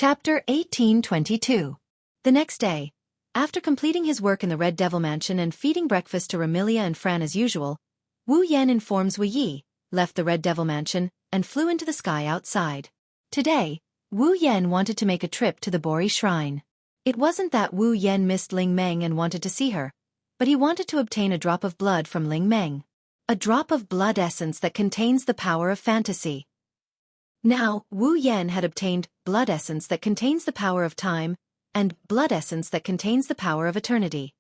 Chapter 1822. The next day, after completing his work in the Red Devil Mansion and feeding breakfast to Ramilia and Fran as usual, Wu Yan informs Wu Yi, left the Red Devil Mansion, and flew into the sky outside. Today, Wu Yan wanted to make a trip to the Bori Shrine. It wasn't that Wu Yan missed Ling Meng and wanted to see her, but he wanted to obtain a drop of blood from Ling Meng. A drop of blood essence that contains the power of fantasy. Now, Wu Yan had obtained blood essence that contains the power of time, and blood essence that contains the power of eternity.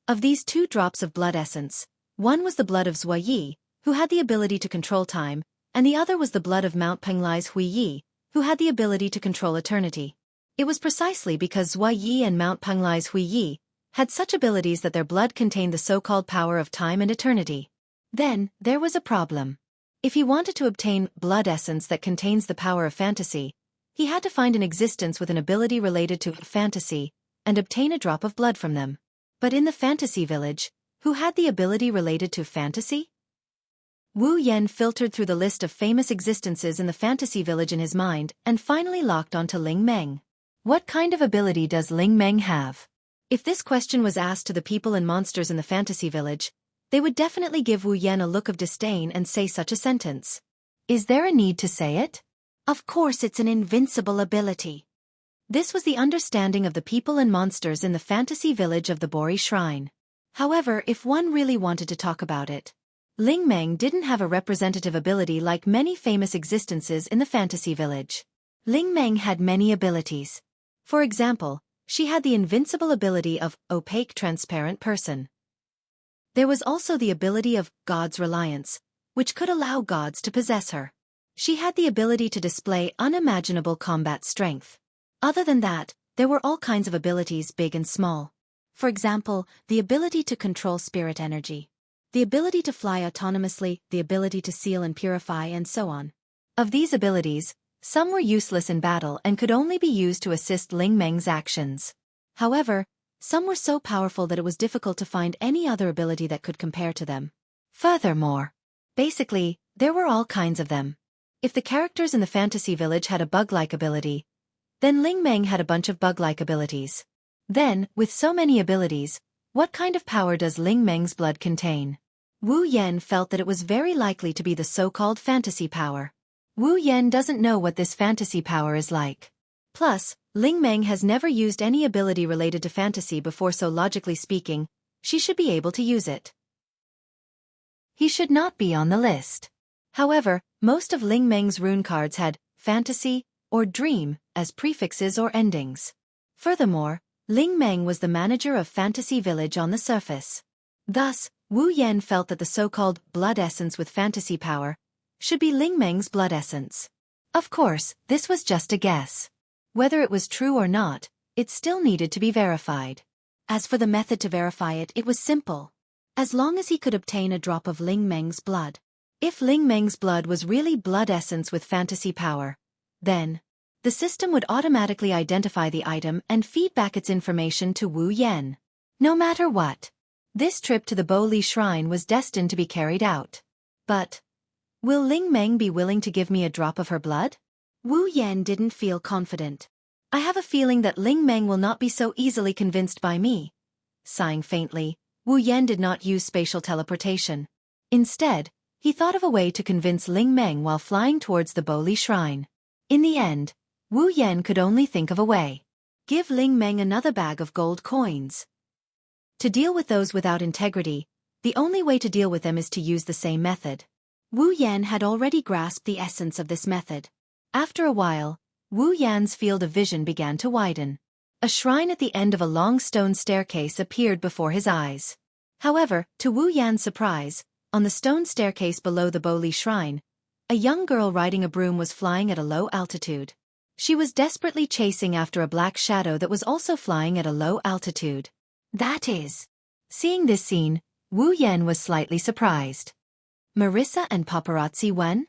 Of these two drops of blood essence, one was the blood of Zhua Yi, who had the ability to control time, and the other was the blood of Mount Penglai's Hui Yi, who had the ability to control eternity. It was precisely because Zhua Yi and Mount Penglai's Hui Yi had such abilities that their blood contained the so-called power of time and eternity. Then, there was a problem. If he wanted to obtain blood essence that contains the power of fantasy, he had to find an existence with an ability related to fantasy, and obtain a drop of blood from them. But in the fantasy village, who had the ability related to fantasy? Wu Yan filtered through the list of famous existences in the fantasy village in his mind and finally locked onto Ling Meng. What kind of ability does Ling Meng have? If this question was asked to the people and monsters in the fantasy village, they would definitely give Wu Yan a look of disdain and say such a sentence. Is there a need to say it? Of course it's an invincible ability. This was the understanding of the people and monsters in the fantasy village of the Bori Shrine. However, if one really wanted to talk about it, Ling Meng didn't have a representative ability like many famous existences in the fantasy village. Ling Meng had many abilities. For example, she had the invincible ability of opaque transparent person. There was also the ability of God's reliance, which could allow gods to possess her. She had the ability to display unimaginable combat strength. Other than that, there were all kinds of abilities big and small. For example, the ability to control spirit energy, the ability to fly autonomously, the ability to seal and purify, and so on. Of these abilities, some were useless in battle and could only be used to assist Ling Meng's actions. However, some were so powerful that it was difficult to find any other ability that could compare to them. Furthermore, basically, there were all kinds of them. If the characters in the fantasy village had a bug-like ability, then Ling Meng had a bunch of bug-like abilities. Then, with so many abilities, what kind of power does Ling Meng's blood contain? Wu Yan felt that it was very likely to be the so-called fantasy power. Wu Yan doesn't know what this fantasy power is like. Plus, Ling Meng has never used any ability related to fantasy before, so logically speaking, she should be able to use it. He should not be on the list. However, most of Ling Meng's rune cards had fantasy or dream as prefixes or endings. Furthermore, Ling Meng was the manager of Fantasy Village on the surface. Thus, Wu Yan felt that the so-called blood essence with fantasy power should be Ling Meng's blood essence. Of course, this was just a guess. Whether it was true or not, it still needed to be verified. As for the method to verify it, it was simple. As long as he could obtain a drop of Ling Meng's blood. If Ling Meng's blood was really blood essence with fantasy power, then the system would automatically identify the item and feed back its information to Wu Yan. No matter what, this trip to the Boli Shrine was destined to be carried out. But will Ling Meng be willing to give me a drop of her blood? Wu Yan didn't feel confident. I have a feeling that Ling Meng will not be so easily convinced by me. Sighing faintly, Wu Yan did not use spatial teleportation. Instead, he thought of a way to convince Ling Meng while flying towards the Boli Shrine. In the end, Wu Yan could only think of a way. Give Ling Meng another bag of gold coins. To deal with those without integrity, the only way to deal with them is to use the same method. Wu Yan had already grasped the essence of this method. After a while, Wu Yan's field of vision began to widen. A shrine at the end of a long stone staircase appeared before his eyes. However, to Wu Yan's surprise, on the stone staircase below the Boli Shrine, a young girl riding a broom was flying at a low altitude. She was desperately chasing after a black shadow that was also flying at a low altitude. That is. Seeing this scene, Wu Yan was slightly surprised. Marissa and Paparazzi Wen?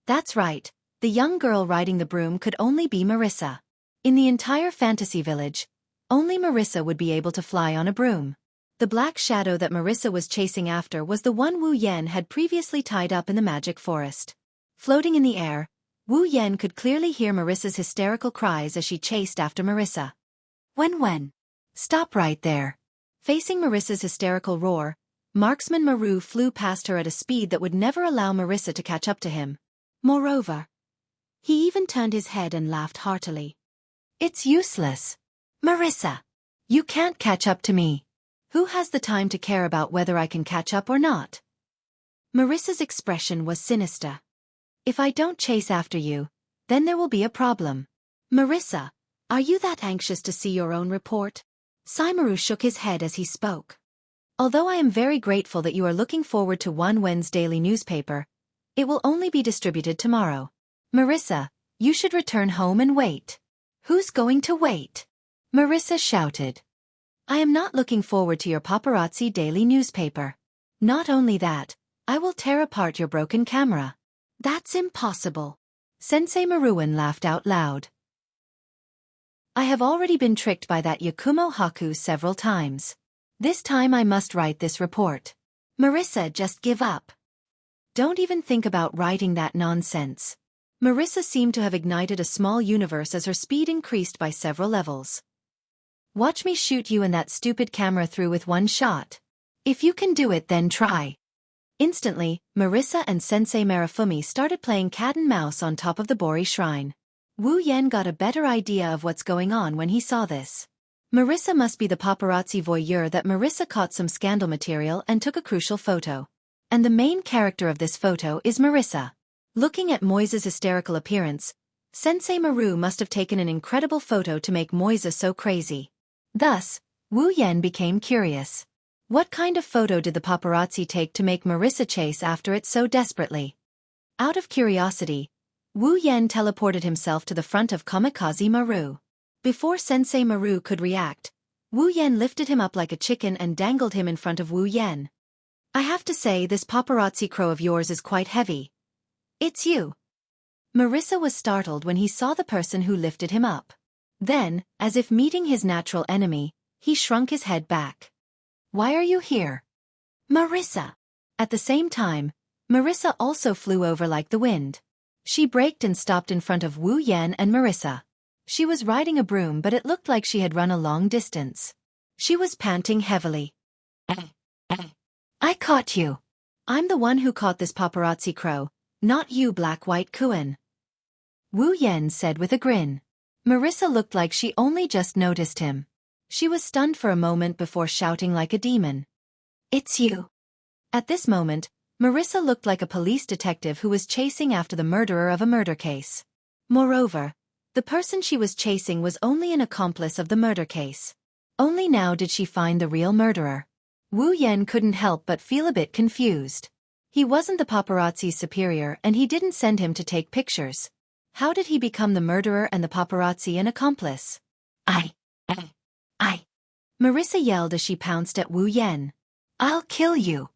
That's right. The young girl riding the broom could only be Marissa. In the entire fantasy village, only Marissa would be able to fly on a broom. The black shadow that Marissa was chasing after was the one Wu Yan had previously tied up in the magic forest. Floating in the air, Wu Yan could clearly hear Marissa's hysterical cries as she chased after Marissa. When? Stop right there. Facing Marissa's hysterical roar, Marksman Maru flew past her at a speed that would never allow Marissa to catch up to him. Moreover, he even turned his head and laughed heartily. It's useless. Marissa, you can't catch up to me. Who has the time to care about whether I can catch up or not? Marissa's expression was sinister. If I don't chase after you, then there will be a problem. Marissa, are you that anxious to see your own report? Saimaru shook his head as he spoke. Although I am very grateful that you are looking forward to Wen's daily newspaper, it will only be distributed tomorrow. Marissa, you should return home and wait. Who's going to wait? Marissa shouted. I am not looking forward to your paparazzi daily newspaper. Not only that, I will tear apart your broken camera. That's impossible. Sensei Maruan laughed out loud. I have already been tricked by that Yakumo Haku several times. This time I must write this report. Marissa, just give up. Don't even think about writing that nonsense. Marissa seemed to have ignited a small universe as her speed increased by several levels. Watch me shoot you and that stupid camera through with one shot. If you can do it, then try. Instantly, Marissa and Sensei Marifumi started playing cat and mouse on top of the Bori shrine. Wu Yan got a better idea of what's going on when he saw this. Marissa must be the paparazzi voyeur that Marissa caught some scandal material and took a crucial photo. And the main character of this photo is Marissa. Looking at Moise's hysterical appearance, Sensei Maru must have taken an incredible photo to make Moise so crazy. Thus, Wu Yan became curious. What kind of photo did the paparazzi take to make Marissa chase after it so desperately? Out of curiosity, Wu Yan teleported himself to the front of Kamikaze Maru. Before Sensei Maru could react, Wu Yan lifted him up like a chicken and dangled him in front of Wu Yan. I have to say, this paparazzi crow of yours is quite heavy. It's you. Marissa was startled when he saw the person who lifted him up. Then, as if meeting his natural enemy, he shrunk his head back. Why are you here? Marissa. At the same time, Marissa also flew over like the wind. She braked and stopped in front of Wu Yan and Marissa. She was riding a broom, but it looked like she had run a long distance. She was panting heavily. I caught you. I'm the one who caught this paparazzi crow, not you, Black-White Kuan. Wu Yan said with a grin. Marissa looked like she only just noticed him. She was stunned for a moment before shouting like a demon. It's you. At this moment, Marissa looked like a police detective who was chasing after the murderer of a murder case. Moreover, the person she was chasing was only an accomplice of the murder case. Only now did she find the real murderer. Wu Yan couldn't help but feel a bit confused. He wasn't the paparazzi's superior and he didn't send him to take pictures. How did he become the murderer and the paparazzi an accomplice? I. Marissa yelled as she pounced at Wu Yan. I'll kill you.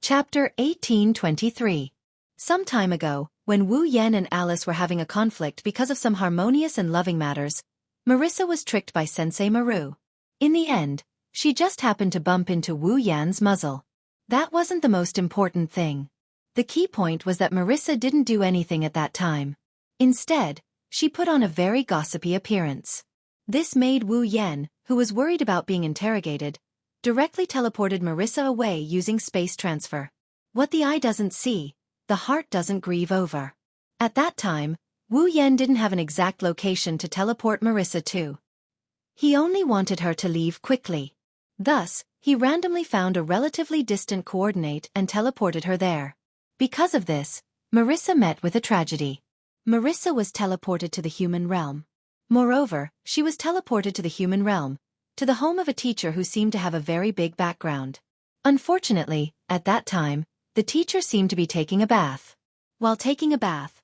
Chapter 1823. Some time ago, when Wu Yan and Alice were having a conflict because of some harmonious and loving matters, Marissa was tricked by Sensei Maru. In the end, she just happened to bump into Wu Yan's muzzle. That wasn't the most important thing. The key point was that Marissa didn't do anything at that time. Instead, she put on a very gossipy appearance. This made Wu Yan, who was worried about being interrogated, directly teleported Marissa away using space transfer. What the eye doesn't see, the heart doesn't grieve over. At that time, Wu Yan didn't have an exact location to teleport Marissa to. He only wanted her to leave quickly. Thus, he randomly found a relatively distant coordinate and teleported her there. Because of this, Marissa met with a tragedy. Marissa was teleported to the human realm. Moreover, she was teleported to the human realm, to the home of a teacher who seemed to have a very big background. Unfortunately, at that time, the teacher seemed to be taking a bath. While taking a bath,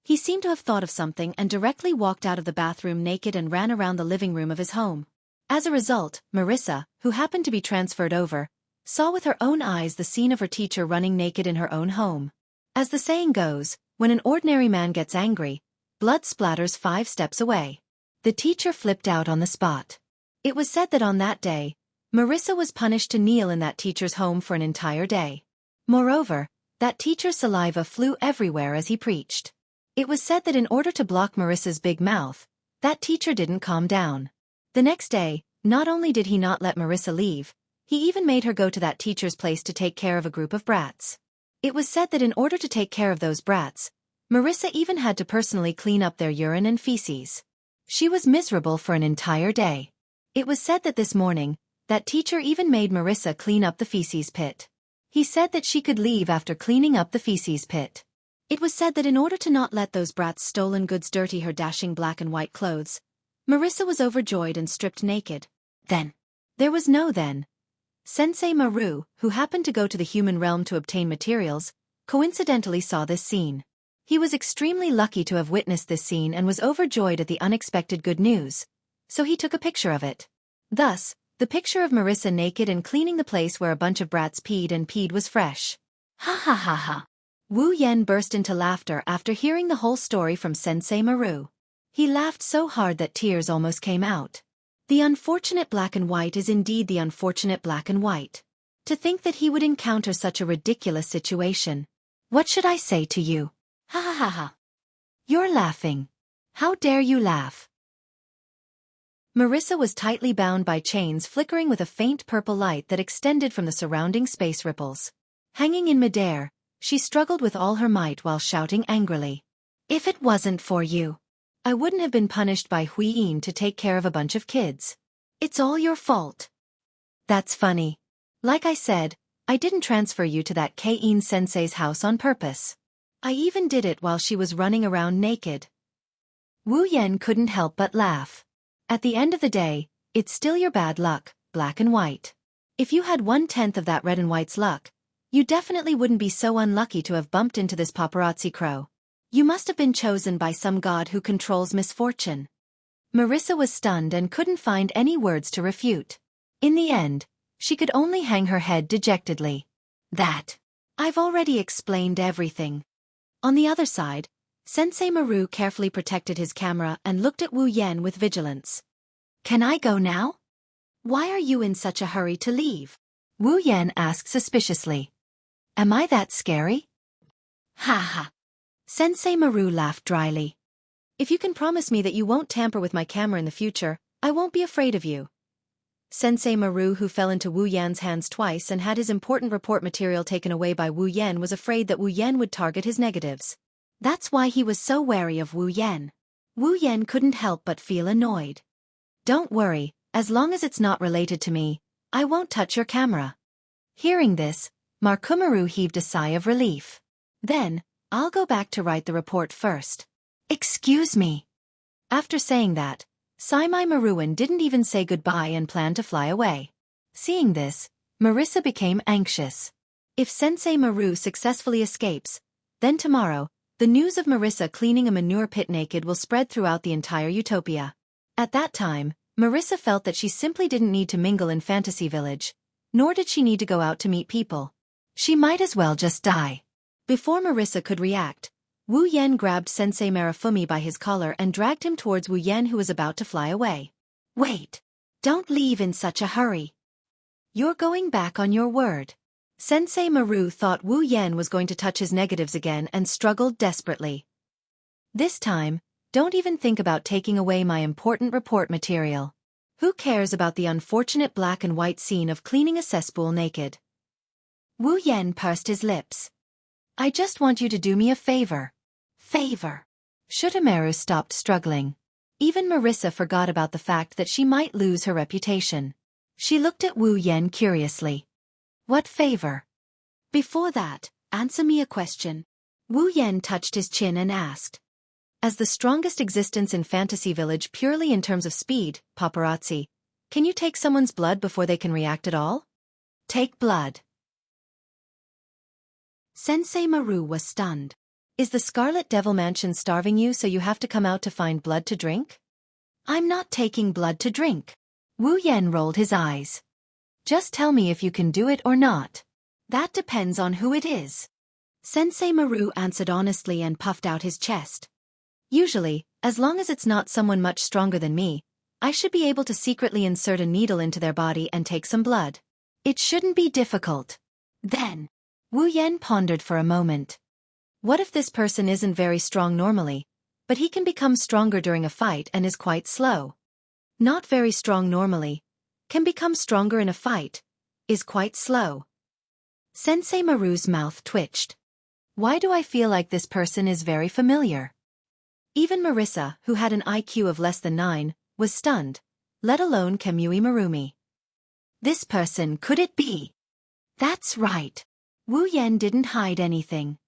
he seemed to have thought of something and directly walked out of the bathroom naked and ran around the living room of his home. As a result, Marissa, who happened to be transferred over, saw with her own eyes the scene of her teacher running naked in her own home. As the saying goes, when an ordinary man gets angry, blood splatters 5 steps away. The teacher flipped out on the spot. It was said that on that day, Marissa was punished to kneel in that teacher's home for an entire day. Moreover, That teacher's saliva flew everywhere as he preached. It was said that in order to block Marissa's big mouth, that teacher didn't calm down. The next day, not only did he not let Marissa leave, he even made her go to that teacher's place to take care of a group of brats. It was said that in order to take care of those brats, Marissa even had to personally clean up their urine and feces. She was miserable for an entire day. It was said that this morning, that teacher even made Marissa clean up the feces pit. He said that she could leave after cleaning up the feces pit. It was said that in order to not let those brats' stolen goods dirty her dashing black and white clothes, Marissa was overjoyed and stripped naked. Then. There was no then. Sensei Maru, who happened to go to the human realm to obtain materials, coincidentally saw this scene. He was extremely lucky to have witnessed this scene and was overjoyed at the unexpected good news, so he took a picture of it. Thus, the picture of Marissa naked and cleaning the place where a bunch of brats peed was fresh. Ha ha ha ha. Wu Yan burst into laughter after hearing the whole story from Sensei Maru. He laughed so hard that tears almost came out. The unfortunate black and white is indeed the unfortunate black and white. To think that he would encounter such a ridiculous situation. What should I say to you? Ha ha ha ha. You're laughing. How dare you laugh? Marissa was tightly bound by chains flickering with a faint purple light that extended from the surrounding space ripples. Hanging in midair, she struggled with all her might while shouting angrily. If it wasn't for you, I wouldn't have been punished by Huiyin to take care of a bunch of kids. It's all your fault. That's funny. Like I said, I didn't transfer you to that Kein sensei's house on purpose. I even did it while she was running around naked. Wu Yan couldn't help but laugh. At the end of the day, it's still your bad luck, black and white. If you had 1/10 of that red and white's luck, you definitely wouldn't be so unlucky to have bumped into this paparazzi crow. You must have been chosen by some god who controls misfortune. Marissa was stunned and couldn't find any words to refute. In the end, she could only hang her head dejectedly. I've already explained everything. On the other side, Sensei Maru carefully protected his camera and looked at Wu Yan with vigilance. Can I go now? Why are you in such a hurry to leave? Wu Yan asked suspiciously. Am I that scary? Ha ha. Sensei Maru laughed dryly. If you can promise me that you won't tamper with my camera in the future, I won't be afraid of you. Sensei Maru, who fell into Wu Yan's hands twice and had his important report material taken away by Wu Yan, was afraid that Wu Yan would target his negatives. That's why he was so wary of Wu Yan. Wu Yan couldn't help but feel annoyed. Don't worry, as long as it's not related to me, I won't touch your camera. Hearing this, Markumaru heaved a sigh of relief. Then, I'll go back to write the report first. Excuse me. After saying that, Saimai Maruan didn't even say goodbye and planned to fly away. Seeing this, Marissa became anxious. If Sensei Maru successfully escapes, then tomorrow, the news of Marissa cleaning a manure pit naked will spread throughout the entire utopia. At that time, Marissa felt that she simply didn't need to mingle in Fantasy Village, nor did she need to go out to meet people. She might as well just die. Before Marissa could react, Wu Yan grabbed Sensei Marifumi by his collar and dragged him towards Wu Yan, who was about to fly away. Wait! Don't leave in such a hurry. You're going back on your word. Sensei Maru thought Wu Yan was going to touch his negatives again and struggled desperately. This time, don't even think about taking away my important report material. Who cares about the unfortunate black and white scene of cleaning a cesspool naked? Wu Yan pursed his lips. I just want you to do me a favor. Favor. Shutamaru stopped struggling. Even Marissa forgot about the fact that she might lose her reputation. She looked at Wu Yan curiously. What favor? Before that, answer me a question. Wu Yan touched his chin and asked. As the strongest existence in Fantasy Village purely in terms of speed, paparazzi, can you take someone's blood before they can react at all? Take blood. Sensei Maru was stunned. Is the Scarlet Devil Mansion starving you so you have to come out to find blood to drink? I'm not taking blood to drink. Wu Yan rolled his eyes. Just tell me if you can do it or not. That depends on who it is. Sensei Maru answered honestly and puffed out his chest. Usually, as long as it's not someone much stronger than me, I should be able to secretly insert a needle into their body and take some blood. It shouldn't be difficult. Then, Wu Yan pondered for a moment. What if this person isn't very strong normally, but he can become stronger during a fight and is quite slow? Not very strong normally, can become stronger in a fight, is quite slow. Sensei Maru's mouth twitched. Why do I feel like this person is very familiar? Even Marissa, who had an IQ of less than 9, was stunned, let alone Kamui Marumi. This person, could it be? That's right. Wu Yan didn't hide anything.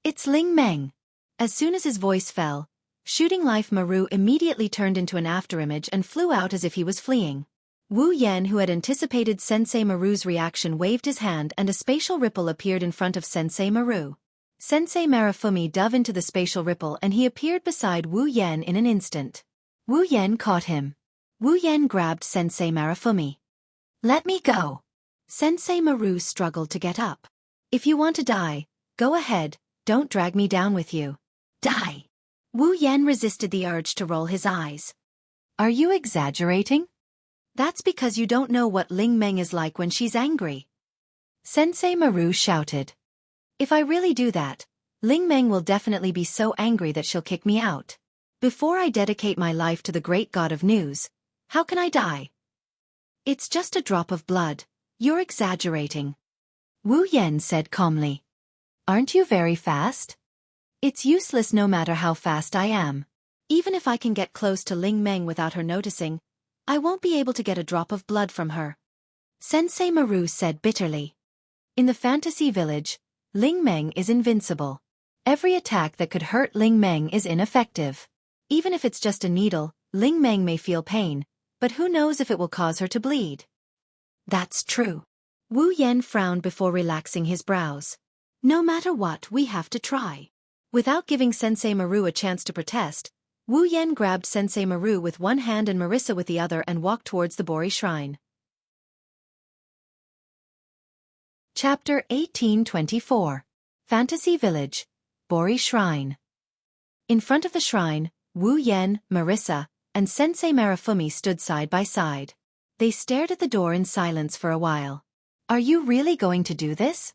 It's Ling Meng. As soon as his voice fell, Shooting Life Maru immediately turned into an afterimage and flew out as if he was fleeing. Wu Yan, who had anticipated Sensei Maru's reaction, waved his hand and a spatial ripple appeared in front of Sensei Maru. Sensei Marifumi dove into the spatial ripple and he appeared beside Wu Yan in an instant. Wu Yan caught him. Wu Yan grabbed Sensei Marifumi. Let me go. Sensei Maru struggled to get up. If you want to die, go ahead, don't drag me down with you. Die. Wu Yan resisted the urge to roll his eyes. Are you exaggerating? That's because you don't know what Ling Meng is like when she's angry. Sensei Maru shouted. If I really do that, Ling Meng will definitely be so angry that she'll kick me out. Before I dedicate my life to the great god of news, how can I die? It's just a drop of blood. You're exaggerating. Wu Yan said calmly. Aren't you very fast? It's useless no matter how fast I am. Even if I can get close to Ling Meng without her noticing, I won't be able to get a drop of blood from her. Sensei Maru said bitterly. In the fantasy village, Ling Meng is invincible. Every attack that could hurt Ling Meng is ineffective. Even if it's just a needle, Ling Meng may feel pain, but who knows if it will cause her to bleed. That's true. Wu Yan frowned before relaxing his brows. No matter what, we have to try. Without giving Sensei Maru a chance to protest, Wu Yan grabbed Sensei Maru with one hand and Marissa with the other and walked towards the Bori Shrine. Chapter 1824. Fantasy Village, Bori Shrine. In front of the shrine, Wu Yan, Marissa, and Sensei Marifumi stood side by side. They stared at the door in silence for a while. Are you really going to do this?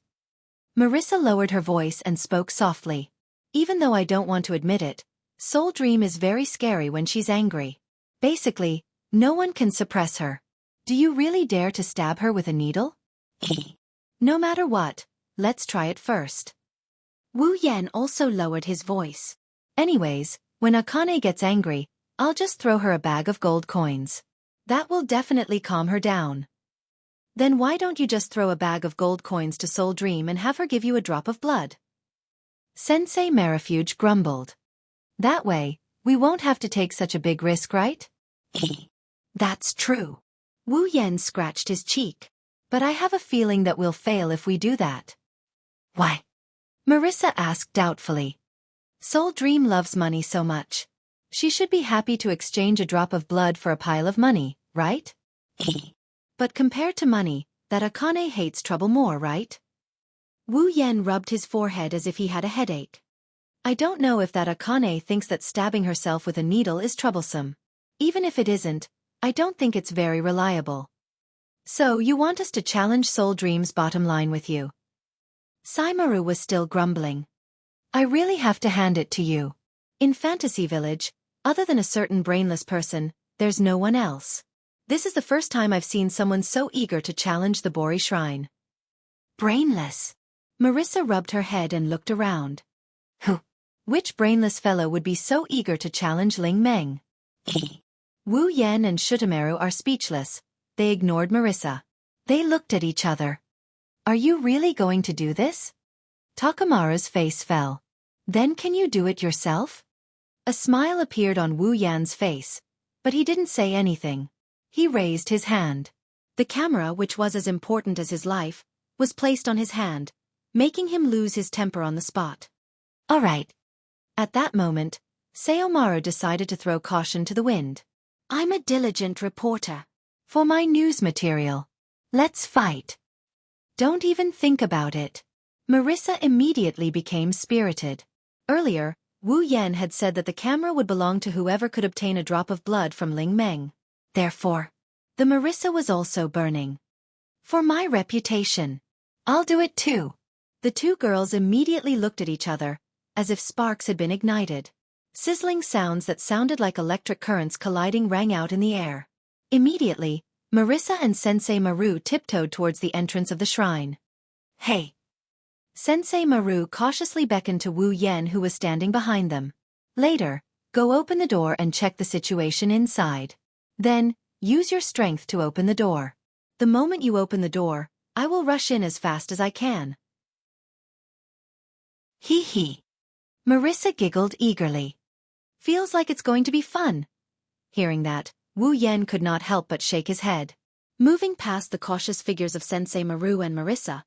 Marissa lowered her voice and spoke softly. Even though I don't want to admit it, Soul Dream is very scary when she's angry. Basically, no one can suppress her. Do you really dare to stab her with a needle? No matter what, let's try it first. Wu Yan also lowered his voice. Anyways, when Akane gets angry, I'll just throw her a bag of gold coins. That will definitely calm her down. Then why don't you just throw a bag of gold coins to Soul Dream and have her give you a drop of blood? Sensei Marifuge grumbled. That way, we won't have to take such a big risk, right? That's true. Wu Yan scratched his cheek. But I have a feeling that we'll fail if we do that. Why? Marissa asked doubtfully. Soul Dream loves money so much. She should be happy to exchange a drop of blood for a pile of money, right? But compared to money, that Akane hates trouble more, right? Wu Yan rubbed his forehead as if he had a headache. I don't know if that Akane thinks that stabbing herself with a needle is troublesome. Even if it isn't, I don't think it's very reliable. So you want us to challenge Soul Dream's bottom line with you? Saimaru was still grumbling. I really have to hand it to you. In Fantasy Village, other than a certain brainless person, there's no one else. This is the first time I've seen someone so eager to challenge the Bori Shrine. Brainless. Marissa rubbed her head and looked around. Who? Which brainless fellow would be so eager to challenge Ling Meng? Wu Yan and Shutamaru are speechless. They ignored Marissa. They looked at each other. Are you really going to do this? Takamaru's face fell. Then can you do it yourself? A smile appeared on Wu Yan's face, but he didn't say anything. He raised his hand. The camera, which was as important as his life, was placed on his hand, making him lose his temper on the spot. All right. At that moment, Seomaru decided to throw caution to the wind. I'm a diligent reporter. For my news material. Let's fight. Don't even think about it. Marissa immediately became spirited. Earlier, Wu Yan had said that the camera would belong to whoever could obtain a drop of blood from Ling Meng. Therefore, the Marissa was also burning. For my reputation. I'll do it too. The two girls immediately looked at each other, as if sparks had been ignited. Sizzling sounds that sounded like electric currents colliding rang out in the air. Immediately, Marissa and Sensei Maru tiptoed towards the entrance of the shrine. "Hey!" Sensei Maru cautiously beckoned to Wu Yan, who was standing behind them. "Later, go open the door and check the situation inside. Then, use your strength to open the door. The moment you open the door, I will rush in as fast as I can." Hee hee. Marissa giggled eagerly. "Feels like it's going to be fun." Hearing that, Wu Yan could not help but shake his head. Moving past the cautious figures of Sensei Maru and Marissa,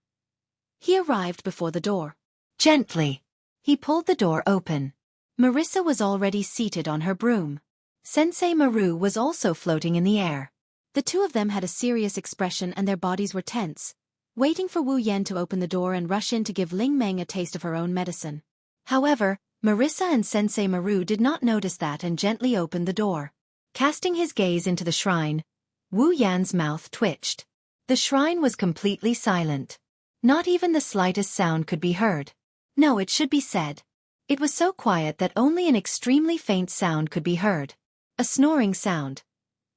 he arrived before the door. Gently, he pulled the door open. Marissa was already seated on her broom. Sensei Maru was also floating in the air. The two of them had a serious expression and their bodies were tense, waiting for Wu Yan to open the door and rush in to give Ling Meng a taste of her own medicine. However, Marissa and Sensei Maru did not notice that and gently opened the door. Casting his gaze into the shrine, Wu Yan's mouth twitched. The shrine was completely silent. Not even the slightest sound could be heard. No, it should be said. It was so quiet that only an extremely faint sound could be heard. A snoring sound.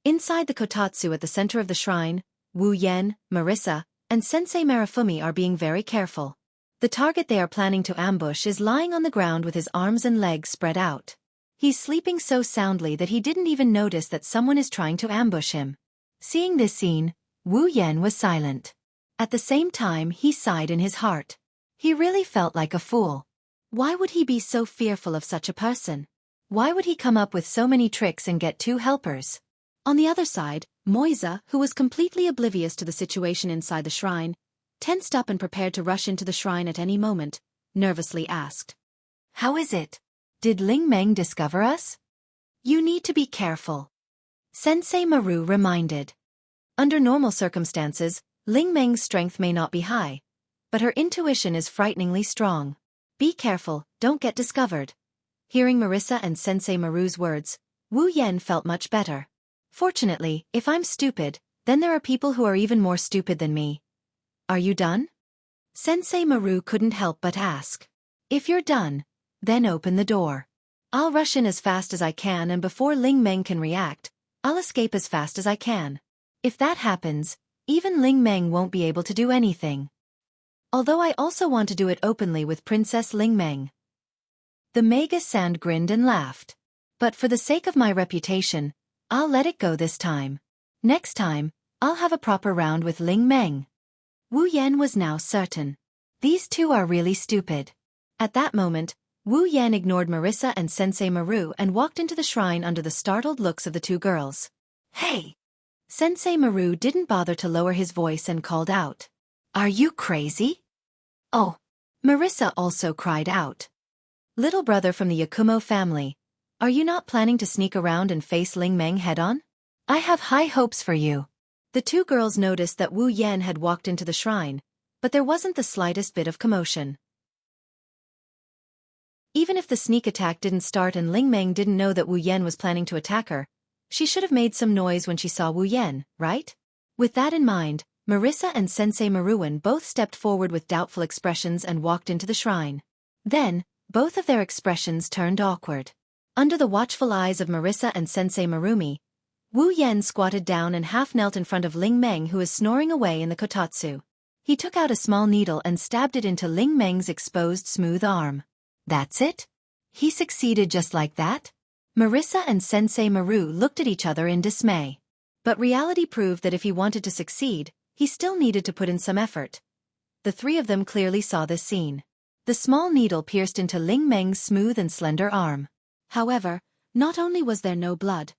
Inside the kotatsu at the center of the shrine, Wu Yan, Marissa, and Sensei Marifumi are being very careful. The target they are planning to ambush is lying on the ground with his arms and legs spread out. He's sleeping so soundly that he didn't even notice that someone is trying to ambush him. Seeing this scene, Wu Yan was silent. At the same time, he sighed in his heart. He really felt like a fool. Why would he be so fearful of such a person? Why would he come up with so many tricks and get two helpers? On the other side, Moiza, who was completely oblivious to the situation inside the shrine, tensed up and prepared to rush into the shrine at any moment, nervously asked, "How is it? Did Ling Meng discover us?" "You need to be careful," Sensei Maru reminded. Under normal circumstances, Ling Meng's strength may not be high, but her intuition is frighteningly strong. Be careful, don't get discovered. Hearing Marissa and Sensei Maru's words, Wu Yan felt much better. Fortunately, if I'm stupid, then there are people who are even more stupid than me. Are you done? Sensei Maru couldn't help but ask. If you're done, then open the door. I'll rush in as fast as I can, and before Ling Meng can react, I'll escape as fast as I can. If that happens, even Ling Meng won't be able to do anything. Although I also want to do it openly with Princess Ling Meng. The Mega-Sand grinned and laughed. But for the sake of my reputation, I'll let it go this time. Next time, I'll have a proper round with Ling Meng. Wu Yan was now certain. These two are really stupid. At that moment, Wu Yan ignored Marissa and Sensei Maru and walked into the shrine under the startled looks of the two girls. "Hey!" Sensei Maru didn't bother to lower his voice and called out. "Are you crazy?" "Oh!" Marissa also cried out. "Little brother from the Yakumo family, are you not planning to sneak around and face Ling Meng head-on? I have high hopes for you." The two girls noticed that Wu Yan had walked into the shrine, but there wasn't the slightest bit of commotion. Even if the sneak attack didn't start and Ling Meng didn't know that Wu Yan was planning to attack her, she should have made some noise when she saw Wu Yan, right? With that in mind, Marissa and Sensei Maruan both stepped forward with doubtful expressions and walked into the shrine. Then, both of their expressions turned awkward. Under the watchful eyes of Marissa and Sensei Marumi, Wu Yan squatted down and half-knelt in front of Ling Meng, who is snoring away in the kotatsu. He took out a small needle and stabbed it into Ling Meng's exposed smooth arm. That's it? He succeeded just like that? Marissa and Sensei Maru looked at each other in dismay. But reality proved that if he wanted to succeed, he still needed to put in some effort. The three of them clearly saw this scene. The small needle pierced into Ling Meng's smooth and slender arm. However, not only was there no blood,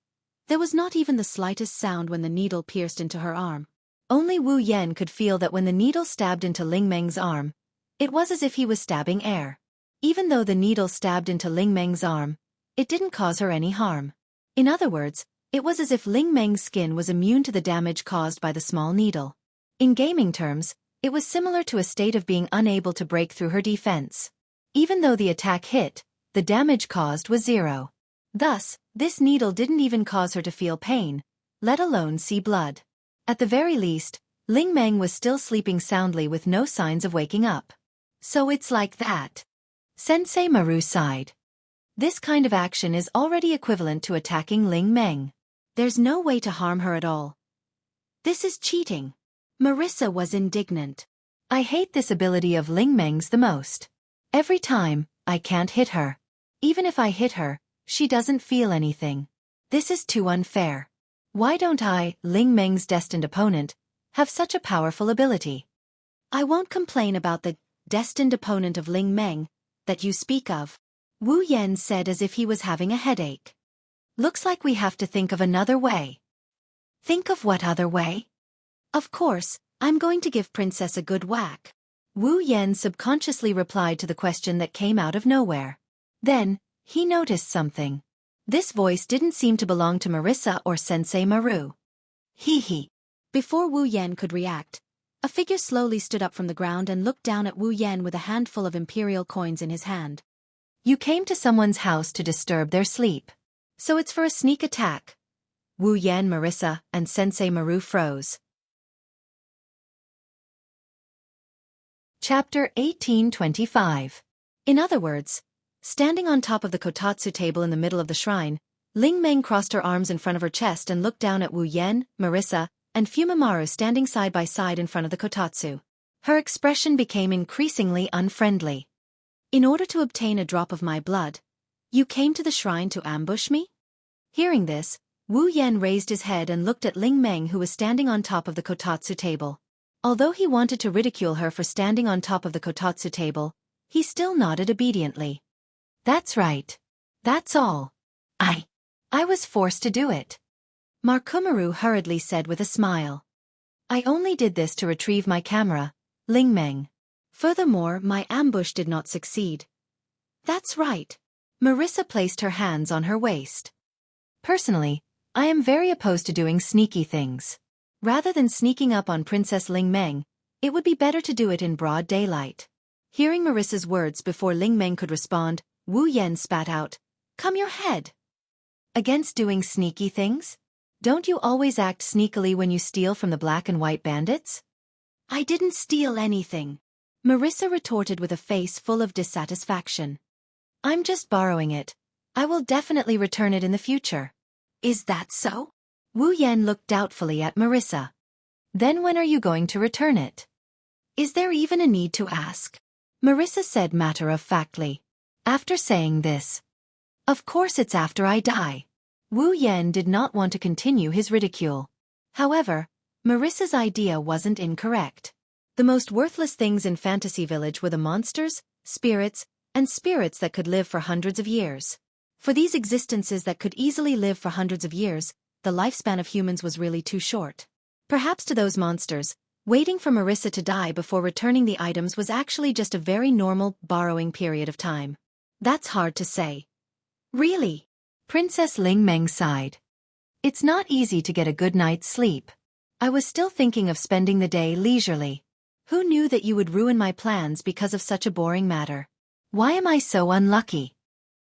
there was not even the slightest sound when the needle pierced into her arm. Only Wu Yan could feel that when the needle stabbed into Ling Meng's arm, it was as if he was stabbing air. Even though the needle stabbed into Ling Meng's arm, it didn't cause her any harm. In other words, it was as if Ling Meng's skin was immune to the damage caused by the small needle. In gaming terms, it was similar to a state of being unable to break through her defense. Even though the attack hit, the damage caused was zero. Thus, this needle didn't even cause her to feel pain, let alone see blood. At the very least, Ling Meng was still sleeping soundly with no signs of waking up. So it's like that. Sensei Maru sighed. This kind of action is already equivalent to attacking Ling Meng. There's no way to harm her at all. This is cheating. Marissa was indignant. I hate this ability of Ling Meng's the most. Every time, I can't hit her. Even if I hit her, she doesn't feel anything. This is too unfair. Why don't I, Ling Meng's destined opponent, have such a powerful ability? I won't complain about the destined opponent of Ling Meng that you speak of, Wu Yan said as if he was having a headache. Looks like we have to think of another way. Think of what other way? Of course, I'm going to give Princess a good whack. Wu Yan subconsciously replied to the question that came out of nowhere. Then, he noticed something. This voice didn't seem to belong to Marissa or Sensei Maru. Hee hee. Before Wu Yan could react, a figure slowly stood up from the ground and looked down at Wu Yan with a handful of imperial coins in his hand. You came to someone's house to disturb their sleep. So it's for a sneak attack. Wu Yan, Marissa, and Sensei Maru froze. Chapter 1825. In other words, standing on top of the kotatsu table in the middle of the shrine, Ling Meng crossed her arms in front of her chest and looked down at Wu Yan, Marissa, and Fumimaru standing side by side in front of the kotatsu. Her expression became increasingly unfriendly. In order to obtain a drop of my blood, you came to the shrine to ambush me? Hearing this, Wu Yan raised his head and looked at Ling Meng, who was standing on top of the kotatsu table. Although he wanted to ridicule her for standing on top of the kotatsu table, he still nodded obediently. That's right. That's all. I was forced to do it. Markumaru hurriedly said with a smile. I only did this to retrieve my camera, Ling Meng. Furthermore, my ambush did not succeed. That's right. Marissa placed her hands on her waist. Personally, I am very opposed to doing sneaky things. Rather than sneaking up on Princess Ling Meng, it would be better to do it in broad daylight. Hearing Marissa's words before Ling Meng could respond, Wu Yan spat out, "Come your head." Against doing sneaky things? Don't you always act sneakily when you steal from the black and white bandits? I didn't steal anything, Marissa retorted with a face full of dissatisfaction. I'm just borrowing it. I will definitely return it in the future. Is that so? Wu Yan looked doubtfully at Marissa. Then when are you going to return it? Is there even a need to ask? Marissa said matter-of-factly. After saying this, of course it's after I die. Wu Yan did not want to continue his ridicule. However, Marissa's idea wasn't incorrect. The most worthless things in Fantasy Village were the monsters, spirits, and spirits that could live for hundreds of years. For these existences that could easily live for hundreds of years, the lifespan of humans was really too short. Perhaps to those monsters, waiting for Marissa to die before returning the items was actually just a very normal borrowing period of time. That's hard to say. Really? Princess Ling Meng sighed. It's not easy to get a good night's sleep. I was still thinking of spending the day leisurely. Who knew that you would ruin my plans because of such a boring matter? Why am I so unlucky?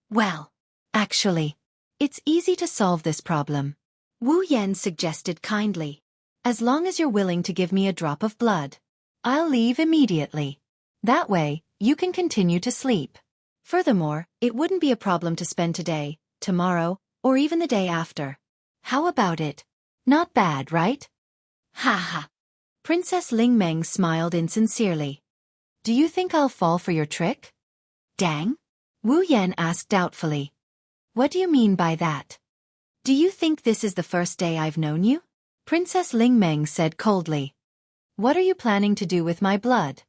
Well, actually, it's easy to solve this problem. Wu Yan suggested kindly. As long as you're willing to give me a drop of blood, I'll leave immediately. That way, you can continue to sleep. Furthermore, it wouldn't be a problem to spend today, tomorrow, or even the day after. How about it? Not bad, right? Ha ha. Princess Ling Meng smiled insincerely. Do you think I'll fall for your trick? Dang? Wu Yan asked doubtfully. What do you mean by that? Do you think this is the first day I've known you? Princess Ling Meng said coldly. What are you planning to do with my blood?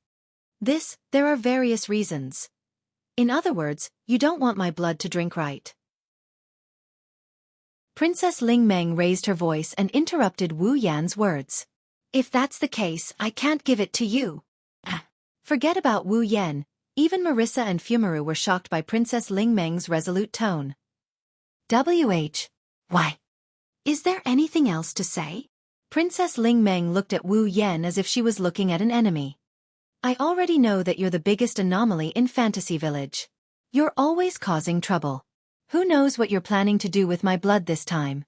There are various reasons. In other words, you don't want my blood to drink, right? Princess Ling Meng raised her voice and interrupted Wu Yan's words. If that's the case, I can't give it to you. Forget about Wu Yan. Even Marissa and Fumimaru were shocked by Princess Ling Meng's resolute tone. Why? Is there anything else to say? Princess Ling Meng looked at Wu Yan as if she was looking at an enemy. I already know that you're the biggest anomaly in Fantasy Village. You're always causing trouble. Who knows what you're planning to do with my blood this time?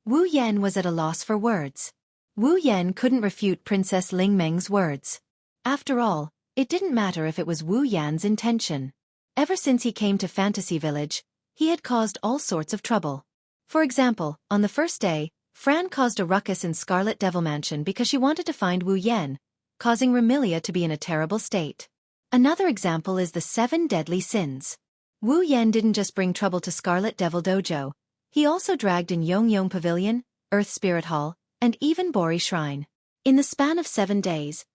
Wu Yan was at a loss for words. Wu Yan couldn't refute Princess Ling Meng's words. After all, It didn't matter if it was Wu Yan's intention. Ever since he came to Fantasy Village, he had caused all sorts of trouble. For example, on the first day, Fran caused a ruckus in Scarlet Devil Mansion because she wanted to find Wu Yan, causing Remilia to be in a terrible state. Another example is the 7 deadly sins. Wu Yan didn't just bring trouble to Scarlet Devil Dojo, he also dragged in Yong Pavilion, Earth Spirit Hall, and even Bori Shrine. In the span of 7 days,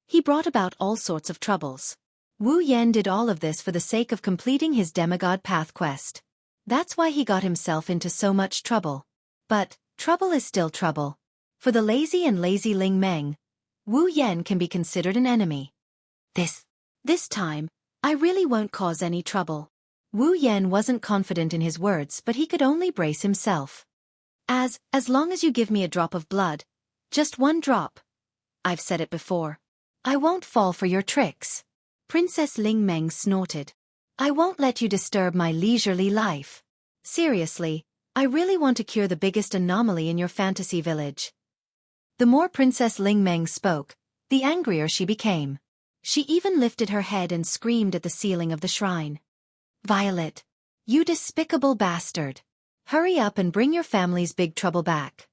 he brought about all sorts of troubles. Wu Yan did all of this for the sake of completing his demigod path quest. That's why he got himself into so much trouble. But trouble is still trouble. For the lazy and lazy Ling Meng, Wu Yan can be considered an enemy. This time, I really won't cause any trouble. Wu Yan wasn't confident in his words, but he could only brace himself. As long as you give me a drop of blood, just 1 drop. I've said it before. I won't fall for your tricks. Princess Ling Meng snorted. I won't let you disturb my leisurely life. Seriously, I really want to cure the biggest anomaly in your fantasy village. The more Princess Ling Meng spoke, the angrier she became. She even lifted her head and screamed at the ceiling of the shrine. Violet, you despicable bastard. Hurry up and bring your family's big trouble back.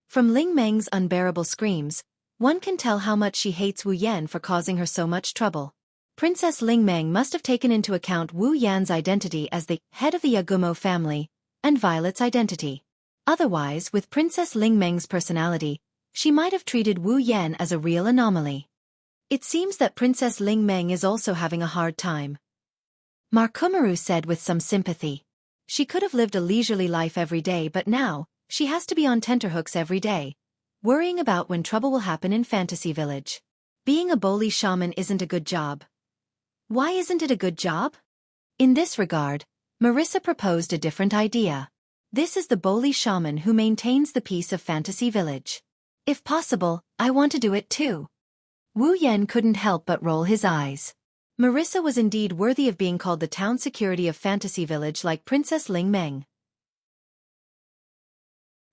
From Ling Meng's unbearable screams, one can tell how much she hates Wu Yan for causing her so much trouble. Princess Ling Meng must have taken into account Wu Yan's identity as the head of the Yagumo family, and Violet's identity. Otherwise, with Princess Ling Meng's personality, she might have treated Wu Yan as a real anomaly. It seems that Princess Ling Meng is also having a hard time. Markumaru said with some sympathy. She could have lived a leisurely life every day, but now, she has to be on tenterhooks every day, worrying about when trouble will happen in Fantasy Village. Being a Boli shaman isn't a good job. Why isn't it a good job? In this regard, Marissa proposed a different idea. This is the Boli shaman who maintains the peace of Fantasy Village. If possible, I want to do it too. Wu Yan couldn't help but roll his eyes. Marissa was indeed worthy of being called the town security of Fantasy Village like Princess Ling Meng.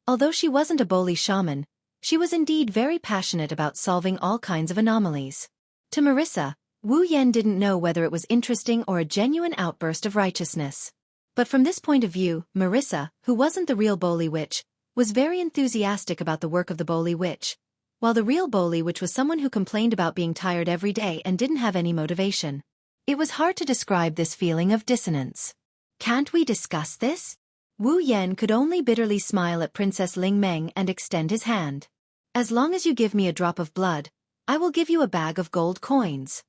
Although she wasn't a Boli shaman, she was indeed very passionate about solving all kinds of anomalies. To Marissa, Wu Yan didn't know whether it was interesting or a genuine outburst of righteousness. But from this point of view, Marissa, who wasn't the real Boli witch, was very enthusiastic about the work of the Boli witch, while the real Boli witch was someone who complained about being tired every day and didn't have any motivation. It was hard to describe this feeling of dissonance. Can't we discuss this? Wu Yan could only bitterly smile at Princess Ling Meng and extend his hand. As long as you give me a drop of blood, I will give you a bag of gold coins.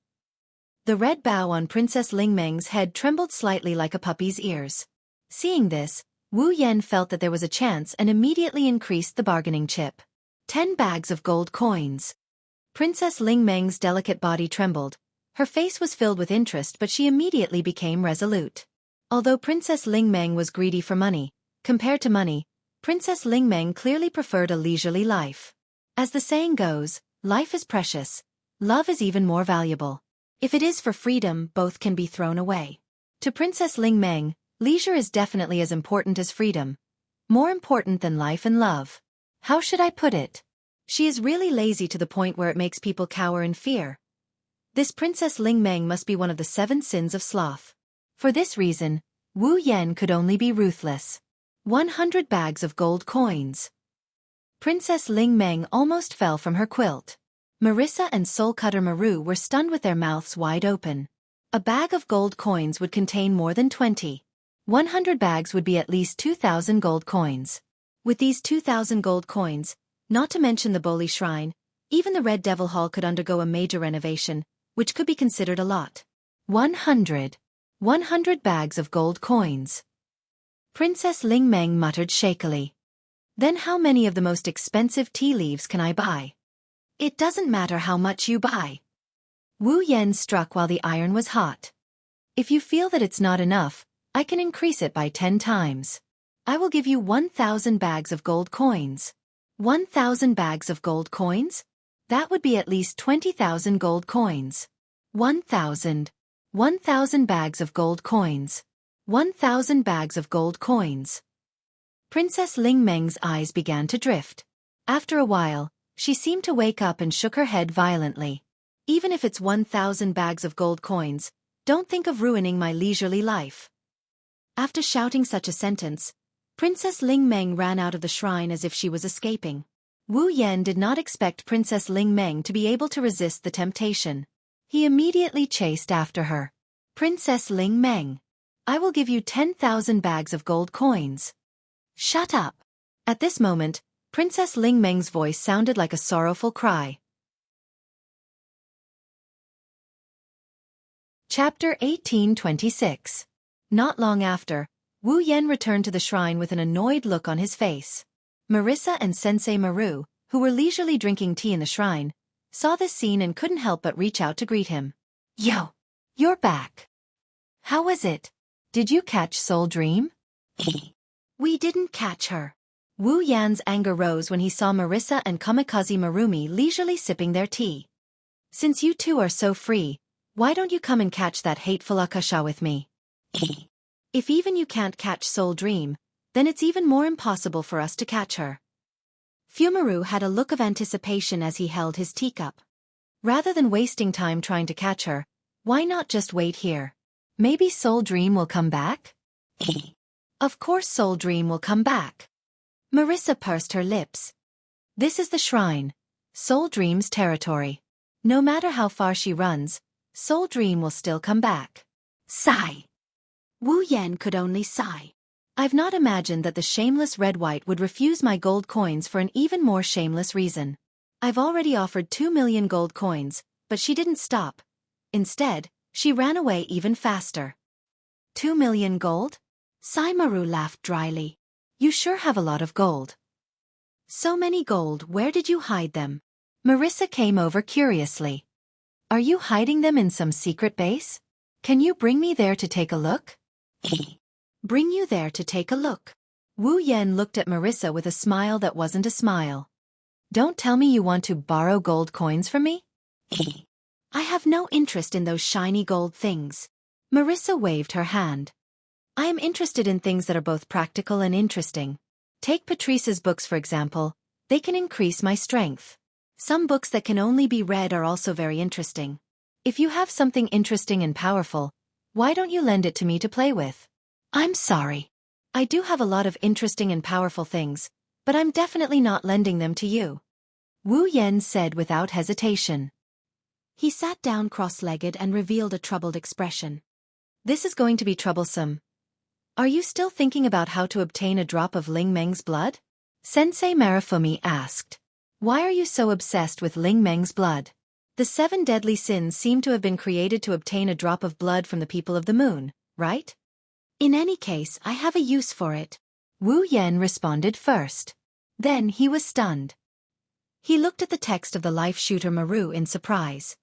The red bow on Princess Ling Meng's head trembled slightly like a puppy's ears. Seeing this, Wu Yan felt that there was a chance and immediately increased the bargaining chip. 10 bags of gold coins. Princess Ling Meng's delicate body trembled. Her face was filled with interest, but she immediately became resolute. Although Princess Ling Meng was greedy for money, compared to money, Princess Ling Meng clearly preferred a leisurely life. As the saying goes, life is precious, love is even more valuable. If it is for freedom, both can be thrown away. To Princess Ling Meng, leisure is definitely as important as freedom. More important than life and love. How should I put it? She is really lazy to the point where it makes people cower in fear. This Princess Ling Meng must be one of the 7 sins of sloth. For this reason, Wu Yan could only be ruthless. 100 bags of gold coins. Princess Ling Meng almost fell from her quilt. Marissa and Soul Cutter Maru were stunned with their mouths wide open. A bag of gold coins would contain more than 20. 100 bags would be at least 2,000 gold coins. With these 2,000 gold coins, not to mention the Boli Shrine, even the Red Devil Hall could undergo a major renovation, which could be considered a lot. 100 bags of gold coins. Princess Ling Meng muttered shakily. Then how many of the most expensive tea leaves can I buy? It doesn't matter how much you buy. Wu Yan struck while the iron was hot. If you feel that it's not enough, I can increase it by 10 times. I will give you 1,000 bags of gold coins. 1,000 bags of gold coins? That would be at least 20,000 gold coins. 1,000 bags of gold coins. 1,000 bags of gold coins. Princess Ling Meng's eyes began to drift. After a while, she seemed to wake up and shook her head violently. Even if it's 1,000 bags of gold coins, don't think of ruining my leisurely life. After shouting such a sentence, Princess Ling Meng ran out of the shrine as if she was escaping. Wu Yan did not expect Princess Ling Meng to be able to resist the temptation. He immediately chased after her. Princess Ling Meng, I will give you 10,000 bags of gold coins. Shut up. At this moment, Princess Ling Meng's voice sounded like a sorrowful cry. Chapter 1826. Not long after, Wu Yan returned to the shrine with an annoyed look on his face. Marissa and Sensei Maru, who were leisurely drinking tea in the shrine, saw this scene and couldn't help but reach out to greet him. Yo! You're back. How was it? Did you catch Soul Dream? We didn't catch her. Wu Yan's anger rose when he saw Marissa and Kamikaze Marumi leisurely sipping their tea. Since you two are so free, why don't you come and catch that hateful Akasha with me? If even you can't catch Soul Dream, then it's even more impossible for us to catch her. Fumaru had a look of anticipation as he held his teacup. Rather than wasting time trying to catch her, why not just wait here? Maybe Soul Dream will come back? Of course Soul Dream will come back. Marissa pursed her lips. This is the shrine, Soul Dream's territory. No matter how far she runs, Soul Dream will still come back. Sigh. Wu Yan could only sigh. I've not imagined that the shameless Red-White would refuse my gold coins for an even more shameless reason. I've already offered 2 million gold coins, but she didn't stop. Instead, she ran away even faster. 2 million gold? Saimaru laughed dryly. You sure have a lot of gold. So many gold, where did you hide them? Marissa came over curiously. Are you hiding them in some secret base? Can you bring me there to take a look? Bring you there to take a look. Wu Yan looked at Marissa with a smile that wasn't a smile. Don't tell me you want to borrow gold coins from me? I have no interest in those shiny gold things. Marissa waved her hand. I am interested in things that are both practical and interesting. Take Patrice's books for example, they can increase my strength. Some books that can only be read are also very interesting. If you have something interesting and powerful, why don't you lend it to me to play with? I'm sorry. I do have a lot of interesting and powerful things, but I'm definitely not lending them to you. Wu Yan said without hesitation. He sat down cross-legged and revealed a troubled expression. This is going to be troublesome. Are you still thinking about how to obtain a drop of Ling Meng's blood? Sensei Marifumi asked. Why are you so obsessed with Ling Meng's blood? The 7 deadly sins seem to have been created to obtain a drop of blood from the people of the moon, right? In any case, I have a use for it. Wu Yan responded first. Then he was stunned. He looked at the text of the life shooter Maru in surprise.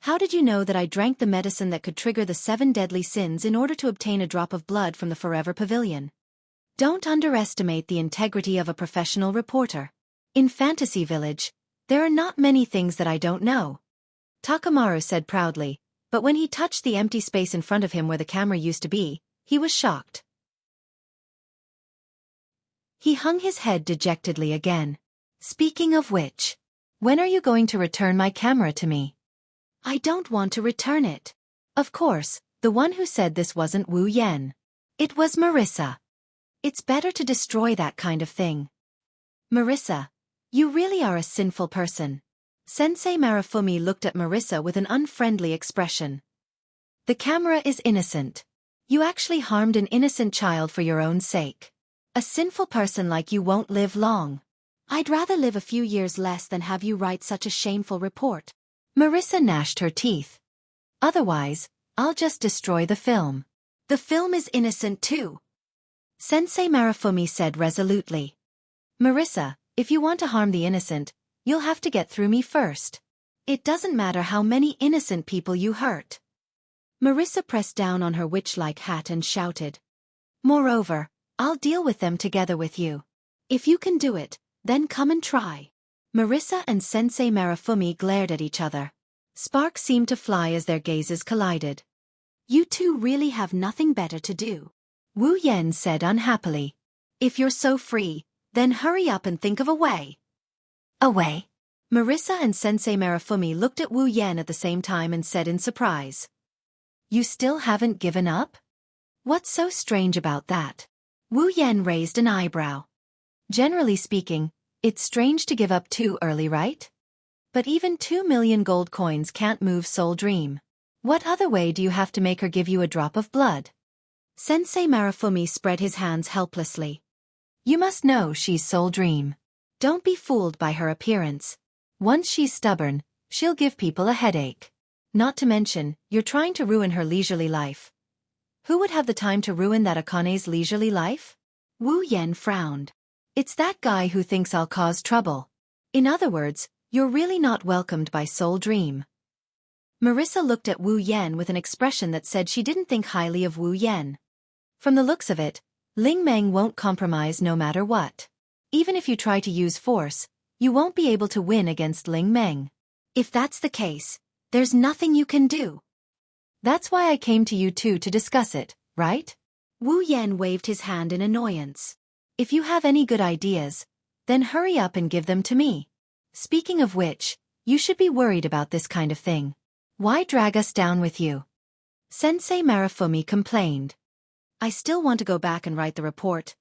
How did you know that I drank the medicine that could trigger the 7 deadly sins in order to obtain a drop of blood from the Forever Pavilion? Don't underestimate the integrity of a professional reporter. In Fantasy Village, there are not many things that I don't know. Takamaru said proudly, but when he touched the empty space in front of him where the camera used to be, he was shocked. He hung his head dejectedly again. Speaking of which, when are you going to return my camera to me? I don't want to return it. Of course, the one who said this wasn't Wu Yan. It was Marissa. It's better to destroy that kind of thing. Marissa, you really are a sinful person. Sensei Marifumi looked at Marissa with an unfriendly expression. The camera is innocent. You actually harmed an innocent child for your own sake. A sinful person like you won't live long. I'd rather live a few years less than have you write such a shameful report. Marissa gnashed her teeth. Otherwise, I'll just destroy the film. The film is innocent too. Sensei Marifumi said resolutely. Marissa, if you want to harm the innocent, you'll have to get through me first. It doesn't matter how many innocent people you hurt. Marissa pressed down on her witch-like hat and shouted. Moreover, I'll deal with them together with you. If you can do it, then come and try. Marissa and Sensei Marifumi glared at each other. Sparks seemed to fly as their gazes collided. You two really have nothing better to do. Wu Yan said unhappily. If you're so free, then hurry up and think of a way. A way? Marissa and Sensei Marifumi looked at Wu Yan at the same time and said in surprise. You still haven't given up? What's so strange about that? Wu Yan raised an eyebrow. Generally speaking, it's strange to give up too early, right? But even 2 million gold coins can't move Soul Dream. What other way do you have to make her give you a drop of blood? Sensei Marifumi spread his hands helplessly. You must know she's Soul Dream. Don't be fooled by her appearance. Once she's stubborn, she'll give people a headache. Not to mention, you're trying to ruin her leisurely life. Who would have the time to ruin that Akane's leisurely life? Wu Yan frowned. It's that guy who thinks I'll cause trouble. In other words, you're really not welcomed by Soul Dream. Marissa looked at Wu Yan with an expression that said she didn't think highly of Wu Yan. From the looks of it, Ling Meng won't compromise no matter what. Even if you try to use force, you won't be able to win against Ling Meng. If that's the case, there's nothing you can do. That's why I came to you two to discuss it, right? Wu Yan waved his hand in annoyance. If you have any good ideas, then hurry up and give them to me. Speaking of which, you should be worried about this kind of thing. Why drag us down with you? Sensei Marifumi complained. I still want to go back and write the report.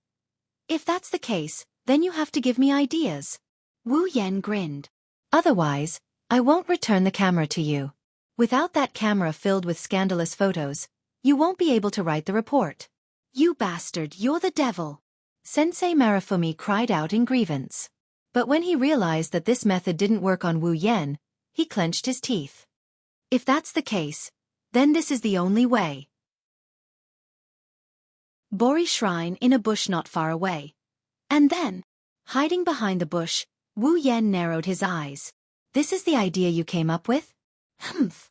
If that's the case, then you have to give me ideas. Wu Yan grinned. Otherwise, I won't return the camera to you. Without that camera filled with scandalous photos, you won't be able to write the report. You bastard, you're the devil! Sensei Marifumi cried out in grievance. But when he realized that this method didn't work on Wu Yan, he clenched his teeth. If that's the case, then this is the only way. Bori Shrine in a bush not far away. And then, hiding behind the bush, Wu Yan narrowed his eyes. This is the idea you came up with? Humph.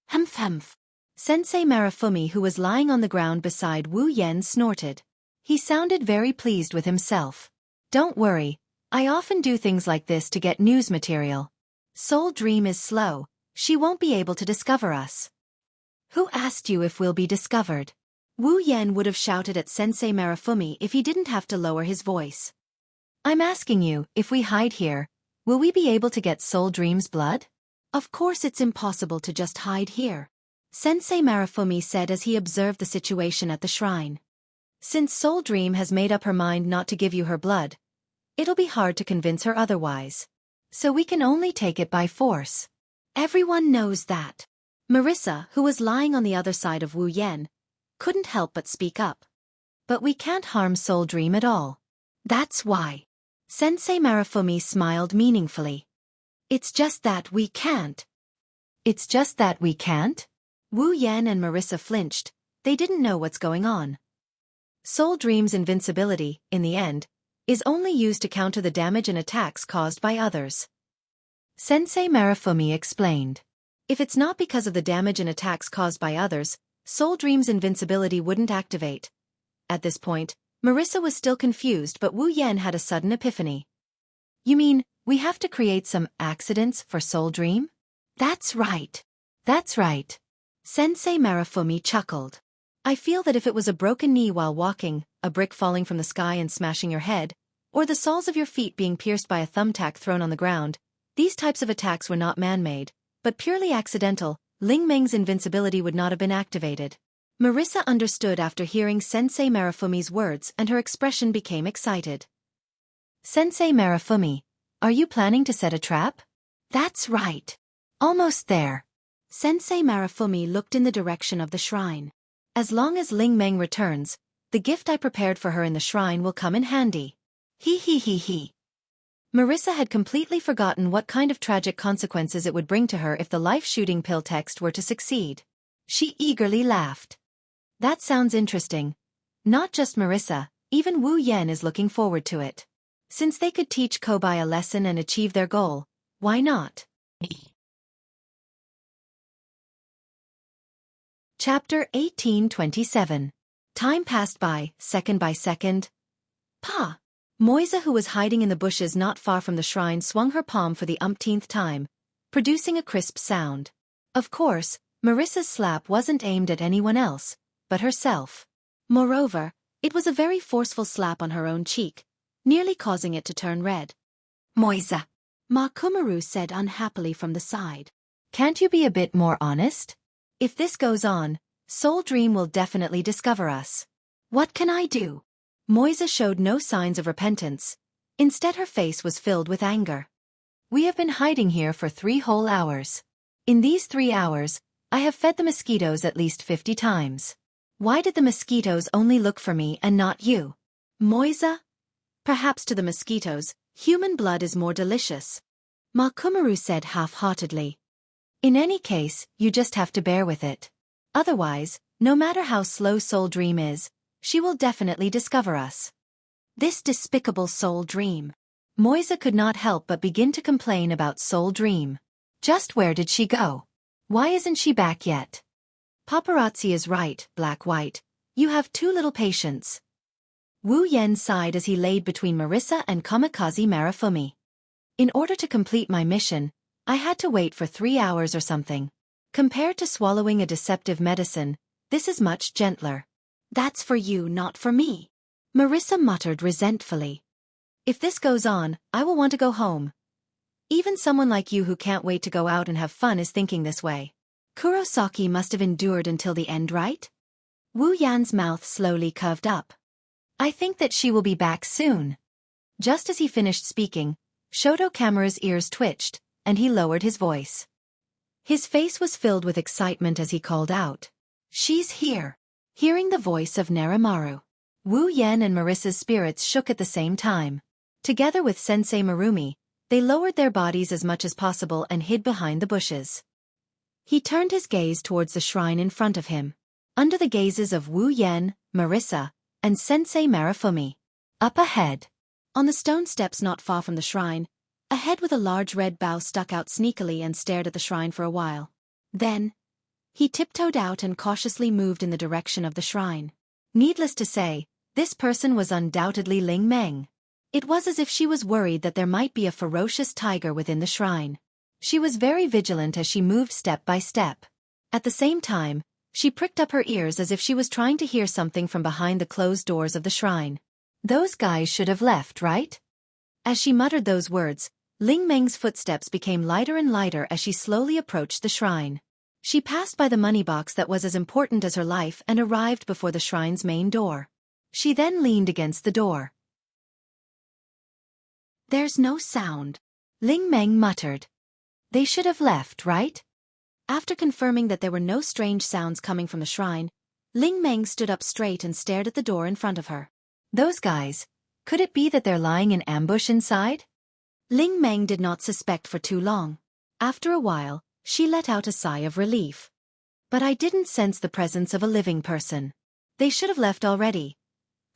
Humph humph. Sensei Marifumi, who was lying on the ground beside Wu Yan, snorted. He sounded very pleased with himself. Don't worry, I often do things like this to get news material. Soul Dream is slow, she won't be able to discover us. Who asked you if we'll be discovered? Wu Yan would have shouted at Sensei Marifumi if he didn't have to lower his voice. I'm asking you, if we hide here, will we be able to get Soul Dream's blood? Of course it's impossible to just hide here, Sensei Marifumi said as he observed the situation at the shrine. Since Soul Dream has made up her mind not to give you her blood, it'll be hard to convince her otherwise. So we can only take it by force. Everyone knows that. Marissa, who was lying on the other side of Wu Yan, couldn't help but speak up. But we can't harm Soul Dream at all. That's why. Sensei Marifumi smiled meaningfully. It's just that we can't. It's just that we can't? Wu Yan and Marissa flinched. They didn't know what's going on. Soul Dream's invincibility, in the end, is only used to counter the damage and attacks caused by others. Sensei Marifumi explained. If it's not because of the damage and attacks caused by others, Soul Dream's invincibility wouldn't activate. At this point, Marissa was still confused, but Wu Yan had a sudden epiphany. You mean, we have to create some accidents for Soul Dream? That's right. That's right. Sensei Marifumi chuckled. I feel that if it was a broken knee while walking, a brick falling from the sky and smashing your head, or the soles of your feet being pierced by a thumbtack thrown on the ground, these types of attacks were not man-made, but purely accidental, Ling Meng's invincibility would not have been activated. Marissa understood after hearing Sensei Marifumi's words, and her expression became excited. Sensei Marifumi, are you planning to set a trap? That's right. Almost there. Sensei Marifumi looked in the direction of the shrine. As long as Ling Meng returns, the gift I prepared for her in the shrine will come in handy. He he he he. Marissa had completely forgotten what kind of tragic consequences it would bring to her if the life-shooting pill text were to succeed. She eagerly laughed. That sounds interesting. Not just Marissa, even Wu Yan is looking forward to it. Since they could teach Kobai a lesson and achieve their goal, why not? Chapter 1827. Time passed by second. Pa! Moisa, who was hiding in the bushes not far from the shrine, swung her palm for the umpteenth time, producing a crisp sound. Of course, Marissa's slap wasn't aimed at anyone else, but herself. Moreover, it was a very forceful slap on her own cheek, nearly causing it to turn red. Moisa! Makumaru said unhappily from the side. Can't you be a bit more honest? If this goes on, Soul Dream will definitely discover us. What can I do? Moisa showed no signs of repentance. Instead her face was filled with anger. We have been hiding here for 3 whole hours. In these 3 hours, I have fed the mosquitoes at least 50 times. Why did the mosquitoes only look for me and not you? Moisa? Perhaps to the mosquitoes, human blood is more delicious. Makumaru said half-heartedly. In any case, you just have to bear with it. Otherwise, no matter how slow Soul Dream is, she will definitely discover us. This despicable Soul Dream. Moisa could not help but begin to complain about Soul Dream. Just where did she go? Why isn't she back yet? Paparazzi is right, Black-White. You have too little patience. Wu Yen sighed as he laid between Marissa and Kamikaze Marifumi. In order to complete my mission, I had to wait for 3 hours or something. Compared to swallowing a deceptive medicine, this is much gentler. That's for you, not for me. Marissa muttered resentfully. If this goes on, I will want to go home. Even someone like you who can't wait to go out and have fun is thinking this way. Kurosaki must have endured until the end, right? Wu Yan's mouth slowly curved up. I think that she will be back soon. Just as he finished speaking, Shoto Kamura's ears twitched, and he lowered his voice. His face was filled with excitement as he called out. She's here. Hearing the voice of Nerimaru, Wu Yan and Marissa's spirits shook at the same time. Together with Sensei Marumi, they lowered their bodies as much as possible and hid behind the bushes. He turned his gaze towards the shrine in front of him. Under the gazes of Wu Yan, Marissa, and Sensei Marifumi. Up ahead. On the stone steps not far from the shrine, a head with a large red bow stuck out sneakily and stared at the shrine for a while. Then, he tiptoed out and cautiously moved in the direction of the shrine. Needless to say, this person was undoubtedly Ling Meng. It was as if she was worried that there might be a ferocious tiger within the shrine. She was very vigilant as she moved step by step. At the same time, she pricked up her ears as if she was trying to hear something from behind the closed doors of the shrine. Those guys should have left, right? As she muttered those words, Ling Meng's footsteps became lighter and lighter as she slowly approached the shrine. She passed by the money box that was as important as her life and arrived before the shrine's main door. She then leaned against the door. There's no sound, Ling Meng muttered. They should have left, right? After confirming that there were no strange sounds coming from the shrine, Ling Meng stood up straight and stared at the door in front of her. Those guys, could it be that they're lying in ambush inside? Ling Meng did not suspect for too long. After a while, she let out a sigh of relief. But I didn't sense the presence of a living person. They should have left already.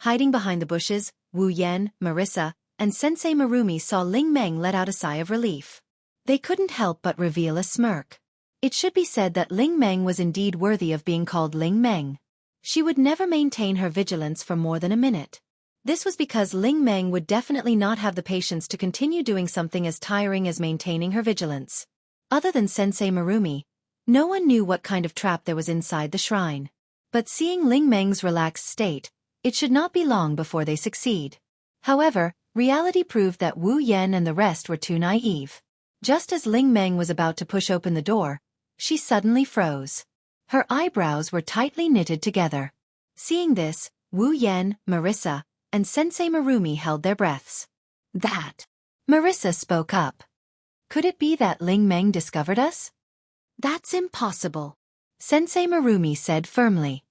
Hiding behind the bushes, Wu Yan, Marissa, and Sensei Marumi saw Ling Meng let out a sigh of relief. They couldn't help but reveal a smirk. It should be said that Ling Meng was indeed worthy of being called Ling Meng. She would never maintain her vigilance for more than a minute. This was because Ling Meng would definitely not have the patience to continue doing something as tiring as maintaining her vigilance. Other than Sensei Marumi, no one knew what kind of trap there was inside the shrine. But seeing Ling Meng's relaxed state, it should not be long before they succeed. However, reality proved that Wu Yan and the rest were too naive. Just as Ling Meng was about to push open the door, she suddenly froze. Her eyebrows were tightly knitted together. Seeing this, Wu Yan, Marissa, and Sensei Marumi held their breaths. That. Marissa spoke up. Could it be that Ling Meng discovered us? That's impossible, Sensei Marumi said firmly.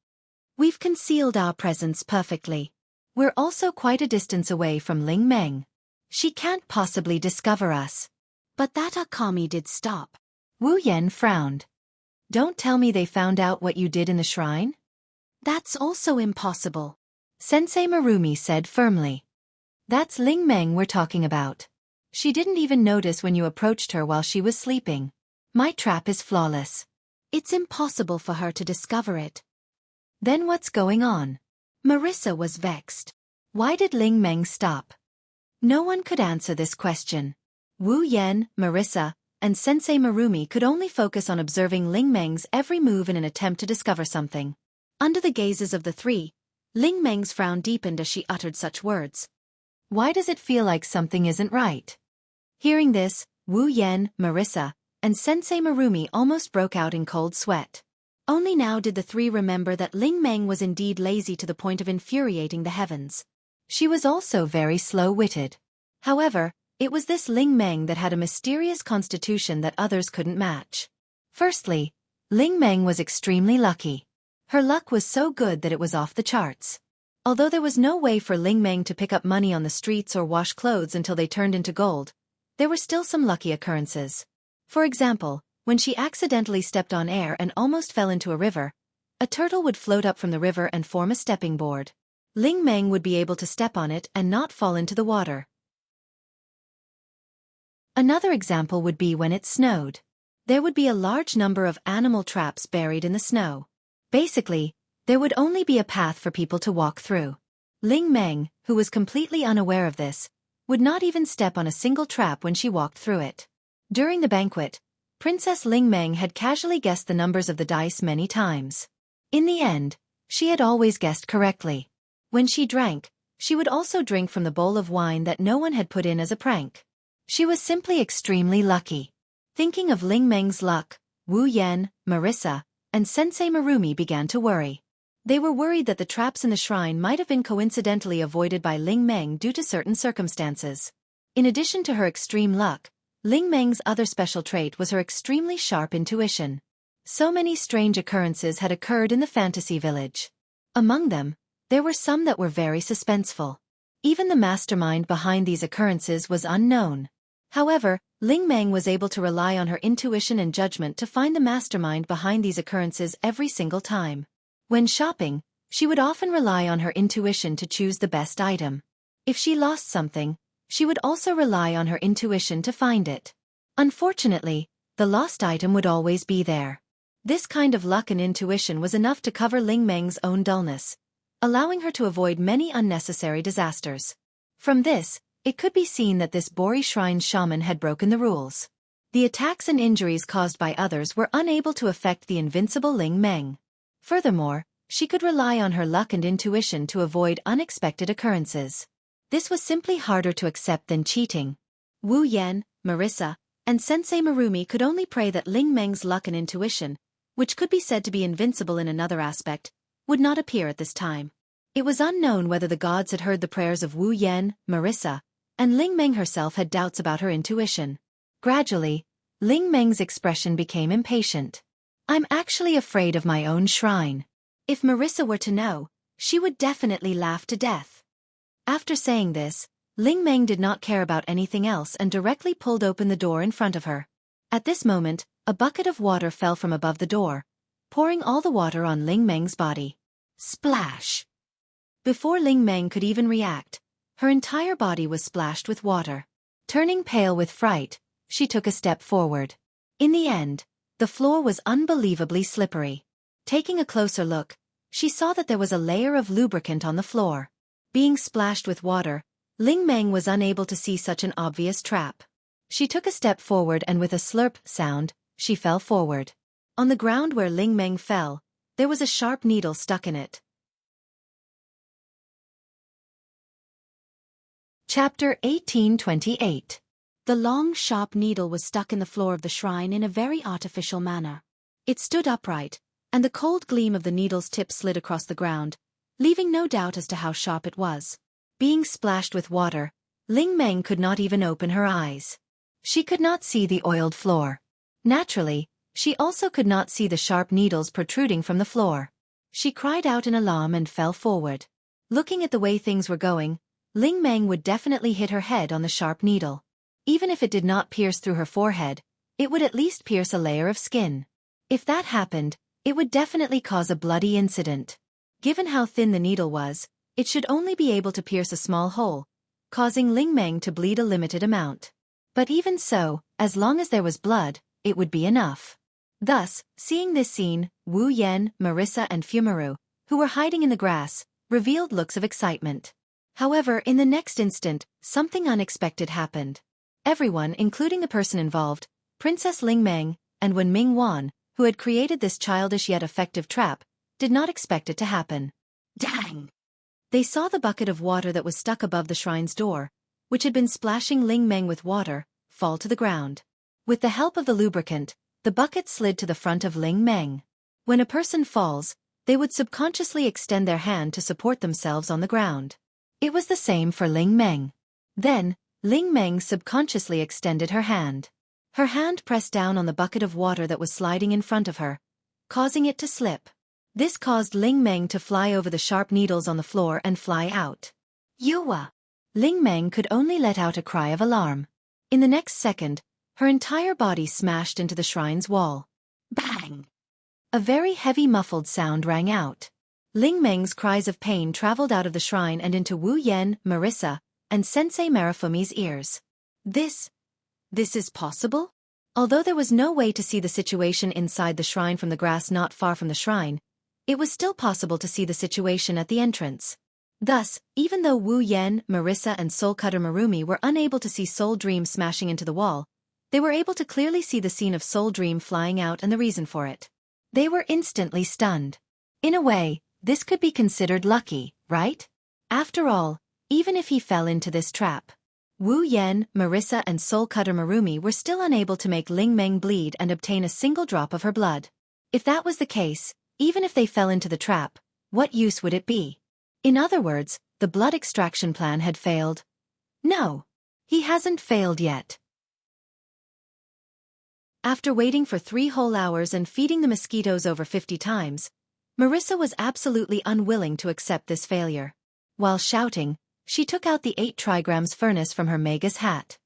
We've concealed our presence perfectly. We're also quite a distance away from Ling Meng. She can't possibly discover us. But that Akami did stop. Wu Yan frowned. Don't tell me they found out what you did in the shrine? That's also impossible, Sensei Marumi said firmly. That's Ling Meng we're talking about. She didn't even notice when you approached her while she was sleeping. My trap is flawless. It's impossible for her to discover it. Then what's going on? Marissa was vexed. Why did Ling Meng stop? No one could answer this question. Wu Yan, Marissa, and Sensei Marumi could only focus on observing Ling Meng's every move in an attempt to discover something. Under the gazes of the three, Ling Meng's frown deepened as she uttered such words. Why does it feel like something isn't right? Hearing this, Wu Yan, Marissa, and Sensei Marumi almost broke out in cold sweat. Only now did the three remember that Ling Meng was indeed lazy to the point of infuriating the heavens. She was also very slow-witted. However, it was this Ling Meng that had a mysterious constitution that others couldn't match. Firstly, Ling Meng was extremely lucky. Her luck was so good that it was off the charts. Although there was no way for Ling Meng to pick up money on the streets or wash clothes until they turned into gold, there were still some lucky occurrences. For example, when she accidentally stepped on air and almost fell into a river, a turtle would float up from the river and form a stepping board. Ling Meng would be able to step on it and not fall into the water. Another example would be when it snowed. There would be a large number of animal traps buried in the snow. Basically, there would only be a path for people to walk through. Ling Meng, who was completely unaware of this, would not even step on a single trap when she walked through it. During the banquet, Princess Ling Meng had casually guessed the numbers of the dice many times. In the end, she had always guessed correctly. When she drank, she would also drink from the bowl of wine that no one had put in as a prank. She was simply extremely lucky. Thinking of Ling Meng's luck, Wu Yan, Marissa, and Sensei Marumi began to worry. They were worried that the traps in the shrine might have been coincidentally avoided by Ling Meng due to certain circumstances. In addition to her extreme luck, Ling Meng's other special trait was her extremely sharp intuition. So many strange occurrences had occurred in the fantasy village. Among them, there were some that were very suspenseful. Even the mastermind behind these occurrences was unknown. However, Ling Meng was able to rely on her intuition and judgment to find the mastermind behind these occurrences every single time. When shopping, she would often rely on her intuition to choose the best item. If she lost something, she would also rely on her intuition to find it. Unfortunately, the lost item would always be there. This kind of luck and intuition was enough to cover Ling Meng's own dullness, allowing her to avoid many unnecessary disasters. From this, it could be seen that this Bori Shrine's shaman had broken the rules. The attacks and injuries caused by others were unable to affect the invincible Ling Meng. Furthermore, she could rely on her luck and intuition to avoid unexpected occurrences. This was simply harder to accept than cheating. Wu Yan, Marissa, and Sensei Marumi could only pray that Ling Meng's luck and intuition, which could be said to be invincible in another aspect, would not appear at this time. It was unknown whether the gods had heard the prayers of Wu Yan, Marissa, and Ling Meng herself had doubts about her intuition. Gradually, Ling Meng's expression became impatient. "I'm actually afraid of my own shrine. If Marissa were to know, she would definitely laugh to death." After saying this, Ling Meng did not care about anything else and directly pulled open the door in front of her. At this moment, a bucket of water fell from above the door, pouring all the water on Ling Meng's body. Splash! Before Ling Meng could even react, her entire body was splashed with water. Turning pale with fright, she took a step forward. In the end, the floor was unbelievably slippery. Taking a closer look, she saw that there was a layer of lubricant on the floor. Being splashed with water, Ling Meng was unable to see such an obvious trap. She took a step forward and with a slurp sound, she fell forward. On the ground where Ling Meng fell, there was a sharp needle stuck in it. Chapter 1828. The long, sharp needle was stuck in the floor of the shrine in a very artificial manner. It stood upright, and the cold gleam of the needle's tip slid across the ground, leaving no doubt as to how sharp it was. Being splashed with water, Ling Meng could not even open her eyes. She could not see the oiled floor. Naturally, she also could not see the sharp needles protruding from the floor. She cried out in alarm and fell forward. Looking at the way things were going, Ling Meng would definitely hit her head on the sharp needle. Even if it did not pierce through her forehead, it would at least pierce a layer of skin. If that happened, it would definitely cause a bloody incident. Given how thin the needle was, it should only be able to pierce a small hole, causing Ling Meng to bleed a limited amount. But even so, as long as there was blood, it would be enough. Thus, seeing this scene, Wu Yan, Marissa and Fumaru, who were hiding in the grass, revealed looks of excitement. However, in the next instant, something unexpected happened. Everyone, including the person involved, Princess Ling Meng, and Wen Ming Wan, who had created this childish yet effective trap, did not expect it to happen. Dang! They saw the bucket of water that was stuck above the shrine's door, which had been splashing Ling Meng with water, fall to the ground. With the help of the lubricant, the bucket slid to the front of Ling Meng. When a person falls, they would subconsciously extend their hand to support themselves on the ground. It was the same for Ling Meng. Then, Ling Meng subconsciously extended her hand. Her hand pressed down on the bucket of water that was sliding in front of her, causing it to slip. This caused Ling Meng to fly over the sharp needles on the floor and fly out. Yuwa! Ling Meng could only let out a cry of alarm. In the next second, her entire body smashed into the shrine's wall. Bang! A very heavy muffled sound rang out. Ling Meng's cries of pain traveled out of the shrine and into Wu Yan, Marissa, and Sensei Marafumi's ears. This is possible? Although there was no way to see the situation inside the shrine from the grass not far from the shrine, it was still possible to see the situation at the entrance. Thus, even though Wu Yan, Marissa and Soul Cutter Marumi were unable to see Soul Dream smashing into the wall, they were able to clearly see the scene of Soul Dream flying out and the reason for it. They were instantly stunned. In a way, this could be considered lucky, right? After all, even if he fell into this trap, Wu Yan, Marissa and Soul Cutter Marumi were still unable to make Ling Meng bleed and obtain a single drop of her blood. If that was the case, even if they fell into the trap, what use would it be? In other words, the blood extraction plan had failed. No, he hasn't failed yet. After waiting for 3 whole hours and feeding the mosquitoes over 50 times, Marissa was absolutely unwilling to accept this failure. While shouting, she took out the 8 trigrams furnace from her Magus hat.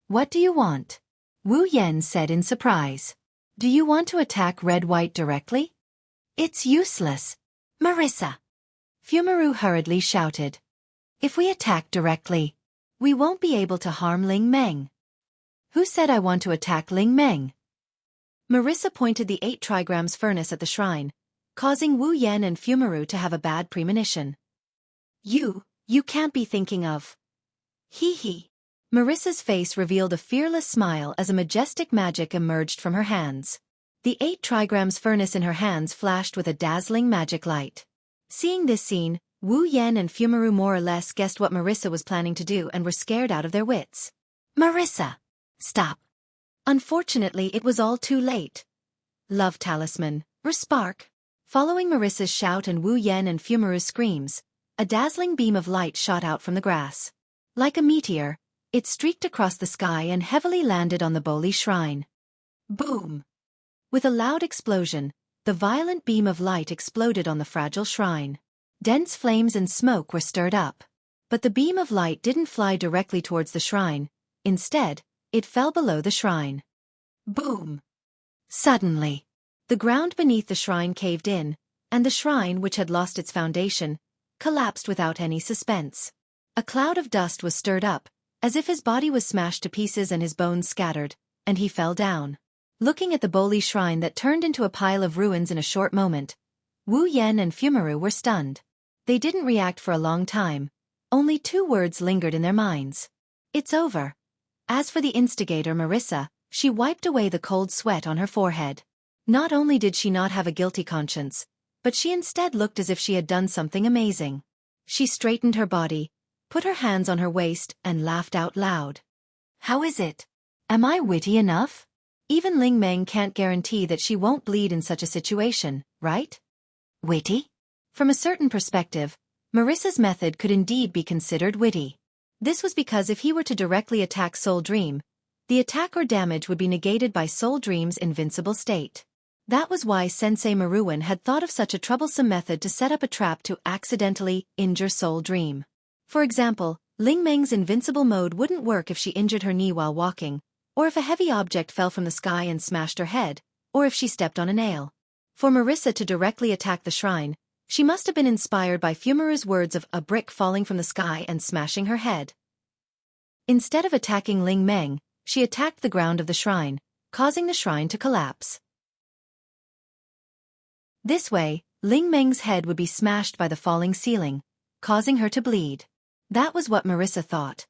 What do you want? Wu Yan said in surprise. Do you want to attack Red-White directly? It's useless. Marissa! Fumaru hurriedly shouted. If we attack directly, we won't be able to harm Ling Meng. Who said I want to attack Ling Meng? Marissa pointed the 8 trigrams furnace at the shrine, causing Wu Yan and Fumaru to have a bad premonition. You can't be thinking of. Hee. Marissa's face revealed a fearless smile as a majestic magic emerged from her hands. The 8 trigrams furnace in her hands flashed with a dazzling magic light. Seeing this scene, Wu Yan and Fumaru more or less guessed what Marissa was planning to do and were scared out of their wits. Marissa! Stop! Unfortunately, it was all too late. Love talisman, Respark. Following Marissa's shout and Wu Yan and Fumaru's screams, a dazzling beam of light shot out from the grass. Like a meteor, it streaked across the sky and heavily landed on the Boli shrine. Boom! With a loud explosion, the violent beam of light exploded on the fragile shrine. Dense flames and smoke were stirred up. But the beam of light didn't fly directly towards the shrine. Instead, it fell below the shrine. Boom! Suddenly, the ground beneath the shrine caved in, and the shrine, which had lost its foundation, collapsed without any suspense. A cloud of dust was stirred up, as if his body was smashed to pieces and his bones scattered, and he fell down. Looking at the Boli shrine that turned into a pile of ruins in a short moment, Wu Yan and Fumaru were stunned. They didn't react for a long time. Only 2 words lingered in their minds. It's over. As for the instigator Marissa, she wiped away the cold sweat on her forehead. Not only did she not have a guilty conscience, but she instead looked as if she had done something amazing. She straightened her body, put her hands on her waist, and laughed out loud. How is it? Am I witty enough? Even Ling Meng can't guarantee that she won't bleed in such a situation, right? Witty? From a certain perspective, Marissa's method could indeed be considered witty. This was because if he were to directly attack Soul Dream, the attack or damage would be negated by Soul Dream's invincible state. That was why Sensei Maruin had thought of such a troublesome method to set up a trap to accidentally injure Soul Dream. For example, Ling Meng's invincible mode wouldn't work if she injured her knee while walking, or if a heavy object fell from the sky and smashed her head, or if she stepped on a nail. For Marissa to directly attack the shrine, she must have been inspired by Fumaru's words of a brick falling from the sky and smashing her head. Instead of attacking Ling Meng, she attacked the ground of the shrine, causing the shrine to collapse. This way, Ling Meng's head would be smashed by the falling ceiling, causing her to bleed. That was what Marissa thought.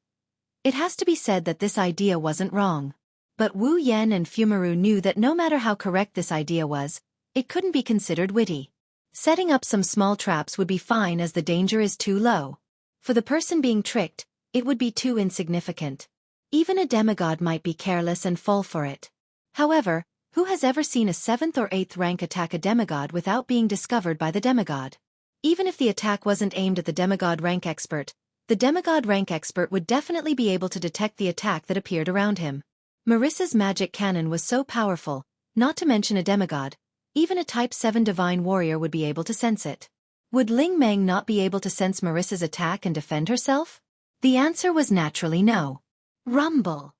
It has to be said that this idea wasn't wrong. But Wu Yan and Fumaru knew that no matter how correct this idea was, it couldn't be considered witty. Setting up some small traps would be fine as the danger is too low. For the person being tricked, it would be too insignificant. Even a demigod might be careless and fall for it. However, who has ever seen a 7th or 8th rank attack a demigod without being discovered by the demigod? Even if the attack wasn't aimed at the demigod rank expert, the demigod rank expert would definitely be able to detect the attack that appeared around him. Marissa's magic cannon was so powerful, not to mention a demigod, even a Type 7 divine warrior would be able to sense it. Would Ling Meng not be able to sense Marissa's attack and defend herself? The answer was naturally no. Rumble.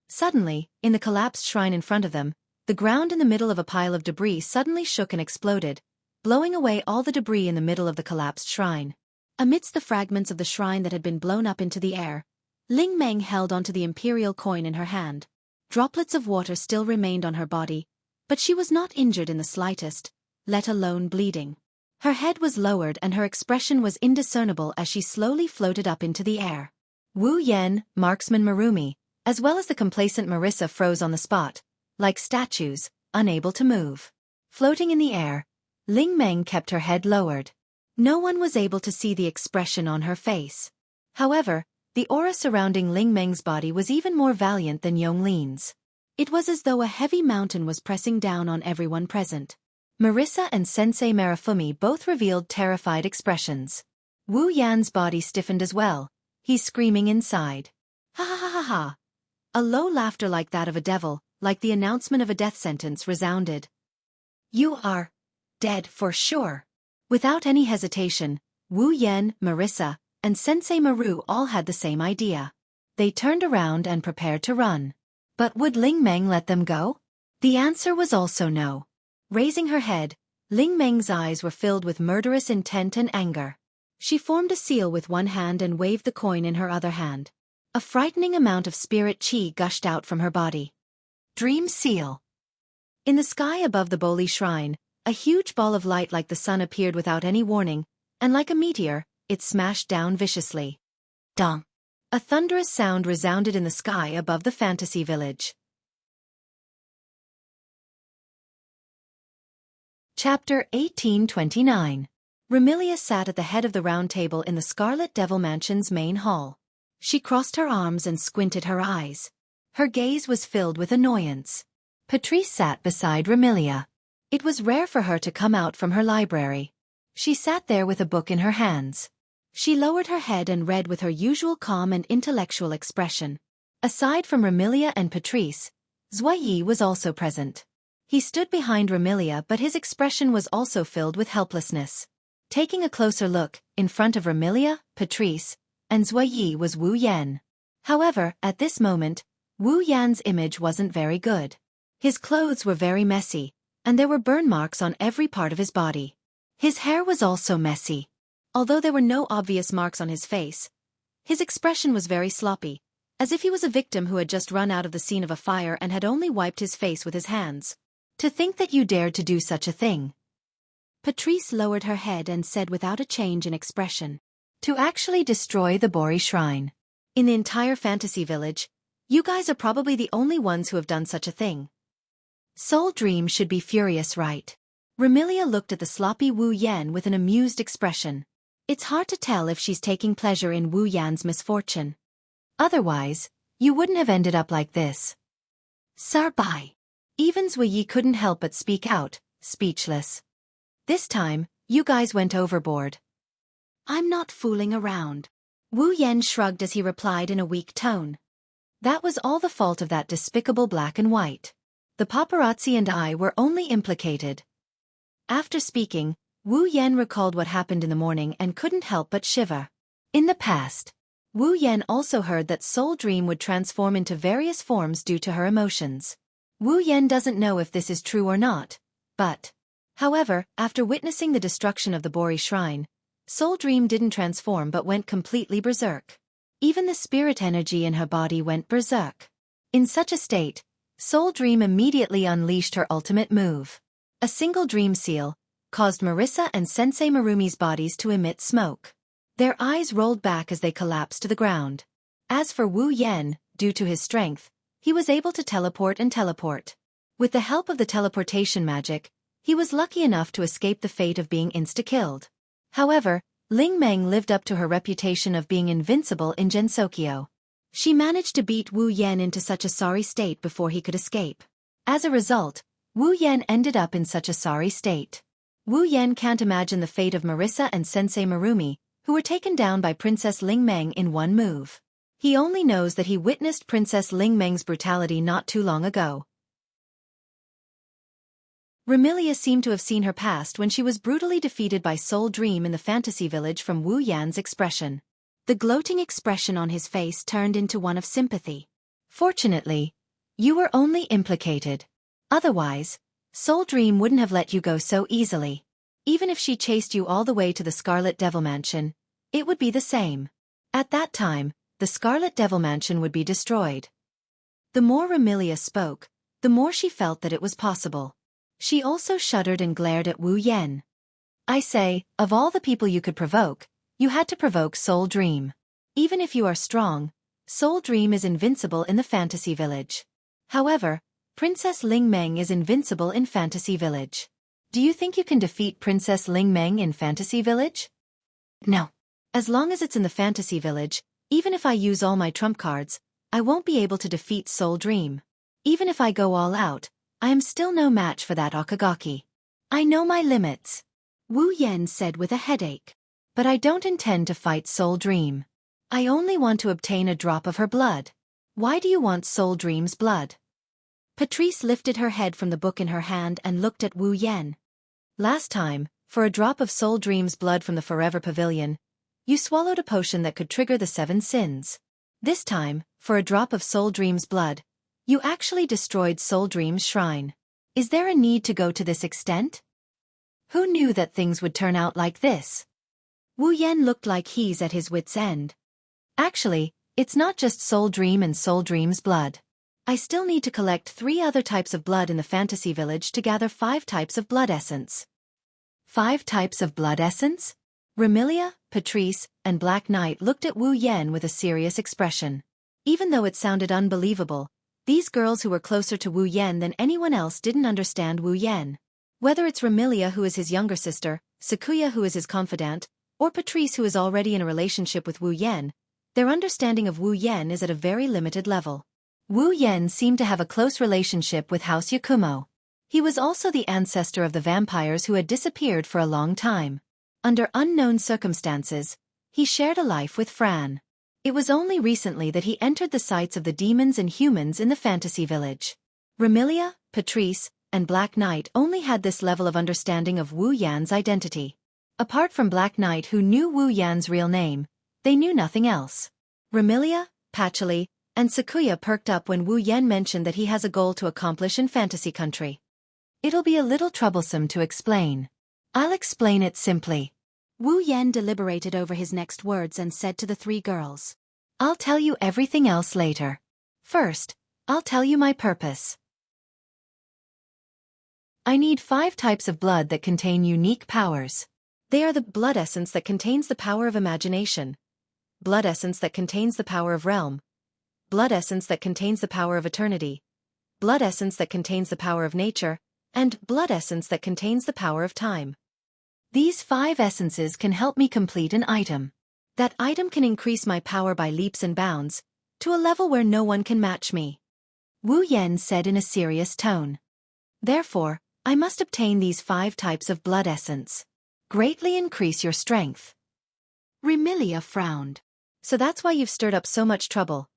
Suddenly, in the collapsed shrine in front of them, the ground in the middle of a pile of debris suddenly shook and exploded, blowing away all the debris in the middle of the collapsed shrine. Amidst the fragments of the shrine that had been blown up into the air, Ling Meng held onto the imperial coin in her hand. Droplets of water still remained on her body, but she was not injured in the slightest, let alone bleeding. Her head was lowered and her expression was indiscernible as she slowly floated up into the air. Wu Yan, Marksman Marumi, as well as the complacent Marissa froze on the spot, like statues, unable to move. Floating in the air, Ling Meng kept her head lowered. No one was able to see the expression on her face. However, the aura surrounding Ling Meng's body was even more valiant than Yonglin's. It was as though a heavy mountain was pressing down on everyone present. Marissa and Sensei Marifumi both revealed terrified expressions. Wu Yan's body stiffened as well. He's screaming inside. Ha ha ha ha ha. A low laughter like that of a devil, like the announcement of a death sentence, resounded. You are dead for sure. Without any hesitation, Wu Yan, Marissa, and Sensei Maru all had the same idea. They turned around and prepared to run. But would Ling Meng let them go? The answer was also no. Raising her head, Ling Meng's eyes were filled with murderous intent and anger. She formed a seal with one hand and waved the coin in her other hand. A frightening amount of spirit qi gushed out from her body. Dream Seal. In the sky above the Boli Shrine, a huge ball of light like the sun appeared without any warning, and like a meteor, it smashed down viciously. Dong! A thunderous sound resounded in the sky above the fantasy village. Chapter 1829. Remilia sat at the head of the round table in the Scarlet Devil Mansion's main hall. She crossed her arms and squinted her eyes. Her gaze was filled with annoyance. Patrice sat beside Remilia. It was rare for her to come out from her library. She sat there with a book in her hands. She lowered her head and read with her usual calm and intellectual expression. Aside from Remilia and Patrice, Zhuyi was also present. He stood behind Remilia, but his expression was also filled with helplessness. Taking a closer look, in front of Remilia, Patrice, and Zhuyi was Wu Yan. However, at this moment, Wu Yan's image wasn't very good. His clothes were very messy, and there were burn marks on every part of his body. His hair was also messy. Although there were no obvious marks on his face, his expression was very sloppy, as if he was a victim who had just run out of the scene of a fire and had only wiped his face with his hands. To think that you dared to do such a thing. Patrice lowered her head and said without a change in expression. To actually destroy the Bori Shrine. In the entire fantasy village, you guys are probably the only ones who have done such a thing. Soul Dream should be furious, right? Remilia looked at the sloppy Wu Yan with an amused expression. It's hard to tell if she's taking pleasure in Wu Yan's misfortune. Otherwise, you wouldn't have ended up like this. Sarbai. Even Zhuyi couldn't help but speak out, speechless. This time, you guys went overboard. I'm not fooling around. Wu Yan shrugged as he replied in a weak tone. That was all the fault of that despicable black and white. The paparazzi and I were only implicated. After speaking, Wu Yan recalled what happened in the morning and couldn't help but shiver. In the past, Wu Yan also heard that Soul Dream would transform into various forms due to her emotions. Wu Yan doesn't know if this is true or not, but... However, after witnessing the destruction of the Bori Shrine, Soul Dream didn't transform but went completely berserk. Even the spirit energy in her body went berserk. In such a state, Soul Dream immediately unleashed her ultimate move. A single dream seal caused Marissa and Sensei Marumi's bodies to emit smoke. Their eyes rolled back as they collapsed to the ground. As for Wu Yan, due to his strength, he was able to teleport and teleport. With the help of the teleportation magic, he was lucky enough to escape the fate of being insta-killed. However, Ling Meng lived up to her reputation of being invincible in Gensokyo. She managed to beat Wu Yan into such a sorry state before he could escape. As a result, Wu Yan ended up in such a sorry state. Wu Yan can't imagine the fate of Marissa and Sensei Marumi, who were taken down by Princess Ling Meng in one move. He only knows that he witnessed Princess Ling Meng's brutality not too long ago. Remilia seemed to have seen her past when she was brutally defeated by Soul Dream in the fantasy village from Wu Yan's expression. The gloating expression on his face turned into one of sympathy. Fortunately, you were only implicated. Otherwise, Soul Dream wouldn't have let you go so easily. Even if she chased you all the way to the Scarlet Devil Mansion, it would be the same. At that time, the Scarlet Devil Mansion would be destroyed. The more Remilia spoke, the more she felt that it was possible. She also shuddered and glared at Wu Yan. I say, of all the people you could provoke, you had to provoke Soul Dream. Even if you are strong, Soul Dream is invincible in the fantasy village. However, Princess Ling Meng is invincible in fantasy village. Do you think you can defeat Princess Ling Meng in fantasy village? No. As long as it's in the fantasy village, even if I use all my trump cards, I won't be able to defeat Soul Dream. Even if I go all out, I am still no match for that Okagaki. I know my limits. Wu Yan said with a headache. But I don't intend to fight Soul Dream. I only want to obtain a drop of her blood. Why do you want Soul Dream's blood? Patrice lifted her head from the book in her hand and looked at Wu Yan. Last time, for a drop of Soul Dream's blood from the Forever Pavilion, you swallowed a potion that could trigger the 7 sins. This time, for a drop of Soul Dream's blood, you actually destroyed Soul Dream's shrine. Is there a need to go to this extent? Who knew that things would turn out like this? Wu Yan looked like he's at his wit's end. Actually, it's not just Soul Dream and Soul Dream's blood. I still need to collect 3 other types of blood in the fantasy village to gather 5 types of blood essence. 5 types of blood essence? Remilia, Patrice, and Black Knight looked at Wu Yan with a serious expression. Even though it sounded unbelievable, these girls who were closer to Wu Yan than anyone else didn't understand Wu Yan. Whether it's Remilia who is his younger sister, Sakuya who is his confidant, or Patrice who is already in a relationship with Wu Yan, their understanding of Wu Yan is at a very limited level. Wu Yan seemed to have a close relationship with House Yakumo. He was also the ancestor of the vampires who had disappeared for a long time. Under unknown circumstances, he shared a life with Fran. It was only recently that he entered the sights of the demons and humans in the fantasy village. Remilia, Patrice, and Black Knight only had this level of understanding of Wu Yan's identity. Apart from Black Knight who knew Wu Yan's real name, they knew nothing else. Remilia, Patchouli, and Sakuya perked up when Wu Yan mentioned that he has a goal to accomplish in fantasy country. It'll be a little troublesome to explain. I'll explain it simply. Wu Yan deliberated over his next words and said to the 3 girls. I'll tell you everything else later. First, I'll tell you my purpose. I need 5 types of blood that contain unique powers. They are the blood essence that contains the power of imagination, blood essence that contains the power of realm, blood essence that contains the power of eternity, blood essence that contains the power of nature, and blood essence that contains the power of time. These 5 essences can help me complete an item. That item can increase my power by leaps and bounds, to a level where no one can match me. Wu Yan said in a serious tone. Therefore, I must obtain these 5 types of blood essence. Greatly increase your strength. Remilia frowned. So that's why you've stirred up so much trouble.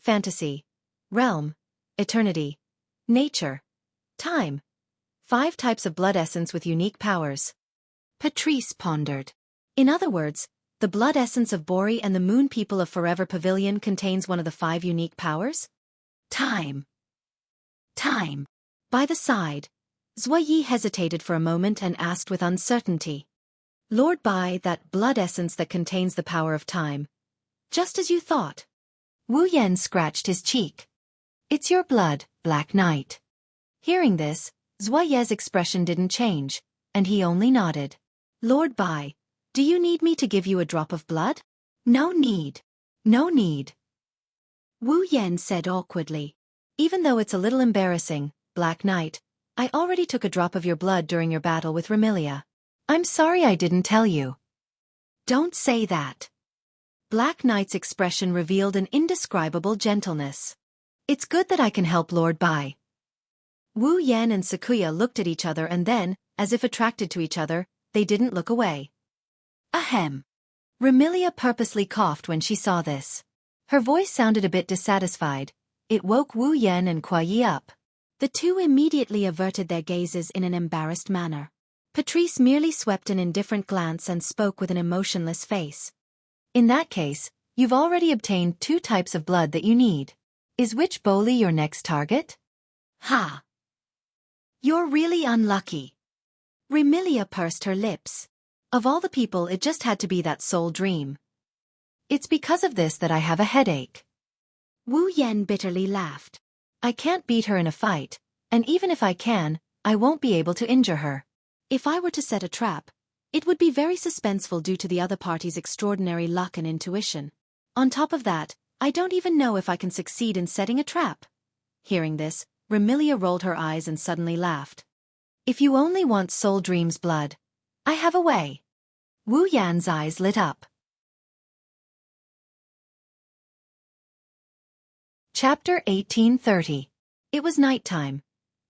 Fantasy, realm, eternity, nature, time. 5 types of blood essence with unique powers. Patrice pondered. In other words, the blood essence of Bori and the Moon People of Forever Pavilion contains one of the 5 unique powers? Time. Time. By the side, Zhuyi hesitated for a moment and asked with uncertainty. Lord Bai, that blood essence that contains the power of time. Just as you thought. Wu Yan scratched his cheek. It's your blood, Black Knight. Hearing this, Zhuyi's expression didn't change, and he only nodded. Lord Bai, do you need me to give you a drop of blood? No need. No need. Wu Yan said awkwardly. Even though it's a little embarrassing, Black Knight, I already took a drop of your blood during your battle with Remilia. I'm sorry I didn't tell you. Don't say that. Black Knight's expression revealed an indescribable gentleness. "It's good that I can help Lord Bai." Wu Yan and Sakuya looked at each other and then, as if attracted to each other, they didn't look away. Ahem. Remilia purposely coughed when she saw this. Her voice sounded a bit dissatisfied. It woke Wu Yan and Kuai Yi up. The two immediately averted their gazes in an embarrassed manner. Patrice merely swept an indifferent glance and spoke with an emotionless face. "In that case, you've already obtained 2 types of blood that you need. Is Witch Boli your next target?" Ha! You're really unlucky. Remilia pursed her lips. Of all the people, it just had to be that soul dream. "It's because of this that I have a headache." Wu Yan bitterly laughed. "I can't beat her in a fight, and even if I can, I won't be able to injure her." If I were to set a trap, it would be very suspenseful due to the other party's extraordinary luck and intuition. On top of that, I don't even know if I can succeed in setting a trap. Hearing this, Remilia rolled her eyes and suddenly laughed. "If you only want Soul Dream's blood, I have a way." Wu Yan's eyes lit up. Chapter 1830. It was nighttime.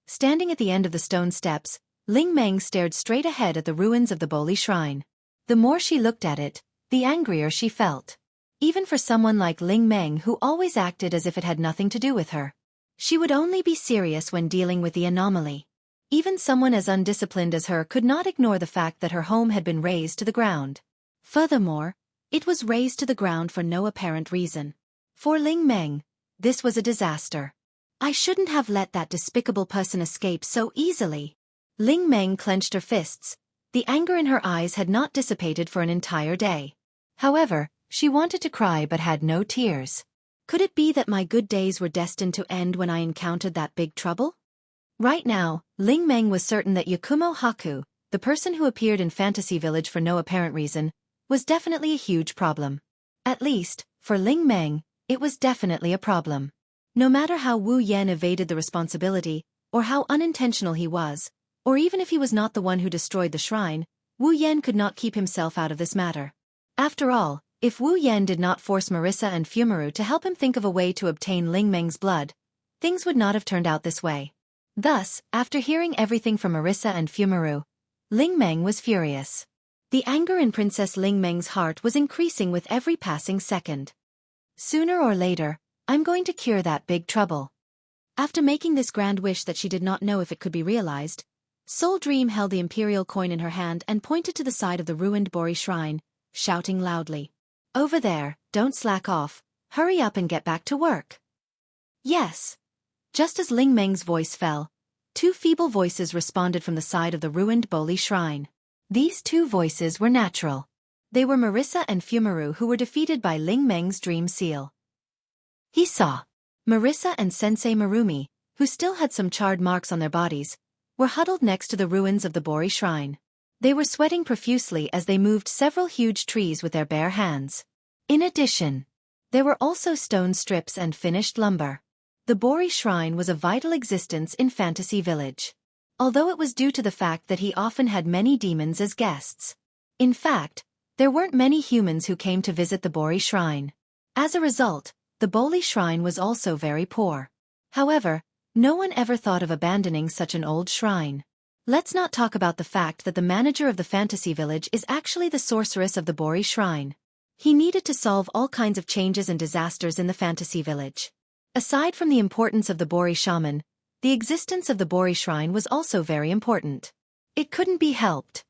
Standing at the end of the stone steps, Ling Meng stared straight ahead at the ruins of the Boli Shrine. The more she looked at it, the angrier she felt. Even for someone like Ling Meng, who always acted as if it had nothing to do with her. She would only be serious when dealing with the anomaly. Even someone as undisciplined as her could not ignore the fact that her home had been razed to the ground. Furthermore, it was razed to the ground for no apparent reason. For Ling Meng, this was a disaster. I shouldn't have let that despicable person escape so easily. Ling Meng clenched her fists. The anger in her eyes had not dissipated for an entire day. However, she wanted to cry but had no tears. Could it be that my good days were destined to end when I encountered that big trouble? Right now, Ling Meng was certain that Yakumo Haku, the person who appeared in Fantasy Village for no apparent reason, was definitely a huge problem. At least, for Ling Meng, it was definitely a problem. No matter how Wu Yan evaded the responsibility, or how unintentional he was, or even if he was not the one who destroyed the shrine, Wu Yan could not keep himself out of this matter. After all, if Wu Yan did not force Marissa and Fumaru to help him think of a way to obtain Ling Meng's blood, things would not have turned out this way. Thus, after hearing everything from Marissa and Fumaru, Ling Meng was furious. The anger in Princess Ling Meng's heart was increasing with every passing second. Sooner or later, I'm going to cure that big trouble. After making this grand wish that she did not know if it could be realized, Soul Dream held the imperial coin in her hand and pointed to the side of the ruined Bori shrine, shouting loudly. "Over there, don't slack off, hurry up and get back to work." "Yes." Just as Ling Meng's voice fell, 2 feeble voices responded from the side of the ruined Boli shrine. These 2 voices were natural. They were Marissa and Fumaru, who were defeated by Ling Meng's dream seal. He saw. Marissa and Sensei Marumi, who still had some charred marks on their bodies, were huddled next to the ruins of the Bori shrine. They were sweating profusely as they moved several huge trees with their bare hands. In addition, there were also stone strips and finished lumber. The Bori shrine was a vital existence in Fantasy Village. Although it was due to the fact that he often had many demons as guests. In fact, there weren't many humans who came to visit the Bori shrine. As a result, the Boli shrine was also very poor. However, no one ever thought of abandoning such an old shrine. Let's not talk about the fact that the manager of the Fantasy Village is actually the sorceress of the Bori shrine. He needed to solve all kinds of changes and disasters in the Fantasy Village. Aside from the importance of the Bori shaman, the existence of the Bori shrine was also very important. It couldn't be helped.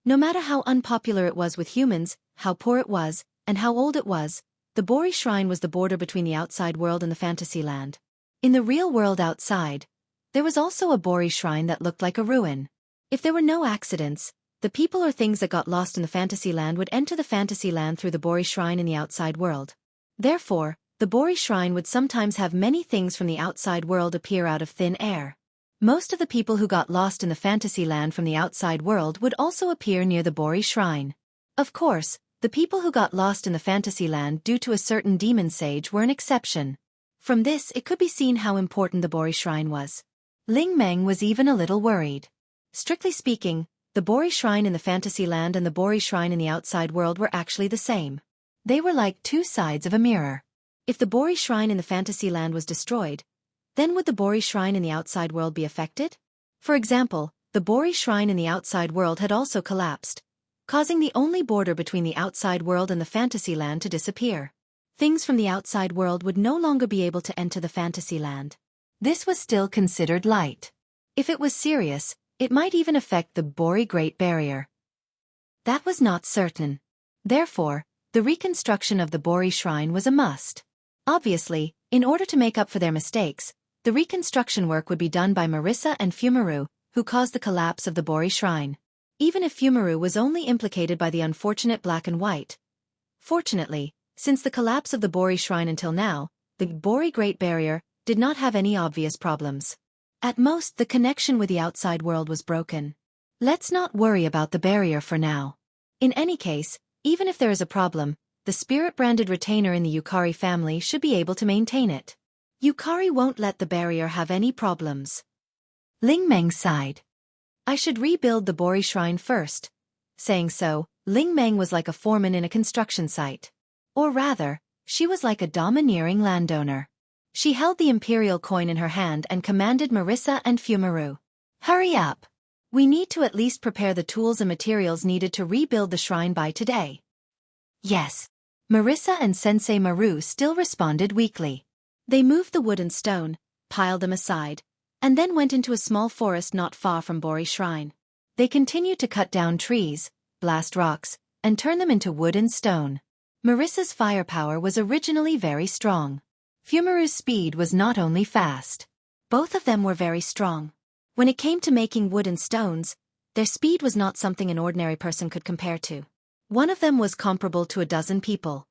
No matter how unpopular it was with humans, how poor it was, and how old it was, the Bori shrine was the border between the outside world and the fantasy land. In the real world outside, there was also a Bori shrine that looked like a ruin. If there were no accidents, the people or things that got lost in the fantasy land would enter the fantasy land through the Bori shrine in the outside world. Therefore, the Bori shrine would sometimes have many things from the outside world appear out of thin air. Most of the people who got lost in the fantasy land from the outside world would also appear near the Bori shrine. Of course, the people who got lost in the fantasy land due to a certain demon sage were an exception. From this it could be seen how important the Bori shrine was. Ling Meng was even a little worried. Strictly speaking, the Bori Shrine in the fantasy land and the Bori Shrine in the outside world were actually the same. They were like two sides of a mirror. If the Bori Shrine in the fantasy land was destroyed, then would the Bori Shrine in the outside world be affected? For example, the Bori Shrine in the outside world had also collapsed, causing the only border between the outside world and the fantasy land to disappear. Things from the outside world would no longer be able to enter the fantasy land. This was still considered light. If it was serious, it might even affect the Bori Great Barrier. That was not certain. Therefore, the reconstruction of the Bori Shrine was a must. Obviously, in order to make up for their mistakes, the reconstruction work would be done by Marissa and Fumaru, who caused the collapse of the Bori Shrine. Even if Fumaru was only implicated by the unfortunate black and white. Fortunately, since the collapse of the Bori Shrine until now, the Bori Great Barrier did not have any obvious problems. At most, the connection with the outside world was broken. Let's not worry about the barrier for now. In any case, even if there is a problem, the spirit-branded retainer in the Yukari family should be able to maintain it. Yukari won't let the barrier have any problems. Ling Meng sighed. I should rebuild the Bori Shrine first. Saying so, Ling Meng was like a foreman in a construction site. Or rather, she was like a domineering landowner. She held the imperial coin in her hand and commanded Marissa and Fumaru. Hurry up! We need to at least prepare the tools and materials needed to rebuild the shrine by today. Yes. Marissa and Sensei Maru still responded weakly. They moved the wood and stone, piled them aside, and then went into a small forest not far from Bori Shrine. They continued to cut down trees, blast rocks, and turn them into wood and stone. Marissa's firepower was originally very strong. Fumaru's speed was not only fast. Both of them were very strong. When it came to making wood and stones, their speed was not something an ordinary person could compare to. One of them was comparable to a dozen people.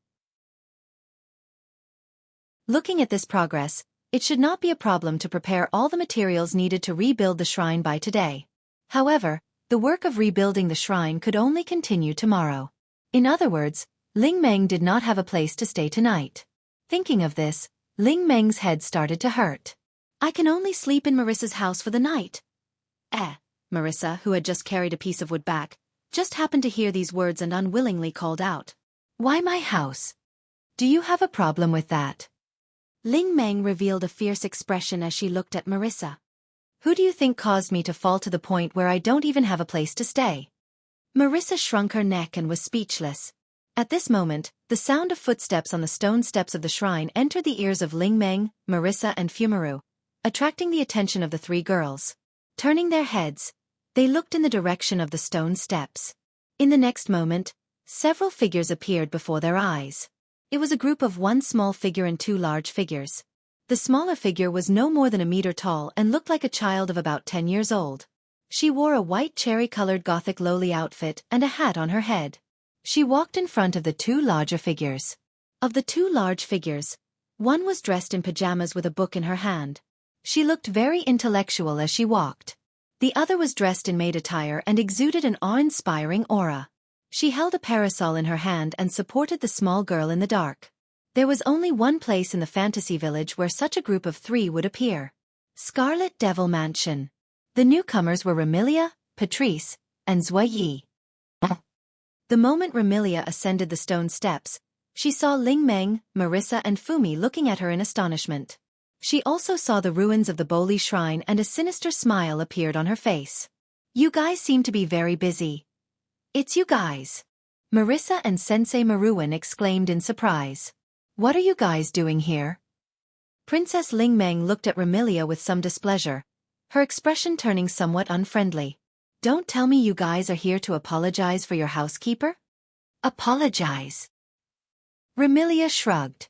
Looking at this progress, it should not be a problem to prepare all the materials needed to rebuild the shrine by today. However, the work of rebuilding the shrine could only continue tomorrow. In other words, Ling Meng did not have a place to stay tonight. Thinking of this, Ling Meng's head started to hurt. I can only sleep in Marissa's house for the night. Marissa, who had just carried a piece of wood back, just happened to hear these words and unwillingly called out. Why my house? Do you have a problem with that? Ling Meng revealed a fierce expression as she looked at Marissa. Who do you think caused me to fall to the point where I don't even have a place to stay? Marissa shrunk her neck and was speechless. At this moment, the sound of footsteps on the stone steps of the shrine entered the ears of Ling Meng, Marissa and Fumaru, attracting the attention of the three girls. Turning their heads, they looked in the direction of the stone steps. In the next moment, several figures appeared before their eyes. It was a group of one small figure and two large figures. The smaller figure was no more than a meter tall and looked like a child of about 10 years old. She wore a white cherry-colored gothic lowly outfit and a hat on her head. She walked in front of the two larger figures. Of the two large figures, one was dressed in pajamas with a book in her hand. She looked very intellectual as she walked. The other was dressed in maid attire and exuded an awe-inspiring aura. She held a parasol in her hand and supported the small girl in the dark. There was only one place in the fantasy village where such a group of three would appear. Scarlet Devil Mansion. The newcomers were Remilia, Patrice, and Zhuyi. The moment Remilia ascended the stone steps, she saw Ling Meng, Marissa and Fumi looking at her in astonishment. She also saw the ruins of the Boli Shrine and a sinister smile appeared on her face. You guys seem to be very busy. It's you guys. Marissa and Sensei Maruin exclaimed in surprise. What are you guys doing here? Princess Ling Meng looked at Remilia with some displeasure, her expression turning somewhat unfriendly. Don't tell me you guys are here to apologize for your housekeeper? Apologize? Remilia shrugged.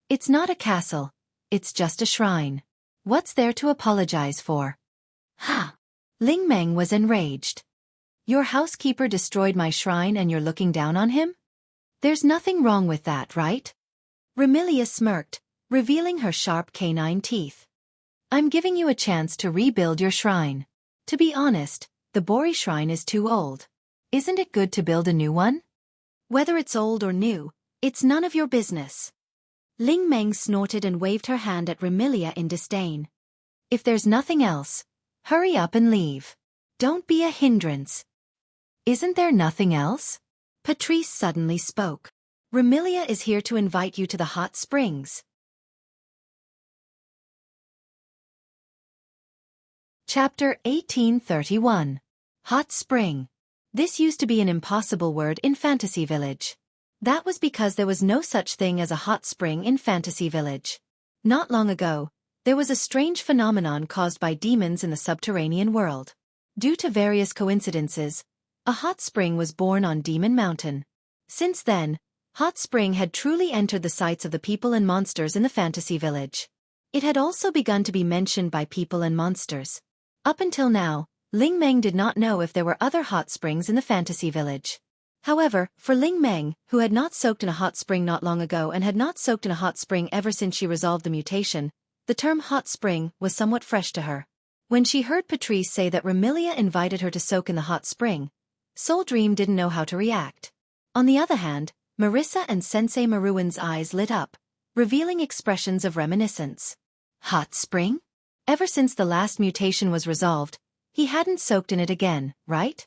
It's not a castle, it's just a shrine. What's there to apologize for? Ha! Ling Meng was enraged. Your housekeeper destroyed my shrine and you're looking down on him? There's nothing wrong with that, right? Remilia smirked, revealing her sharp canine teeth. I'm giving you a chance to rebuild your shrine. To be honest, the Bori Shrine is too old. Isn't it good to build a new one? Whether it's old or new, it's none of your business. Ling Meng snorted and waved her hand at Remilia in disdain. If there's nothing else, hurry up and leave. Don't be a hindrance. Isn't there nothing else? Patrice suddenly spoke. Remilia is here to invite you to the hot springs. Chapter 1831. Hot Spring. This used to be an impossible word in Fantasy Village. That was because there was no such thing as a hot spring in Fantasy Village. Not long ago, there was a strange phenomenon caused by demons in the subterranean world. Due to various coincidences, a hot spring was born on Demon Mountain. Since then, hot spring had truly entered the sights of the people and monsters in the Fantasy Village. It had also begun to be mentioned by people and monsters. Up until now, Ling Meng did not know if there were other hot springs in the Fantasy Village. However, for Ling Meng, who had not soaked in a hot spring not long ago and had not soaked in a hot spring ever since she resolved the mutation, the term hot spring was somewhat fresh to her. When she heard Patrice say that Remilia invited her to soak in the hot spring, Soul Dream didn't know how to react. On the other hand, Marissa and Sensei Maruin's eyes lit up, revealing expressions of reminiscence. Hot spring? Ever since the last mutation was resolved, he hadn't soaked in it again, right?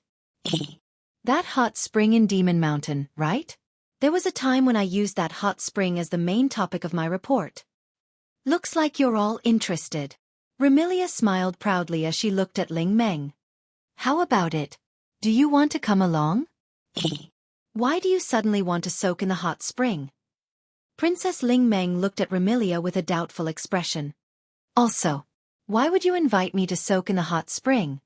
That hot spring in Demon Mountain, right? There was a time when I used that hot spring as the main topic of my report. Looks like you're all interested. Remilia smiled proudly as she looked at Ling Meng. How about it? Do you want to come along? Why do you suddenly want to soak in the hot spring? Princess Ling Meng looked at Remilia with a doubtful expression. Also, why would you invite me to soak in the hot spring?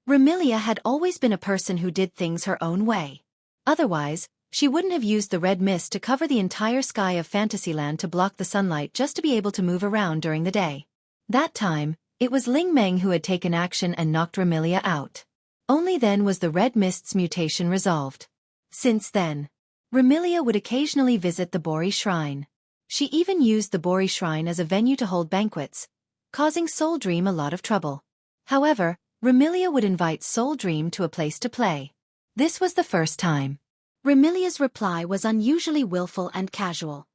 Remilia had always been a person who did things her own way. Otherwise, she wouldn't have used the red mist to cover the entire sky of Fantasyland to block the sunlight just to be able to move around during the day. That time, it was Ling Meng who had taken action and knocked Remilia out. Only then was the red mist's mutation resolved. Since then, Remilia would occasionally visit the Bori Shrine. She even used the Bori Shrine as a venue to hold banquets, causing Soul Dream a lot of trouble. However, Remilia would invite Soul Dream to a place to play. This was the first time. Remilia's reply was unusually willful and casual.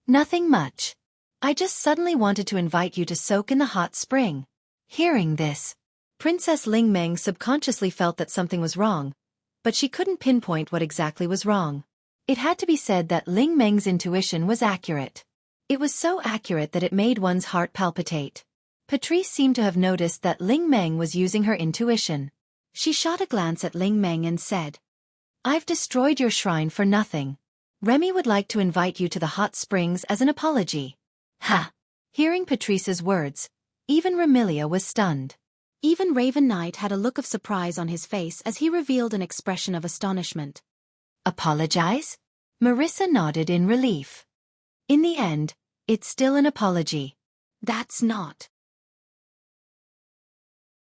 Nothing much. I just suddenly wanted to invite you to soak in the hot spring. Hearing this, Princess Ling Meng subconsciously felt that something was wrong, but she couldn't pinpoint what exactly was wrong. It had to be said that Ling Meng's intuition was accurate. It was so accurate that it made one's heart palpitate. Patrice seemed to have noticed that Ling Meng was using her intuition. She shot a glance at Ling Meng and said, I've destroyed your shrine for nothing. Remy would like to invite you to the hot springs as an apology. Ha! Hearing Patrice's words, even Remilia was stunned. Even Raven Knight had a look of surprise on his face as he revealed an expression of astonishment. Apologize? Marissa nodded in relief. In the end, it's still an apology. That's not.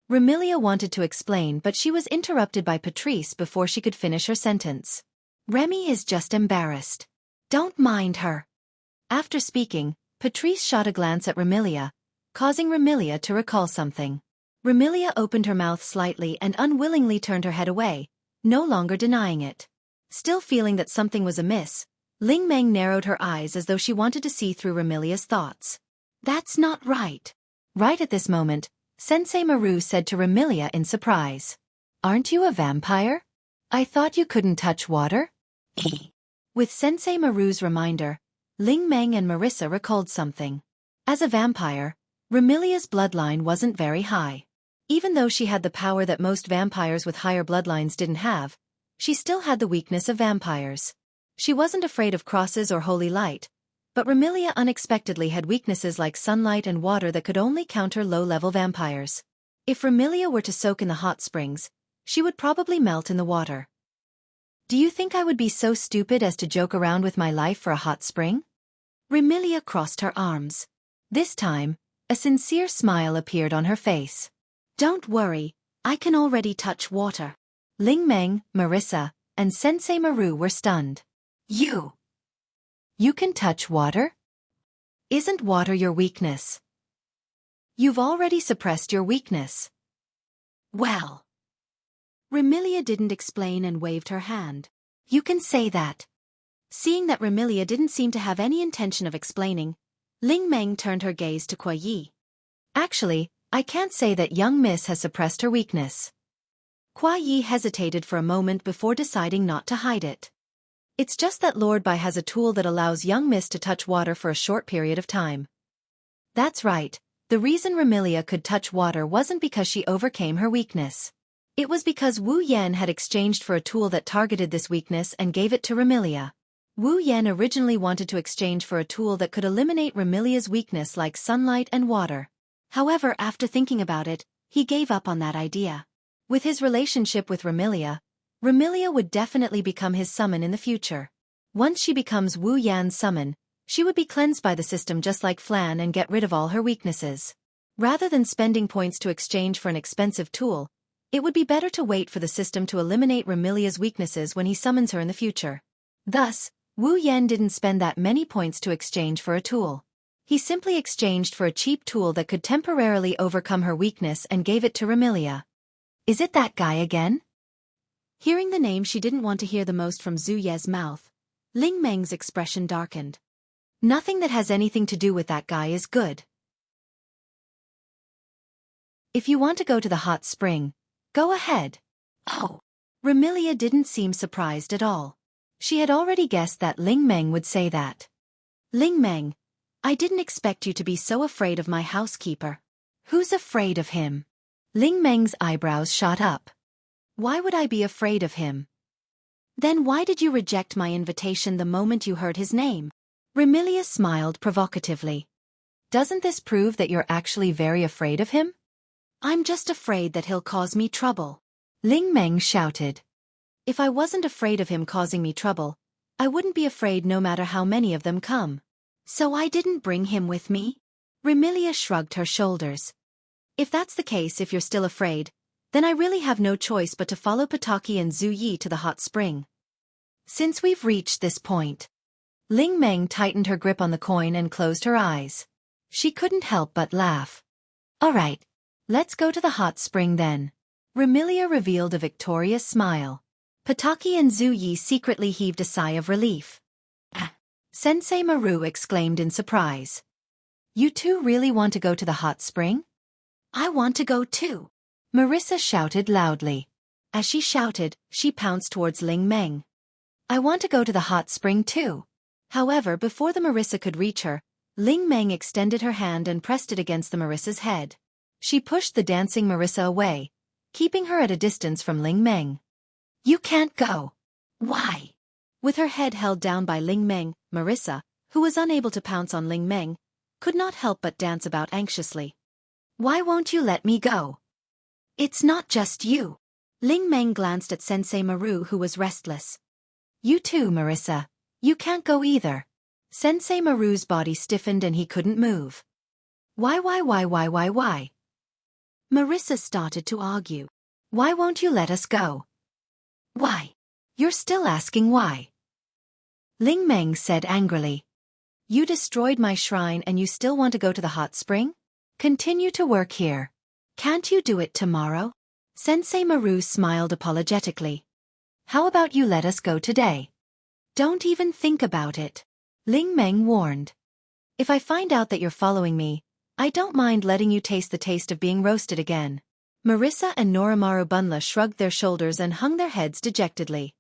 Remilia wanted to explain, but she was interrupted by Patrice before she could finish her sentence. Remy is just embarrassed. Don't mind her. After speaking, Patrice shot a glance at Remilia, causing Remilia to recall something. Remilia opened her mouth slightly and unwillingly turned her head away, no longer denying it. Still feeling that something was amiss, Ling Meng narrowed her eyes as though she wanted to see through Remilia's thoughts. That's not right. Right at this moment, Sensei Maru said to Remilia in surprise. Aren't you a vampire? I thought you couldn't touch water? With Sensei Maru's reminder, Ling Meng and Marissa recalled something. As a vampire, Remilia's bloodline wasn't very high. Even though she had the power that most vampires with higher bloodlines didn't have, she still had the weakness of vampires. She wasn't afraid of crosses or holy light, but Remilia unexpectedly had weaknesses like sunlight and water that could only counter low-level vampires. If Remilia were to soak in the hot springs, she would probably melt in the water. Do you think I would be so stupid as to joke around with my life for a hot spring? Remilia crossed her arms. This time, a sincere smile appeared on her face. Don't worry, I can already touch water. Ling Meng, Marissa, and Sensei Maru were stunned. You can touch water? Isn't water your weakness? You've already suppressed your weakness. Well. Remilia didn't explain and waved her hand. You can say that. Seeing that Remilia didn't seem to have any intention of explaining, Ling Meng turned her gaze to Kuai Yi. Actually, I can't say that young Miss has suppressed her weakness. Kuai Yi hesitated for a moment before deciding not to hide it. It's just that Lord Bai has a tool that allows young Miss to touch water for a short period of time. That's right. The reason Remilia could touch water wasn't because she overcame her weakness. It was because Wu Yan had exchanged for a tool that targeted this weakness and gave it to Remilia. Wu Yan originally wanted to exchange for a tool that could eliminate Remilia's weakness like sunlight and water. However, after thinking about it, he gave up on that idea. With his relationship with Remilia, Remilia would definitely become his summon in the future. Once she becomes Wu Yan's summon, she would be cleansed by the system just like Flan and get rid of all her weaknesses. Rather than spending points to exchange for an expensive tool, it would be better to wait for the system to eliminate Remilia's weaknesses when he summons her in the future. Thus, Wu Yan didn't spend that many points to exchange for a tool. He simply exchanged for a cheap tool that could temporarily overcome her weakness and gave it to Remilia. Is it that guy again? Hearing the name she didn't want to hear the most from Zhu Ye's mouth, Ling Meng's expression darkened. Nothing that has anything to do with that guy is good. If you want to go to the hot spring, go ahead. Oh. Remilia didn't seem surprised at all. She had already guessed that Ling Meng would say that. Ling Meng, I didn't expect you to be so afraid of my housekeeper. Who's afraid of him? Ling Meng's eyebrows shot up. Why would I be afraid of him? Then why did you reject my invitation the moment you heard his name? Remilia smiled provocatively. Doesn't this prove that you're actually very afraid of him? I'm just afraid that he'll cause me trouble. Ling Meng shouted. If I wasn't afraid of him causing me trouble, I wouldn't be afraid no matter how many of them come. So I didn't bring him with me? Remilia shrugged her shoulders. If that's the case, if you're still afraid, then I really have no choice but to follow Pataki and Zhu Yi to the hot spring. Since we've reached this point. Ling Meng tightened her grip on the coin and closed her eyes. She couldn't help but laugh. All right, let's go to the hot spring then. Remilia revealed a victorious smile. Pataki and Zhu Yi secretly heaved a sigh of relief. Sensei Maru exclaimed in surprise. You two really want to go to the hot spring? I want to go too. Marissa shouted loudly. As she shouted, she pounced towards Ling Meng. I want to go to the hot spring too. However, before the Marissa could reach her, Ling Meng extended her hand and pressed it against the Marissa's head. She pushed the dancing Marissa away, keeping her at a distance from Ling Meng. You can't go. Why? With her head held down by Ling Meng, Marissa, who was unable to pounce on Ling Meng, could not help but dance about anxiously. Why won't you let me go? It's not just you. Ling Meng glanced at Sensei Maru, who was restless. You too, Marissa. You can't go either. Sensei Maru's body stiffened and he couldn't move. Why? Marissa started to argue. Why won't you let us go? Why? You're still asking why? Ling Meng said angrily. You destroyed my shrine and you still want to go to the hot spring? Continue to work here. Can't you do it tomorrow? Sensei Maru smiled apologetically. How about you let us go today? Don't even think about it. Ling Meng warned. If I find out that you're following me, I don't mind letting you taste the taste of being roasted again. Marissa and Norimaru Bunla shrugged their shoulders and hung their heads dejectedly.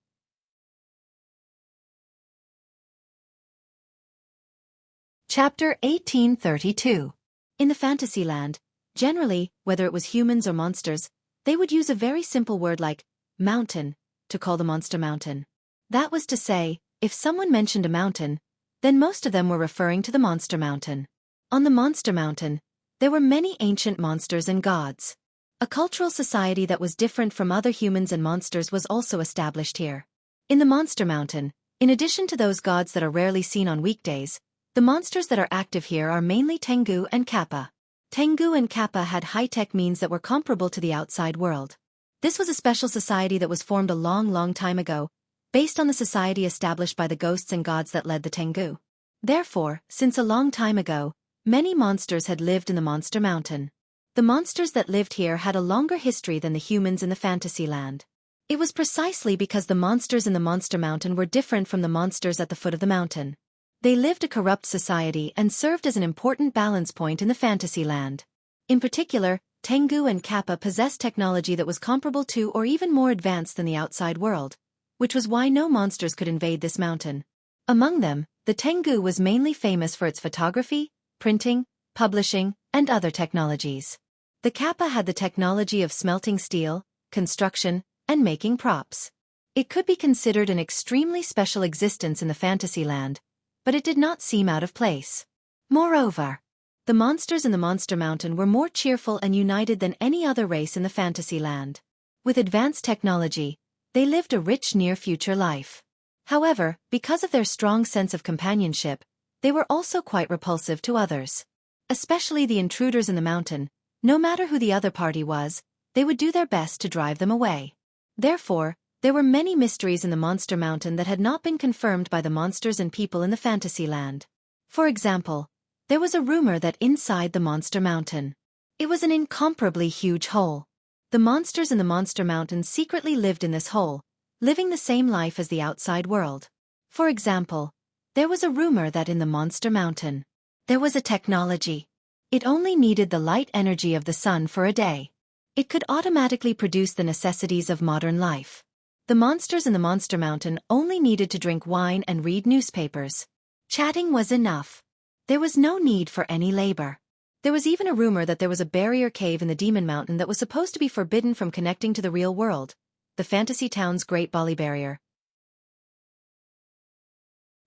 Chapter 1832. In the Fantasyland, generally, whether it was humans or monsters, they would use a very simple word like mountain to call the monster mountain. That was to say, if someone mentioned a mountain, then most of them were referring to the monster mountain. On the monster mountain, there were many ancient monsters and gods. A cultural society that was different from other humans and monsters was also established here. In the monster mountain, in addition to those gods that are rarely seen on weekdays, the monsters that are active here are mainly Tengu and Kappa. Tengu and Kappa had high-tech means that were comparable to the outside world. This was a special society that was formed a long time ago, based on the society established by the ghosts and gods that led the Tengu. Therefore, since a long time ago, many monsters had lived in the Monster Mountain. The monsters that lived here had a longer history than the humans in the Fantasyland. It was precisely because the monsters in the Monster Mountain were different from the monsters at the foot of the mountain. They lived a corrupt society and served as an important balance point in the Fantasyland. In particular, Tengu and Kappa possessed technology that was comparable to or even more advanced than the outside world, which was why no monsters could invade this mountain. Among them, the Tengu was mainly famous for its photography, printing, publishing, and other technologies. The Kappa had the technology of smelting steel, construction, and making props. It could be considered an extremely special existence in the fantasy land, but it did not seem out of place. Moreover, the monsters in the Monster Mountain were more cheerful and united than any other race in the fantasy land. With advanced technology, they lived a rich near-future life. However, because of their strong sense of companionship, they were also quite repulsive to others. Especially the intruders in the mountain, no matter who the other party was, they would do their best to drive them away. Therefore, there were many mysteries in the Monster Mountain that had not been confirmed by the monsters and people in the fantasy land. For example, there was a rumor that inside the Monster Mountain, it was an incomparably huge hole. The monsters in the Monster Mountain secretly lived in this hole, living the same life as the outside world. For example, there was a rumor that in the Monster Mountain, there was a technology. It only needed the light energy of the sun for a day. It could automatically produce the necessities of modern life. The monsters in the Monster Mountain only needed to drink wine and read newspapers. Chatting was enough. There was no need for any labor. There was even a rumor that there was a barrier cave in the Demon Mountain that was supposed to be forbidden from connecting to the real world, the fantasy town's Great Bali Barrier.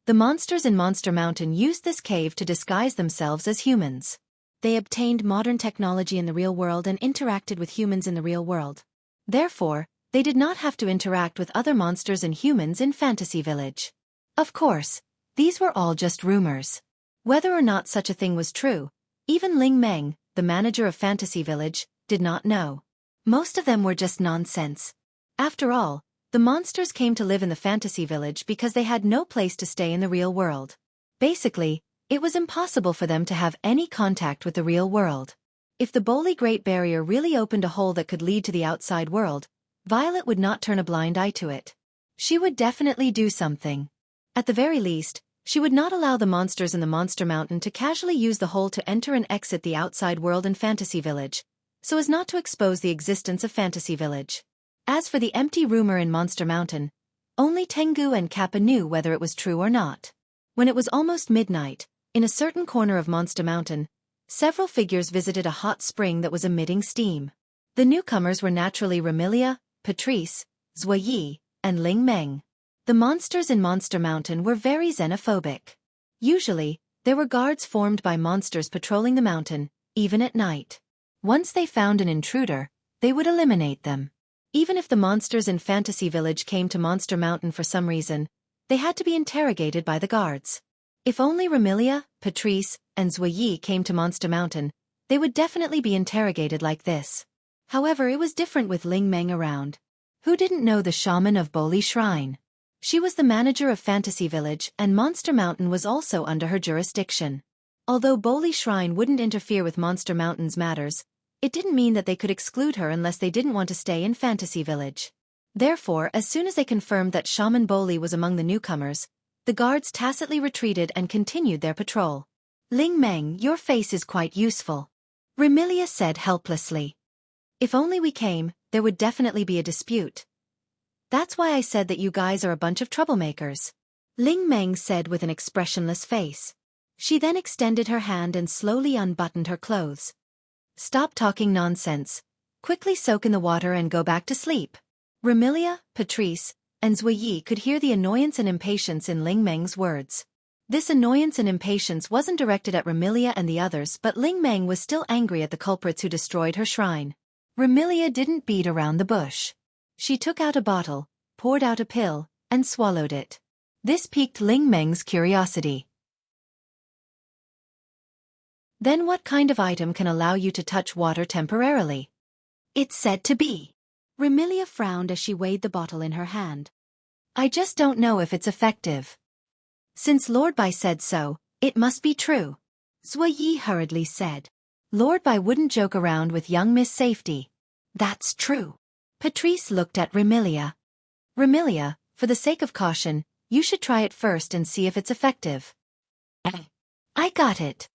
The monsters in Monster Mountain used this cave to disguise themselves as humans. They obtained modern technology in the real world and interacted with humans in the real world. Therefore, they did not have to interact with other monsters and humans in Fantasy Village. Of course, these were all just rumors. Whether or not such a thing was true, even Ling Meng, the manager of Fantasy Village, did not know. Most of them were just nonsense. After all, the monsters came to live in the Fantasy Village because they had no place to stay in the real world. Basically, it was impossible for them to have any contact with the real world. If the Boli Great Barrier really opened a hole that could lead to the outside world, Violet would not turn a blind eye to it. She would definitely do something. At the very least, she would not allow the monsters in the Monster Mountain to casually use the hole to enter and exit the outside world in Fantasy Village, so as not to expose the existence of Fantasy Village. As for the empty rumor in Monster Mountain, only Tengu and Kappa knew whether it was true or not. When it was almost midnight, in a certain corner of Monster Mountain, several figures visited a hot spring that was emitting steam. The newcomers were naturally Remilia, Patrice, Zuoyi, and Ling Meng. The monsters in Monster Mountain were very xenophobic. Usually, there were guards formed by monsters patrolling the mountain, even at night. Once they found an intruder, they would eliminate them. Even if the monsters in Fantasy Village came to Monster Mountain for some reason, they had to be interrogated by the guards. If only Remilia, Patrice, and Zuoyi came to Monster Mountain, they would definitely be interrogated like this. However, it was different with Ling Meng around. Who didn't know the shaman of Boli Shrine? She was the manager of Fantasy Village, and Monster Mountain was also under her jurisdiction. Although Boli Shrine wouldn't interfere with Monster Mountain's matters, it didn't mean that they could exclude her unless they didn't want to stay in Fantasy Village. Therefore, as soon as they confirmed that Shaman Boli was among the newcomers, the guards tacitly retreated and continued their patrol. Ling Meng, your face is quite useful, Remilia said helplessly. If only we came, there would definitely be a dispute. That's why I said that you guys are a bunch of troublemakers, Ling Meng said with an expressionless face. She then extended her hand and slowly unbuttoned her clothes. Stop talking nonsense. Quickly soak in the water and go back to sleep. Remilia, Patrice, and Zuoyi could hear the annoyance and impatience in Ling Meng's words. This annoyance and impatience wasn't directed at Remilia and the others, but Ling Meng was still angry at the culprits who destroyed her shrine. Remilia didn't beat around the bush. She took out a bottle, poured out a pill, and swallowed it. This piqued Ling Meng's curiosity. Then what kind of item can allow you to touch water temporarily? It's said to be. Remilia frowned as she weighed the bottle in her hand. I just don't know if it's effective. Since Lord Bai said so, it must be true, Zuoyi hurriedly said. Lord Bai wouldn't joke around with young Miss Safety. That's true. Patrice looked at Remilia. Remilia, for the sake of caution, you should try it first and see if it's effective. I got it.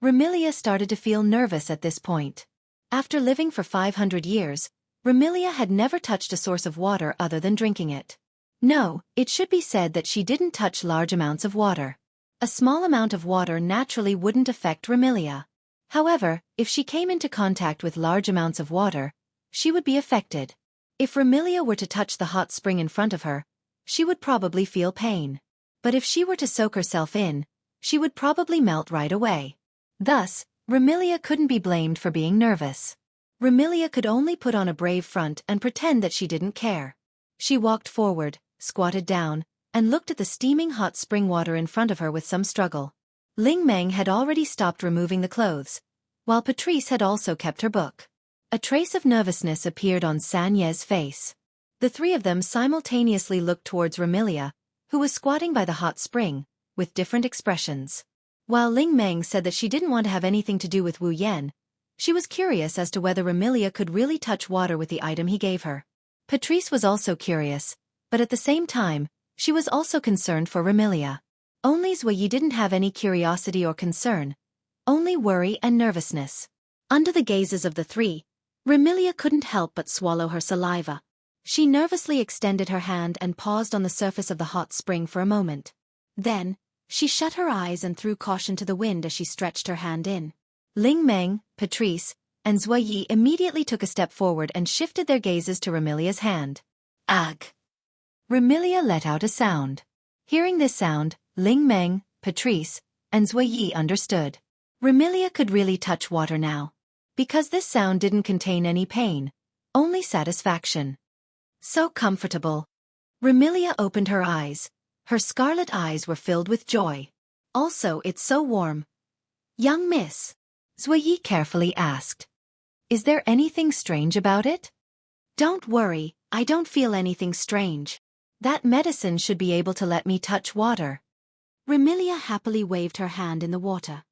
Remilia started to feel nervous at this point. After living for 500 years, Remilia had never touched a source of water other than drinking it. No, it should be said that she didn't touch large amounts of water. A small amount of water naturally wouldn't affect Remilia. However, if she came into contact with large amounts of water, she would be affected. If Remilia were to touch the hot spring in front of her, she would probably feel pain. But if she were to soak herself in, she would probably melt right away. Thus, Remilia couldn't be blamed for being nervous. Remilia could only put on a brave front and pretend that she didn't care. She walked forward, squatted down, and looked at the steaming hot spring water in front of her with some struggle. Ling Meng had already stopped removing the clothes, while Patrice had also kept her book. A trace of nervousness appeared on Xianxia's face. The three of them simultaneously looked towards Remilia, who was squatting by the hot spring, with different expressions. While Ling Meng said that she didn't want to have anything to do with Wu Yan, she was curious as to whether Remilia could really touch water with the item he gave her. Patrice was also curious, but at the same time, she was also concerned for Remilia. Only Zhuyi didn't have any curiosity or concern, only worry and nervousness. Under the gazes of the three, Remilia couldn't help but swallow her saliva. She nervously extended her hand and paused on the surface of the hot spring for a moment. Then, she shut her eyes and threw caution to the wind as she stretched her hand in. Ling Meng, Patrice, and Zhuyi immediately took a step forward and shifted their gazes to Remilia's hand. Ag! Remilia let out a sound. Hearing this sound, Ling Meng, Patrice, and Zhuyi understood. Remilia could really touch water now. Because this sound didn't contain any pain, only satisfaction. So comfortable. Remilia opened her eyes. Her scarlet eyes were filled with joy. Also, it's so warm. Young miss, Zhuyi carefully asked. Is there anything strange about it? Don't worry, I don't feel anything strange. That medicine should be able to let me touch water. Remilia happily waved her hand in the water.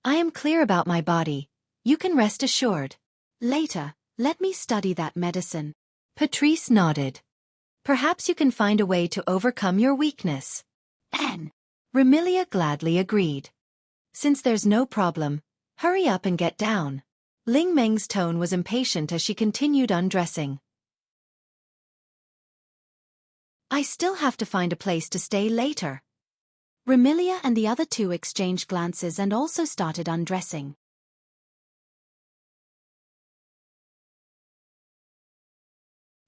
I am clear about my body. You can rest assured. Later, let me study that medicine. Patrice nodded. Perhaps you can find a way to overcome your weakness. And Remilia gladly agreed. Since there's no problem, hurry up and get down. Ling Meng's tone was impatient as she continued undressing. I still have to find a place to stay later. Remilia and the other two exchanged glances and also started undressing.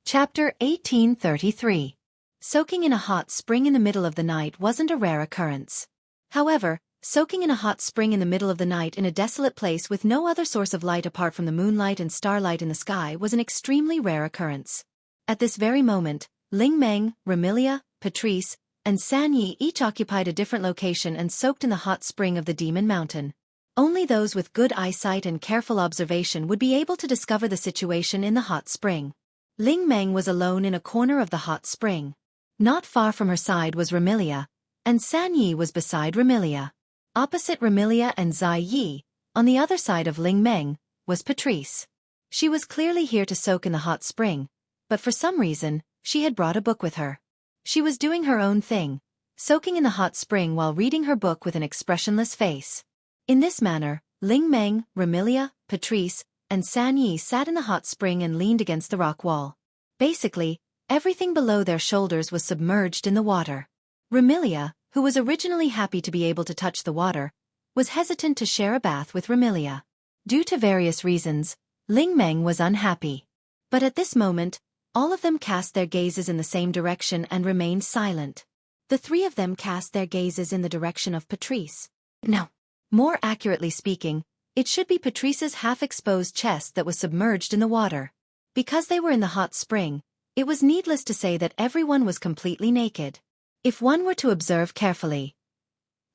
Chapter 1833. Soaking in a hot spring in the middle of the night wasn't a rare occurrence. However, soaking in a hot spring in the middle of the night in a desolate place with no other source of light apart from the moonlight and starlight in the sky was an extremely rare occurrence. At this very moment, Ling Meng, Remilia, Patrice, and Sanyi each occupied a different location and soaked in the hot spring of the Demon Mountain. Only those with good eyesight and careful observation would be able to discover the situation in the hot spring. Ling Meng was alone in a corner of the hot spring. Not far from her side was Remilia, and Sanyi was beside Remilia. Opposite Remilia and Zai Yi, on the other side of Ling Meng, was Patrice. She was clearly here to soak in the hot spring, but for some reason, she had brought a book with her. She was doing her own thing, soaking in the hot spring while reading her book with an expressionless face. In this manner, Ling Meng, Remilia, Patrice, and Sanyi sat in the hot spring and leaned against the rock wall. Basically, everything below their shoulders was submerged in the water. Remilia, who was originally happy to be able to touch the water, was hesitant to share a bath with Remilia. Due to various reasons, Ling Meng was unhappy. But at this moment, all of them cast their gazes in the same direction and remained silent. The three of them cast their gazes in the direction of Patrice. No. More accurately speaking, it should be Patrice's half-exposed chest that was submerged in the water. Because they were in the hot spring, it was needless to say that everyone was completely naked. If one were to observe carefully.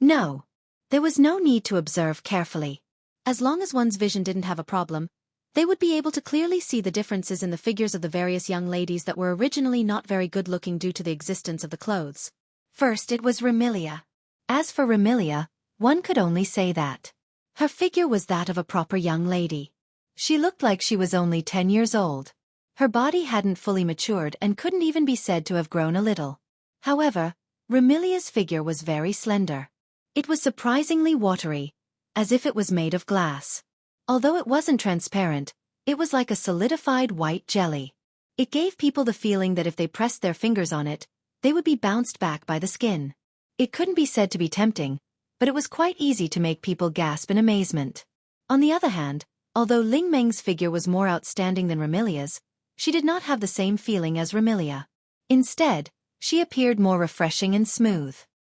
No. There was no need to observe carefully. As long as one's vision didn't have a problem, they would be able to clearly see the differences in the figures of the various young ladies that were originally not very good-looking due to the existence of the clothes. First it was Remilia. As for Remilia, one could only say that her figure was that of a proper young lady. She looked like she was only 10 years old. Her body hadn't fully matured and couldn't even be said to have grown a little. However, Remilia's figure was very slender. It was surprisingly watery, as if it was made of glass. Although it wasn't transparent, It was like a solidified white jelly. It gave people the feeling that if they pressed their fingers on it, they would be bounced back by the skin. It couldn't be said to be tempting, but it was quite easy to make people gasp in amazement. On the other hand, although Ling Meng's figure was more outstanding than Remilia's, she did not have the same feeling as Remilia. Instead, she appeared more refreshing and smooth.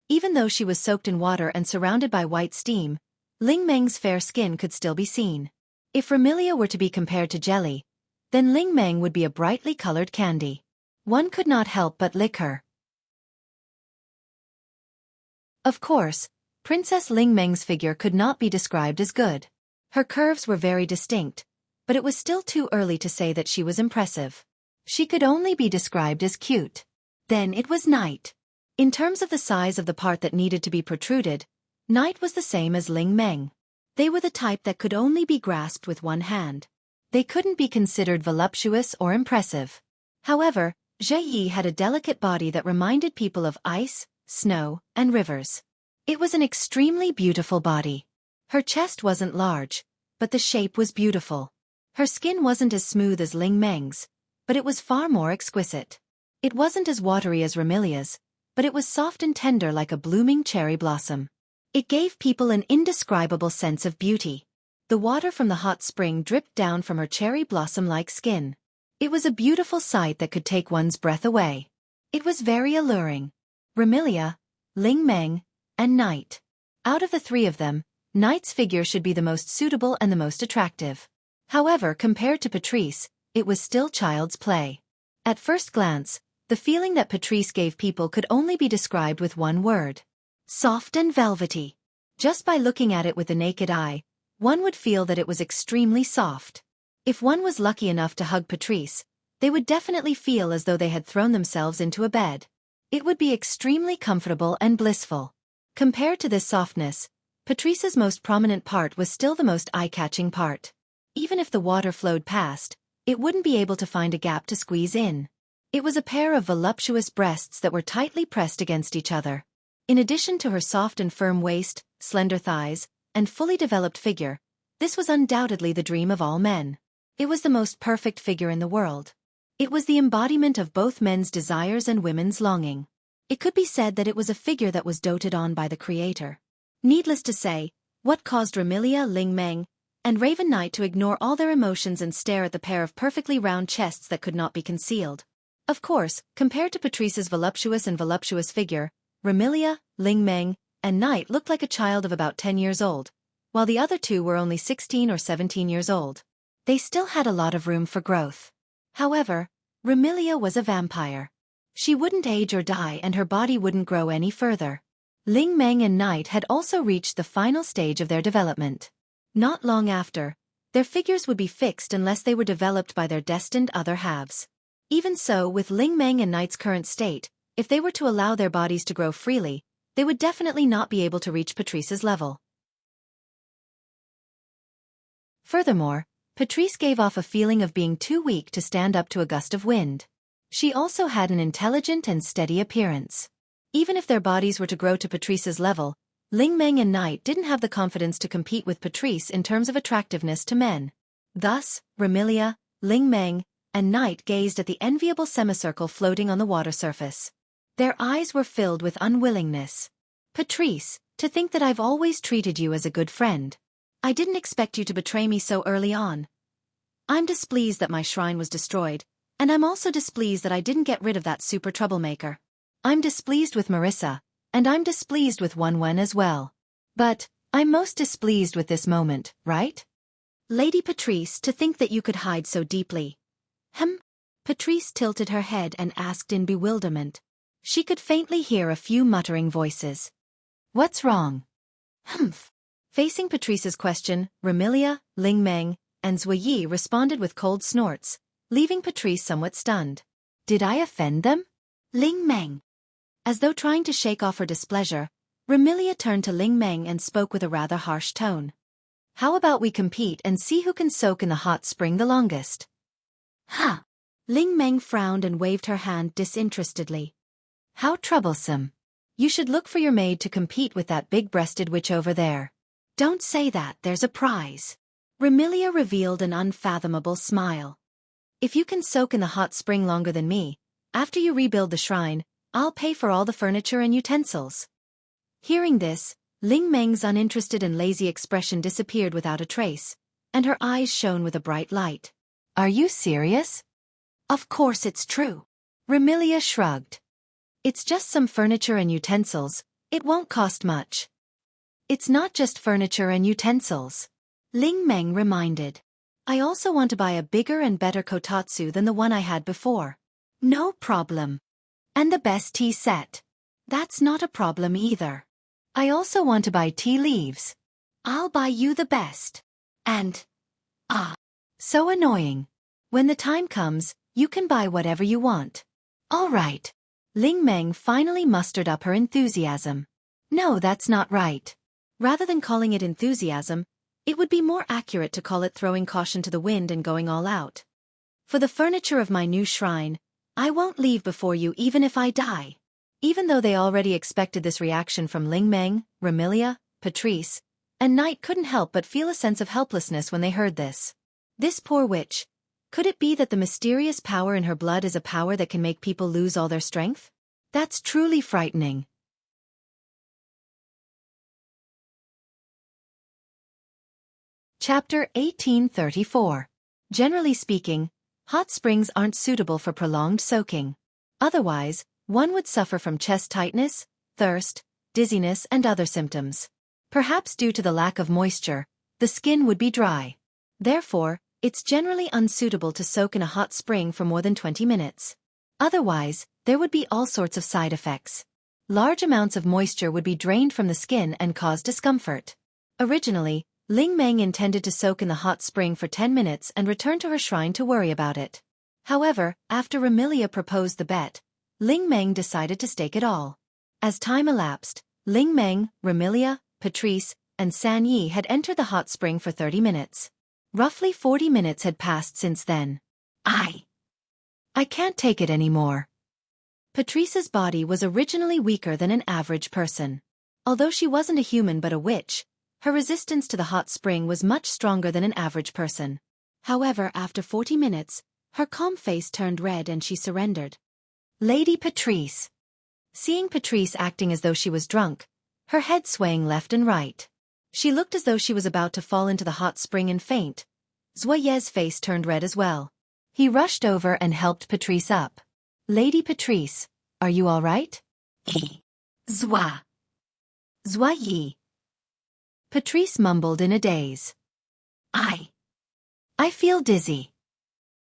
Even though she was soaked in water and surrounded by white steam, Ling Meng's fair skin could still be seen. If Remilia were to be compared to jelly, then Ling Meng would be a brightly colored candy. One could not help but lick her. Of course, Princess Ling Meng's figure could not be described as good. Her curves were very distinct, but it was still too early to say that she was impressive. She could only be described as cute. Then it was Night. In terms of the size of the part that needed to be protruded, Night was the same as Ling Meng. They were the type that could only be grasped with one hand. They couldn't be considered voluptuous or impressive. However, Zhe Yi had a delicate body that reminded people of ice, snow, and rivers. It was an extremely beautiful body. Her chest wasn't large, but the shape was beautiful. Her skin wasn't as smooth as Ling Meng's, but it was far more exquisite. It wasn't as watery as Remilia's, but it was soft and tender like a blooming cherry blossom. It gave people an indescribable sense of beauty. The water from the hot spring dripped down from her cherry blossom-like skin. It was a beautiful sight that could take one's breath away. It was very alluring. Remilia, Ling Meng, and Night. Out of the three of them, Night's figure should be the most suitable and the most attractive. However, compared to Patrice, it was still child's play. At first glance, the feeling that Patrice gave people could only be described with one word. Soft and velvety. Just by looking at it with the naked eye, one would feel that it was extremely soft. If one was lucky enough to hug Patrice, they would definitely feel as though they had thrown themselves into a bed. It would be extremely comfortable and blissful. Compared to this softness, Patrice's most prominent part was still the most eye-catching part. Even if the water flowed past, it wouldn't be able to find a gap to squeeze in. It was a pair of voluptuous breasts that were tightly pressed against each other. In addition to her soft and firm waist, slender thighs, and fully developed figure, this was undoubtedly the dream of all men. It was the most perfect figure in the world. It was the embodiment of both men's desires and women's longing. It could be said that it was a figure that was doted on by the creator. Needless to say, what caused Remilia, Ling Meng, and Raven Knight to ignore all their emotions and stare at the pair of perfectly round chests that could not be concealed. Of course, compared to Patrice's voluptuous figure, Remilia, Ling Meng, and Night looked like a child of about 10 years old, while the other two were only 16 or 17 years old. They still had a lot of room for growth. However, Remilia was a vampire. She wouldn't age or die and her body wouldn't grow any further. Ling Meng and Night had also reached the final stage of their development. Not long after, their figures would be fixed unless they were developed by their destined other halves. Even so, with Ling Meng and Night's current state, if they were to allow their bodies to grow freely, they would definitely not be able to reach Patrice's level. Furthermore, Patrice gave off a feeling of being too weak to stand up to a gust of wind. She also had an intelligent and steady appearance. Even if their bodies were to grow to Patrice's level, Ling Meng and Night didn't have the confidence to compete with Patrice in terms of attractiveness to men. Thus, Remilia, Ling Meng, and Night gazed at the enviable semicircle floating on the water surface. Their eyes were filled with unwillingness. Patrice, to think that I've always treated you as a good friend. I didn't expect you to betray me so early on. I'm displeased that my shrine was destroyed, and I'm also displeased that I didn't get rid of that super troublemaker. I'm displeased with Marissa, and I'm displeased with Wen as well. But, I'm most displeased with this moment, right? Lady Patrice, to think that you could hide so deeply. Patrice tilted her head and asked in bewilderment. She could faintly hear a few muttering voices. What's wrong? Facing Patrice's question, Remilia, Ling Meng, and Zui Yi responded with cold snorts, leaving Patrice somewhat stunned. Did I offend them? Ling Meng. As though trying to shake off her displeasure, Remilia turned to Ling Meng and spoke with a rather harsh tone. How about we compete and see who can soak in the hot spring the longest? Ling Meng frowned and waved her hand disinterestedly. How troublesome. You should look for your maid to compete with that big-breasted witch over there. Don't say that, there's a prize. Remilia revealed an unfathomable smile. If you can soak in the hot spring longer than me, after you rebuild the shrine, I'll pay for all the furniture and utensils. Hearing this, Ling Meng's uninterested and lazy expression disappeared without a trace, and her eyes shone with a bright light. Are you serious? Of course it's true. Remilia shrugged. It's just some furniture and utensils, it won't cost much. It's not just furniture and utensils, Ling Meng reminded. I also want to buy a bigger and better kotatsu than the one I had before. No problem. And the best tea set. That's not a problem either. I also want to buy tea leaves. I'll buy you the best. And, so annoying. When the time comes, you can buy whatever you want. All right. Ling Meng finally mustered up her enthusiasm. No, that's not right. Rather than calling it enthusiasm, it would be more accurate to call it throwing caution to the wind and going all out. For the furniture of my new shrine, I won't leave before you even if I die. Even though they already expected this reaction from Ling Meng, Remilia, Patrice, and Knight couldn't help but feel a sense of helplessness when they heard this. This poor witch. Could it be that the mysterious power in her blood is a power that can make people lose all their strength? That's truly frightening. Chapter 1834. Generally speaking, hot springs aren't suitable for prolonged soaking. Otherwise, one would suffer from chest tightness, thirst, dizziness and other symptoms. Perhaps due to the lack of moisture, the skin would be dry. Therefore, it's generally unsuitable to soak in a hot spring for more than 20 minutes. Otherwise, there would be all sorts of side effects. Large amounts of moisture would be drained from the skin and cause discomfort. Originally, Ling Meng intended to soak in the hot spring for 10 minutes and return to her shrine to worry about it. However, after Remilia proposed the bet, Ling Meng decided to stake it all. As time elapsed, Ling Meng, Remilia, Patrice, and San Yi had entered the hot spring for 30 minutes. Roughly 40 minutes had passed since then. I can't take it anymore. Patrice's body was originally weaker than an average person. Although she wasn't a human but a witch, her resistance to the hot spring was much stronger than an average person. However, after 40 minutes, her calm face turned red and she surrendered. Lady Patrice. Seeing Patrice acting as though she was drunk, her head swaying left and right. She looked as though she was about to fall into the hot spring and faint. Zuoye's face turned red as well. He rushed over and helped Patrice up. Lady Patrice, are you all right? Zuoye. Patrice mumbled in a daze. I feel dizzy.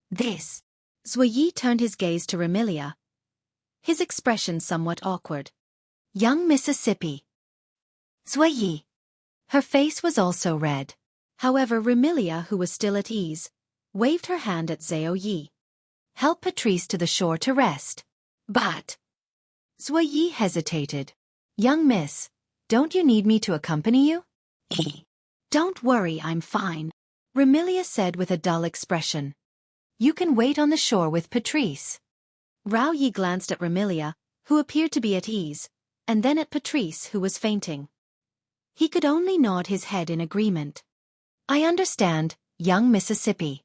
This. Zuoye turned his gaze to Remilia, his expression somewhat awkward. Young Mississippi. Zuoye. Her face was also red. However, Remilia, who was still at ease, waved her hand at Zhao Yi. Help Patrice to the shore to rest. But. Zuoye hesitated. Young miss, don't you need me to accompany you? Don't worry, I'm fine, Remilia said with a dull expression. You can wait on the shore with Patrice. Rao Yi glanced at Remilia, who appeared to be at ease, and then at Patrice, who was fainting. He could only nod his head in agreement. I understand, young Mississippi.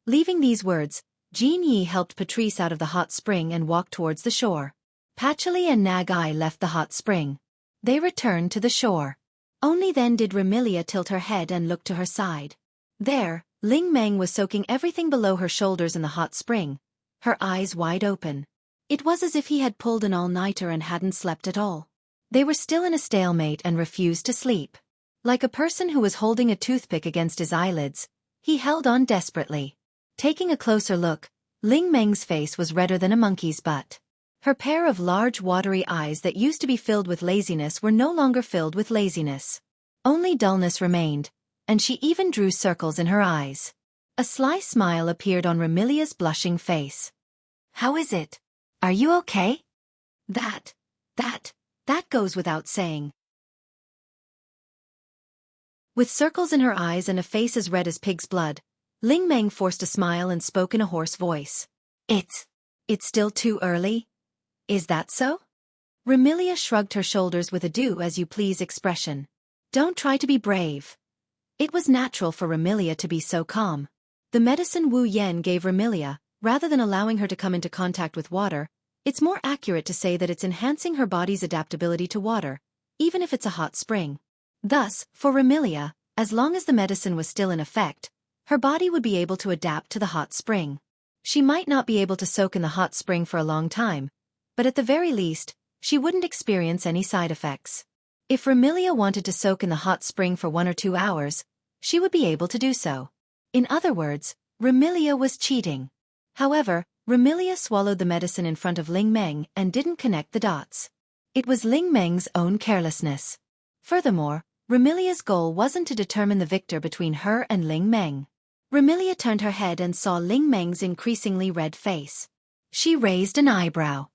Leaving these words, Jean Yi helped Patrice out of the hot spring and walked towards the shore. Patchouli and Nagai left the hot spring. They returned to the shore. Only then did Remilia tilt her head and look to her side. There, Ling Meng was soaking everything below her shoulders in the hot spring, her eyes wide open. It was as if he had pulled an all-nighter and hadn't slept at all. They were still in a stalemate and refused to sleep. Like a person who was holding a toothpick against his eyelids, he held on desperately. Taking a closer look, Ling Meng's face was redder than a monkey's butt. Her pair of large watery eyes that used to be filled with laziness were no longer filled with laziness. Only dullness remained, and she even drew circles in her eyes. A sly smile appeared on Remilia's blushing face. How is it? Are you okay? That goes without saying. With circles in her eyes and a face as red as pig's blood, Ling Meng forced a smile and spoke in a hoarse voice. It's still too early? Is that so? Remilia shrugged her shoulders with a do-as-you-please expression. Don't try to be brave. It was natural for Remilia to be so calm. The medicine Wu Yan gave Remilia, rather than allowing her to come into contact with water, it's more accurate to say that it's enhancing her body's adaptability to water, even if it's a hot spring. Thus, for Remilia, as long as the medicine was still in effect, her body would be able to adapt to the hot spring. She might not be able to soak in the hot spring for a long time, but at the very least, she wouldn't experience any side effects. If Remilia wanted to soak in the hot spring for 1 or 2 hours, she would be able to do so. In other words, Remilia was cheating. However, Remilia swallowed the medicine in front of Ling Meng and didn't connect the dots. It was Ling Meng's own carelessness. Furthermore, Remilia's goal wasn't to determine the victor between her and Ling Meng. Remilia turned her head and saw Ling Meng's increasingly red face. She raised an eyebrow.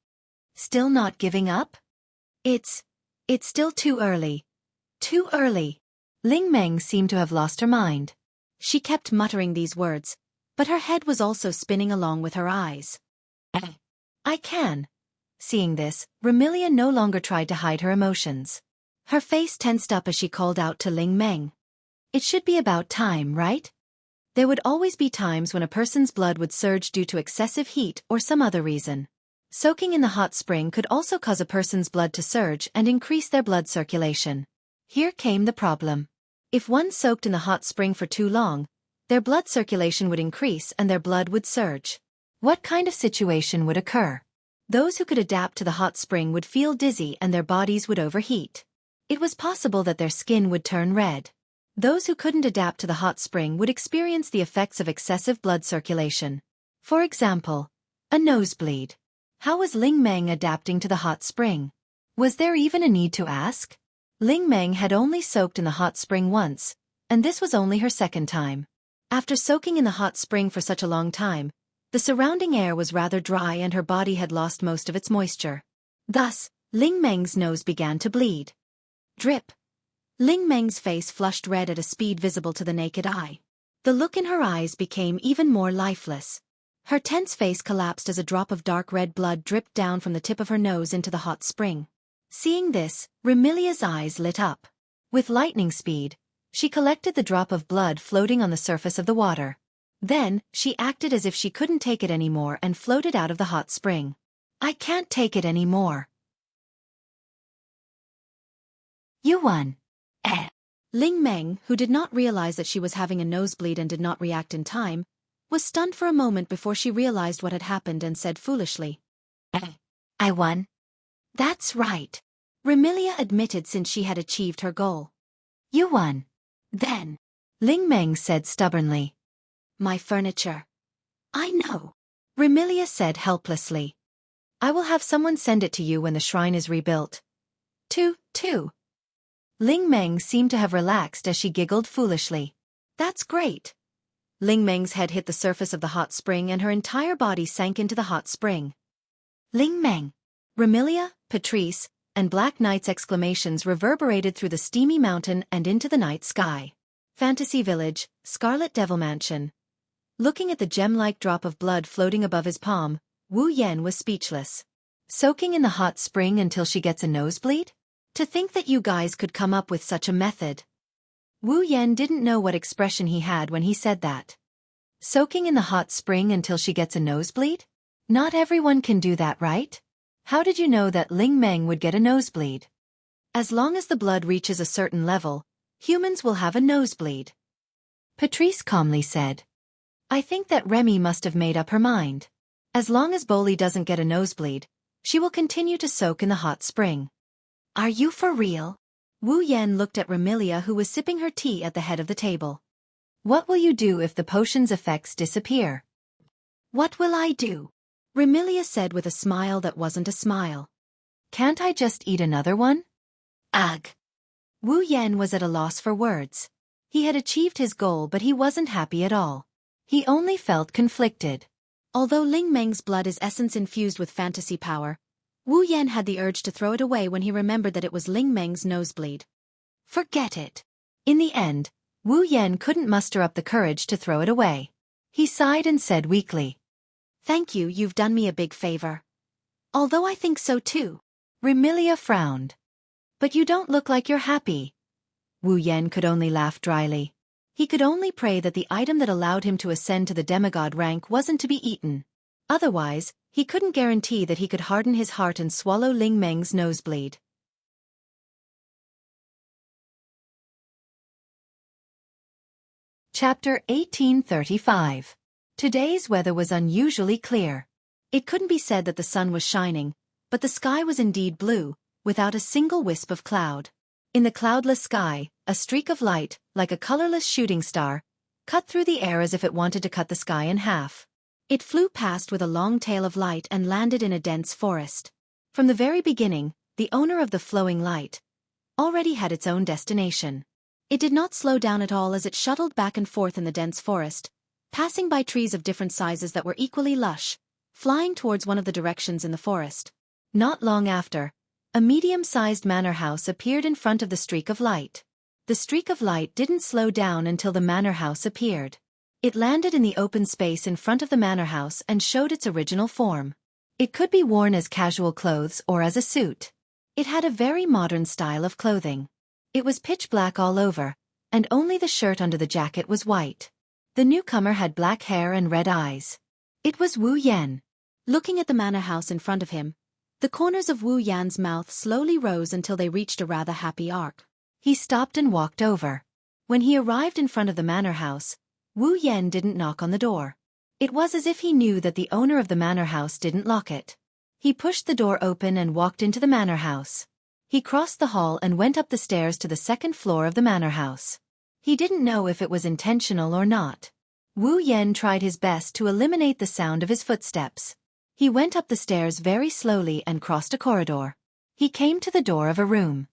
Still not giving up? It's still too early. Too early. Ling Meng seemed to have lost her mind. She kept muttering these words, but her head was also spinning along with her eyes. I can. Seeing this, Remilia no longer tried to hide her emotions. Her face tensed up as she called out to Ling Meng. It should be about time, right? There would always be times when a person's blood would surge due to excessive heat or some other reason. Soaking in the hot spring could also cause a person's blood to surge and increase their blood circulation. Here came the problem. If one soaked in the hot spring for too long, their blood circulation would increase and their blood would surge. What kind of situation would occur? Those who could adapt to the hot spring would feel dizzy and their bodies would overheat. It was possible that their skin would turn red. Those who couldn't adapt to the hot spring would experience the effects of excessive blood circulation. For example, a nosebleed. How was Ling Meng adapting to the hot spring? Was there even a need to ask? Ling Meng had only soaked in the hot spring once, and this was only her second time. After soaking in the hot spring for such a long time, the surrounding air was rather dry and her body had lost most of its moisture. Thus, Ling Meng's nose began to bleed. Drip. Ling Meng's face flushed red at a speed visible to the naked eye. The look in her eyes became even more lifeless. Her tense face collapsed as a drop of dark red blood dripped down from the tip of her nose into the hot spring. Seeing this, Remilia's eyes lit up. With lightning speed, she collected the drop of blood floating on the surface of the water. Then, she acted as if she couldn't take it anymore and floated out of the hot spring. I can't take it anymore. You won. Ling Meng, who did not realize that she was having a nosebleed and did not react in time, was stunned for a moment before she realized what had happened and said foolishly. I won. That's right. Remilia admitted since she had achieved her goal. You won. Then, Ling Meng said stubbornly. My furniture. I know. Remilia said helplessly. I will have someone send it to you when the shrine is rebuilt. Two. Ling Meng seemed to have relaxed as she giggled foolishly. That's great. Ling Meng's head hit the surface of the hot spring and her entire body sank into the hot spring. Ling Meng. Remilia, Patrice, and Black Knight's exclamations reverberated through the steamy mountain and into the night sky. Fantasy Village, Scarlet Devil Mansion. Looking at the gem-like drop of blood floating above his palm, Wu Yan was speechless. Soaking in the hot spring until she gets a nosebleed? To think that you guys could come up with such a method. Wu Yan didn't know what expression he had when he said that. Soaking in the hot spring until she gets a nosebleed? Not everyone can do that, right? How did you know that Ling Meng would get a nosebleed? As long as the blood reaches a certain level, humans will have a nosebleed. Patrice calmly said. I think that Remy must have made up her mind. As long as Boli doesn't get a nosebleed, she will continue to soak in the hot spring. Are you for real? Wu Yan looked at Remilia, who was sipping her tea at the head of the table. What will you do if the potion's effects disappear? What will I do? Remilia said with a smile that wasn't a smile. Can't I just eat another one? Ugh. Wu Yan was at a loss for words. He had achieved his goal, but he wasn't happy at all. He only felt conflicted. Although Ling Meng's blood is essence infused with fantasy power, Wu Yan had the urge to throw it away when he remembered that it was Ling Meng's nosebleed. Forget it. In the end, Wu Yan couldn't muster up the courage to throw it away. He sighed and said weakly. Thank you, you've done me a big favor. Although I think so too. Remilia frowned. But you don't look like you're happy. Wu Yan could only laugh dryly. He could only pray that the item that allowed him to ascend to the demigod rank wasn't to be eaten. Otherwise, he couldn't guarantee that he could harden his heart and swallow Ling Meng's nosebleed. Chapter 1835. Today's weather was unusually clear. It couldn't be said that the sun was shining, but the sky was indeed blue, without a single wisp of cloud. In the cloudless sky, a streak of light, like a colorless shooting star, cut through the air as if it wanted to cut the sky in half. It flew past with a long tail of light and landed in a dense forest. From the very beginning, the owner of the flowing light already had its own destination. It did not slow down at all as it shuttled back and forth in the dense forest, passing by trees of different sizes that were equally lush, flying towards one of the directions in the forest. Not long after, a medium-sized manor house appeared in front of the streak of light. The streak of light didn't slow down until the manor house appeared. It landed in the open space in front of the manor house and showed its original form. It could be worn as casual clothes or as a suit. It had a very modern style of clothing. It was pitch black all over, and only the shirt under the jacket was white. The newcomer had black hair and red eyes. It was Wu Yan. Looking at the manor house in front of him, the corners of Wu Yan's mouth slowly rose until they reached a rather happy arc. He stopped and walked over. When he arrived in front of the manor house, Wu Yan didn't knock on the door. It was as if he knew that the owner of the manor house didn't lock it. He pushed the door open and walked into the manor house. He crossed the hall and went up the stairs to the second floor of the manor house. He didn't know if it was intentional or not. Wu Yan tried his best to eliminate the sound of his footsteps. He went up the stairs very slowly and crossed a corridor. He came to the door of a room.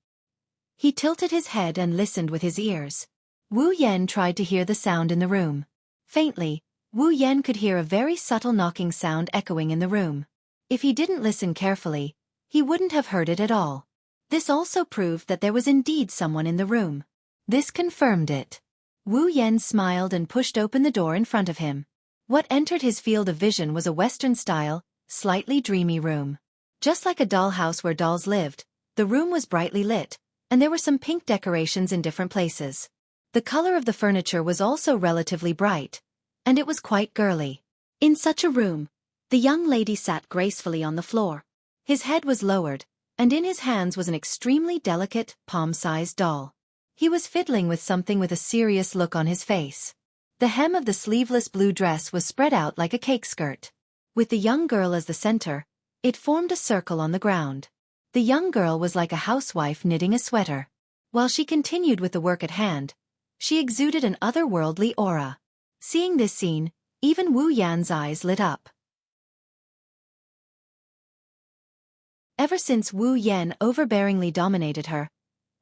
He tilted his head and listened with his ears. Wu Yan tried to hear the sound in the room. Faintly, Wu Yan could hear a very subtle knocking sound echoing in the room. If he didn't listen carefully, he wouldn't have heard it at all. This also proved that there was indeed someone in the room. This confirmed it. Wu Yan smiled and pushed open the door in front of him. What entered his field of vision was a Western-style, slightly dreamy room. Just like a dollhouse where dolls lived, the room was brightly lit, and there were some pink decorations in different places. The color of the furniture was also relatively bright, and it was quite girly. In such a room, the young lady sat gracefully on the floor. His head was lowered, and in his hands was an extremely delicate, palm-sized doll. He was fiddling with something with a serious look on his face. The hem of the sleeveless blue dress was spread out like a cake skirt. With the young girl as the center, it formed a circle on the ground. The young girl was like a housewife knitting a sweater. While she continued with the work at hand, she exuded an otherworldly aura. Seeing this scene, even Wu Yan's eyes lit up. Ever since Wu Yan overbearingly dominated her,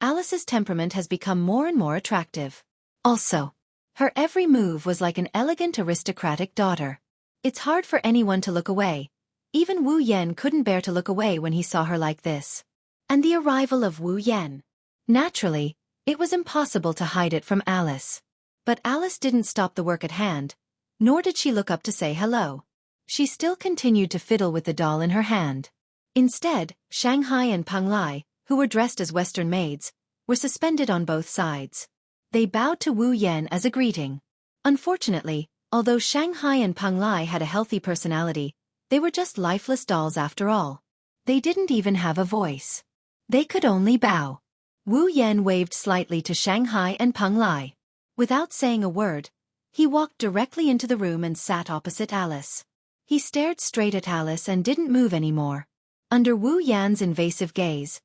Alice's temperament has become more and more attractive. Also, her every move was like an elegant aristocratic daughter. It's hard for anyone to look away. Even Wu Yan couldn't bear to look away when he saw her like this. And the arrival of Wu Yan. Naturally, it was impossible to hide it from Alice. But Alice didn't stop the work at hand, nor did she look up to say hello. She still continued to fiddle with the doll in her hand. Instead, Shanghai and Peng Lai, who were dressed as Western maids, were suspended on both sides. They bowed to Wu Yan as a greeting. Unfortunately, although Shanghai and Peng Lai had a healthy personality, they were just lifeless dolls after all. They didn't even have a voice. They could only bow. Wu Yan waved slightly to Shanghai and Peng Lai. Without saying a word, he walked directly into the room and sat opposite Alice. He stared straight at Alice and didn't move anymore. Under Wu Yan's invasive gaze,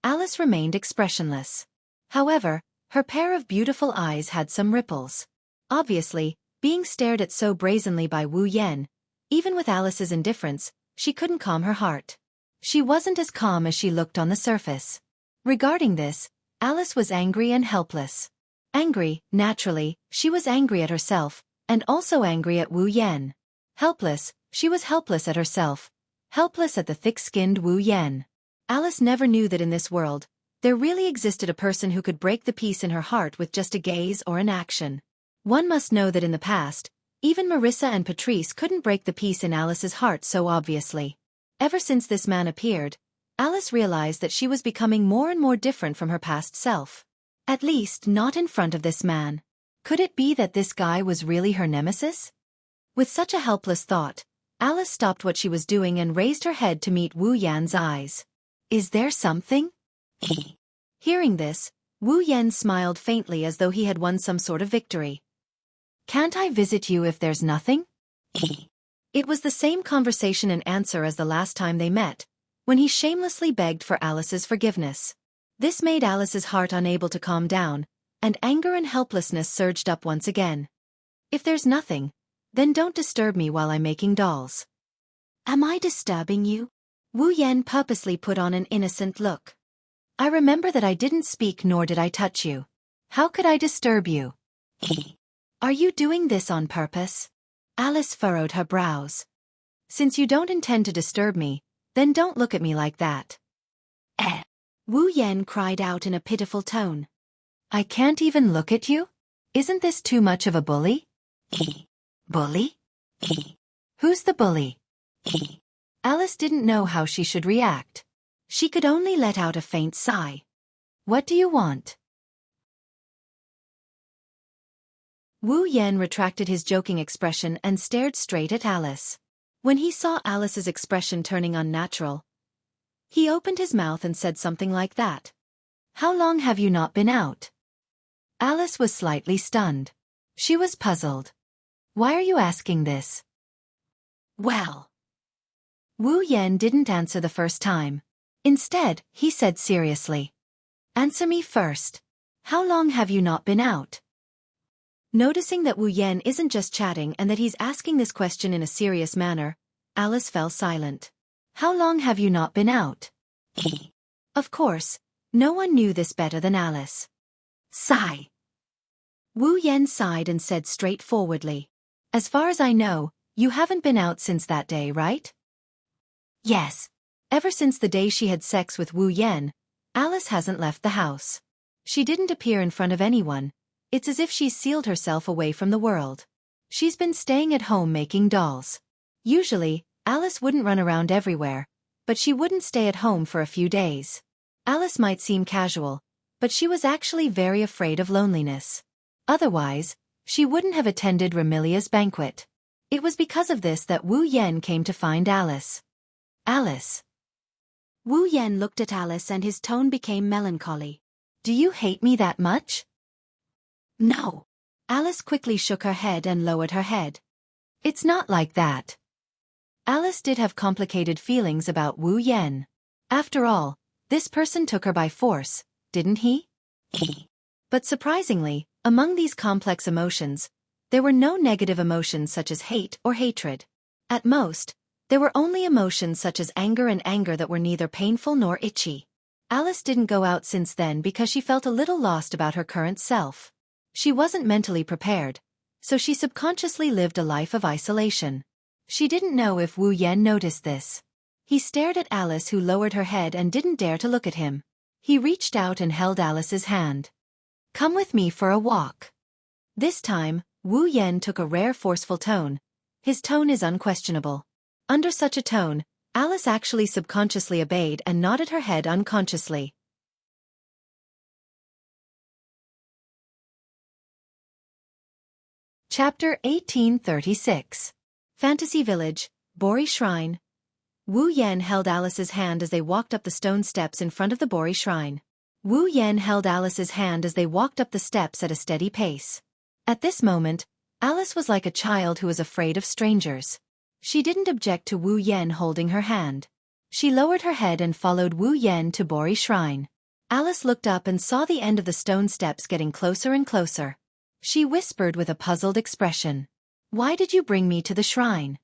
Alice remained expressionless. However, her pair of beautiful eyes had some ripples. Obviously, being stared at so brazenly by Wu Yan, even with Alice's indifference, she couldn't calm her heart. She wasn't as calm as she looked on the surface. Regarding this, Alice was angry and helpless. Angry, naturally, she was angry at herself, and also angry at Wu Yan. Helpless, she was helpless at herself. Helpless at the thick-skinned Wu Yan. Alice never knew that in this world, there really existed a person who could break the peace in her heart with just a gaze or an action. One must know that in the past, even Marissa and Patrice couldn't break the peace in Alice's heart so obviously. Ever since this man appeared, Alice realized that she was becoming more and more different from her past self. At least not in front of this man. Could it be that this guy was really her nemesis? With such a helpless thought, Alice stopped what she was doing and raised her head to meet Wu Yan's eyes. Is there something? Hearing this, Wu Yan smiled faintly as though he had won some sort of victory. Can't I visit you if there's nothing? It was the same conversation and answer as the last time they met, when he shamelessly begged for Alice's forgiveness. This made Alice's heart unable to calm down, and anger and helplessness surged up once again. If there's nothing, then don't disturb me while I'm making dolls. Am I disturbing you? Wu Yan purposely put on an innocent look. I remember that I didn't speak nor did I touch you. How could I disturb you? Are you doing this on purpose? Alice furrowed her brows. Since you don't intend to disturb me, then don't look at me like that. Wu Yan cried out in a pitiful tone. I can't even look at you? Isn't this too much of a bully? Bully? Who's the bully? Alice didn't know how she should react. She could only let out a faint sigh. What do you want? Wu Yan retracted his joking expression and stared straight at Alice. When he saw Alice's expression turning unnatural, he opened his mouth and said something like that. How long have you not been out? Alice was slightly stunned. She was puzzled. Why are you asking this? Well. Wu Yan didn't answer the first time. Instead, he said seriously. Answer me first. How long have you not been out? Noticing that Wu Yan isn't just chatting and that he's asking this question in a serious manner, Alice fell silent. How long have you not been out? Of course, no one knew this better than Alice. Sigh. Wu Yan sighed and said straightforwardly. As far as I know, you haven't been out since that day, right? Yes. Ever since the day she had sex with Wu Yan, Alice hasn't left the house. She didn't appear in front of anyone. It's as if she's sealed herself away from the world. She's been staying at home making dolls. Usually, Alice wouldn't run around everywhere, but she wouldn't stay at home for a few days. Alice might seem casual, but she was actually very afraid of loneliness. Otherwise, she wouldn't have attended Remilia's banquet. It was because of this that Wu Yan came to find Alice. Alice. Wu Yan looked at Alice and his tone became melancholy. Do you hate me that much? No. Alice quickly shook her head and lowered her head. It's not like that. Alice did have complicated feelings about Wu Yan. After all, this person took her by force, didn't he? But surprisingly, among these complex emotions, there were no negative emotions such as hate or hatred. At most, there were only emotions such as anger and anger that were neither painful nor itchy. Alice didn't go out since then because she felt a little lost about her current self. She wasn't mentally prepared, so she subconsciously lived a life of isolation. She didn't know if Wu Yan noticed this. He stared at Alice, who lowered her head and didn't dare to look at him. He reached out and held Alice's hand. Come with me for a walk. This time, Wu Yan took a rare forceful tone. His tone is unquestionable. Under such a tone, Alice actually subconsciously obeyed and nodded her head unconsciously. Chapter 1836. Fantasy Village, Bori Shrine. Wu Yan held Alice's hand as they walked up the stone steps in front of the Bori Shrine. Wu Yan held Alice's hand as they walked up the steps at a steady pace. At this moment, Alice was like a child who was afraid of strangers. She didn't object to Wu Yan holding her hand. She lowered her head and followed Wu Yan to Bori Shrine. Alice looked up and saw the end of the stone steps getting closer and closer. She whispered with a puzzled expression. Why did you bring me to the shrine?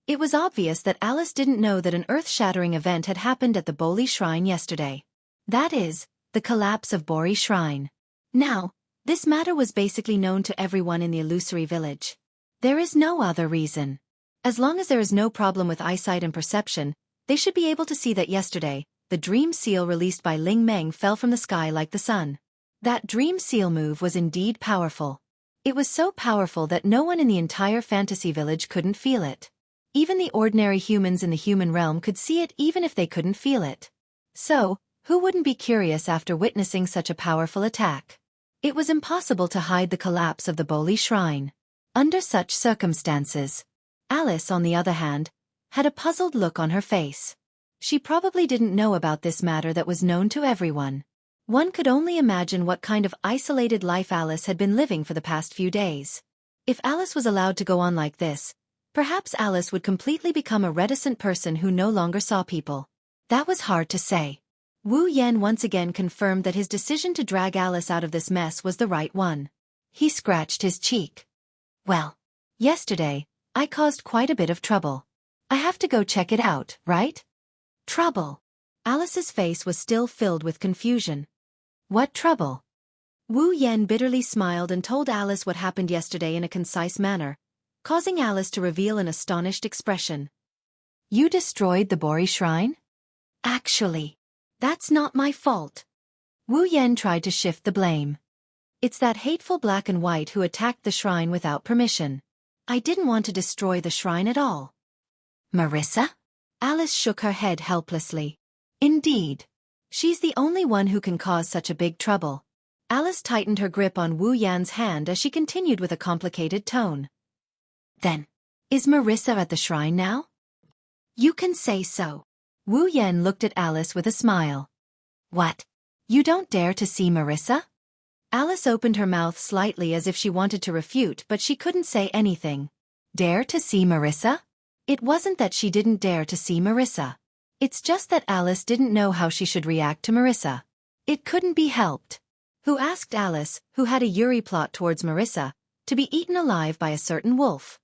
It was obvious that Alice didn't know that an earth-shattering event had happened at the Bori Shrine yesterday. That is, the collapse of Bori Shrine. Now, this matter was basically known to everyone in the illusory village. There is no other reason. As long as there is no problem with eyesight and perception, they should be able to see that yesterday, the dream seal released by Ling Meng fell from the sky like the sun. That dream seal move was indeed powerful. It was so powerful that no one in the entire fantasy village couldn't feel it. Even the ordinary humans in the human realm could see it even if they couldn't feel it. So, who wouldn't be curious after witnessing such a powerful attack? It was impossible to hide the collapse of the Boli shrine. Under such circumstances, Alice, on the other hand, had a puzzled look on her face. She probably didn't know about this matter that was known to everyone. One could only imagine what kind of isolated life Alice had been living for the past few days. If Alice was allowed to go on like this, perhaps Alice would completely become a reticent person who no longer saw people. That was hard to say. Wu Yan once again confirmed that his decision to drag Alice out of this mess was the right one. He scratched his cheek. Well, yesterday, I caused quite a bit of trouble. I have to go check it out, right? Trouble. Alice's face was still filled with confusion. What trouble? Wu Yan bitterly smiled and told Alice what happened yesterday in a concise manner, causing Alice to reveal an astonished expression. You destroyed the Bori shrine? Actually, that's not my fault. Wu Yan tried to shift the blame. It's that hateful black and white who attacked the shrine without permission. I didn't want to destroy the shrine at all. Marissa? Alice shook her head helplessly. Indeed. She's the only one who can cause such a big trouble. Alice tightened her grip on Wu Yan's hand as she continued with a complicated tone. Then, is Marissa at the shrine now? You can say so. Wu Yan looked at Alice with a smile. What? You don't dare to see Marissa? Alice opened her mouth slightly as if she wanted to refute, but she couldn't say anything. Dare to see Marissa? It wasn't that she didn't dare to see Marissa. It's just that Alice didn't know how she should react to Marissa. It couldn't be helped. Who asked Alice, who had a Yuri plot towards Marissa, to be eaten alive by a certain wolf?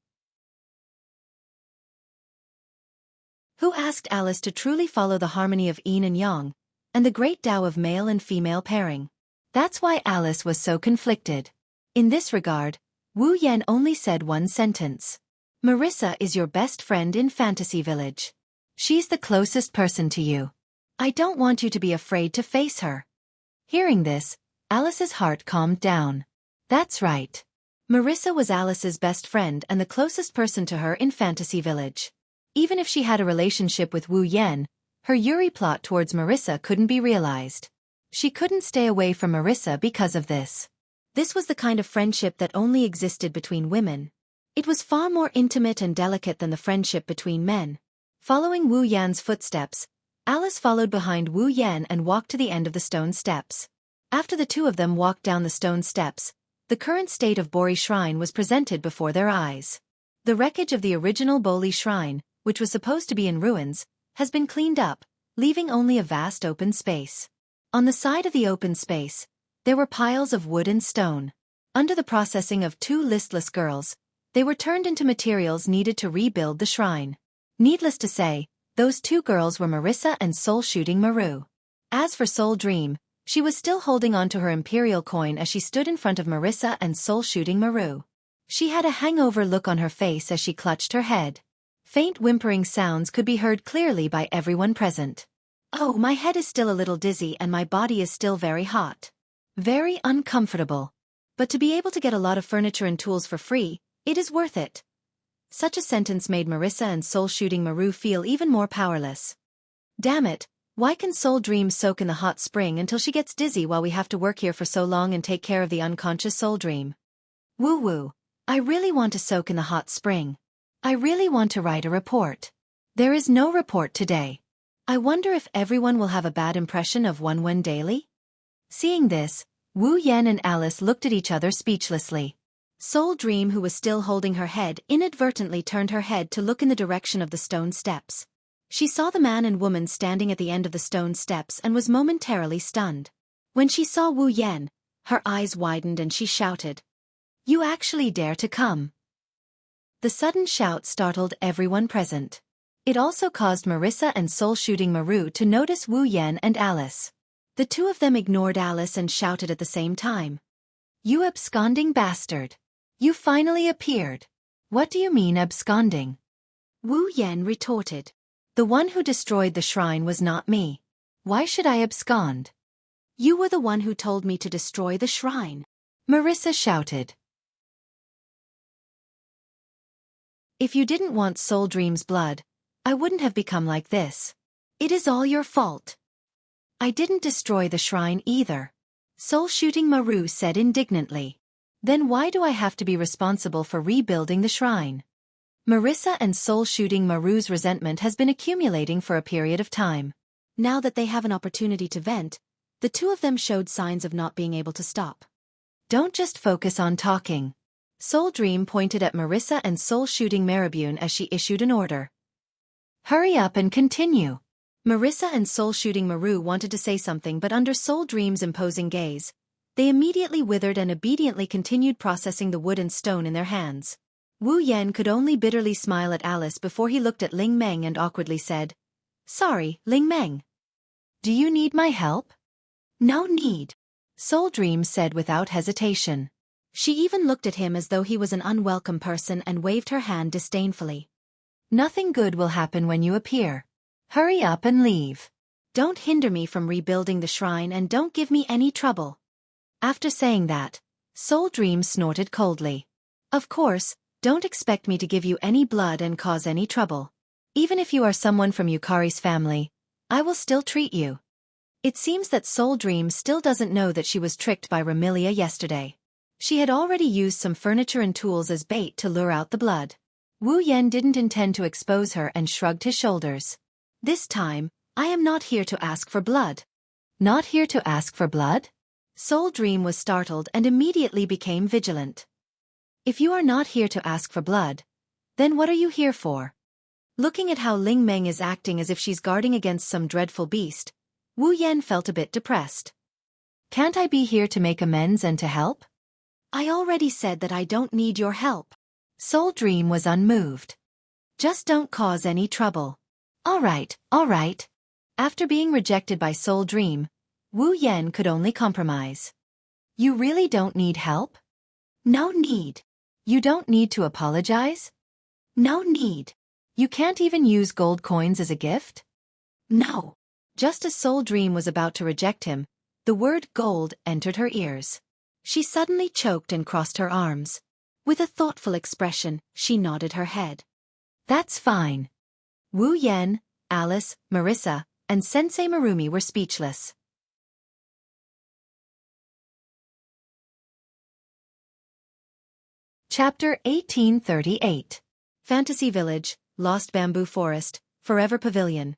Who asked Alice to truly follow the harmony of yin and yang, and the great Tao of male and female pairing? That's why Alice was so conflicted. In this regard, Wu Yan only said one sentence. Marissa is your best friend in Fantasy Village. She's the closest person to you. I don't want you to be afraid to face her. Hearing this, Alice's heart calmed down. That's right. Marissa was Alice's best friend and the closest person to her in Fantasy Village. Even if she had a relationship with Wu Yan, her Yuri plot towards Marissa couldn't be realized. She couldn't stay away from Marissa because of this. This was the kind of friendship that only existed between women. It was far more intimate and delicate than the friendship between men. Following Wu Yan's footsteps, Alice followed behind Wu Yan and walked to the end of the stone steps. After the two of them walked down the stone steps, the current state of Bori Shrine was presented before their eyes. The wreckage of the original Boli Shrine, which was supposed to be in ruins, has been cleaned up, leaving only a vast open space. On the side of the open space, there were piles of wood and stone. Under the processing of two listless girls, they were turned into materials needed to rebuild the shrine. Needless to say, those two girls were Marissa and Soul-Shooting Maru. As for Soul Dream, she was still holding on to her imperial coin as she stood in front of Marissa and Soul-Shooting Maru. She had a hangover look on her face as she clutched her head. Faint whimpering sounds could be heard clearly by everyone present. Oh, my head is still a little dizzy and my body is still very hot. Very uncomfortable. But to be able to get a lot of furniture and tools for free, it is worth it. Such a sentence made Marissa and Soul-Shooting Maru feel even more powerless. Damn it, why can Soul Dream soak in the hot spring until she gets dizzy while we have to work here for so long and take care of the unconscious Soul Dream? Woo-woo, I really want to soak in the hot spring. I really want to write a report. There is no report today. I wonder if everyone will have a bad impression of Wen daily? Seeing this, Wu Yan and Alice looked at each other speechlessly. Soul Dream, who was still holding her head, inadvertently turned her head to look in the direction of the stone steps. She saw the man and woman standing at the end of the stone steps and was momentarily stunned. When she saw Wu Yan, her eyes widened and she shouted, "You actually dare to come?" The sudden shout startled everyone present. It also caused Marissa and Soul-Shooting Maru to notice Wu Yan and Alice. The two of them ignored Alice and shouted at the same time. "You absconding bastard! You finally appeared. What do you mean absconding?" Wu Yan retorted. "The one who destroyed the shrine was not me. Why should I abscond?" "You were the one who told me to destroy the shrine," Marissa shouted. "If you didn't want Soul Dream's blood, I wouldn't have become like this. It is all your fault." "I didn't destroy the shrine either." Soul-shooting Maru said indignantly. Then why do I have to be responsible for rebuilding the shrine? Marissa and soul-shooting Maru's resentment has been accumulating for a period of time. Now that they have an opportunity to vent, the two of them showed signs of not being able to stop. Don't just focus on talking. Soul Dream pointed at Marissa and soul-shooting Marabune as she issued an order. Hurry up and continue. Marissa and soul-shooting Maru wanted to say something, but under Soul Dream's imposing gaze, they immediately withered and obediently continued processing the wood and stone in their hands. Wu Yan could only bitterly smile at Alice before he looked at Ling Meng and awkwardly said, "Sorry, Ling Meng. Do you need my help?" "No need," Soul Dream said without hesitation. She even looked at him as though he was an unwelcome person and waved her hand disdainfully. "Nothing good will happen when you appear. Hurry up and leave. Don't hinder me from rebuilding the shrine and don't give me any trouble." After saying that, Soul Dream snorted coldly. "Of course, don't expect me to give you any blood and cause any trouble. Even if you are someone from Yukari's family, I will still treat you." It seems that Soul Dream still doesn't know that she was tricked by Remilia yesterday. She had already used some furniture and tools as bait to lure out the blood. Wu Yan didn't intend to expose her and shrugged his shoulders. "This time, I am not here to ask for blood." "Not here to ask for blood?" Soul Dream was startled and immediately became vigilant. "If you are not here to ask for blood, then what are you here for?" Looking at how Ling Meng is acting as if she's guarding against some dreadful beast, Wu Yan felt a bit depressed. "Can't I be here to make amends and to help?" "I already said that I don't need your help." Soul Dream was unmoved. "Just don't cause any trouble." All right. After being rejected by Soul Dream, Wu Yan could only compromise. "You really don't need help?" "No need." "You don't need to apologize?" "No need." "You can't even use gold coins as a gift?" "No." Just as Soul Dream was about to reject him, the word gold entered her ears. She suddenly choked and crossed her arms. With a thoughtful expression, she nodded her head. "That's fine." Wu Yan, Alice, Marissa, and Sensei Marumi were speechless. Chapter 1838. Fantasy Village, Lost Bamboo Forest, Forever Pavilion.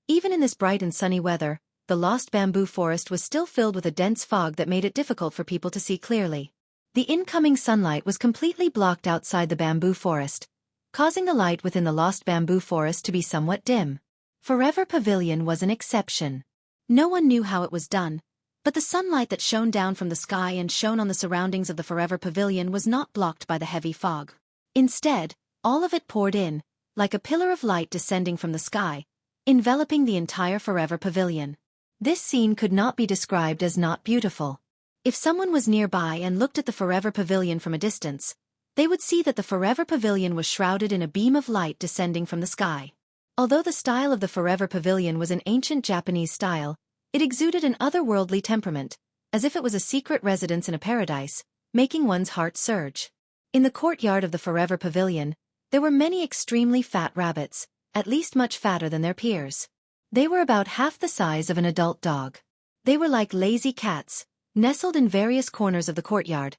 Even in this bright and sunny weather, the Lost Bamboo Forest was still filled with a dense fog that made it difficult for people to see clearly. The incoming sunlight was completely blocked outside the bamboo forest, causing the light within the Lost Bamboo Forest to be somewhat dim. Forever Pavilion was an exception. No one knew how it was done, but the sunlight that shone down from the sky and shone on the surroundings of the Forever Pavilion was not blocked by the heavy fog. Instead, all of it poured in, like a pillar of light descending from the sky, enveloping the entire Forever Pavilion. This scene could not be described as not beautiful. If someone was nearby and looked at the Forever Pavilion from a distance, they would see that the Forever Pavilion was shrouded in a beam of light descending from the sky. Although the style of the Forever Pavilion was an ancient Japanese style, it exuded an otherworldly temperament, as if it was a secret residence in a paradise, making one's heart surge. In the courtyard of the Forever Pavilion, there were many extremely fat rabbits, at least much fatter than their peers. They were about half the size of an adult dog. They were like lazy cats, nestled in various corners of the courtyard,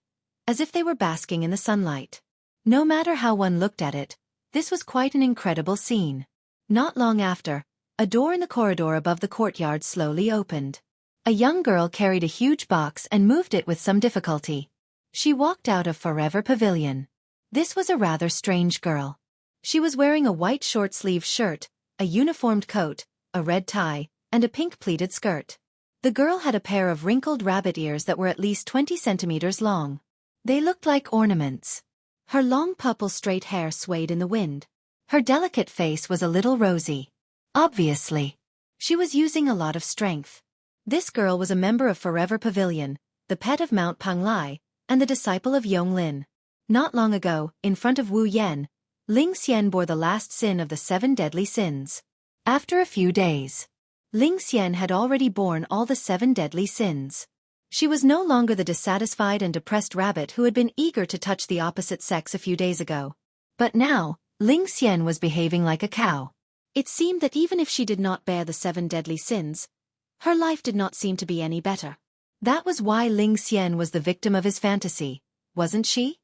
as if they were basking in the sunlight. No matter how one looked at it, this was quite an incredible scene. Not long after, a door in the corridor above the courtyard slowly opened. A young girl carried a huge box and moved it with some difficulty. She walked out of Forever Pavilion. This was a rather strange girl. She was wearing a white short-sleeved shirt, a uniformed coat, a red tie, and a pink pleated skirt. The girl had a pair of wrinkled rabbit ears that were at least 20 centimeters long. They looked like ornaments. Her long purple straight hair swayed in the wind. Her delicate face was a little rosy. Obviously, she was using a lot of strength. This girl was a member of Forever Pavilion, the pet of Mount Panglai, and the disciple of Yonglin. Not long ago, in front of Wu Yan, Ling Xian bore the last sin of the 7 deadly sins. After a few days, Ling Xian had already borne all the 7 deadly sins. She was no longer the dissatisfied and depressed rabbit who had been eager to touch the opposite sex a few days ago. But now, Ling Xian was behaving like a cow. It seemed that even if she did not bear the 7 deadly sins, her life did not seem to be any better. That was why Ling Xian was the victim of his fantasy, wasn't she?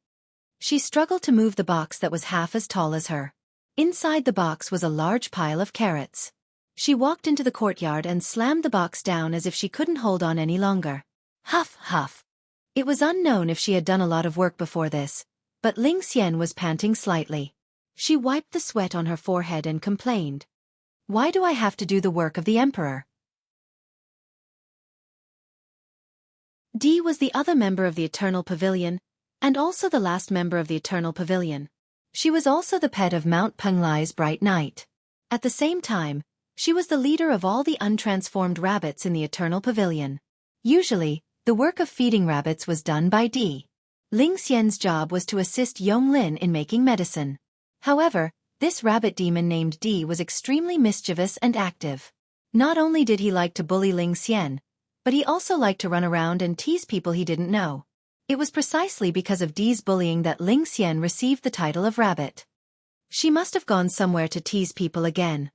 She struggled to move the box that was half as tall as her. Inside the box was a large pile of carrots. She walked into the courtyard and slammed the box down as if she couldn't hold on any longer. Huff, huff. It was unknown if she had done a lot of work before this, but Ling Xian was panting slightly. She wiped the sweat on her forehead and complained. Why do I have to do the work of the emperor? Di was the other member of the Eternal Pavilion, and also the last member of the Eternal Pavilion. She was also the pet of Mount Penglai's Bright Knight. At the same time, she was the leader of all the untransformed rabbits in the Eternal Pavilion. Usually, the work of feeding rabbits was done by Di. Ling Xian's job was to assist Yonglin in making medicine. However, this rabbit demon named Di was extremely mischievous and active. Not only did he like to bully Ling Xian, but he also liked to run around and tease people he didn't know. It was precisely because of Di's bullying that Ling Xian received the title of rabbit. She must have gone somewhere to tease people again.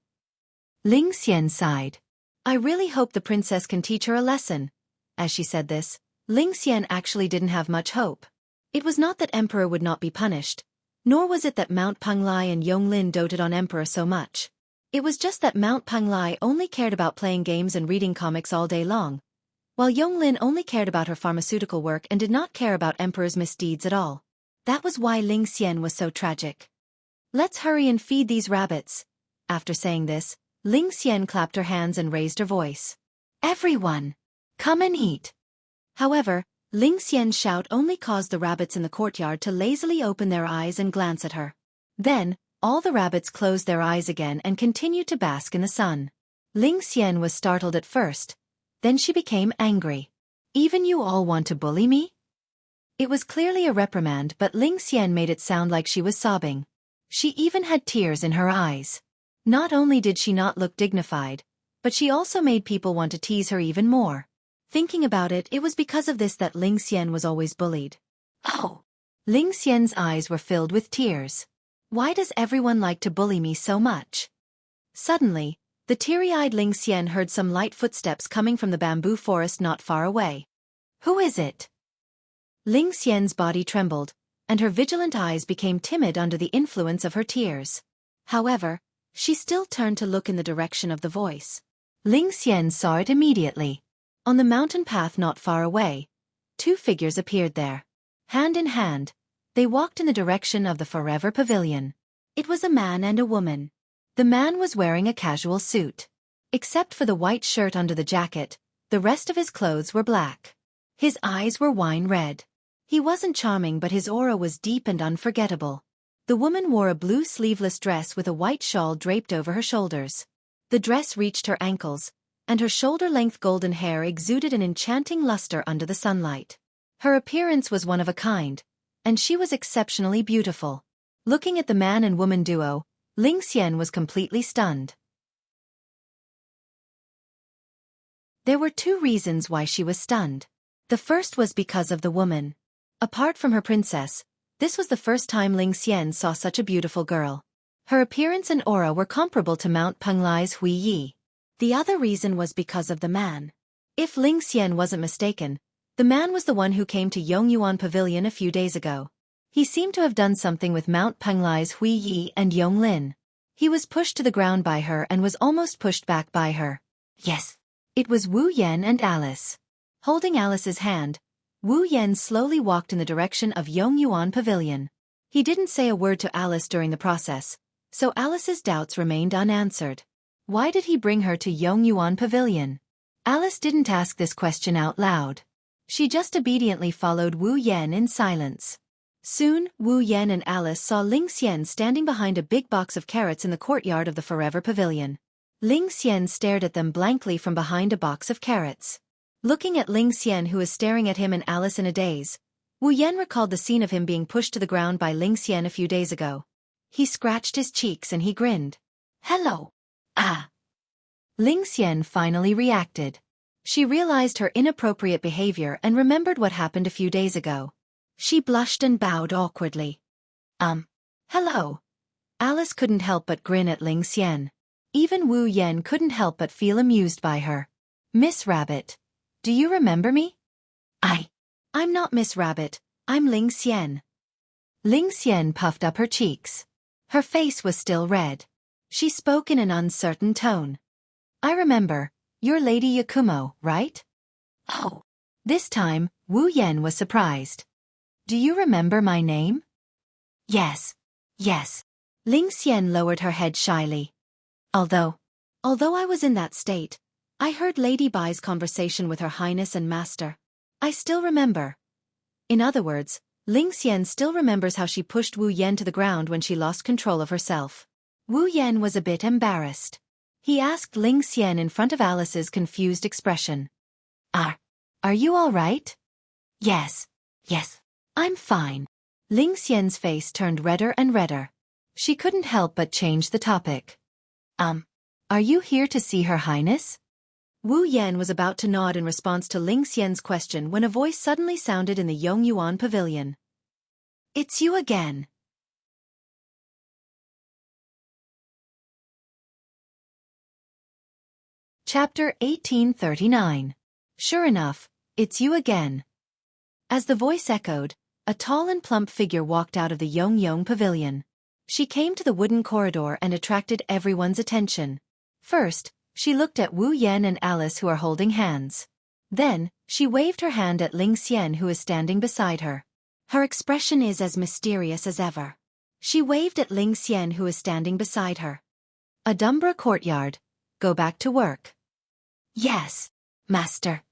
Ling Xian sighed. I really hope the princess can teach her a lesson. As she said this, Ling Xian actually didn't have much hope. It was not that Emperor would not be punished, nor was it that Mount Penglai and Yonglin doted on Emperor so much. It was just that Mount Penglai only cared about playing games and reading comics all day long, while Yonglin only cared about her pharmaceutical work and did not care about Emperor's misdeeds at all. That was why Ling Xian was so tragic. Let's hurry and feed these rabbits. After saying this, Ling Xian clapped her hands and raised her voice. Everyone, come and eat. However, Ling Xian's shout only caused the rabbits in the courtyard to lazily open their eyes and glance at her. Then, all the rabbits closed their eyes again and continued to bask in the sun. Ling Xian was startled at first. Then she became angry. Even you all want to bully me? It was clearly a reprimand, but Ling Xian made it sound like she was sobbing. She even had tears in her eyes. Not only did she not look dignified, but she also made people want to tease her even more. Thinking about it, it was because of this that Ling Xian was always bullied. Oh! Ling Xian's eyes were filled with tears. Why does everyone like to bully me so much? Suddenly, the teary-eyed Ling Xian heard some light footsteps coming from the bamboo forest not far away. Who is it? Ling Xian's body trembled, and her vigilant eyes became timid under the influence of her tears. However, she still turned to look in the direction of the voice. Ling Xian saw it immediately. On the mountain path not far away, two figures appeared there. Hand in hand, they walked in the direction of the Forever Pavilion. It was a man and a woman. The man was wearing a casual suit. Except for the white shirt under the jacket, the rest of his clothes were black. His eyes were wine red. He wasn't charming, but his aura was deep and unforgettable. The woman wore a blue sleeveless dress with a white shawl draped over her shoulders. The dress reached her ankles, and her shoulder-length golden hair exuded an enchanting luster under the sunlight. Her appearance was one of a kind, and she was exceptionally beautiful. Looking at the man and woman duo, Ling Xian was completely stunned. There were two reasons why she was stunned. The first was because of the woman. Apart from her princess, this was the first time Ling Xian saw such a beautiful girl. Her appearance and aura were comparable to Mount Penglai's Hui Yi. The other reason was because of the man. If Ling Xian wasn't mistaken, the man was the one who came to Yongyuan Pavilion a few days ago. He seemed to have done something with Mount Penglai's Hui Yi and Yonglin. He was pushed to the ground by her and was almost pushed back by her. Yes. It was Wu Yan and Alice. Holding Alice's hand, Wu Yan slowly walked in the direction of Yongyuan Pavilion. He didn't say a word to Alice during the process, so Alice's doubts remained unanswered. Why did he bring her to Yongyuan Pavilion? Alice didn't ask this question out loud. She just obediently followed Wu Yan in silence. Soon, Wu Yan and Alice saw Ling Xian standing behind a big box of carrots in the courtyard of the Forever Pavilion. Ling Xian stared at them blankly from behind a box of carrots. Looking at Ling Xian, who was staring at him and Alice in a daze, Wu Yan recalled the scene of him being pushed to the ground by Ling Xian a few days ago. He scratched his cheeks and he grinned. Hello. Ah. Ling Xian finally reacted. She realized her inappropriate behavior and remembered what happened a few days ago. She blushed and bowed awkwardly. Hello. Alice couldn't help but grin at Ling Xian. Even Wu Yan couldn't help but feel amused by her. Miss Rabbit, do you remember me? I'm not Miss Rabbit, I'm Ling Xian. Ling Xian puffed up her cheeks. Her face was still red. She spoke in an uncertain tone. I remember, you're Lady Yakumo, right? Oh. This time, Wu Yan was surprised. Do you remember my name? Yes. Ling Xian lowered her head shyly. Although I was in that state, I heard Lady Bai's conversation with Her Highness and Master. I still remember. In other words, Ling Xian still remembers how she pushed Wu Yan to the ground when she lost control of herself. Wu Yan was a bit embarrassed. He asked Ling Xian in front of Alice's confused expression. Are you all right? Yes, I'm fine. Ling Xian's face turned redder and redder. She couldn't help but change the topic. Are you here to see Her Highness? Wu Yan was about to nod in response to Ling Xian's question when a voice suddenly sounded in the Yongyuan pavilion. It's you again. Chapter 1839. Sure enough, it's you again. As the voice echoed, a tall and plump figure walked out of the Yongyuan pavilion. She came to the wooden corridor and attracted everyone's attention. First, she looked at Wu Yan and Alice who are holding hands. Then, she waved her hand at Ling Xian who is standing beside her. Her expression is as mysterious as ever. She waved at Ling Xian who is standing beside her. Adumbra Courtyard. Go back to work. Yes, Master.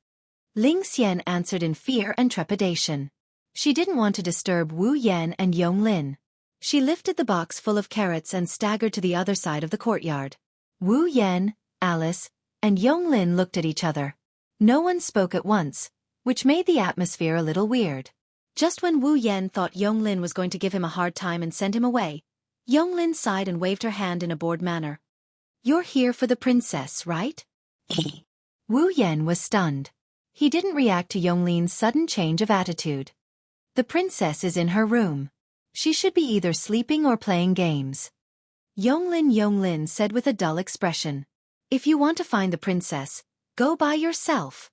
Ling Xian answered in fear and trepidation. She didn't want to disturb Wu Yan and Yong Lin. She lifted the box full of carrots and staggered to the other side of the courtyard. Wu Yan, Alice, and Yong Lin looked at each other. No one spoke at once, which made the atmosphere a little weird. Just when Wu Yan thought Yong Lin was going to give him a hard time and send him away, Yong Lin sighed and waved her hand in a bored manner. You're here for the princess, right? Wu Yan was stunned. He didn't react to Yong Lin's sudden change of attitude. The princess is in her room. She should be either sleeping or playing games. Yong Lin said with a dull expression. If you want to find the princess, go by yourself.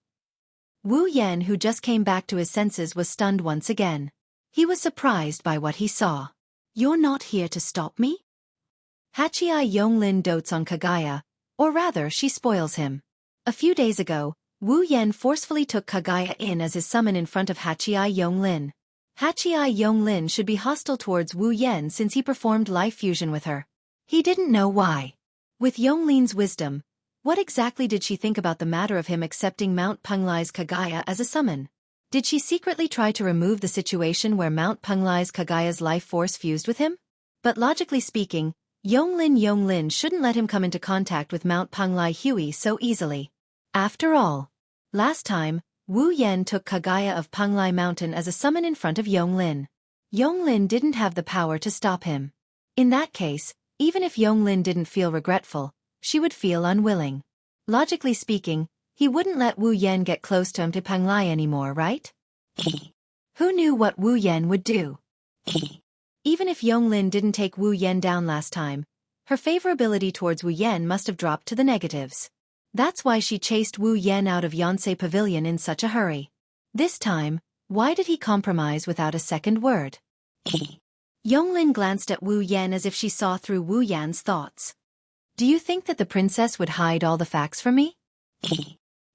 Wu Yan, who just came back to his senses, was stunned once again. He was surprised by what he saw. You're not here to stop me? Hachii Yong Lin dotes on Kagaya, or rather she spoils him. A few days ago, Wu Yan forcefully took Kagaya in as his summon in front of Hachii Yong Lin. Hachii Yong Lin should be hostile towards Wu Yan since he performed life fusion with her. He didn't know why. With Yong Lin's wisdom, what exactly did she think about the matter of him accepting Mount Penglai's Kagaya as a summon? Did she secretly try to remove the situation where Mount Penglai's Kagaya's life force fused with him? But logically speaking, Yong Lin shouldn't let him come into contact with Mount Penglai Hui so easily. After all, last time, Wu Yan took Kagaya of Penglai Mountain as a summon in front of Yong Lin. Yong Lin didn't have the power to stop him. In that case, even if Yong Lin didn't feel regretful, she would feel unwilling. Logically speaking, he wouldn't let Wu Yan get close to him to Penglai anymore, right? Who knew what Wu Yan would do? Even if Yong Lin didn't take Wu Yan down last time, her favorability towards Wu Yan must have dropped to the negatives. That's why she chased Wu Yan out of Yonsei Pavilion in such a hurry. This time, why did he compromise without a second word? Yong Lin glanced at Wu Yan as if she saw through Wu Yan's thoughts. Do you think that the princess would hide all the facts from me?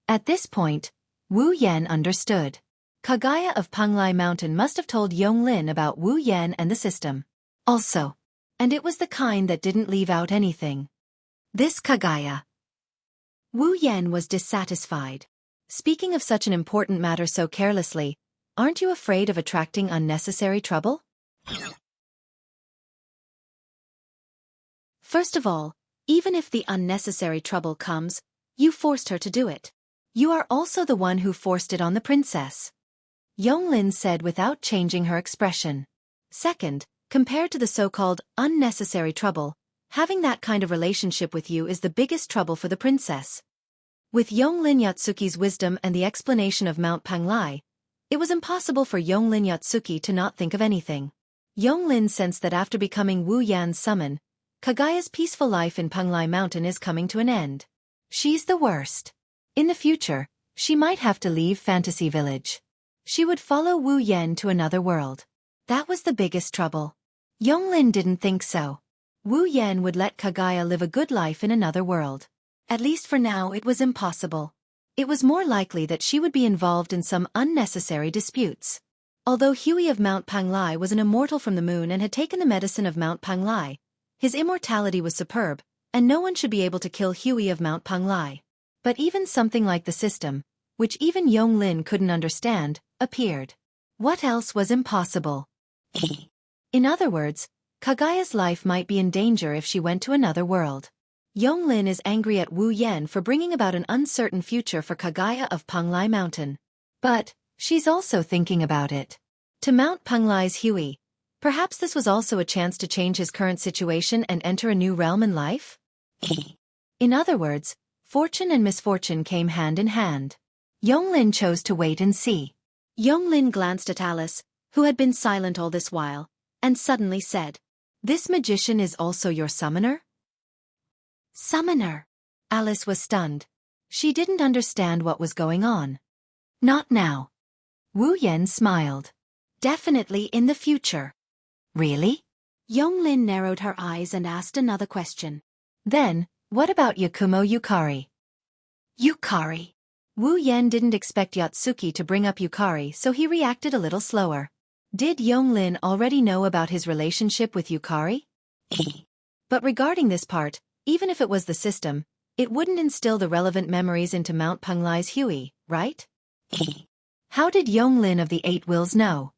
At this point, Wu Yan understood. Kagaya of Penglai Mountain must have told Yong Lin about Wu Yan and the system. Also. And it was the kind that didn't leave out anything. This Kagaya. Wu Yan was dissatisfied. Speaking of such an important matter so carelessly, aren't you afraid of attracting unnecessary trouble? First of all, even if the unnecessary trouble comes, you forced her to do it. You are also the one who forced it on the princess. Yong Lin said without changing her expression. Second, compared to the so-called unnecessary trouble, having that kind of relationship with you is the biggest trouble for the princess. With Yong Lin Yatsuki's wisdom and the explanation of Mount Penglai, it was impossible for Yong Lin Yatsuki to not think of anything. Yong Lin sensed that after becoming Wu Yan's summon, Kagaya's peaceful life in Penglai Mountain is coming to an end. She's the worst. In the future, she might have to leave Fantasy Village. She would follow Wu Yan to another world. That was the biggest trouble. Yonglin didn't think so. Wu Yan would let Kaguya live a good life in another world. At least for now it was impossible. It was more likely that she would be involved in some unnecessary disputes. Although Huey of Mount Panglai was an immortal from the moon and had taken the medicine of Mount Panglai, his immortality was superb, and no one should be able to kill Huey of Mount Panglai. But even something like the system, which even Yonglin couldn't understand, appeared. What else was impossible? In other words, Kaguya's life might be in danger if she went to another world. Yonglin is angry at Wu Yan for bringing about an uncertain future for Kaguya of Panglai Mountain. But she's also thinking about it. To Mount Panglai's Huey, perhaps this was also a chance to change his current situation and enter a new realm in life? In other words, fortune and misfortune came hand in hand. Yonglin chose to wait and see. Yonglin glanced at Alice, who had been silent all this while, and suddenly said, "This magician is also your summoner?" "Summoner?" Alice was stunned. She didn't understand what was going on. "Not now." Wu Yan smiled. "Definitely in the future." "Really?" Yonglin narrowed her eyes and asked another question. "Then, what about Yakumo Yukari?" "Yukari?" Wu Yan didn't expect Yatsuki to bring up Yukari, so he reacted a little slower. Did Yonglin already know about his relationship with Yukari? But regarding this part, even if it was the system, it wouldn't instill the relevant memories into Mount Panglai's Huey, right? How did Yonglin of the Eight Wills know?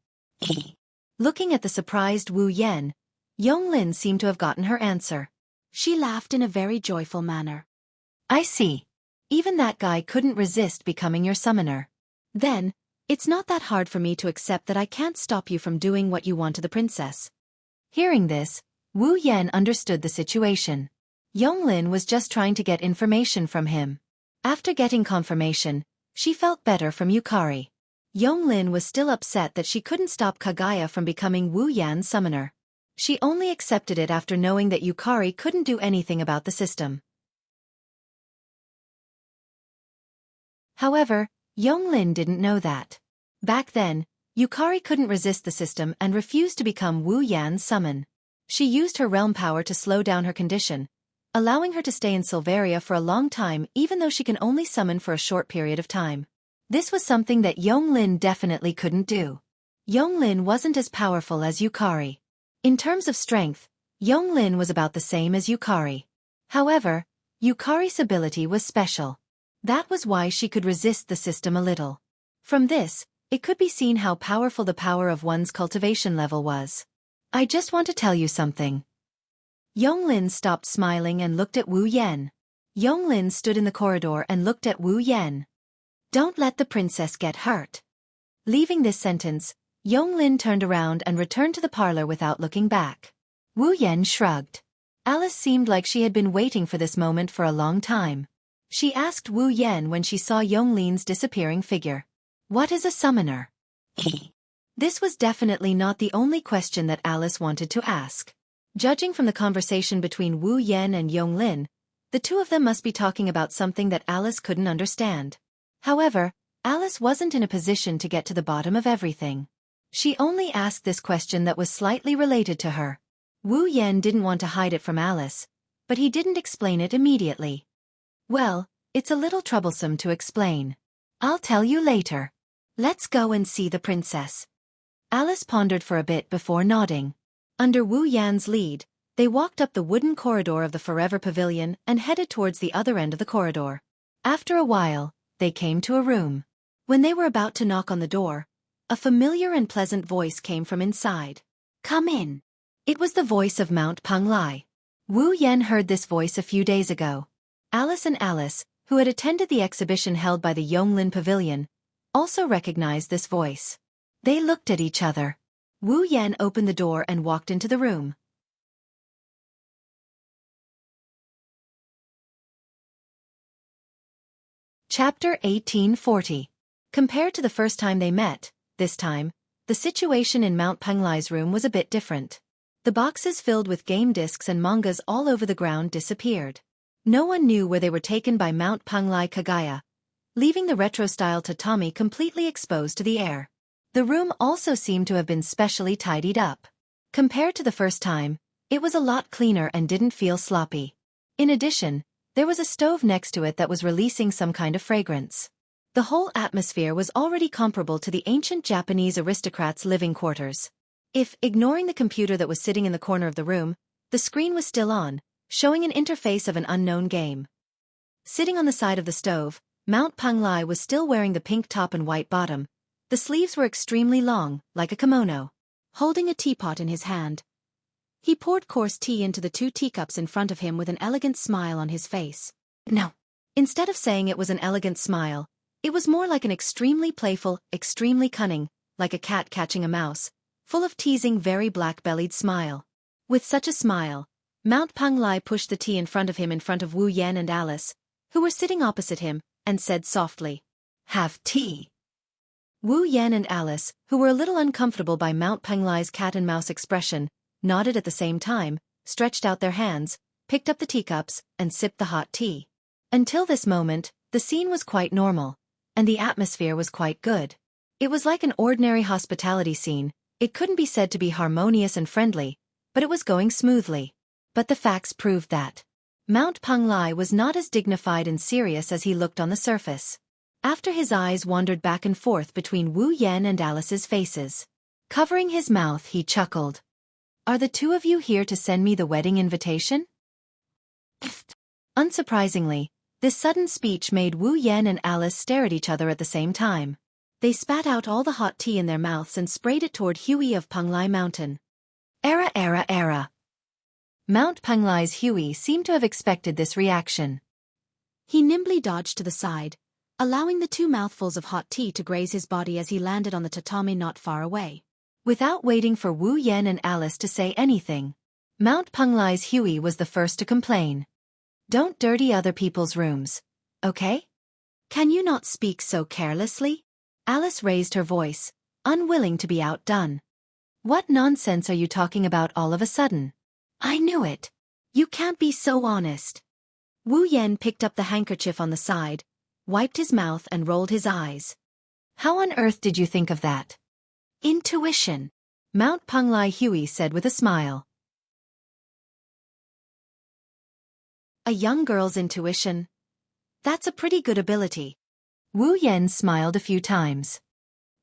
Looking at the surprised Wu Yan, Yonglin seemed to have gotten her answer. She laughed in a very joyful manner. "I see. Even that guy couldn't resist becoming your summoner. Then, it's not that hard for me to accept that I can't stop you from doing what you want to the princess." Hearing this, Wu Yan understood the situation. Yonglin was just trying to get information from him. After getting confirmation, she felt better from Yukari. Yonglin was still upset that she couldn't stop Kaguya from becoming Wu Yan's summoner. She only accepted it after knowing that Yukari couldn't do anything about the system. However, Yonglin didn't know that. Back then, Yukari couldn't resist the system and refused to become Wu Yan's summon. She used her realm power to slow down her condition, allowing her to stay in Silveria for a long time even though she can only summon for a short period of time. This was something that Yonglin definitely couldn't do. Yonglin wasn't as powerful as Yukari. In terms of strength, Yonglin was about the same as Yukari. However, Yukari's ability was special. That was why she could resist the system a little. From this, it could be seen how powerful the power of one's cultivation level was. "I just want to tell you something." Yonglin stopped smiling and looked at Wu Yan. Yonglin stood in the corridor and looked at Wu Yan. "Don't let the princess get hurt." Leaving this sentence, Yonglin turned around and returned to the parlor without looking back. Wu Yan shrugged. Alice seemed like she had been waiting for this moment for a long time. She asked Wu Yan when she saw Yonglin's disappearing figure. "What is a summoner?" This was definitely not the only question that Alice wanted to ask. Judging from the conversation between Wu Yan and Yonglin, the two of them must be talking about something that Alice couldn't understand. However, Alice wasn't in a position to get to the bottom of everything. She only asked this question that was slightly related to her. Wu Yan didn't want to hide it from Alice, but he didn't explain it immediately. "Well, it's a little troublesome to explain. I'll tell you later. Let's go and see the princess." Alice pondered for a bit before nodding. Under Wu Yan's lead, they walked up the wooden corridor of the Forever Pavilion and headed towards the other end of the corridor. After a while, they came to a room. When they were about to knock on the door, a familiar and pleasant voice came from inside. "Come in." It was the voice of Mount Panglai. Wu Yan heard this voice a few days ago. Alice and Alice, who had attended the exhibition held by the Yonglin Pavilion, also recognized this voice. They looked at each other. Wu Yan opened the door and walked into the room. Chapter 1840. Compared to the first time they met, this time, the situation in Mount Panglai's room was a bit different. The boxes filled with game discs and mangas all over the ground disappeared. No one knew where they were taken by Mount Panglai Kaguya, leaving the retro-style tatami completely exposed to the air. The room also seemed to have been specially tidied up. Compared to the first time, it was a lot cleaner and didn't feel sloppy. In addition, there was a stove next to it that was releasing some kind of fragrance. The whole atmosphere was already comparable to the ancient Japanese aristocrats' living quarters. If, ignoring the computer that was sitting in the corner of the room, the screen was still on, showing an interface of an unknown game. Sitting on the side of the stove, Mount Panglai was still wearing the pink top and white bottom. The sleeves were extremely long, like a kimono. Holding a teapot in his hand, he poured coarse tea into the 2 teacups in front of him with an elegant smile on his face. No. Instead of saying it was an elegant smile, it was more like an extremely playful, extremely cunning, like a cat catching a mouse, full of teasing, very black-bellied smile. With such a smile, Mount Panglai pushed the tea in front of Wu Yan and Alice, who were sitting opposite him, and said softly, "Have tea." Wu Yan and Alice, who were a little uncomfortable by Mount Panglai's cat-and-mouse expression, nodded at the same time, stretched out their hands, picked up the teacups, and sipped the hot tea. Until this moment, the scene was quite normal, and the atmosphere was quite good. It was like an ordinary hospitality scene. It couldn't be said to be harmonious and friendly, but it was going smoothly. But the facts proved that Mount Panglai was not as dignified and serious as he looked on the surface. After his eyes wandered back and forth between Wu Yan and Alice's faces, covering his mouth, he chuckled. "Are the 2 of you here to send me the wedding invitation?" Unsurprisingly, this sudden speech made Wu Yan and Alice stare at each other at the same time. They spat out all the hot tea in their mouths and sprayed it toward Huey of Panglai Mountain. Era. Mount Panglai's Huey seemed to have expected this reaction. He nimbly dodged to the side, allowing the 2 mouthfuls of hot tea to graze his body as he landed on the tatami not far away. Without waiting for Wu Yan and Alice to say anything, Mount Panglai's Huey was the first to complain. "Don't dirty other people's rooms, okay? Can you not speak so carelessly?" Alice raised her voice, unwilling to be outdone. "What nonsense are you talking about all of a sudden? I knew it. You can't be so honest." Wu Yan picked up the handkerchief on the side, wiped his mouth and rolled his eyes. "How on earth did you think of that?" "Intuition," Mount Panglai Huey said with a smile. "A young girl's intuition? That's a pretty good ability." Wu Yan smiled a few times.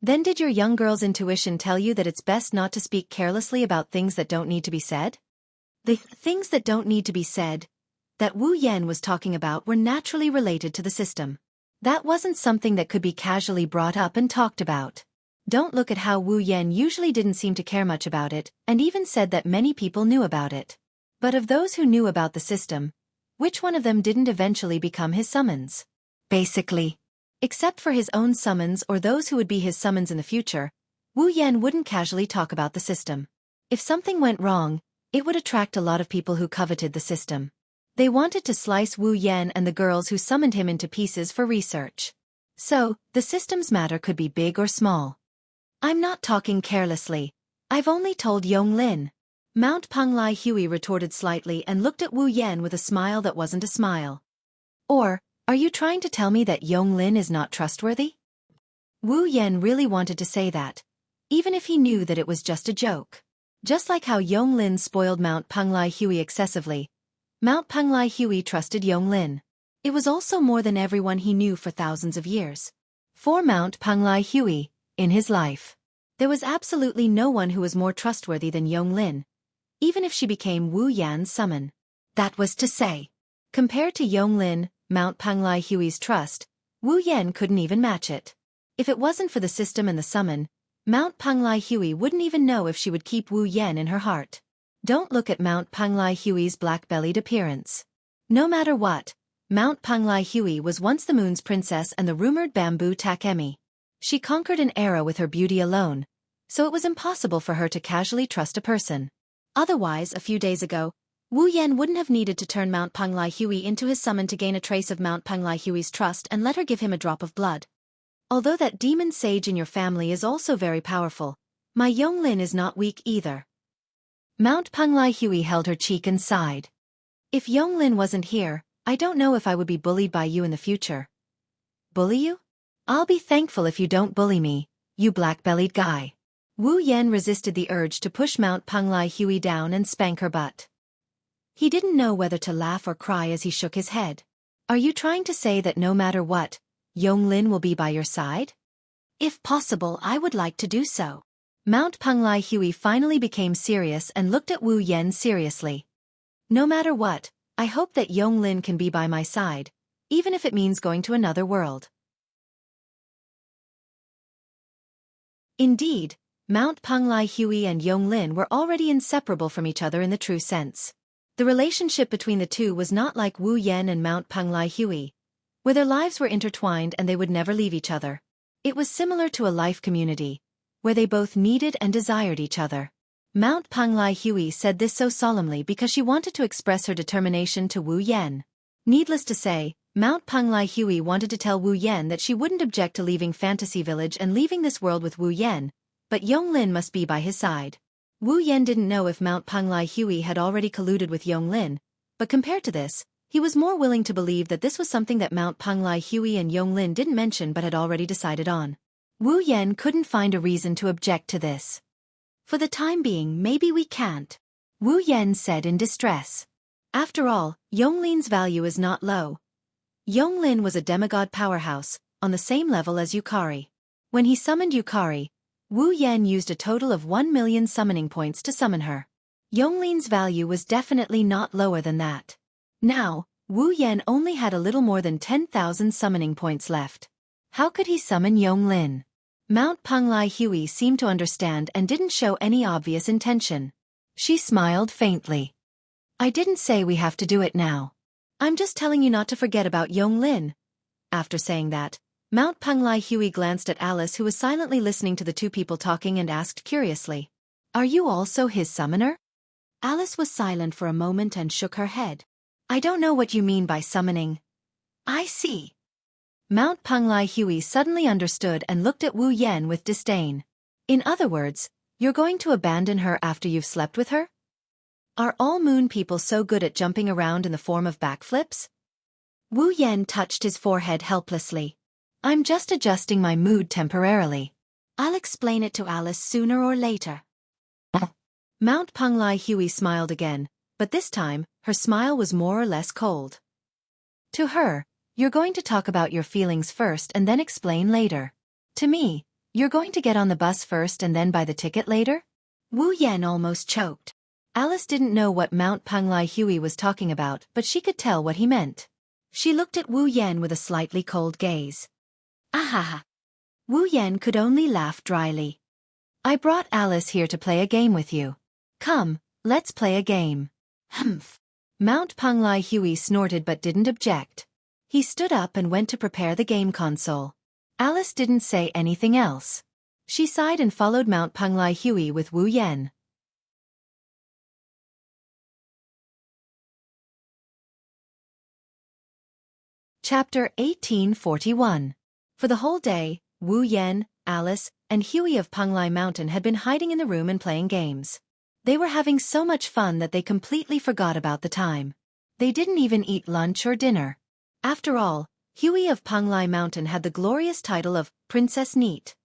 "Then did your young girl's intuition tell you that it's best not to speak carelessly about things that don't need to be said?" The things that don't need to be said that Wu Yan was talking about were naturally related to the system. That wasn't something that could be casually brought up and talked about. Don't look at how Wu Yan usually didn't seem to care much about it, and even said that many people knew about it. But of those who knew about the system, which one of them didn't eventually become his summons? Basically, except for his own summons or those who would be his summons in the future, Wu Yan wouldn't casually talk about the system. If something went wrong, it would attract a lot of people who coveted the system. They wanted to slice Wu Yan and the girls who summoned him into pieces for research. So, the system's matter could be big or small. "I'm not talking carelessly. I've only told Yonglin." Mount Panglai Huey retorted slightly and looked at Wu Yan with a smile that wasn't a smile. "Or, are you trying to tell me that Yonglin is not trustworthy?" Wu Yan really wanted to say that, even if he knew that it was just a joke. Just like how Yonglin spoiled Mount Panglai Huey excessively, Mount Panglai Huey trusted Yonglin. It was also more than everyone he knew for thousands of years. For Mount Panglai Huey, in his life, there was absolutely no one who was more trustworthy than Yonglin, even if she became Wu Yan's summon. That was to say, compared to Yonglin, Mount Panglai Huey's trust, Wu Yan couldn't even match it. If it wasn't for the system and the summon, Mount Panglai Huey wouldn't even know if she would keep Wu Yan in her heart. Don't look at Mount Panglai Huey's black-bellied appearance. No matter what, Mount Panglai Huey was once the moon's princess and the rumored bamboo Takemi. She conquered an era with her beauty alone, so it was impossible for her to casually trust a person. Otherwise, a few days ago, Wu Yan wouldn't have needed to turn Mount Panglai Huey into his summon to gain a trace of Mount Panglai Huey's trust and let her give him a drop of blood. Although that demon sage in your family is also very powerful, my Yonglin is not weak either. Mount Panglai Huey held her cheek and sighed. "If Yonglin wasn't here, I don't know if I would be bullied by you in the future." "Bully you? I'll be thankful if you don't bully me," you black-bellied guy. Wu Yan resisted the urge to push Mount Panglai Hui down and spank her butt. He didn't know whether to laugh or cry as he shook his head. Are you trying to say that no matter what, Yonglin will be by your side? If possible, I would like to do so. Mount Panglai Hui finally became serious and looked at Wu Yan seriously. No matter what, I hope that Yonglin can be by my side, even if it means going to another world. Indeed, Mount Panglai Hui and Yonglin were already inseparable from each other in the true sense. The relationship between the two was not like Wu Yan and Mount Panglai Hui, where their lives were intertwined and they would never leave each other. It was similar to a life community, where they both needed and desired each other. Mount Panglai Hui said this so solemnly because she wanted to express her determination to Wu Yan. Needless to say, Mount Panglai Hui wanted to tell Wu Yan that she wouldn't object to leaving Fantasy Village and leaving this world with Wu Yan, but Yonglin must be by his side. Wu Yan didn't know if Mount Panglai Hui had already colluded with Yonglin, but compared to this, he was more willing to believe that this was something that Mount Panglai Hui and Yonglin didn't mention but had already decided on. Wu Yan couldn't find a reason to object to this. For the time being, maybe we can't, Wu Yan said in distress. After all, Yonglin's value is not low. Yonglin was a demigod powerhouse, on the same level as Yukari. When he summoned Yukari, Wu Yan used a total of 1 million summoning points to summon her. Yonglin's value was definitely not lower than that. Now, Wu Yan only had a little more than 10,000 summoning points left. How could he summon Yonglin? Mount Panglai Hui seemed to understand and didn't show any obvious intention. She smiled faintly. I didn't say we have to do it now. I'm just telling you not to forget about Yonglin. After saying that, Mount Panglai Hui glanced at Alice, who was silently listening to the two people talking, and asked curiously, Are you also his summoner? Alice was silent for a moment and shook her head. I don't know what you mean by summoning. I see. Mount Panglai Hui suddenly understood and looked at Wu Yan with disdain. In other words, you're going to abandon her after you've slept with her? Are all moon people so good at jumping around in the form of backflips? Wu Yan touched his forehead helplessly. I'm just adjusting my mood temporarily. I'll explain it to Alice sooner or later. Mount Panglai Hui smiled again, but this time, her smile was more or less cold. To her, you're going to talk about your feelings first and then explain later. To me, you're going to get on the bus first and then buy the ticket later? Wu Yan almost choked. Alice didn't know what Mount Panglai Hui was talking about, but she could tell what he meant. She looked at Wu Yan with a slightly cold gaze. Ahaha. Wu Yan could only laugh dryly. I brought Alice here to play a game with you. Come, let's play a game. Humph. Mount Panglai Hui snorted but didn't object. He stood up and went to prepare the game console. Alice didn't say anything else. She sighed and followed Mount Panglai Hui with Wu Yan. Chapter 1841. For the whole day, Wu Yan, Alice, and Hui of Panglai Mountain had been hiding in the room and playing games. They were having so much fun that they completely forgot about the time. They didn't even eat lunch or dinner. After all, Hui of Panglai Mountain had the glorious title of Princess Neat.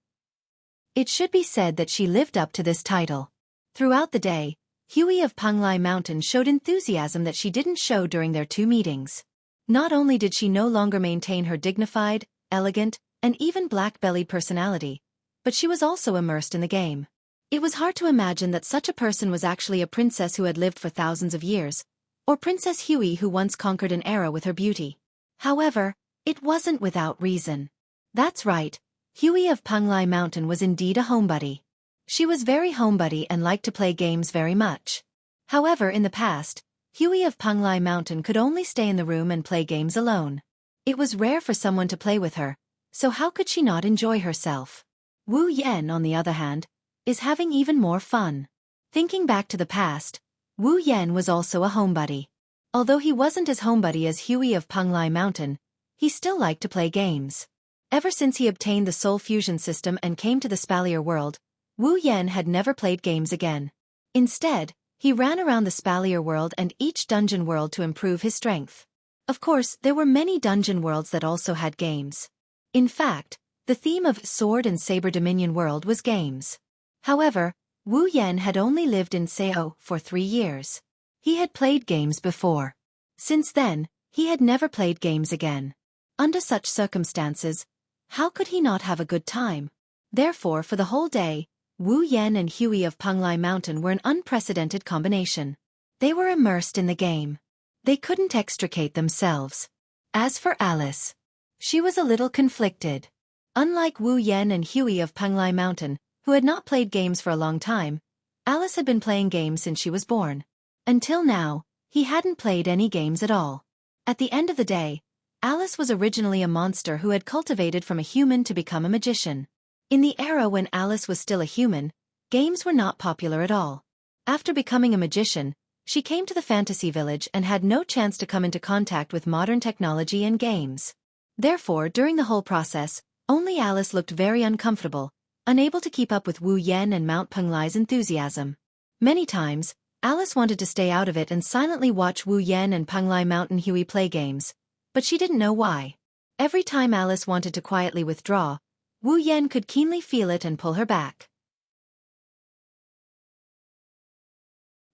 It should be said that she lived up to this title. Throughout the day, Hui of Panglai Mountain showed enthusiasm that she didn't show during their 2 meetings. Not only did she no longer maintain her dignified, elegant, and even black-bellied personality, but she was also immersed in the game. It was hard to imagine that such a person was actually a princess who had lived for thousands of years, or Princess Hui who once conquered an era with her beauty. However, it wasn't without reason. That's right, Hui of Panglai Mountain was indeed a homebody. She was very homebody and liked to play games very much. However, in the past, Hui of Panglai Mountain could only stay in the room and play games alone. It was rare for someone to play with her, so how could she not enjoy herself? Wu Yan, on the other hand, is having even more fun. Thinking back to the past, Wu Yan was also a homebody. Although he wasn't as homebody as Hui of Panglai Mountain, he still liked to play games. Ever since he obtained the Soul Fusion system and came to the Spalier world, Wu Yan had never played games again. Instead, he ran around the Spalier world and each dungeon world to improve his strength. Of course, there were many dungeon worlds that also had games. In fact, The theme of Sword and Saber Dominion World was games. However, Wu Yan had only lived in Sao for 3 years. He had played games before. Since then, he had never played games again. Under such circumstances, how could he not have a good time? Therefore, for the whole day, Wu Yan and Huey of Penglai Mountain were an unprecedented combination. They were immersed in the game. They couldn't extricate themselves. As for Alice, she was a little conflicted. Unlike Wu Yan and Huey of Penglai Mountain, who had not played games for a long time, Alice had been playing games since she was born. Until now, he hadn't played any games at all. At the end of the day, Alice was originally a monster who had cultivated from a human to become a magician. In the era when Alice was still a human, games were not popular at all. After becoming a magician, she came to the fantasy village and had no chance to come into contact with modern technology and games. Therefore, during the whole process, only Alice looked very uncomfortable, unable to keep up with Wu Yan and Mount Penglai's enthusiasm. Many times, Alice wanted to stay out of it and silently watch Wu Yan and Penglai Mountain Huey play games, but she didn't know why. Every time Alice wanted to quietly withdraw, Wu Yan could keenly feel it and pull her back.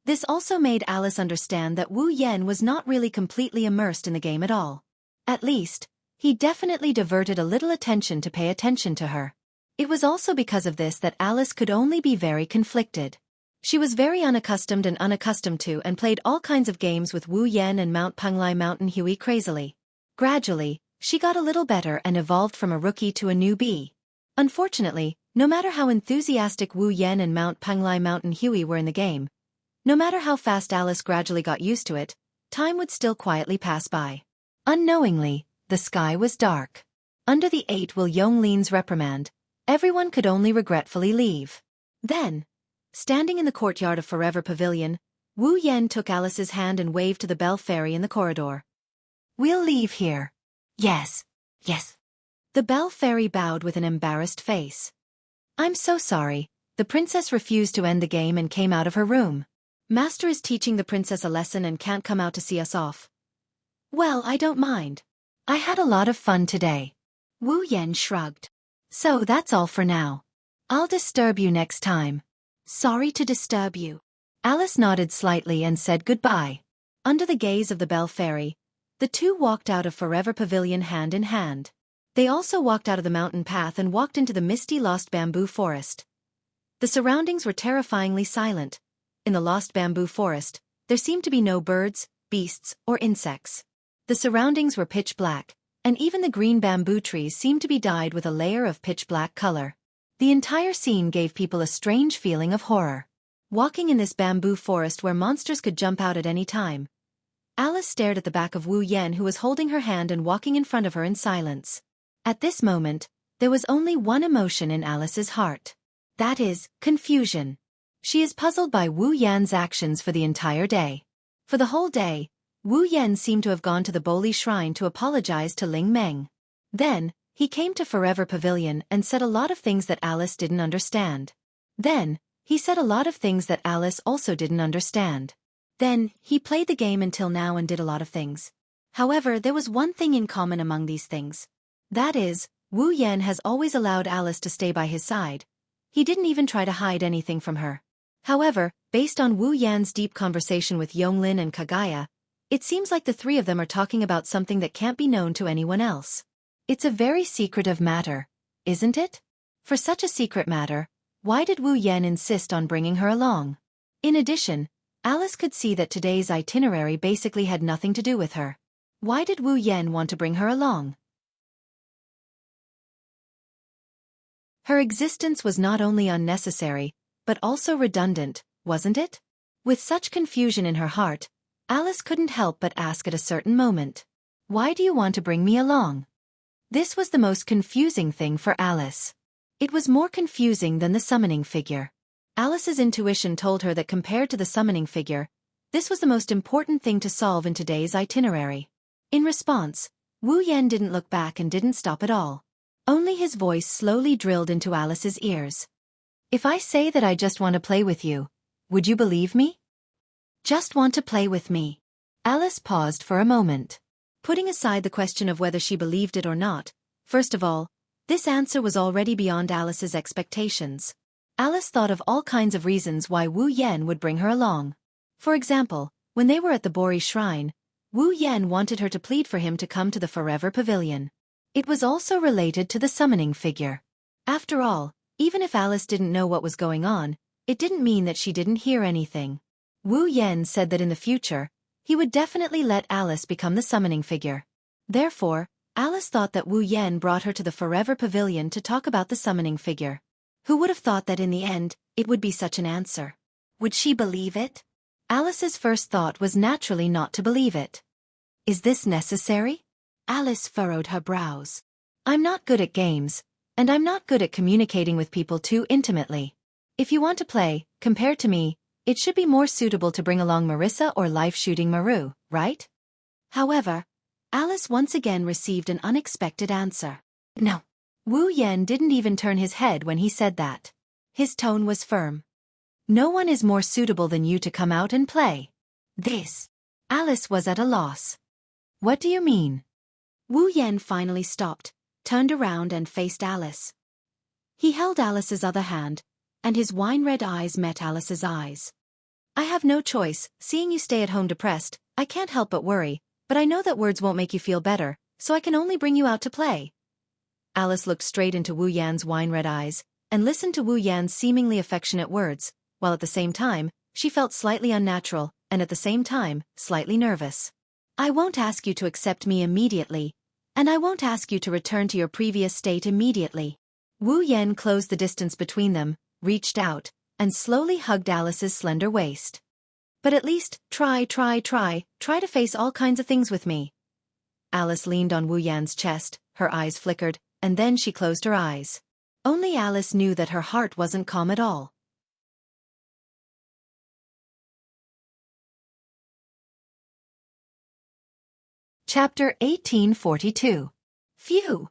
This also made Alice understand that Wu Yan was not really completely immersed in the game at all. At least, he definitely diverted a little attention to pay attention to her. It was also because of this that Alice could only be very conflicted. She was very unaccustomed to and played all kinds of games with Wu Yan and Mount Penglai Mountain Huey crazily. Gradually, she got a little better and evolved from a rookie to a newbie. Unfortunately, no matter how enthusiastic Wu Yan and Mount Penglai Mountain Huey were in the game, no matter how fast Alice gradually got used to it, time would still quietly pass by. Unknowingly, the sky was dark. Under the 8 Will Yonglin's reprimand, everyone could only regretfully leave. Then, standing in the courtyard of Forever Pavilion, Wu Yan took Alice's hand and waved to the Bell Fairy in the corridor. "We'll leave here." "Yes, yes." The Bell Fairy bowed with an embarrassed face. "I'm so sorry." The princess refused to end the game and came out of her room. "Master is teaching the princess a lesson and can't come out to see us off." "Well, I don't mind. I had a lot of fun today." Wu Yan shrugged. "So that's all for now. I'll disturb you next time." "Sorry to disturb you." Alice nodded slightly and said goodbye. Under the gaze of the Bell Fairy, the two walked out of Forever Pavilion hand in hand. They also walked out of the mountain path and walked into the misty lost bamboo forest. The surroundings were terrifyingly silent. In the lost bamboo forest, there seemed to be no birds, beasts, or insects. The surroundings were pitch black, and even the green bamboo trees seemed to be dyed with a layer of pitch black color. The entire scene gave people a strange feeling of horror. Walking in this bamboo forest where monsters could jump out at any time, Alice stared at the back of Wu Yan, who was holding her hand and walking in front of her in silence. At this moment, there was only one emotion in Alice's heart. That is, confusion. She is puzzled by Wu Yan's actions for the entire day. For the whole day, Wu Yan seemed to have gone to the Boli Shrine to apologize to Ling Meng. Then, he came to Forever Pavilion and said a lot of things that Alice didn't understand. Then, he said a lot of things that Alice also didn't understand. Then, he played the game until now and did a lot of things. However, there was one thing in common among these things. That is, Wu Yan has always allowed Alice to stay by his side. He didn't even try to hide anything from her. However, based on Wu Yan's deep conversation with Yonglin and Kagaya, it seems like the three of them are talking about something that can't be known to anyone else. It's a very secretive matter, isn't it? For such a secret matter, why did Wu Yan insist on bringing her along? In addition, Alice could see that today's itinerary basically had nothing to do with her. Why did Wu Yan want to bring her along? Her existence was not only unnecessary, but also redundant, wasn't it? With such confusion in her heart, Alice couldn't help but ask at a certain moment, "Why do you want to bring me along?" This was the most confusing thing for Alice. It was more confusing than the summoning figure. Alice's intuition told her that compared to the summoning figure, this was the most important thing to solve in today's itinerary. In response, Wu Yan didn't look back and didn't stop at all. Only his voice slowly drilled into Alice's ears. "If I say that I just want to play with you, would you believe me?" "Just want to play with me." Alice paused for a moment. Putting aside the question of whether she believed it or not, first of all, This answer was already beyond Alice's expectations. Alice thought of all kinds of reasons why Wu Yan would bring her along. For example, when they were at the Bori Shrine, Wu Yan wanted her to plead for him to come to the Forever Pavilion. It was also related to the summoning figure. After all, even if Alice didn't know what was going on, it didn't mean that she didn't hear anything. Wu Yan said that in the future, he would definitely let Alice become the summoning figure. Therefore, Alice thought that Wu Yan brought her to the Forever Pavilion to talk about the summoning figure. Who would have thought that in the end, it would be such an answer? Would she believe it? Alice's first thought was naturally not to believe it. Is this necessary? Alice furrowed her brows. I'm not good at games, and I'm not good at communicating with people too intimately. If you want to play, compared to me, it should be more suitable to bring along Marissa or life-shooting Maru, right? However, Alice once again received an unexpected answer. No. Wu Yan didn't even turn his head when he said that. His tone was firm. No one is more suitable than you to come out and play. This. Alice was at a loss. What do you mean? Wu Yan finally stopped, turned around and faced Alice. He held Alice's other hand, and his wine-red eyes met Alice's eyes. I have no choice, seeing you stay at home depressed, I can't help but worry, but I know that words won't make you feel better, so I can only bring you out to play. Alice looked straight into Wu Yan's wine-red eyes, and listened to Wu Yan's seemingly affectionate words, while at the same time, she felt slightly unnatural, and at the same time, slightly nervous. I won't ask you to accept me immediately, and I won't ask you to return to your previous state immediately. Wu Yan closed the distance between them, reached out, and slowly hugged Alice's slender waist. But at least, try to face all kinds of things with me. Alice leaned on Wu Yan's chest, her eyes flickered, and then she closed her eyes. Only Alice knew that her heart wasn't calm at all. Chapter 1842. Phew!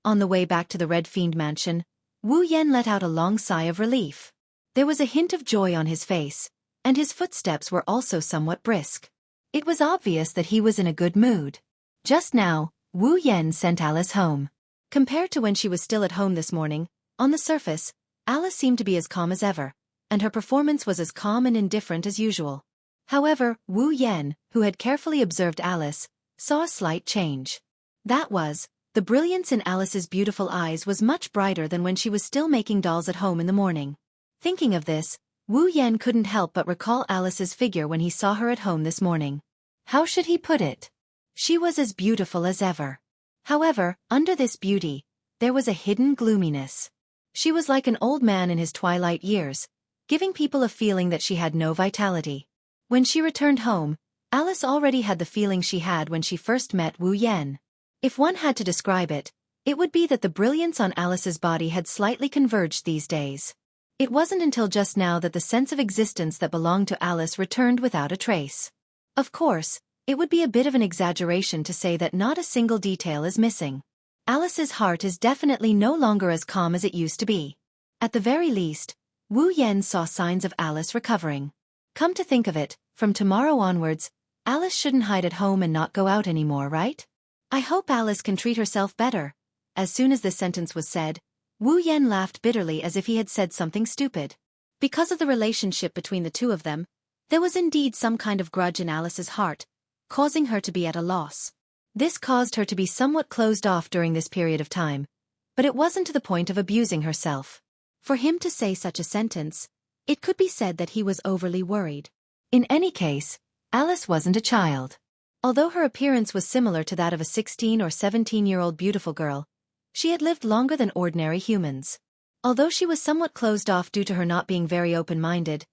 On the way back to the Red Fiend Mansion, Wu Yan let out a long sigh of relief. There was a hint of joy on his face, and his footsteps were also somewhat brisk. It was obvious that he was in a good mood. Just now, Wu Yan sent Alice home. Compared to when she was still at home this morning, on the surface, Alice seemed to be as calm as ever, and her performance was as calm and indifferent as usual. However, Wu Yan, who had carefully observed Alice, saw a slight change. That was, the brilliance in Alice's beautiful eyes was much brighter than when she was still making dolls at home in the morning. Thinking of this, Wu Yan couldn't help but recall Alice's figure when he saw her at home this morning. How should he put it? She was as beautiful as ever. However, under this beauty, there was a hidden gloominess. She was like an old man in his twilight years, giving people a feeling that she had no vitality. When she returned home, Alice already had the feeling she had when she first met Wu Yan. If one had to describe it, it would be that the brilliance on Alice's body had slightly converged these days. It wasn't until just now that the sense of existence that belonged to Alice returned without a trace. Of course, it would be a bit of an exaggeration to say that not a single detail is missing. Alice's heart is definitely no longer as calm as it used to be. At the very least, Wu Yan saw signs of Alice recovering. Come to think of it, from tomorrow onwards, Alice shouldn't hide at home and not go out anymore, right? I hope Alice can treat herself better. As soon as this sentence was said, Wu Yan laughed bitterly as if he had said something stupid. Because of the relationship between the two of them, there was indeed some kind of grudge in Alice's heart, causing her to be at a loss. This caused her to be somewhat closed off during this period of time, but it wasn't to the point of abusing herself. For him to say such a sentence, it could be said that he was overly worried. In any case, Alice wasn't a child. Although her appearance was similar to that of a 16 or 17-year-old beautiful girl, she had lived longer than ordinary humans. Although she was somewhat closed off due to her not being very open-minded,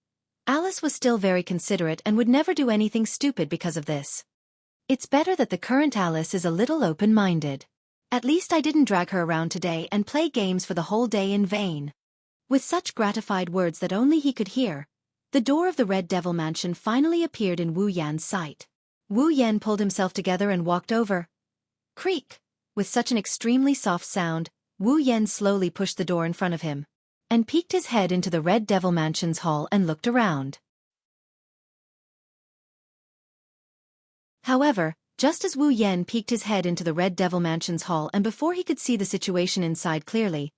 Alice was still very considerate and would never do anything stupid because of this. It's better that the current Alice is a little open-minded. At least I didn't drag her around today and play games for the whole day in vain. With such gratified words that only he could hear, the door of the Red Devil Mansion finally appeared in Wu Yan's sight. Wu Yan pulled himself together and walked over. Creak! With such an extremely soft sound, Wu Yan slowly pushed the door in front of him, and peeked his head into the Red Devil Mansion's hall and looked around. However, Just as Wu Yan peeked his head into the Red Devil Mansion's hall and before he could see the situation inside clearly,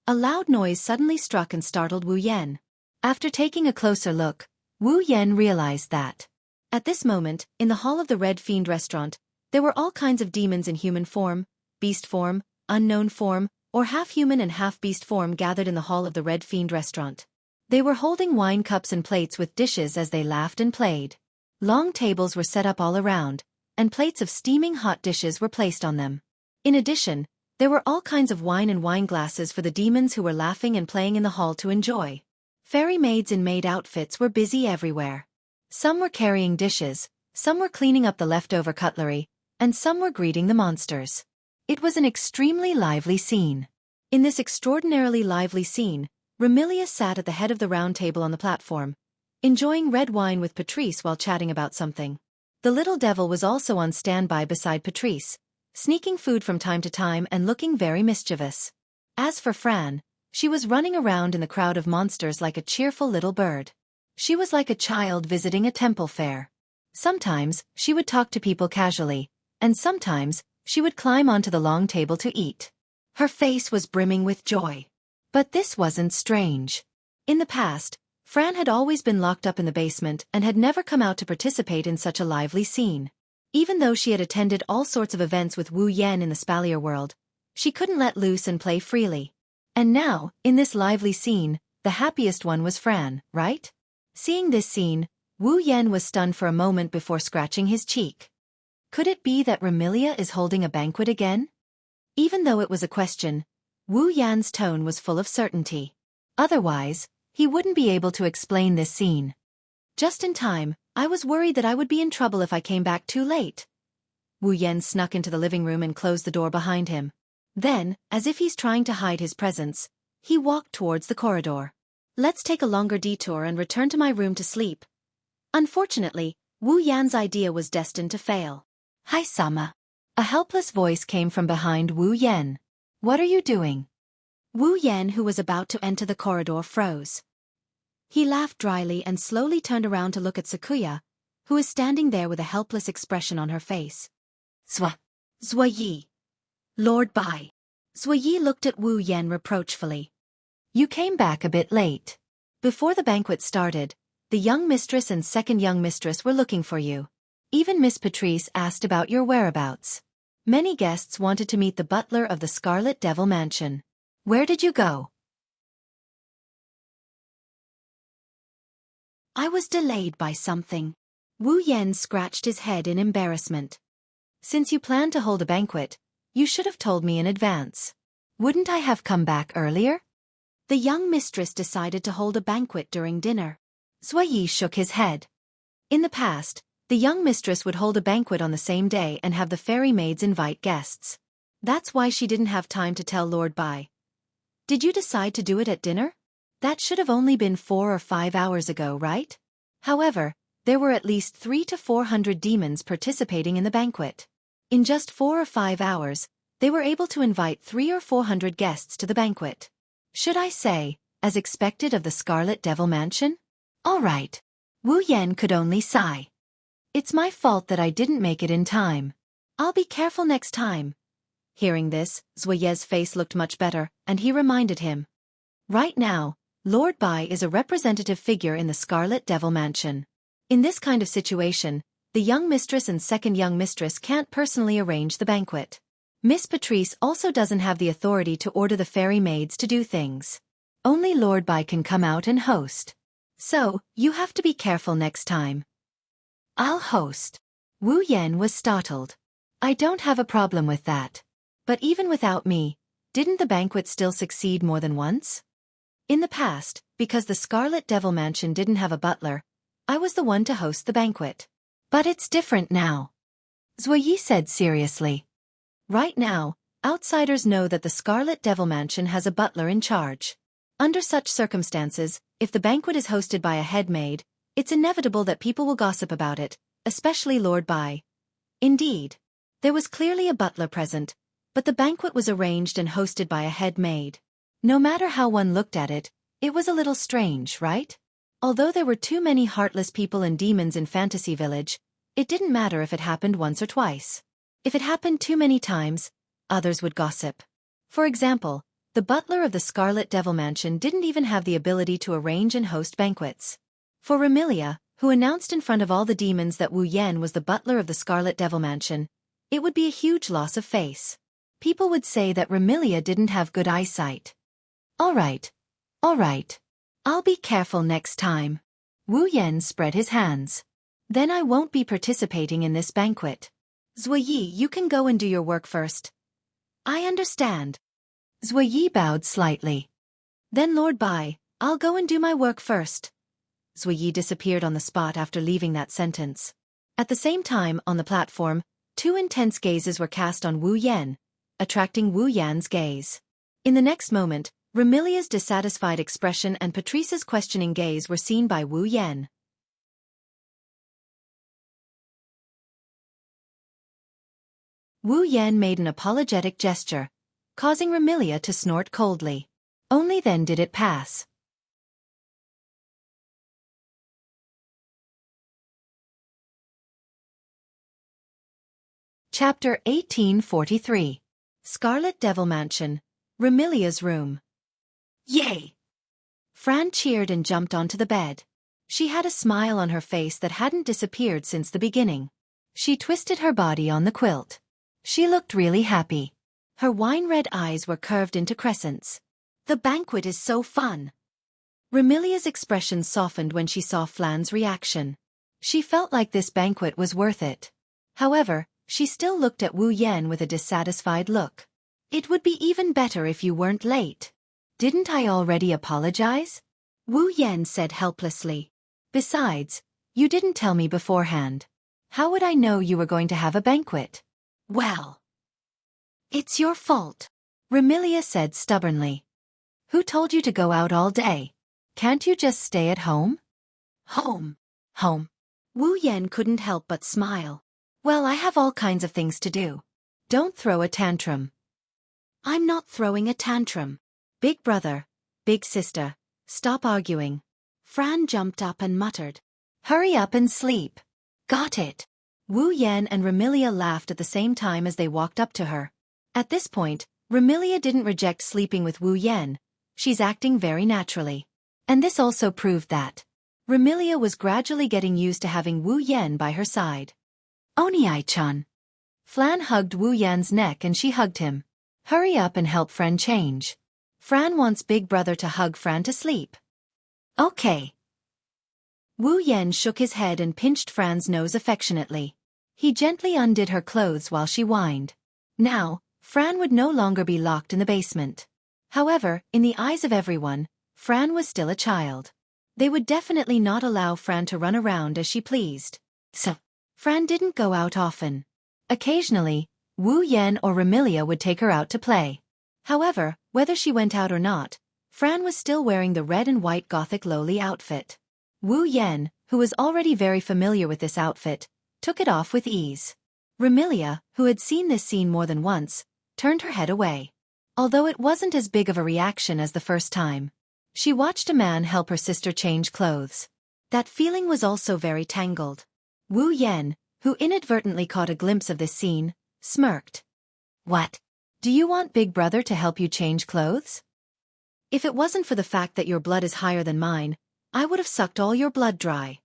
a loud noise suddenly struck and startled Wu Yan. After taking a closer look, Wu Yan realized that at this moment, in the hall of the Red Fiend restaurant, there were all kinds of demons in human form, beast form, unknown form, or half-human and half-beast form gathered in the hall of the Red Fiend restaurant. They were holding wine cups and plates with dishes as they laughed and played. Long tables were set up all around, and plates of steaming hot dishes were placed on them. In addition, there were all kinds of wine and wine glasses for the demons who were laughing and playing in the hall to enjoy. Fairy maids in maid outfits were busy everywhere. Some were carrying dishes, some were cleaning up the leftover cutlery, and some were greeting the monsters. It was an extremely lively scene. In this extraordinarily lively scene, Remilia sat at the head of the round table on the platform, enjoying red wine with Patrice while chatting about something. The little devil was also on standby beside Patrice, sneaking food from time to time and looking very mischievous. As for Fran, she was running around in the crowd of monsters like a cheerful little bird. She was like a child visiting a temple fair. Sometimes, she would talk to people casually, and sometimes, she would climb onto the long table to eat. Her face was brimming with joy. But this wasn't strange. In the past, Fran had always been locked up in the basement and had never come out to participate in such a lively scene. Even though she had attended all sorts of events with Wu Yan in the Spalier world, she couldn't let loose and play freely. And now, in this lively scene, the happiest one was Fran, right? Seeing this scene, Wu Yan was stunned for a moment before scratching his cheek. Could it be that Remilia is holding a banquet again? Even though it was a question, Wu Yan's tone was full of certainty. Otherwise, he wouldn't be able to explain this scene. Just in time, I was worried that I would be in trouble if I came back too late. Wu Yan snuck into the living room and closed the door behind him. Then, as if he's trying to hide his presence, he walked towards the corridor. Let's take a longer detour and return to my room to sleep. Unfortunately, Wu Yan's idea was destined to fail. Hi, Sama. A helpless voice came from behind Wu Yan. What are you doing? Wu Yan, who was about to enter the corridor, froze. He laughed dryly and slowly turned around to look at Sakuya, who was standing there with a helpless expression on her face. Zhuyi. Lord Bai. Zhuyi looked at Wu Yan reproachfully. You came back a bit late. Before the banquet started, the young mistress and second young mistress were looking for you. Even Miss Patrice asked about your whereabouts. Many guests wanted to meet the butler of the Scarlet Devil Mansion. Where did you go? I was delayed by something. Wu Yan scratched his head in embarrassment. Since you planned to hold a banquet, you should have told me in advance. Wouldn't I have come back earlier? The young mistress decided to hold a banquet during dinner. Zhuyi shook his head. In the past, the young mistress would hold a banquet on the same day and have the fairy maids invite guests. That's why she didn't have time to tell Lord Bai. Did you decide to do it at dinner? That should have only been 4 or 5 hours ago, right? However, there were at least 300 to 400 demons participating in the banquet. In just 4 or 5 hours, they were able to invite 300 or 400 guests to the banquet. Should I say, as expected of the Scarlet Devil Mansion? All right. Wu Yan could only sigh. It's my fault that I didn't make it in time. I'll be careful next time. Hearing this, Zhuyi's face looked much better, and he reminded him. Right now, Lord Bai is a representative figure in the Scarlet Devil Mansion. In this kind of situation, the young mistress and second young mistress can't personally arrange the banquet. Miss Patrice also doesn't have the authority to order the fairy maids to do things. Only Lord Bai can come out and host. So, you have to be careful next time. I'll host. Wu Yan was startled. I don't have a problem with that. But even without me, didn't the banquet still succeed more than once? In the past, because the Scarlet Devil Mansion didn't have a butler, I was the one to host the banquet. But it's different now. Zhuyi said seriously. Right now, outsiders know that the Scarlet Devil Mansion has a butler in charge. Under such circumstances, if the banquet is hosted by a head maid, it's inevitable that people will gossip about it, especially Lord Bai. Indeed, there was clearly a butler present, but the banquet was arranged and hosted by a head maid. No matter how one looked at it, it was a little strange, right? Although there were too many heartless people and demons in Fantasy Village, It didn't matter if it happened once or twice. If it happened too many times, others would gossip. For example, the butler of the Scarlet Devil Mansion didn't even have the ability to arrange and host banquets. For Remilia, who announced in front of all the demons that Wu Yan was the butler of the Scarlet Devil Mansion, it would be a huge loss of face. People would say that Remilia didn't have good eyesight. All right. I'll be careful next time. Wu Yan spread his hands. Then I won't be participating in this banquet. Zuoyi, you can go and do your work first. I understand. Zuoyi bowed slightly. Then Lord Bai, I'll go and do my work first. Zuoyi disappeared on the spot after leaving that sentence. At the same time, on the platform, two intense gazes were cast on Wu Yan, attracting Wu Yan's gaze. In the next moment, Remilia's dissatisfied expression and Patrice's questioning gaze were seen by Wu Yan. Wu Yan made an apologetic gesture, causing Remilia to snort coldly. Only then did it pass. Chapter 1843. Scarlet Devil Mansion, Remilia's room. Yay! Fran cheered and jumped onto the bed. She had a smile on her face that hadn't disappeared since the beginning. She twisted her body on the quilt. She looked really happy. Her wine-red eyes were curved into crescents. The banquet is so fun. Remilia's expression softened when she saw Flan's reaction. She felt like this banquet was worth it. However, she still looked at Wu Yan with a dissatisfied look. It would be even better if you weren't late. Didn't I already apologize? Wu Yan said helplessly. Besides, you didn't tell me beforehand. How would I know you were going to have a banquet? Well, it's your fault, Remilia said stubbornly. Who told you to go out all day? Can't you just stay at home? Home. Wu Yan couldn't help but smile. Well, I have all kinds of things to do. Don't throw a tantrum. I'm not throwing a tantrum. Big brother, big sister, stop arguing. Fran jumped up and muttered. Hurry up and sleep. Got it. Wu Yan and Remilia laughed at the same time as they walked up to her. At this point, Remilia didn't reject sleeping with Wu Yan. She's acting very naturally. And this also proved that Remilia was gradually getting used to having Wu Yan by her side. Oni-chan. Flan hugged Wu Yan's neck and she hugged him. Hurry up and help Fran change. Fran wants Big Brother to hug Fran to sleep. Okay. Wu Yan shook his head and pinched Fran's nose affectionately. He gently undid her clothes while she whined. Now, Fran would no longer be locked in the basement. However, in the eyes of everyone, Fran was still a child. They would definitely not allow Fran to run around as she pleased. So, Fran didn't go out often. Occasionally, Wu Yan or Remilia would take her out to play. However, whether she went out or not, Fran was still wearing the red and white gothic lowly outfit. Wu Yan, who was already very familiar with this outfit, took it off with ease. Remilia, who had seen this scene more than once, turned her head away. Although it wasn't as big of a reaction as the first time. She watched a man help her sister change clothes. That feeling was also very tangled. Wu Yan, who inadvertently caught a glimpse of this scene, smirked. What? Do you want Big Brother to help you change clothes? If it wasn't for the fact that your blood is higher than mine, I would have sucked all your blood dry.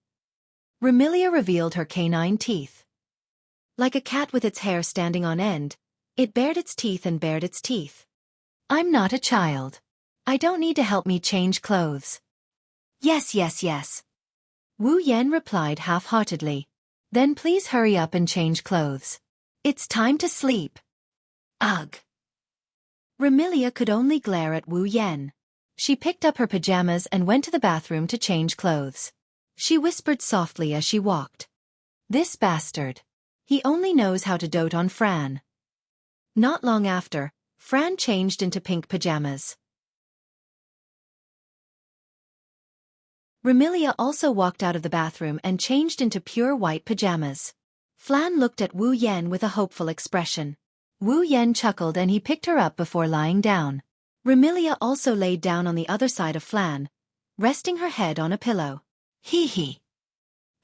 Remilia revealed her canine teeth. Like a cat with its hair standing on end, it bared its teeth and bared its teeth. I'm not a child. I don't need to help me change clothes. Yes. Wu Yan replied half-heartedly. Then please hurry up and change clothes. It's time to sleep. Ugh. Remilia could only glare at Wu Yan. She picked up her pajamas and went to the bathroom to change clothes. She whispered softly as she walked. This bastard. He only knows how to dote on Fran. Not long after, Fran changed into pink pajamas. Remilia also walked out of the bathroom and changed into pure white pajamas. Flan looked at Wu Yan with a hopeful expression. Wu Yan chuckled and he picked her up before lying down. Remilia also laid down on the other side of Flan, resting her head on a pillow. Hee hee.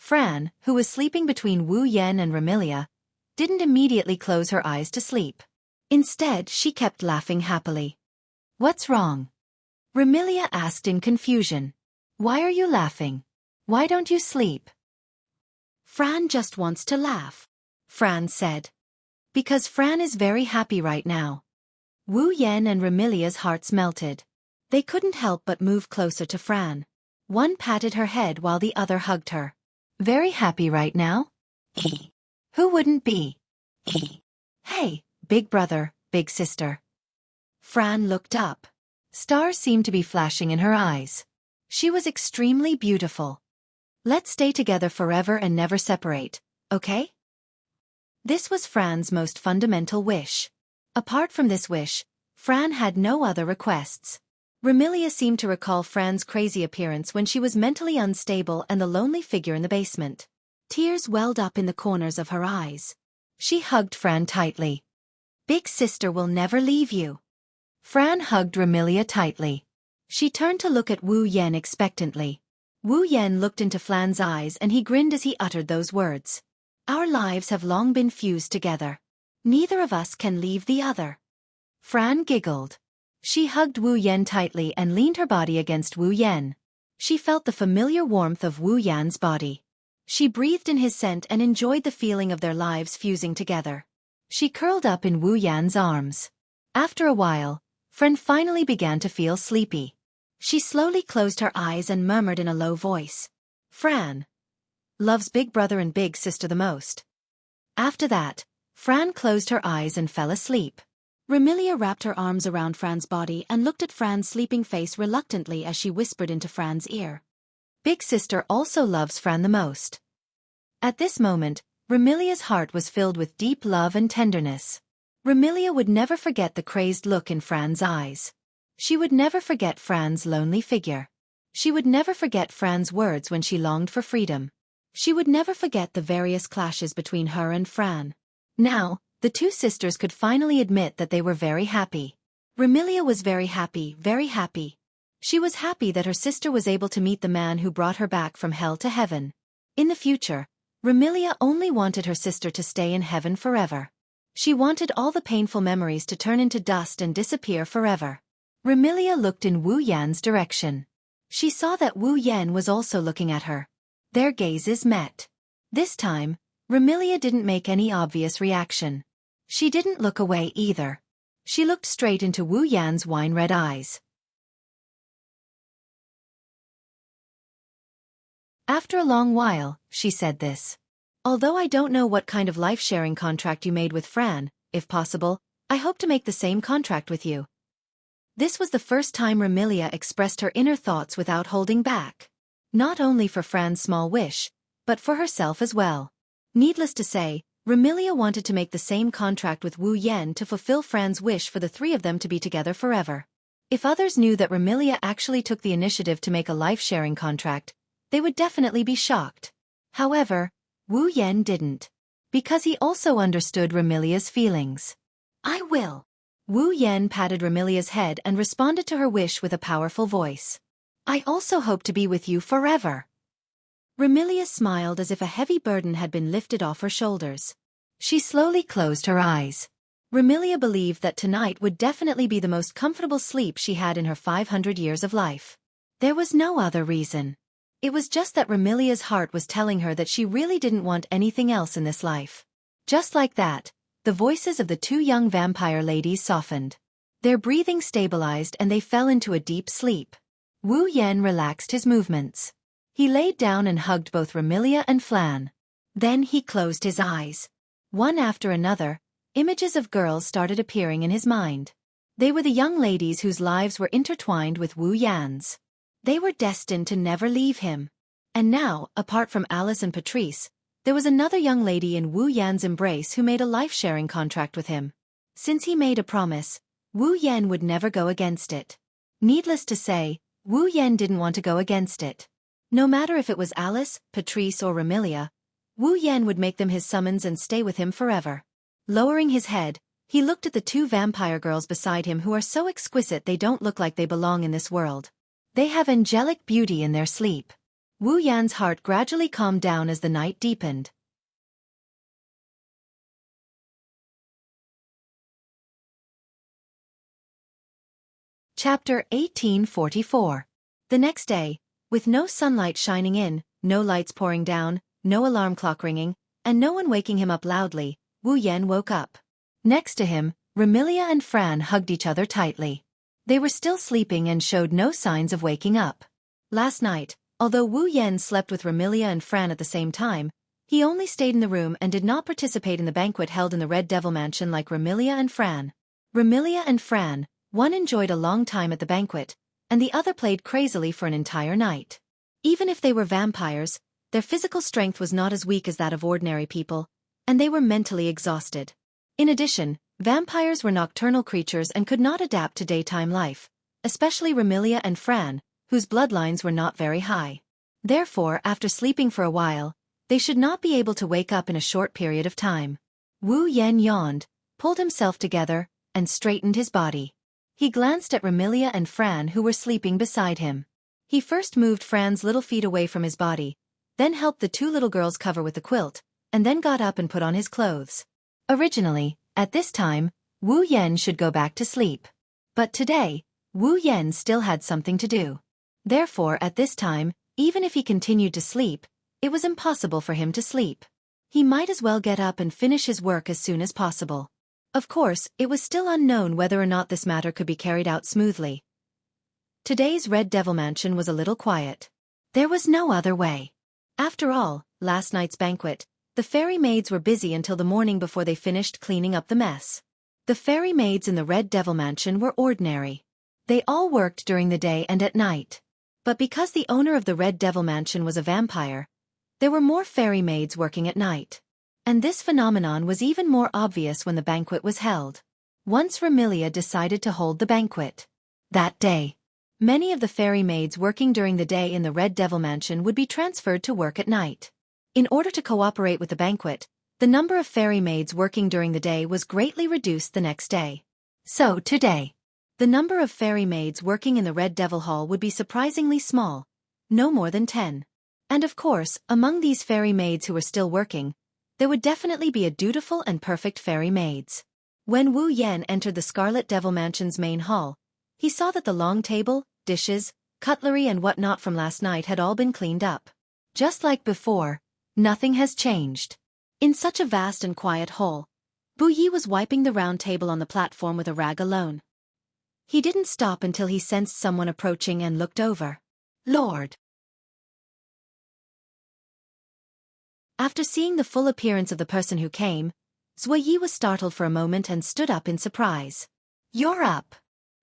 Fran, who was sleeping between Wu Yan and Remilia, didn't immediately close her eyes to sleep. Instead, she kept laughing happily. "What's wrong?" Remilia asked in confusion. "Why are you laughing? Why don't you sleep?" "Fran just wants to laugh," Fran said. "Because Fran is very happy right now." Wu Yan and Remilia's hearts melted. They couldn't help but move closer to Fran. One patted her head while the other hugged her. "Very happy right now?" "Who wouldn't be?" "Hey, big brother, big sister." Fran looked up. Stars seemed to be flashing in her eyes. She was extremely beautiful. "Let's stay together forever and never separate, okay?" This was Fran's most fundamental wish. Apart from this wish, Fran had no other requests. Remilia seemed to recall Fran's crazy appearance when she was mentally unstable and the lonely figure in the basement. Tears welled up in the corners of her eyes. She hugged Fran tightly. "Big sister will never leave you." Fran hugged Remilia tightly. She turned to look at Wu Yan expectantly. Wu Yan looked into Fran's eyes and he grinned as he uttered those words. "Our lives have long been fused together. Neither of us can leave the other." Fran giggled. She hugged Wu Yan tightly and leaned her body against Wu Yan. She felt the familiar warmth of Wu Yan's body. She breathed in his scent and enjoyed the feeling of their lives fusing together. She curled up in Wu Yan's arms. After a while, Fran finally began to feel sleepy. She slowly closed her eyes and murmured in a low voice, "Fran loves big brother and big sister the most." After that, Fran closed her eyes and fell asleep. Remilia wrapped her arms around Fran's body and looked at Fran's sleeping face reluctantly as she whispered into Fran's ear. "Big sister also loves Fran the most." At this moment, Remilia's heart was filled with deep love and tenderness. Remilia would never forget the crazed look in Fran's eyes. She would never forget Fran's lonely figure. She would never forget Fran's words when she longed for freedom. She would never forget the various clashes between her and Fran. Now, the two sisters could finally admit that they were very happy. Remilia was very happy, very happy. She was happy that her sister was able to meet the man who brought her back from hell to heaven. In the future, Remilia only wanted her sister to stay in heaven forever. She wanted all the painful memories to turn into dust and disappear forever. Remilia looked in Wu Yan's direction. She saw that Wu Yan was also looking at her. Their gazes met. This time, Remilia didn't make any obvious reaction. She didn't look away either. She looked straight into Wu Yan's wine-red eyes. After a long while, she said this. "Although I don't know what kind of life-sharing contract you made with Fran, if possible, I hope to make the same contract with you." This was the first time Remilia expressed her inner thoughts without holding back. Not only for Fran's small wish, but for herself as well. Needless to say, Remilia wanted to make the same contract with Wu Yan to fulfill Fran's wish for the three of them to be together forever. If others knew that Remilia actually took the initiative to make a life-sharing contract, they would definitely be shocked. However, Wu Yan didn't. Because he also understood Remilia's feelings. "I will." Wu Yan patted Remilia's head and responded to her wish with a powerful voice. "I also hope to be with you forever." Remilia smiled as if a heavy burden had been lifted off her shoulders. She slowly closed her eyes. Remilia believed that tonight would definitely be the most comfortable sleep she had in her 500 years of life. There was no other reason. It was just that Remilia's heart was telling her that she really didn't want anything else in this life. Just like that, the voices of the two young vampire ladies softened. Their breathing stabilized and they fell into a deep sleep. Wu Yan relaxed his movements. He laid down and hugged both Remilia and Flan. Then he closed his eyes. One after another, images of girls started appearing in his mind. They were the young ladies whose lives were intertwined with Wu Yan's. They were destined to never leave him. And now, apart from Alice and Patrice, there was another young lady in Wu Yan's embrace who made a life-sharing contract with him. Since he made a promise, Wu Yan would never go against it. Needless to say, Wu Yan didn't want to go against it. No matter if it was Alice, Patrice or Remilia, Wu Yan would make them his summons and stay with him forever. Lowering his head, he looked at the two vampire girls beside him who are so exquisite they don't look like they belong in this world. They have angelic beauty in their sleep. Wu Yan's heart gradually calmed down as the night deepened. Chapter 1844. The next day, with no sunlight shining in, no lights pouring down, no alarm clock ringing, and no one waking him up loudly, Wu Yan woke up. Next to him, Remilia and Fran hugged each other tightly. They were still sleeping and showed no signs of waking up. Last night, although Wu Yan slept with Remilia and Fran at the same time, he only stayed in the room and did not participate in the banquet held in the Red Devil Mansion like Remilia and Fran. Remilia and Fran, one enjoyed a long time at the banquet, and the other played crazily for an entire night. Even if they were vampires, their physical strength was not as weak as that of ordinary people, and they were mentally exhausted. In addition, vampires were nocturnal creatures and could not adapt to daytime life, especially Remilia and Fran, whose bloodlines were not very high. Therefore, after sleeping for a while, they should not be able to wake up in a short period of time. Wu Yan yawned, pulled himself together, and straightened his body. He glanced at Remilia and Fran who were sleeping beside him. He first moved Fran's little feet away from his body, then helped the two little girls cover with the quilt, and then got up and put on his clothes. Originally, at this time, Wu Yan should go back to sleep. But today, Wu Yan still had something to do. Therefore, at this time, even if he continued to sleep, it was impossible for him to sleep. He might as well get up and finish his work as soon as possible. Of course, it was still unknown whether or not this matter could be carried out smoothly. Today's Red Devil Mansion was a little quiet. There was no other way. After all, last night's banquet, the fairy maids were busy until the morning before they finished cleaning up the mess. The fairy maids in the Red Devil Mansion were ordinary. They all worked during the day and at night. But because the owner of the Red Devil Mansion was a vampire, there were more fairy maids working at night. And this phenomenon was even more obvious when the banquet was held. Once Remilia decided to hold the banquet. That day, many of the fairy maids working during the day in the Red Devil Mansion would be transferred to work at night. In order to cooperate with the banquet, the number of fairy maids working during the day was greatly reduced the next day. So today, the number of fairy maids working in the Red Devil Hall would be surprisingly small, no more than 10. And of course, among these fairy maids who were still working, there would definitely be a dutiful and perfect fairy maids. When Wu Yan entered the Scarlet Devil Mansion's main hall, he saw that the long table, dishes, cutlery and whatnot from last night had all been cleaned up. Just like before, nothing has changed. In such a vast and quiet hall, Bu Yi was wiping the round table on the platform with a rag alone. He didn't stop until he sensed someone approaching and looked over. Lord! After seeing the full appearance of the person who came, Zui Yi was startled for a moment and stood up in surprise. You're up!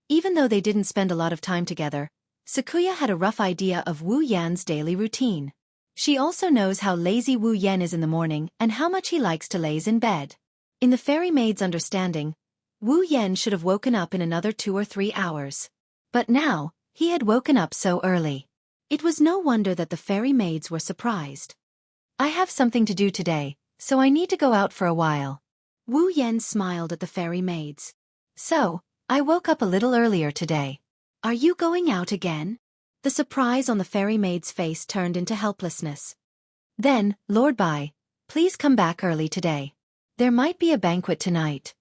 Even though they didn't spend a lot of time together, Sakuya had a rough idea of Wu Yan's daily routine. She also knows how lazy Wu Yan is in the morning and how much he likes to laze in bed. In the fairy maid's understanding, Wu Yan should have woken up in another 2 or 3 hours. But now, he had woken up so early. It was no wonder that the fairy maids were surprised. I have something to do today, so I need to go out for a while. Wu Yan smiled at the fairy maids. So, I woke up a little earlier today. Are you going out again? The surprise on the fairy maid's face turned into helplessness. Then, Lord Bai, please come back early today. There might be a banquet tonight.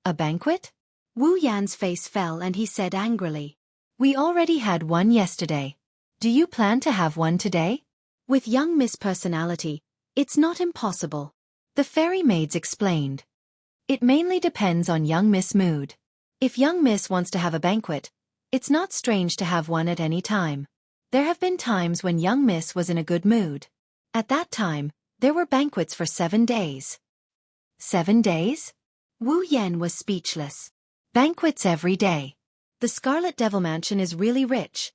A banquet? Wu Yan's face fell and he said angrily. We already had one yesterday. Do you plan to have one today? With young Miss Personality, it's not impossible. The fairy maids explained. It mainly depends on young Miss Mood. If young Miss wants to have a banquet, it's not strange to have one at any time. There have been times when young Miss was in a good mood. At that time, there were banquets for 7 days. 7 days? Wu Yan was speechless. Banquets every day. The Scarlet Devil Mansion is really rich.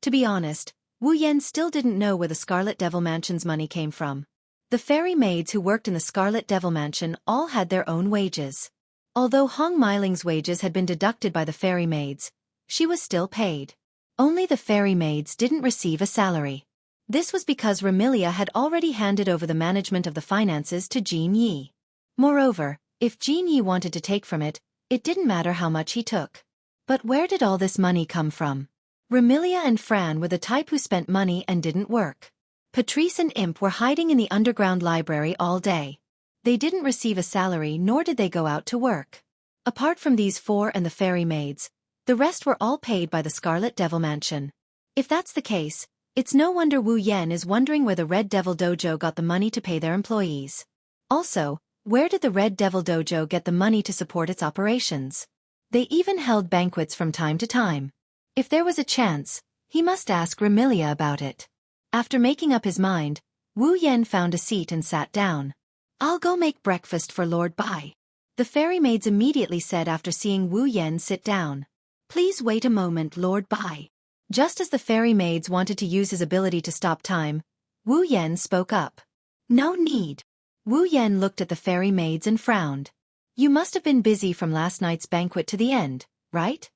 To be honest, Wu Yan still didn't know where the Scarlet Devil Mansion's money came from. The fairy maids who worked in the Scarlet Devil Mansion all had their own wages. Although Hong Meiling's wages had been deducted by the fairy maids, she was still paid. Only the fairy maids didn't receive a salary. This was because Remilia had already handed over the management of the finances to Jean Yi. Moreover, if Jean Yi wanted to take from it, it didn't matter how much he took. But where did all this money come from? Remilia and Fran were the type who spent money and didn't work. Patrice and Imp were hiding in the underground library all day. They didn't receive a salary nor did they go out to work. Apart from these four and the fairy maids, the rest were all paid by the Scarlet Devil Mansion. If that's the case, it's no wonder Wu Yan is wondering where the Red Devil Dojo got the money to pay their employees. Also, where did the Red Devil Dojo get the money to support its operations? They even held banquets from time to time. If there was a chance, he must ask Remilia about it. After making up his mind, Wu Yan found a seat and sat down. "I'll go make breakfast for Lord Bai," the fairy maids immediately said after seeing Wu Yan sit down. "Please wait a moment, Lord Bai." Just as the fairy maids wanted to use his ability to stop time, Wu Yan spoke up. "No need." Wu Yan looked at the fairy maids and frowned. "You must have been busy from last night's banquet to the end, right?"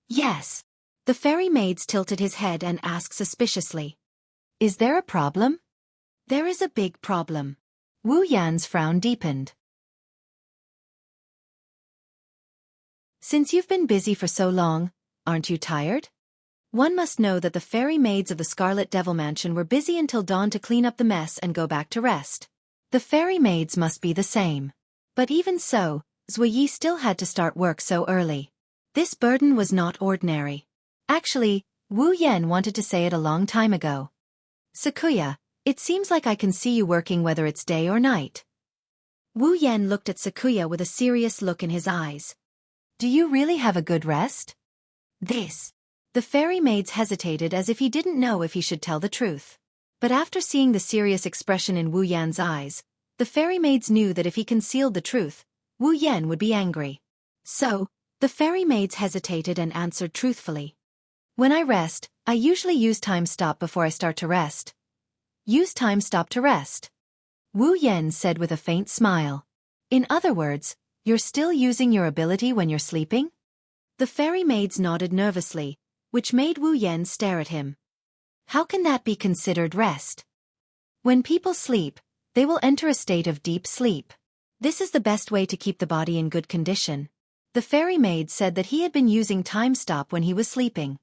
"Yes." The fairy maids tilted his head and asked suspiciously. "Is there a problem?" "There is a big problem." Wu Yan's frown deepened. "Since you've been busy for so long, aren't you tired?" One must know that the fairy maids of the Scarlet Devil Mansion were busy until dawn to clean up the mess and go back to rest. The fairy maids must be the same. But even so, Zuyi still had to start work so early. This burden was not ordinary. Actually, Wu Yan wanted to say it a long time ago. "Sakuya, it seems like I can see you working whether it's day or night." Wu Yan looked at Sakuya with a serious look in his eyes. "Do you really have a good rest?" The fairy maids hesitated as if he didn't know if he should tell the truth. But after seeing the serious expression in Wu Yan's eyes, the fairy maids knew that if he concealed the truth, Wu Yan would be angry. So, the fairy maids hesitated and answered truthfully. "When I rest, I usually use time stop before I start to rest." "Use time stop to rest?" Wu Yan said with a faint smile. "In other words, you're still using your ability when you're sleeping?" The fairy maids nodded nervously, which made Wu Yan stare at him. "How can that be considered rest?" "When people sleep, they will enter a state of deep sleep. This is the best way to keep the body in good condition." The fairy maid said that he had been using time stop when he was sleeping.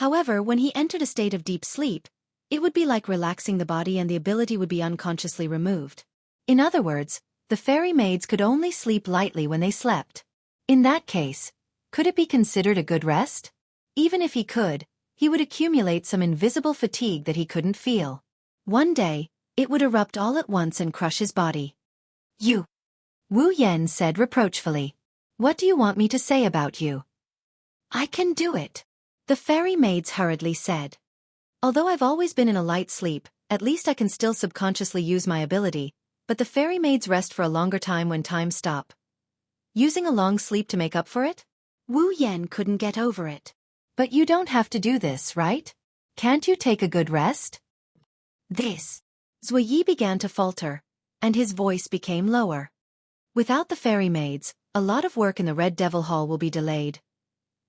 However, when he entered a state of deep sleep, it would be like relaxing the body and the ability would be unconsciously removed. In other words, the fairy maids could only sleep lightly when they slept. In that case, could it be considered a good rest? Even if he could, he would accumulate some invisible fatigue that he couldn't feel. One day, it would erupt all at once and crush his body. "You!" Wu Yan said reproachfully. "What do you want me to say about you?" "I can do it," the fairy maids hurriedly said. "Although I've always been in a light sleep, at least I can still subconsciously use my ability, but the fairy maids rest for a longer time when time stop. Using a long sleep to make up for it?" Wu Yan couldn't get over it. "But you don't have to do this, right? Can't you take a good rest?" Zuyi began to falter, and his voice became lower. "Without the fairy maids, a lot of work in the Red Devil Hall will be delayed.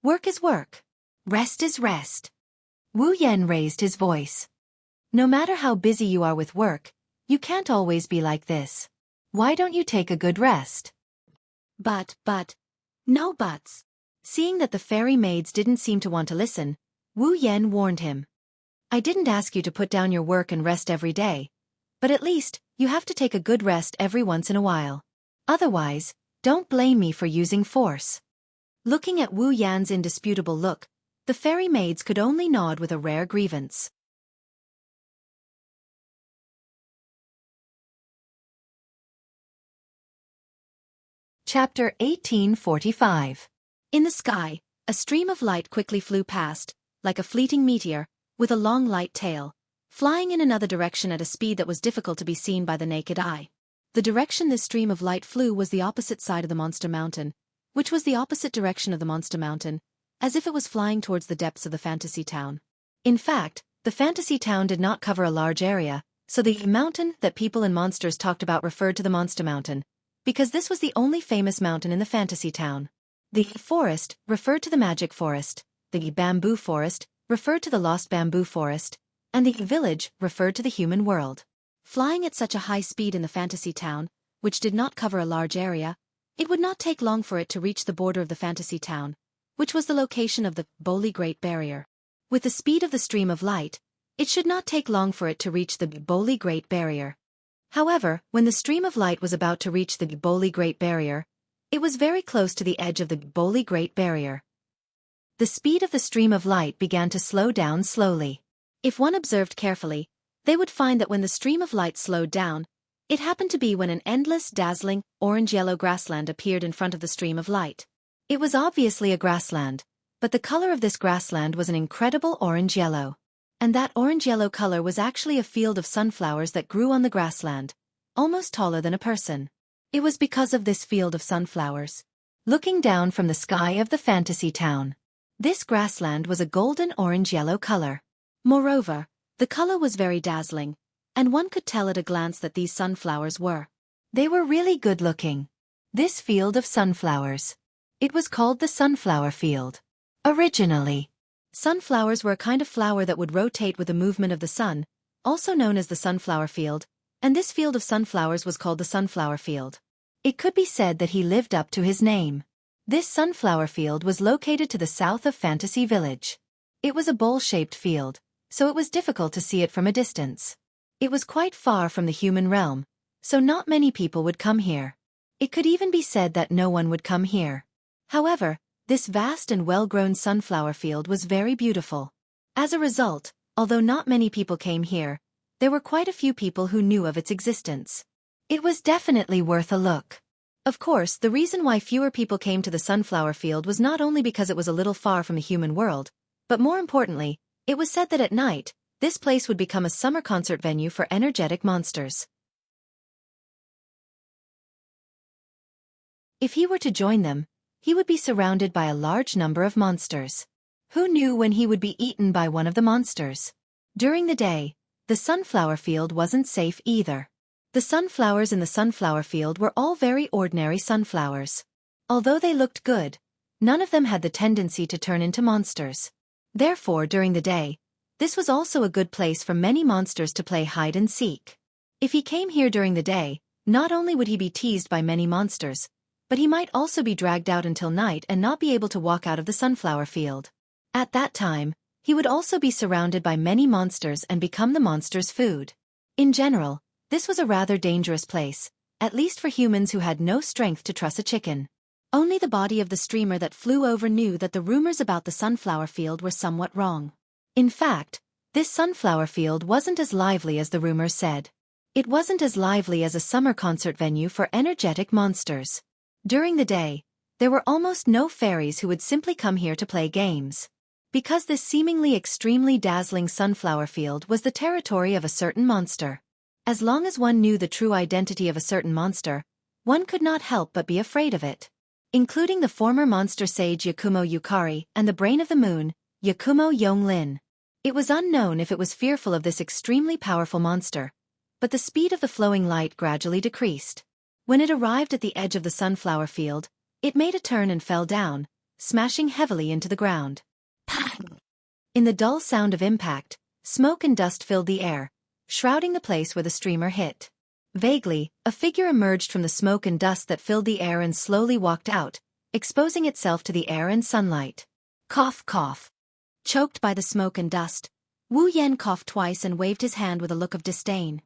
Work is work. Rest is rest." Wu Yan raised his voice. "No matter how busy you are with work, you can't always be like this. Why don't you take a good rest?" But, no buts. Seeing that the fairy maids didn't seem to want to listen, Wu Yan warned him. "I didn't ask you to put down your work and rest every day, but at least, you have to take a good rest every once in a while. Otherwise, don't blame me for using force." Looking at Wu Yan's indisputable look, the fairy maids could only nod with a rare grievance. Chapter 1845. In the sky, a stream of light quickly flew past, like a fleeting meteor, with a long light tail, flying in another direction at a speed that was difficult to be seen by the naked eye. The direction this stream of light flew was the opposite side of the Monster Mountain, which was the opposite direction of the Monster Mountain, as if it was flying towards the depths of the fantasy town. In fact, the fantasy town did not cover a large area, so the mountain that people and monsters talked about referred to the Monster Mountain, because this was the only famous mountain in the fantasy town. The forest referred to the magic forest, the bamboo forest referred to the lost bamboo forest, and the village referred to the human world. Flying at such a high speed in the fantasy town, which did not cover a large area, it would not take long for it to reach the border of the fantasy town, which was the location of the Boli Great Barrier. With the speed of the stream of light, It should not take long for it to reach the Boli Great Barrier. However, when the stream of light was about to reach the Boli Great Barrier, it was very close to the edge of the Boli Great Barrier. The speed of the stream of light began to slow down slowly. If one observed carefully, they would find that when the stream of light slowed down, it happened to be when an endless, dazzling, orange-yellow grassland appeared in front of the stream of light. It was obviously a grassland, but the color of this grassland was an incredible orange-yellow. And that orange-yellow color was actually a field of sunflowers that grew on the grassland, almost taller than a person. It was because of this field of sunflowers. Looking down from the sky of the fantasy town, this grassland was a golden orange-yellow color. Moreover, the color was very dazzling, and one could tell at a glance that these sunflowers were. They were really good-looking. This field of sunflowers. It was called the sunflower field. Originally, sunflowers were a kind of flower that would rotate with the movement of the sun, also known as the sunflower field, and this field of sunflowers was called the sunflower field. It could be said that he lived up to his name. This sunflower field was located to the south of Fantasy Village. It was a bowl-shaped field, so it was difficult to see it from a distance. It was quite far from the human realm, so not many people would come here. It could even be said that no one would come here. However, this vast and well-grown sunflower field was very beautiful. As a result, although not many people came here, there were quite a few people who knew of its existence. It was definitely worth a look. Of course, the reason why fewer people came to the sunflower field was not only because it was a little far from the human world, but more importantly, it was said that at night, this place would become a summer concert venue for energetic monsters. If he were to join them, he would be surrounded by a large number of monsters. Who knew when he would be eaten by one of the monsters? During the day, the sunflower field wasn't safe either. The sunflowers in the sunflower field were all very ordinary sunflowers. Although they looked good, none of them had the tendency to turn into monsters. Therefore, during the day, this was also a good place for many monsters to play hide and seek. If he came here during the day, not only would he be teased by many monsters, but he might also be dragged out until night and not be able to walk out of the sunflower field. At that time, he would also be surrounded by many monsters and become the monsters' food. In general, this was a rather dangerous place, at least for humans who had no strength to truss a chicken. Only the body of the streamer that flew over knew that the rumors about the sunflower field were somewhat wrong. In fact, this sunflower field wasn't as lively as the rumors said. It wasn't as lively as a summer concert venue for energetic monsters. During the day, there were almost no fairies who would simply come here to play games. Because this seemingly extremely dazzling sunflower field was the territory of a certain monster. As long as one knew the true identity of a certain monster, one could not help but be afraid of it. Including the former monster sage Yakumo Yukari and the brain of the moon, Yakumo Yonglin. It was unknown if it was fearful of this extremely powerful monster, but the speed of the flowing light gradually decreased. When it arrived at the edge of the sunflower field, it made a turn and fell down, smashing heavily into the ground. In the dull sound of impact, smoke and dust filled the air, shrouding the place where the streamer hit. Vaguely, a figure emerged from the smoke and dust that filled the air and slowly walked out, exposing itself to the air and sunlight. Cough, cough. Choked by the smoke and dust, Wu Yan coughed twice and waved his hand with a look of disdain.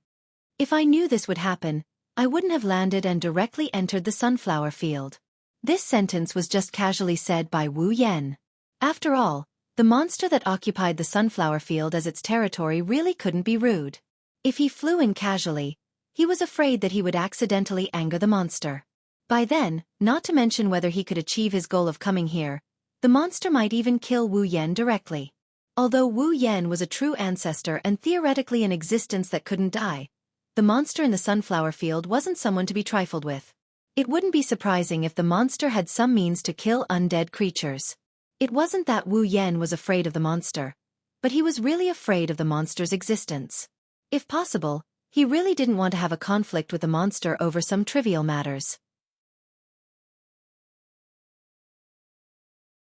If I knew this would happen, I wouldn't have landed and directly entered the sunflower field. This sentence was just casually said by Wu Yan. After all, the monster that occupied the sunflower field as its territory really couldn't be rude. If he flew in casually, he was afraid that he would accidentally anger the monster. By then, not to mention whether he could achieve his goal of coming here, the monster might even kill Wu Yan directly. Although Wu Yan was a true ancestor and theoretically an existence that couldn't die, the monster in the sunflower field wasn't someone to be trifled with. It wouldn't be surprising if the monster had some means to kill undead creatures. It wasn't that Wu Yan was afraid of the monster, but he was really afraid of the monster's existence. If possible, he really didn't want to have a conflict with the monster over some trivial matters.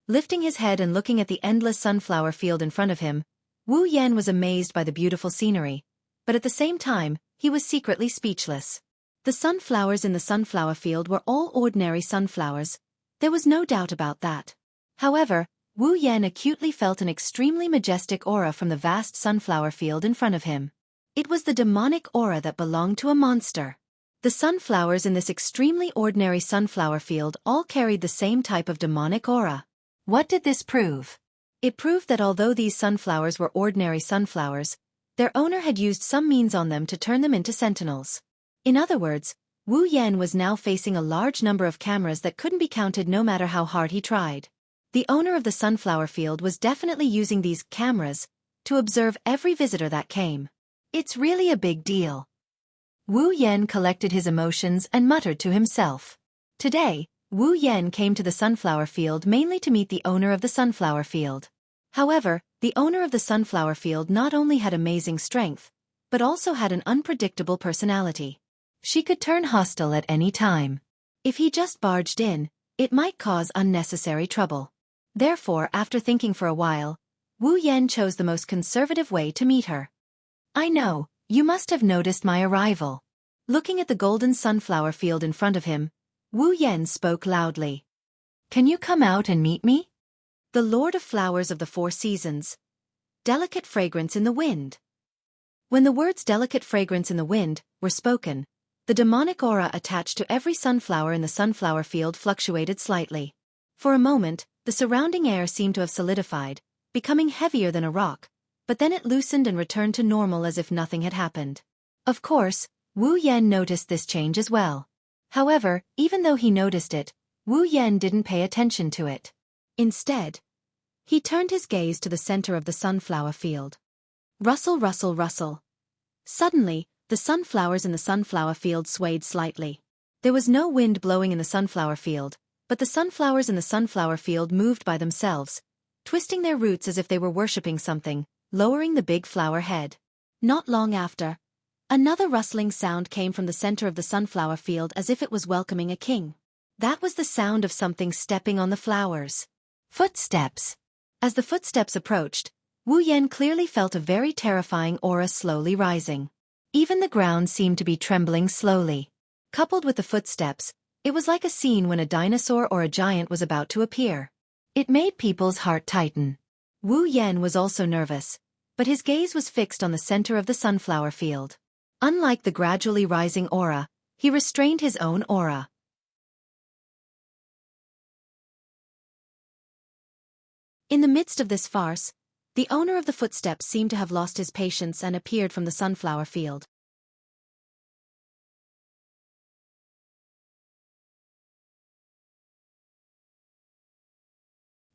Lifting his head and looking at the endless sunflower field in front of him, Wu Yan was amazed by the beautiful scenery, but at the same time, he was secretly speechless. The sunflowers in the sunflower field were all ordinary sunflowers. There was no doubt about that. However, Wu Yan acutely felt an extremely majestic aura from the vast sunflower field in front of him. It was the demonic aura that belonged to a monster. The sunflowers in this extremely ordinary sunflower field all carried the same type of demonic aura. What did this prove? It proved that although these sunflowers were ordinary sunflowers, their owner had used some means on them to turn them into sentinels. In other words, Wu Yan was now facing a large number of cameras that couldn't be counted no matter how hard he tried. The owner of the sunflower field was definitely using these cameras to observe every visitor that came. It's really a big deal. Wu Yan collected his emotions and muttered to himself. Today, Wu Yan came to the sunflower field mainly to meet the owner of the sunflower field. However, the owner of the sunflower field not only had amazing strength, but also had an unpredictable personality. She could turn hostile at any time. If he just barged in, it might cause unnecessary trouble. Therefore, after thinking for a while, Wu Yan chose the most conservative way to meet her. I know, you must have noticed my arrival. Looking at the golden sunflower field in front of him, Wu Yan spoke loudly. Can you come out and meet me? The Lord of Flowers of the Four Seasons. Delicate fragrance in the wind. When the words delicate fragrance in the wind were spoken, the demonic aura attached to every sunflower in the sunflower field fluctuated slightly. For a moment, the surrounding air seemed to have solidified, becoming heavier than a rock, but then it loosened and returned to normal as if nothing had happened. Of course, Wu Yan noticed this change as well. However, even though he noticed it, Wu Yan didn't pay attention to it. Instead, he turned his gaze to the center of the sunflower field. Rustle, rustle, rustle. Suddenly, the sunflowers in the sunflower field swayed slightly. There was no wind blowing in the sunflower field, but the sunflowers in the sunflower field moved by themselves, twisting their roots as if they were worshipping something, lowering the big flower head. Not long after, another rustling sound came from the center of the sunflower field as if it was welcoming a king. That was the sound of something stepping on the flowers. Footsteps. As the footsteps approached, Wu Yan clearly felt a very terrifying aura slowly rising. Even the ground seemed to be trembling slowly. Coupled with the footsteps, it was like a scene when a dinosaur or a giant was about to appear. It made people's heart tighten. Wu Yan was also nervous, but his gaze was fixed on the center of the sunflower field. Unlike the gradually rising aura, he restrained his own aura. In the midst of this farce, the owner of the footsteps seemed to have lost his patience and appeared from the sunflower field.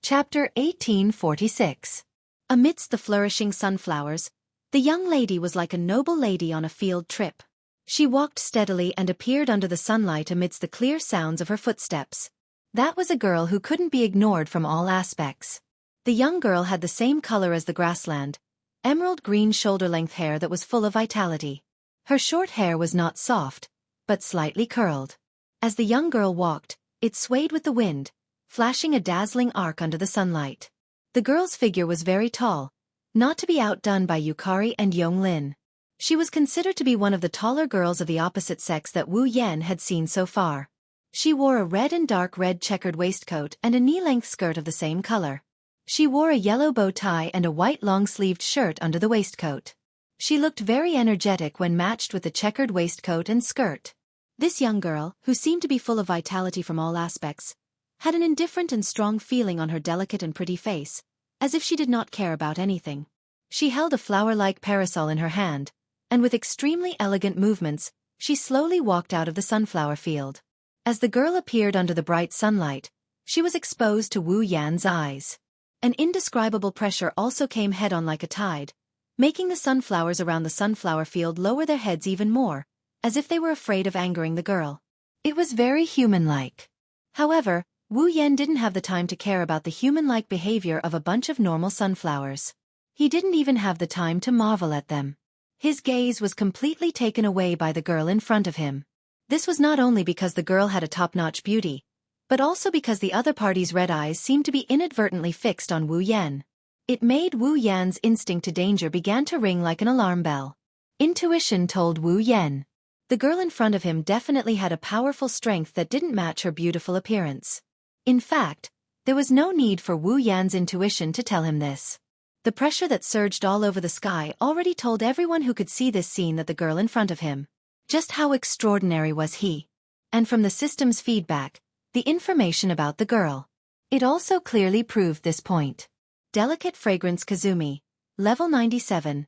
Chapter 1846. Amidst the flourishing sunflowers, the young lady was like a noble lady on a field trip. She walked steadily and appeared under the sunlight amidst the clear sounds of her footsteps. That was a girl who couldn't be ignored from all aspects. The young girl had the same color as the grassland, emerald green shoulder-length hair that was full of vitality. Her short hair was not soft, but slightly curled. As the young girl walked, it swayed with the wind, flashing a dazzling arc under the sunlight. The girl's figure was very tall, not to be outdone by Yukari and Yonglin. She was considered to be one of the taller girls of the opposite sex that Wu Yan had seen so far. She wore a red and dark red checkered waistcoat and a knee-length skirt of the same color. She wore a yellow bow tie and a white long-sleeved shirt under the waistcoat. She looked very energetic when matched with the checkered waistcoat and skirt. This young girl, who seemed to be full of vitality from all aspects, had an indifferent and strong feeling on her delicate and pretty face, as if she did not care about anything. She held a flower-like parasol in her hand, and with extremely elegant movements, she slowly walked out of the sunflower field. As the girl appeared under the bright sunlight, she was exposed to Wu Yan's eyes. An indescribable pressure also came head-on like a tide, making the sunflowers around the sunflower field lower their heads even more, as if they were afraid of angering the girl. It was very human-like. However, Wu Yan didn't have the time to care about the human-like behavior of a bunch of normal sunflowers. He didn't even have the time to marvel at them. His gaze was completely taken away by the girl in front of him. This was not only because the girl had a top-notch beauty, but also because the other party's red eyes seemed to be inadvertently fixed on Wu Yan. It made Wu Yan's instinct to danger began to ring like an alarm bell. Intuition told Wu Yan. The girl in front of him definitely had a powerful strength that didn't match her beautiful appearance. In fact, There was no need for Wu Yan's intuition to tell him this. The pressure that surged all over the sky already told everyone who could see this scene that the girl in front of him. Just how extraordinary was he? And from the system's feedback, the information about the girl. It also clearly proved this point. Delicate Fragrance Kazumi. Level 97.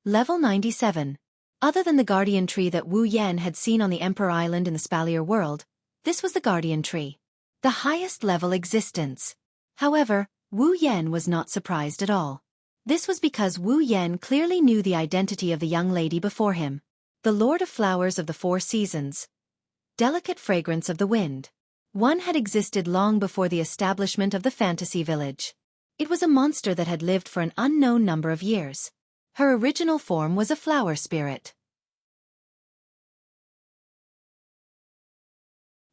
Level 97. Other than the guardian tree that Wu Yan had seen on the Emperor Island in the Spalier world, this was the guardian tree. The highest level existence. However, Wu Yan was not surprised at all. This was because Wu Yan clearly knew the identity of the young lady before him. The Lord of Flowers of the Four Seasons. Delicate Fragrance of the Wind. One had existed long before the establishment of the fantasy village. It was a monster that had lived for an unknown number of years. Her original form was a flower spirit.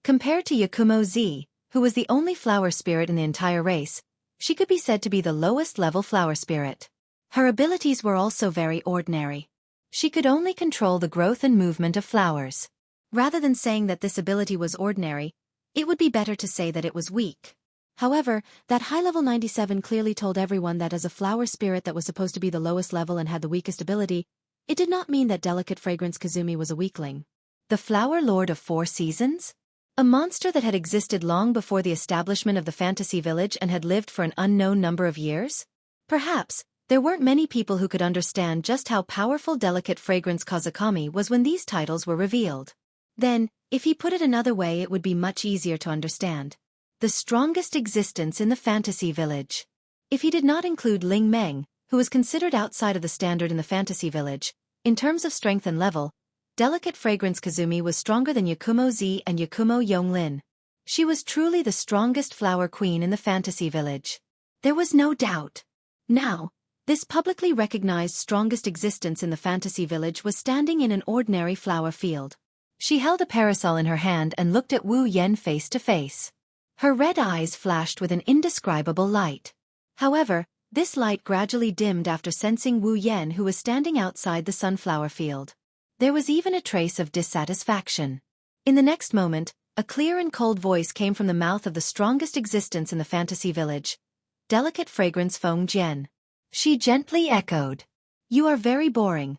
Compared to Yakumo Z, who was the only flower spirit in the entire race, she could be said to be the lowest level flower spirit. Her abilities were also very ordinary. She could only control the growth and movement of flowers. Rather than saying that this ability was ordinary, it would be better to say that it was weak. However, that high level 97 clearly told everyone that as a flower spirit that was supposed to be the lowest level and had the weakest ability, it did not mean that Delicate Fragrance Kazumi was a weakling. The Flower Lord of Four Seasons? A monster that had existed long before the establishment of the fantasy village and had lived for an unknown number of years? Perhaps, there weren't many people who could understand just how powerful Delicate Fragrance Kazakami was when these titles were revealed. Then, if he put it another way, it would be much easier to understand. The strongest existence in the fantasy village. If he did not include Ling Meng, who was considered outside of the standard in the fantasy village, in terms of strength and level, Delicate Fragrance Kazumi was stronger than Yakumo Z and Yakumo Yonglin. She was truly the strongest flower queen in the fantasy village. There was no doubt. Now, this publicly recognized strongest existence in the fantasy village was standing in an ordinary flower field. She held a parasol in her hand and looked at Wu Yan face to face. Her red eyes flashed with an indescribable light. However, this light gradually dimmed after sensing Wu Yan, who was standing outside the sunflower field. There was even a trace of dissatisfaction. In the next moment, a clear and cold voice came from the mouth of the strongest existence in the fantasy village. Delicate Fragrance Feng Jian. She gently echoed. You are very boring.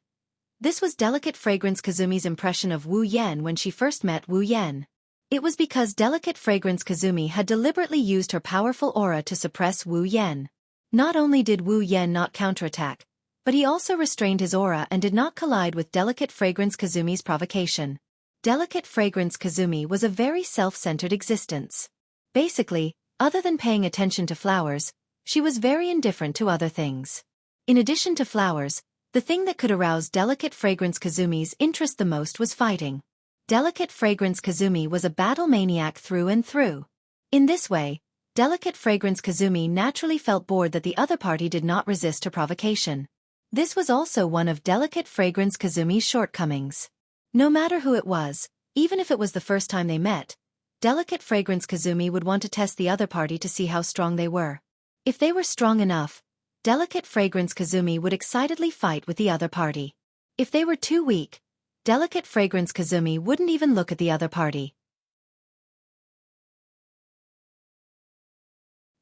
This was Delicate Fragrance Kazumi's impression of Wu Yan when she first met Wu Yan. It was because Delicate Fragrance Kazumi had deliberately used her powerful aura to suppress Wu Yan. Not only did Wu Yan not counterattack, but he also restrained his aura and did not collide with Delicate Fragrance Kazumi's provocation. Delicate Fragrance Kazumi was a very self-centered existence. Basically, other than paying attention to flowers, she was very indifferent to other things. In addition to flowers, the thing that could arouse Delicate Fragrance Kazumi's interest the most was fighting. Delicate Fragrance Kazumi was a battle maniac through and through. In this way, Delicate Fragrance Kazumi naturally felt bored that the other party did not resist her provocation. This was also one of Delicate Fragrance Kazumi's shortcomings. No matter who it was, even if it was the first time they met, Delicate Fragrance Kazumi would want to test the other party to see how strong they were. If they were strong enough, Delicate Fragrance Kazumi would excitedly fight with the other party. If they were too weak, Delicate Fragrance Kazumi wouldn't even look at the other party.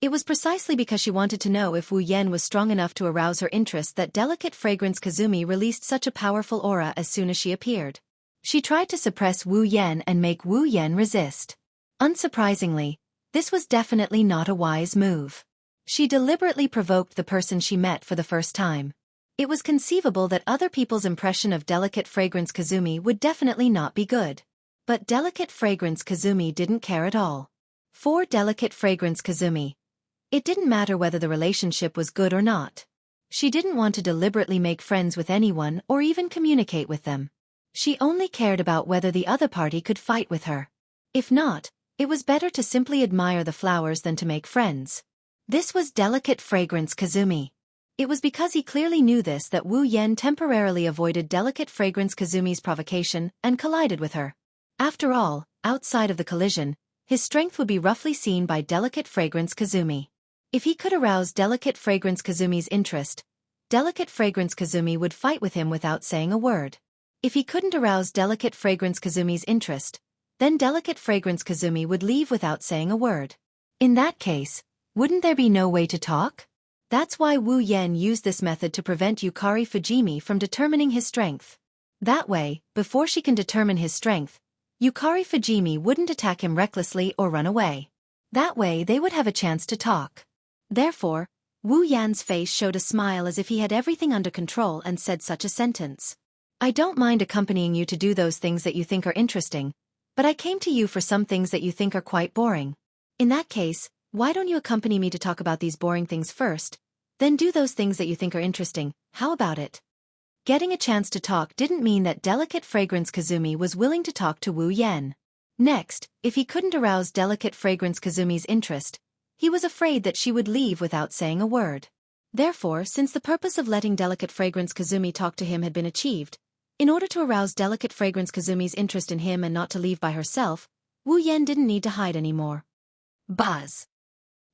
It was precisely because she wanted to know if Wu Yan was strong enough to arouse her interest that Delicate Fragrance Kazumi released such a powerful aura as soon as she appeared. She tried to suppress Wu Yan and make Wu Yan resist. Unsurprisingly, this was definitely not a wise move. She deliberately provoked the person she met for the first time. It was conceivable that other people's impression of Delicate Fragrance Kazumi would definitely not be good. But Delicate Fragrance Kazumi didn't care at all. For Delicate Fragrance Kazumi, it didn't matter whether the relationship was good or not. She didn't want to deliberately make friends with anyone or even communicate with them. She only cared about whether the other party could fight with her. If not, it was better to simply admire the flowers than to make friends. This was Delicate Fragrance Kazumi. It was because he clearly knew this that Wu Yan temporarily avoided Delicate Fragrance Kazumi's provocation and collided with her. After all, outside of the collision, his strength would be roughly seen by Delicate Fragrance Kazumi. If he could arouse Delicate Fragrance Kazumi's interest, Delicate Fragrance Kazumi would fight with him without saying a word. If he couldn't arouse Delicate Fragrance Kazumi's interest, then Delicate Fragrance Kazumi would leave without saying a word. In that case, Wouldn't there be no way to talk? That's why Wu Yan used this method to prevent Yukari Fujimi from determining his strength. That way, before she can determine his strength, Yukari Fujimi wouldn't attack him recklessly or run away. That way they would have a chance to talk. Therefore, Wu Yan's face showed a smile as if he had everything under control and said such a sentence. I don't mind accompanying you to do those things that you think are interesting, but I came to you for some things that you think are quite boring. In that case, why don't you accompany me to talk about these boring things first, then do those things that you think are interesting? How about it? Getting a chance to talk didn't mean that Delicate Fragrance Kazumi was willing to talk to Wu Yan. Next, if he couldn't arouse Delicate Fragrance Kazumi's interest, he was afraid that she would leave without saying a word. Therefore, since the purpose of letting Delicate Fragrance Kazumi talk to him had been achieved, in order to arouse Delicate Fragrance Kazumi's interest in him and not to leave by herself, Wu Yan didn't need to hide anymore. Buzz!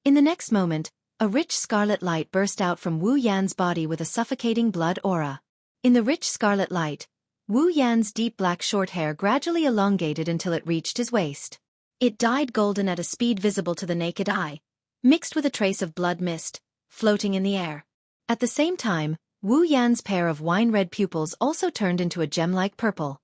In the next moment, a rich scarlet light burst out from Wu Yan's body with a suffocating blood aura. In the rich scarlet light, Wu Yan's deep black short hair gradually elongated until it reached his waist. It dyed golden at a speed visible to the naked eye, mixed with a trace of blood mist, floating in the air. At the same time, Wu Yan's pair of wine-red pupils also turned into a gem-like purple.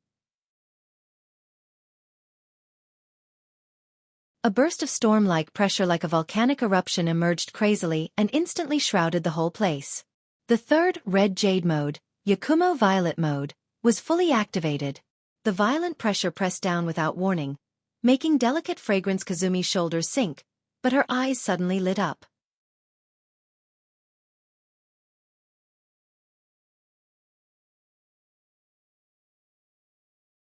A burst of storm-like pressure like a volcanic eruption emerged crazily and instantly shrouded the whole place. The third, red jade mode, Yakumo violet mode, was fully activated. The violent pressure pressed down without warning, making Delicate Fragrance Kazumi's shoulders sink, but her eyes suddenly lit up.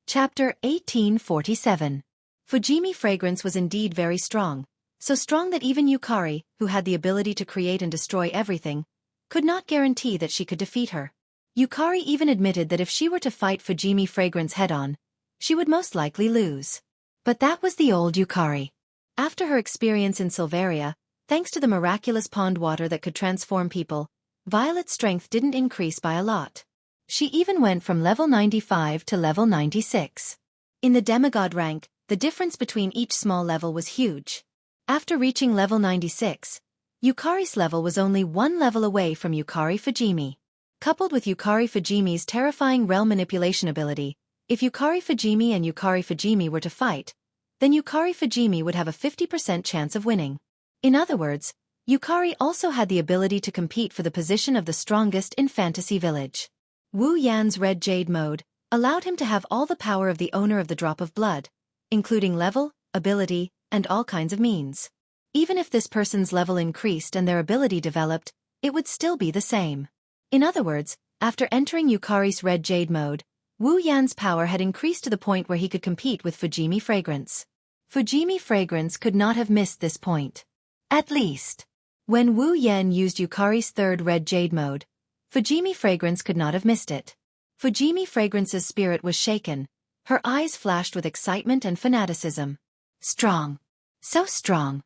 Chapter 1847. Fujimi Fragrance was indeed very strong, so strong that even Yukari, who had the ability to create and destroy everything, could not guarantee that she could defeat her. Yukari even admitted that if she were to fight Fujimi Fragrance head-on, she would most likely lose. But that was the old Yukari. After her experience in Silveria, thanks to the miraculous pond water that could transform people, Violet's strength didn't increase by a lot. She even went from level 95 to level 96. In the demigod rank, the difference between each small level was huge. After reaching level 96, Yukari's level was only one level away from Yukari Fujimi. Coupled with Yukari Fujimi's terrifying realm manipulation ability, if Yukari Fujimi and Yukari Fujimi were to fight, then Yukari Fujimi would have a 50% chance of winning. In other words, Yukari also had the ability to compete for the position of the strongest in Fantasy Village. Wu Yan's red jade mode allowed him to have all the power of the owner of the drop of blood, including level, ability, and all kinds of means. Even if this person's level increased and their ability developed, it would still be the same. In other words, after entering Yukari's red jade mode, Wu Yan's power had increased to the point where he could compete with Fujimi Fragrance. Fujimi Fragrance could not have missed this point. At least. When Wu Yan used Yukari's third red jade mode, Fujimi Fragrance could not have missed it. Fujimi Fragrance's spirit was shaken. Her eyes flashed with excitement and fanaticism. Strong. So strong.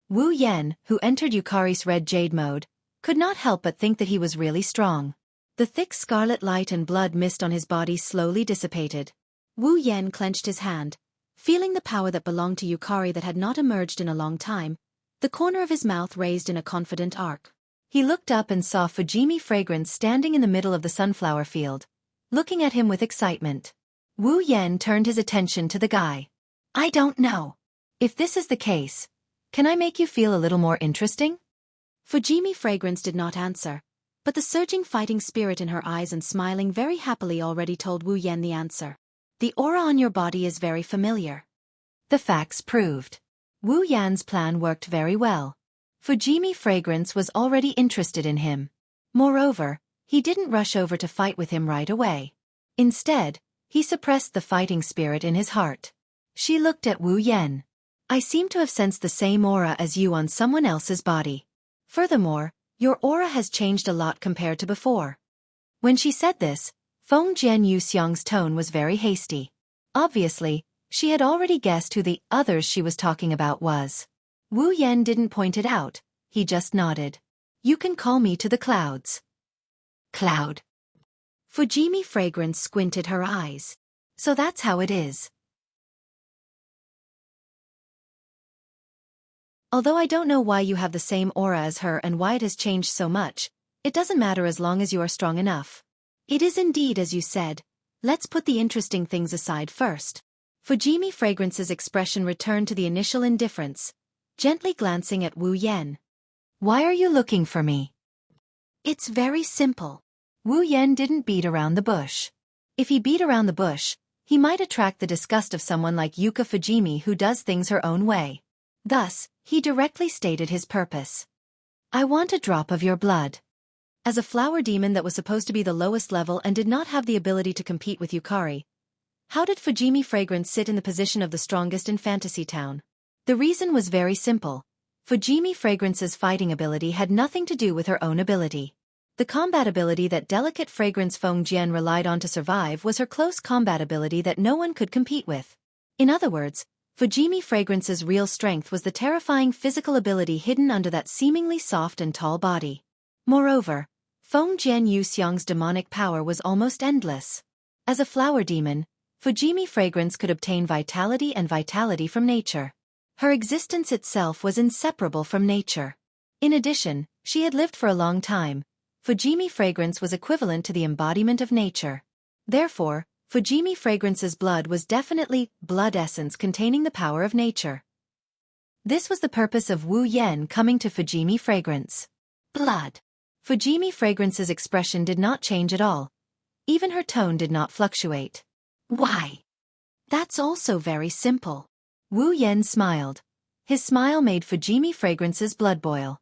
Wu Yan, who entered Yukari's red jade mode, could not help but think that he was really strong. The thick scarlet light and blood mist on his body slowly dissipated. Wu Yan clenched his hand, feeling the power that belonged to Yukari that had not emerged in a long time, the corner of his mouth raised in a confident arc. He looked up and saw Fujimi Fragrance standing in the middle of the sunflower field, looking at him with excitement. Wu Yan turned his attention to the guy. I don't know. If this is the case, can I make you feel a little more interesting? Fujimi Fragrance did not answer, but the surging fighting spirit in her eyes and smiling very happily already told Wu Yan the answer. The aura on your body is very familiar. The facts proved. Wu Yan's plan worked very well. Fujimi Fragrance was already interested in him. Moreover, he didn't rush over to fight with him right away. Instead, he suppressed the fighting spirit in his heart. She looked at Wu Yan. I seem to have sensed the same aura as you on someone else's body. Furthermore, your aura has changed a lot compared to before. When she said this, Feng Jian Yu Xiang's tone was very hasty. Obviously, she had already guessed who the others she was talking about was. Wu Yan didn't point it out, he just nodded. You can call me to the clouds. Cloud. Fujimi Fragrance squinted her eyes. So that's how it is. Although I don't know why you have the same aura as her and why it has changed so much, it doesn't matter as long as you are strong enough. It is indeed as you said. Let's put the interesting things aside first. Fujimi Fragrance's expression returned to the initial indifference, gently glancing at Wu Yan. Why are you looking for me? It's very simple. Wu Yan didn't beat around the bush. If he beat around the bush, he might attract the disgust of someone like Yuka Fujimi who does things her own way. Thus, he directly stated his purpose. I want a drop of your blood. As a flower demon that was supposed to be the lowest level and did not have the ability to compete with Yukari, how did Fujimi Fragrance sit in the position of the strongest in Fantasy Town? The reason was very simple. Fujimi Fragrance's fighting ability had nothing to do with her own ability. The combat ability that delicate fragrance Feng Jian relied on to survive was her close combat ability that no one could compete with. In other words, Fujimi Fragrance's real strength was the terrifying physical ability hidden under that seemingly soft and tall body. Moreover, Feng Jian Xiang's demonic power was almost endless. As a flower demon, Fujimi Fragrance could obtain vitality and vitality from nature. Her existence itself was inseparable from nature. In addition, she had lived for a long time. Fujimi Fragrance was equivalent to the embodiment of nature. Therefore, Fujimi Fragrance's blood was definitely blood essence containing the power of nature. This was the purpose of Wu Yan coming to Fujimi Fragrance. Blood. Fujimi Fragrance's expression did not change at all. Even her tone did not fluctuate. Why? That's also very simple. Wu Yan smiled. His smile made Fujimi Fragrance's blood boil.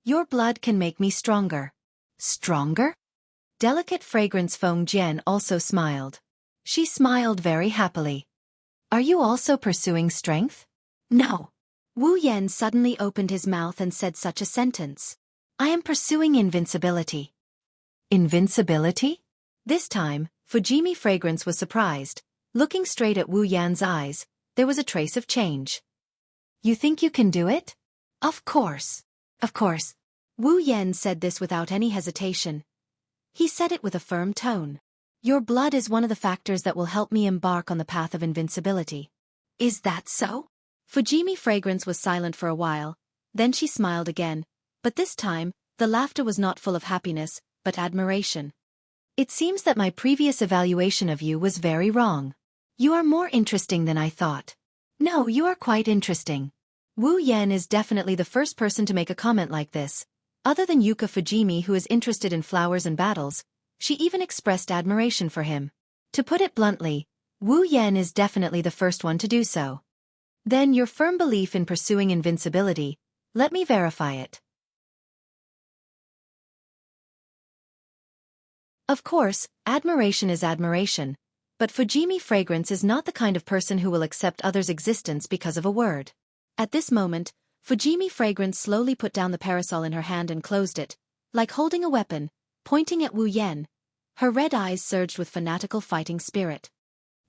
Your blood can make me stronger. Stronger? Delicate fragrance Feng Jian also smiled. She smiled very happily. Are you also pursuing strength? No. Wu Yan suddenly opened his mouth and said such a sentence. I am pursuing invincibility. Invincibility? This time, Fujimi Fragrance was surprised. Looking straight at Wu Yan's eyes, there was a trace of change. You think you can do it? Of course. Of course. Wu Yan said this without any hesitation. He said it with a firm tone. Your blood is one of the factors that will help me embark on the path of invincibility. Is that so? Fujimi Fragrance was silent for a while, then she smiled again. But this time, the laughter was not full of happiness, but admiration. It seems that my previous evaluation of you was very wrong. You are more interesting than I thought. No, you are quite interesting. Wu Yan is definitely the first person to make a comment like this. Other than Yuka Fujimi, who is interested in flowers and battles, she even expressed admiration for him. To put it bluntly, Wu Yan is definitely the first one to do so. Then your firm belief in pursuing invincibility, let me verify it. Of course, admiration is admiration, but Fujimi Fragrance is not the kind of person who will accept others' existence because of a word. At this moment, Fujimi Fragrance slowly put down the parasol in her hand and closed it, like holding a weapon, pointing at Wu Yan. Her red eyes surged with fanatical fighting spirit.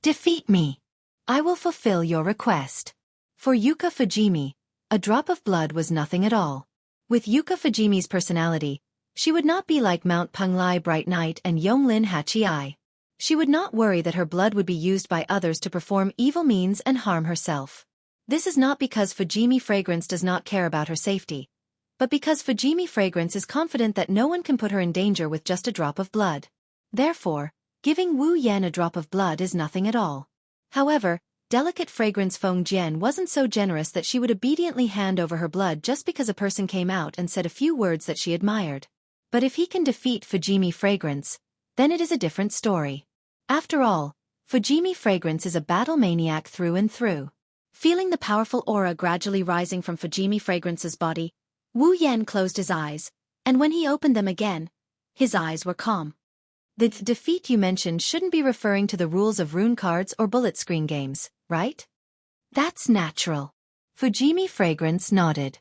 Defeat me. I will fulfill your request. For Yuka Fujimi, a drop of blood was nothing at all. With Yuka Fujimi's personality, she would not be like Mount Penglai Bright Night and Yonglin Hachiai. She would not worry that her blood would be used by others to perform evil means and harm herself. This is not because Fujimi Fragrance does not care about her safety, but because Fujimi Fragrance is confident that no one can put her in danger with just a drop of blood. Therefore, giving Wu Yan a drop of blood is nothing at all. However, delicate fragrance Feng Jian wasn't so generous that she would obediently hand over her blood just because a person came out and said a few words that she admired. But if he can defeat Fujimi Fragrance, then it is a different story. After all, Fujimi Fragrance is a battle maniac through and through. Feeling the powerful aura gradually rising from Fujimi Fragrance's body, Wu Yan closed his eyes, and when he opened them again, his eyes were calm. The defeat you mentioned shouldn't be referring to the rules of rune cards or bullet screen games, right? That's natural. Fujimi Fragrance nodded.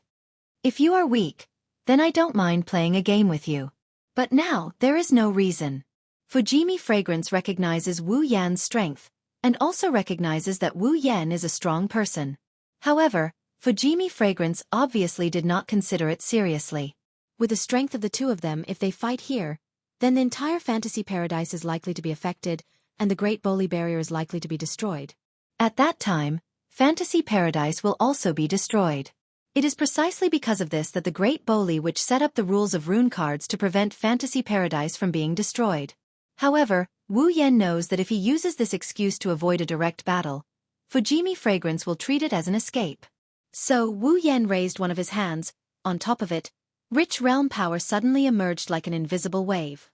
If you are weak, then I don't mind playing a game with you. But now, there is no reason. Fujimi Fragrance recognizes Wu Yan's strength, and also recognizes that Wu Yan is a strong person. However, Fujimi Fragrance obviously did not consider it seriously. With the strength of the two of them, if they fight here, then the entire fantasy paradise is likely to be affected, and the Great Boli Barrier is likely to be destroyed. At that time, fantasy paradise will also be destroyed. It is precisely because of this that the Great Boli which set up the rules of rune cards to prevent fantasy paradise from being destroyed. However, Wu Yan knows that if he uses this excuse to avoid a direct battle, Fujimi Fragrance will treat it as an escape. So Wu Yan raised one of his hands. On top of it, rich realm power suddenly emerged like an invisible wave.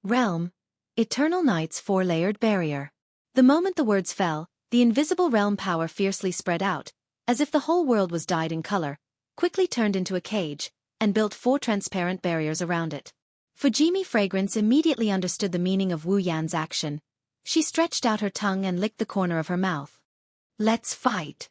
Realm. Eternal Night's four-layered barrier. The moment the words fell, the invisible realm power fiercely spread out, as if the whole world was dyed in color, quickly turned into a cage, and built four transparent barriers around it. Fujimi Fragrance immediately understood the meaning of Wu Yan's action. She stretched out her tongue and licked the corner of her mouth. Let's fight.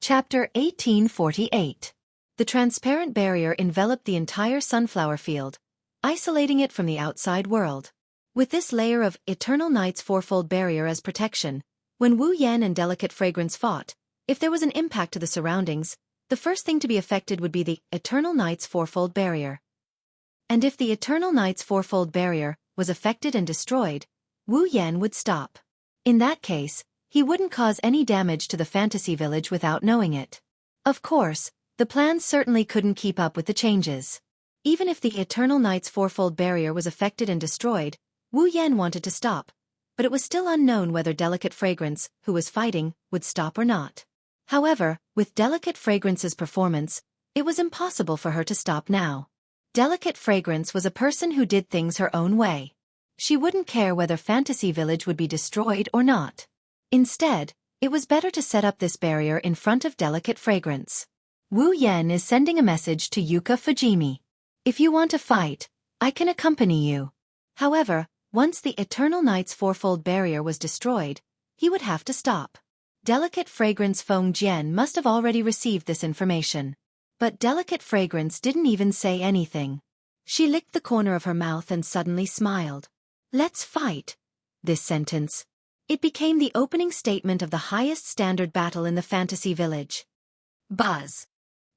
Chapter 1848. The transparent barrier enveloped the entire sunflower field, isolating it from the outside world. With this layer of Eternal Night's fourfold barrier as protection, when Wu Yan and Delicate Fragrance fought, if there was an impact to the surroundings, the first thing to be affected would be the Eternal Night's fourfold barrier. And if the Eternal Night's fourfold barrier was affected and destroyed, Wu Yan would stop. In that case, he wouldn't cause any damage to the fantasy village without knowing it. Of course, the plans certainly couldn't keep up with the changes. Even if the Eternal Night's fourfold barrier was affected and destroyed, Wu Yan wanted to stop, but it was still unknown whether Delicate Fragrance, who was fighting, would stop or not. However, with Delicate Fragrance's performance, it was impossible for her to stop now. Delicate Fragrance was a person who did things her own way. She wouldn't care whether Fantasy Village would be destroyed or not. Instead, it was better to set up this barrier in front of Delicate Fragrance. Wu Yan is sending a message to Yuka Fujimi. If you want to fight, I can accompany you. However, once the Eternal Night's fourfold barrier was destroyed, he would have to stop. Delicate Fragrance Feng Jian must have already received this information. But Delicate Fragrance didn't even say anything. She licked the corner of her mouth and suddenly smiled. Let's fight. This sentence. It became the opening statement of the highest standard battle in the fantasy village. Buzz.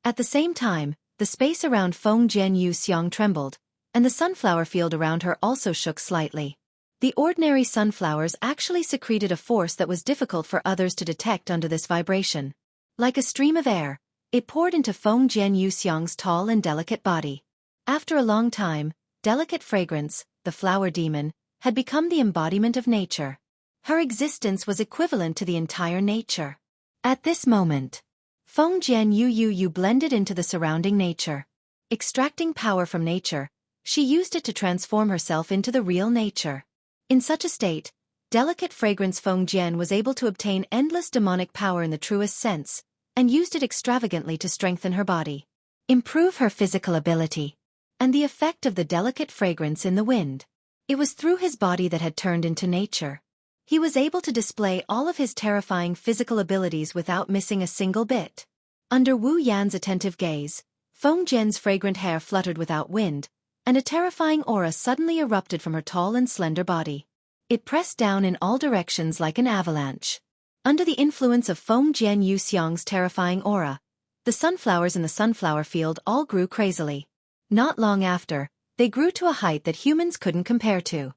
At the same time, the space around Feng Jian Yu Xiang trembled, and the sunflower field around her also shook slightly. The ordinary sunflowers actually secreted a force that was difficult for others to detect under this vibration. Like a stream of air, it poured into Feng Jian Yu Xiang's tall and delicate body. After a long time, Delicate Fragrance, the flower demon, had become the embodiment of nature. Her existence was equivalent to the entire nature. At this moment, Feng Jian Yu blended into the surrounding nature. Extracting power from nature, she used it to transform herself into the real nature. In such a state, Delicate Fragrance Feng Jian was able to obtain endless demonic power in the truest sense, and used it extravagantly to strengthen her body, improve her physical ability, and the effect of the delicate fragrance in the wind. It was through his body that had turned into nature. He was able to display all of his terrifying physical abilities without missing a single bit. Under Wu Yan's attentive gaze, Feng Jian's fragrant hair fluttered without wind, and a terrifying aura suddenly erupted from her tall and slender body. It pressed down in all directions like an avalanche. Under the influence of Feng Jian Yu Xiang's terrifying aura, the sunflowers in the sunflower field all grew crazily. Not long after, they grew to a height that humans couldn't compare to.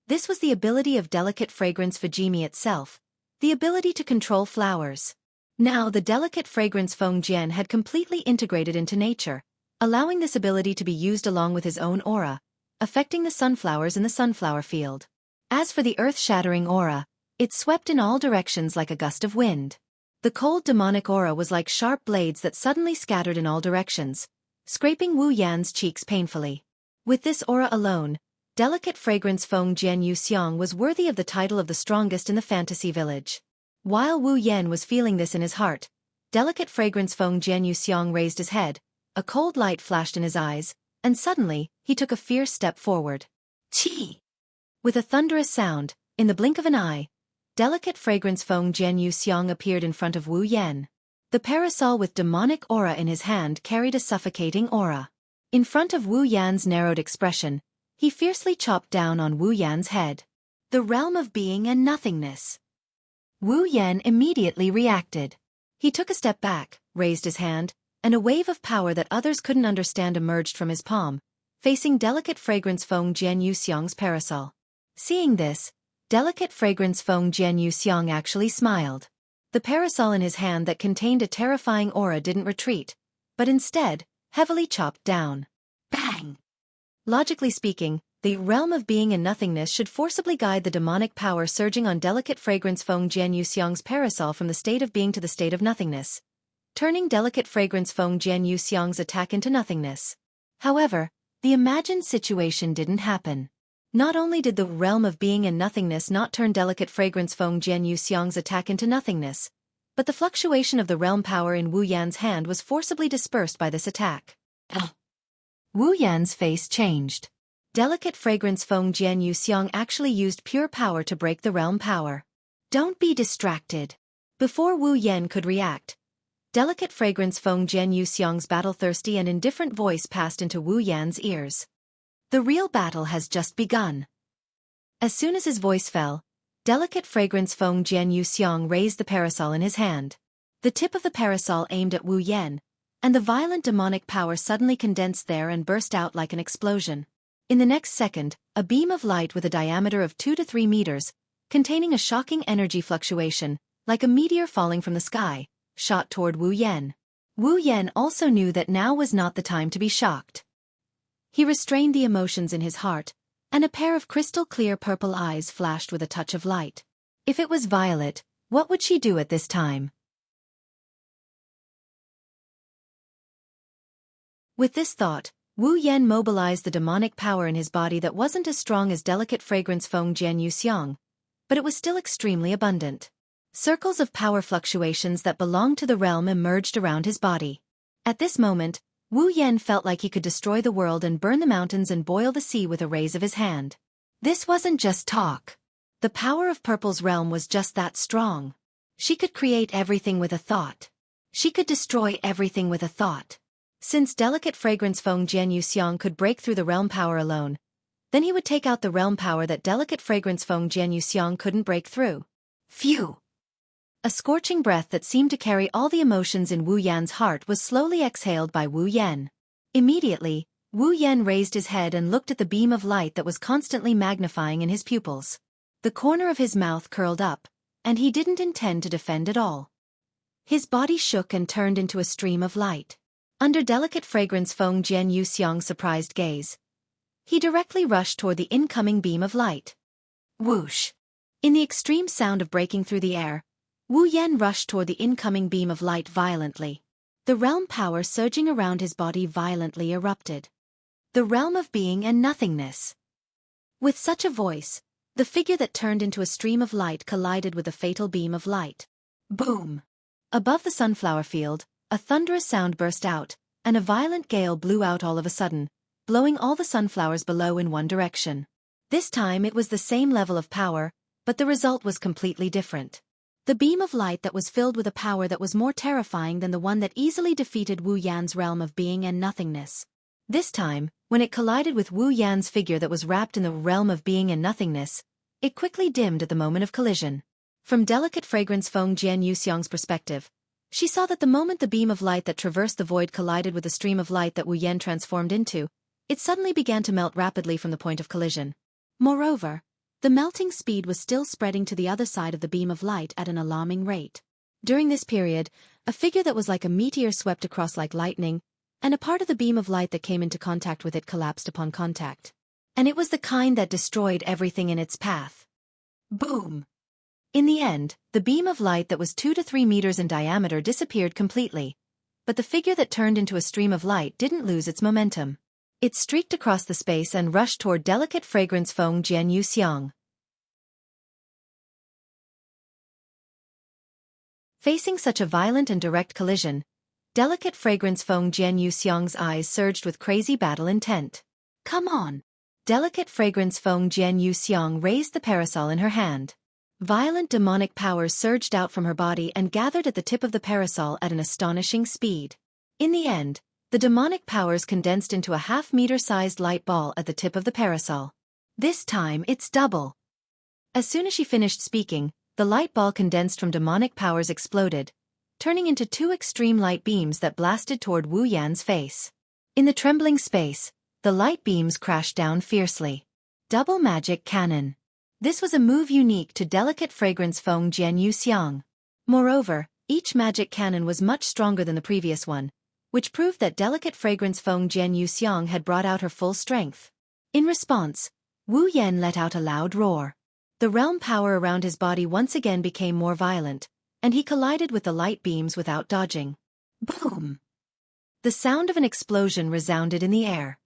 This was the ability of Delicate Fragrance Fujimi itself, the ability to control flowers. Now the Delicate Fragrance Feng Jian had completely integrated into nature, allowing this ability to be used along with his own aura, affecting the sunflowers in the sunflower field. As for the earth-shattering aura, it swept in all directions like a gust of wind. The cold demonic aura was like sharp blades that suddenly scattered in all directions, scraping Wu Yan's cheeks painfully. With this aura alone, Delicate Fragrance Feng Jian Yu Xiang was worthy of the title of the strongest in the fantasy village. While Wu Yan was feeling this in his heart, Delicate Fragrance Feng Jian Yu Xiang raised his head, a cold light flashed in his eyes, and suddenly, he took a fierce step forward. Chi! With a thunderous sound, in the blink of an eye, Delicate Fragrance Feng Jian Yu Xiang appeared in front of Wu Yan. The parasol with demonic aura in his hand carried a suffocating aura. In front of Wu Yan's narrowed expression, he fiercely chopped down on Wu Yan's head. The realm of being and nothingness. Wu Yan immediately reacted. He took a step back, raised his hand, and a wave of power that others couldn't understand emerged from his palm, facing delicate fragrance Feng Jianyu Xiang's parasol. Seeing this, delicate fragrance Feng Jianyu Xiang actually smiled. The parasol in his hand that contained a terrifying aura didn't retreat, but instead, heavily chopped down. Bang! Logically speaking, the realm of being and nothingness should forcibly guide the demonic power surging on delicate fragrance Feng Jianyu Xiang's parasol from the state of being to the state of nothingness, turning delicate fragrance Feng Jianyu Xiang's attack into nothingness. However, the imagined situation didn't happen. Not only did the realm of being and nothingness not turn delicate fragrance Feng Jianyu Xiang's attack into nothingness, but the fluctuation of the realm power in Wu Yan's hand was forcibly dispersed by this attack. Wu Yan's face changed. Delicate fragrance Feng Jianyu Xiang actually used pure power to break the realm power. Don't be distracted. Before Wu Yan could react, delicate fragrance Feng Jianyu Xiang's battle-thirsty and indifferent voice passed into Wu Yan's ears. The real battle has just begun. As soon as his voice fell, delicate fragrance Feng Jianyu Xiang raised the parasol in his hand. The tip of the parasol aimed at Wu Yan, and the violent demonic power suddenly condensed there and burst out like an explosion. In the next second, a beam of light with a diameter of 2 to 3 meters, containing a shocking energy fluctuation, like a meteor falling from the sky, shot toward Wu Yan. Wu Yan also knew that now was not the time to be shocked. He restrained the emotions in his heart, and a pair of crystal-clear purple eyes flashed with a touch of light. If it was Violet, what would she do at this time? With this thought, Wu Yan mobilized the demonic power in his body that wasn't as strong as delicate fragrance Feng Jianyu Xiang, but it was still extremely abundant. Circles of power fluctuations that belonged to the realm emerged around his body. At this moment, Wu Yan felt like he could destroy the world and burn the mountains and boil the sea with a raise of his hand. This wasn't just talk. The power of Purple's realm was just that strong. She could create everything with a thought. She could destroy everything with a thought. Since delicate fragrance Feng Jianyu Xiang could break through the realm power alone, then he would take out the realm power that delicate fragrance Feng Jianyu Xiang couldn't break through. Phew! A scorching breath that seemed to carry all the emotions in Wu Yan's heart was slowly exhaled by Wu Yan. Immediately, Wu Yan raised his head and looked at the beam of light that was constantly magnifying in his pupils. The corner of his mouth curled up, and he didn't intend to defend at all. His body shook and turned into a stream of light. Under delicate fragrance Feng Jianyu Xiang's surprised gaze, he directly rushed toward the incoming beam of light. Whoosh! In the extreme sound of breaking through the air, Wu Yan rushed toward the incoming beam of light violently. The realm power surging around his body violently erupted. The realm of being and nothingness. With such a voice, the figure that turned into a stream of light collided with a fatal beam of light. Boom! Above the sunflower field, a thunderous sound burst out, and a violent gale blew out all of a sudden, blowing all the sunflowers below in one direction. This time it was the same level of power, but the result was completely different. The beam of light that was filled with a power that was more terrifying than the one that easily defeated Wu Yan's realm of being and nothingness. This time, when it collided with Wu Yan's figure that was wrapped in the realm of being and nothingness, it quickly dimmed at the moment of collision. From delicate fragrance Feng Jianyu Xiang's perspective, she saw that the moment the beam of light that traversed the void collided with the stream of light that Wu Yan transformed into, it suddenly began to melt rapidly from the point of collision. Moreover, the melting speed was still spreading to the other side of the beam of light at an alarming rate. During this period, a figure that was like a meteor swept across like lightning, and a part of the beam of light that came into contact with it collapsed upon contact. And it was the kind that destroyed everything in its path. Boom! In the end, the beam of light that was 2 to 3 meters in diameter disappeared completely, but the figure that turned into a stream of light didn't lose its momentum. It streaked across the space and rushed toward delicate fragrance Feng Jianyu Xiang. Facing such a violent and direct collision, delicate fragrance Feng Jianyu Xiang's eyes surged with crazy battle intent. Come on! Delicate fragrance Feng Jianyu Xiang raised the parasol in her hand. Violent demonic powers surged out from her body and gathered at the tip of the parasol at an astonishing speed. In the end, the demonic powers condensed into a half-meter-sized light ball at the tip of the parasol. This time it's double. As soon as she finished speaking, the light ball condensed from demonic powers exploded, turning into 2 extreme light beams that blasted toward Wu Yan's face. In the trembling space, the light beams crashed down fiercely. Double magic cannon. This was a move unique to delicate fragrance Feng Jianyu Xiang. Moreover, each magic cannon was much stronger than the previous one, which proved that delicate fragrance Feng Jianyu Xiang had brought out her full strength. In response, Wu Yan let out a loud roar. The realm power around his body once again became more violent, and he collided with the light beams without dodging. Boom! The sound of an explosion resounded in the air.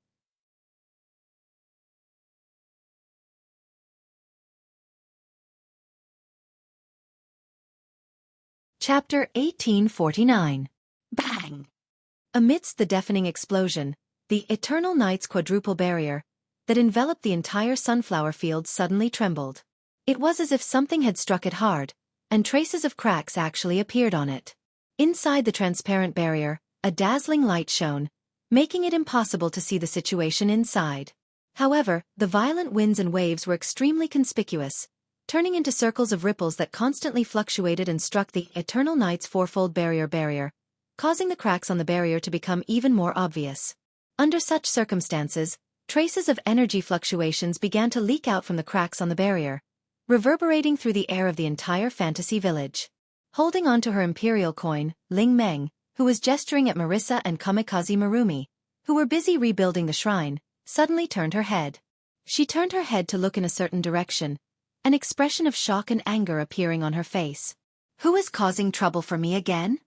Chapter 1849. Bang! Amidst the deafening explosion, the eternal night's quadruple barrier that enveloped the entire sunflower field suddenly trembled. It was as if something had struck it hard, and traces of cracks actually appeared on it. Inside the transparent barrier, a dazzling light shone, making it impossible to see the situation inside. However, the violent winds and waves were extremely conspicuous, turning into circles of ripples that constantly fluctuated and struck the eternal night's fourfold barrier, causing the cracks on the barrier to become even more obvious. Under such circumstances, traces of energy fluctuations began to leak out from the cracks on the barrier, reverberating through the air of the entire fantasy village. Holding on to her imperial coin, Ling Meng, who was gesturing at Marissa and Kamikaze Marumi, who were busy rebuilding the shrine, suddenly turned her head. She turned her head to look in a certain direction, an expression of shock and anger appearing on her face. Who is causing trouble for me again?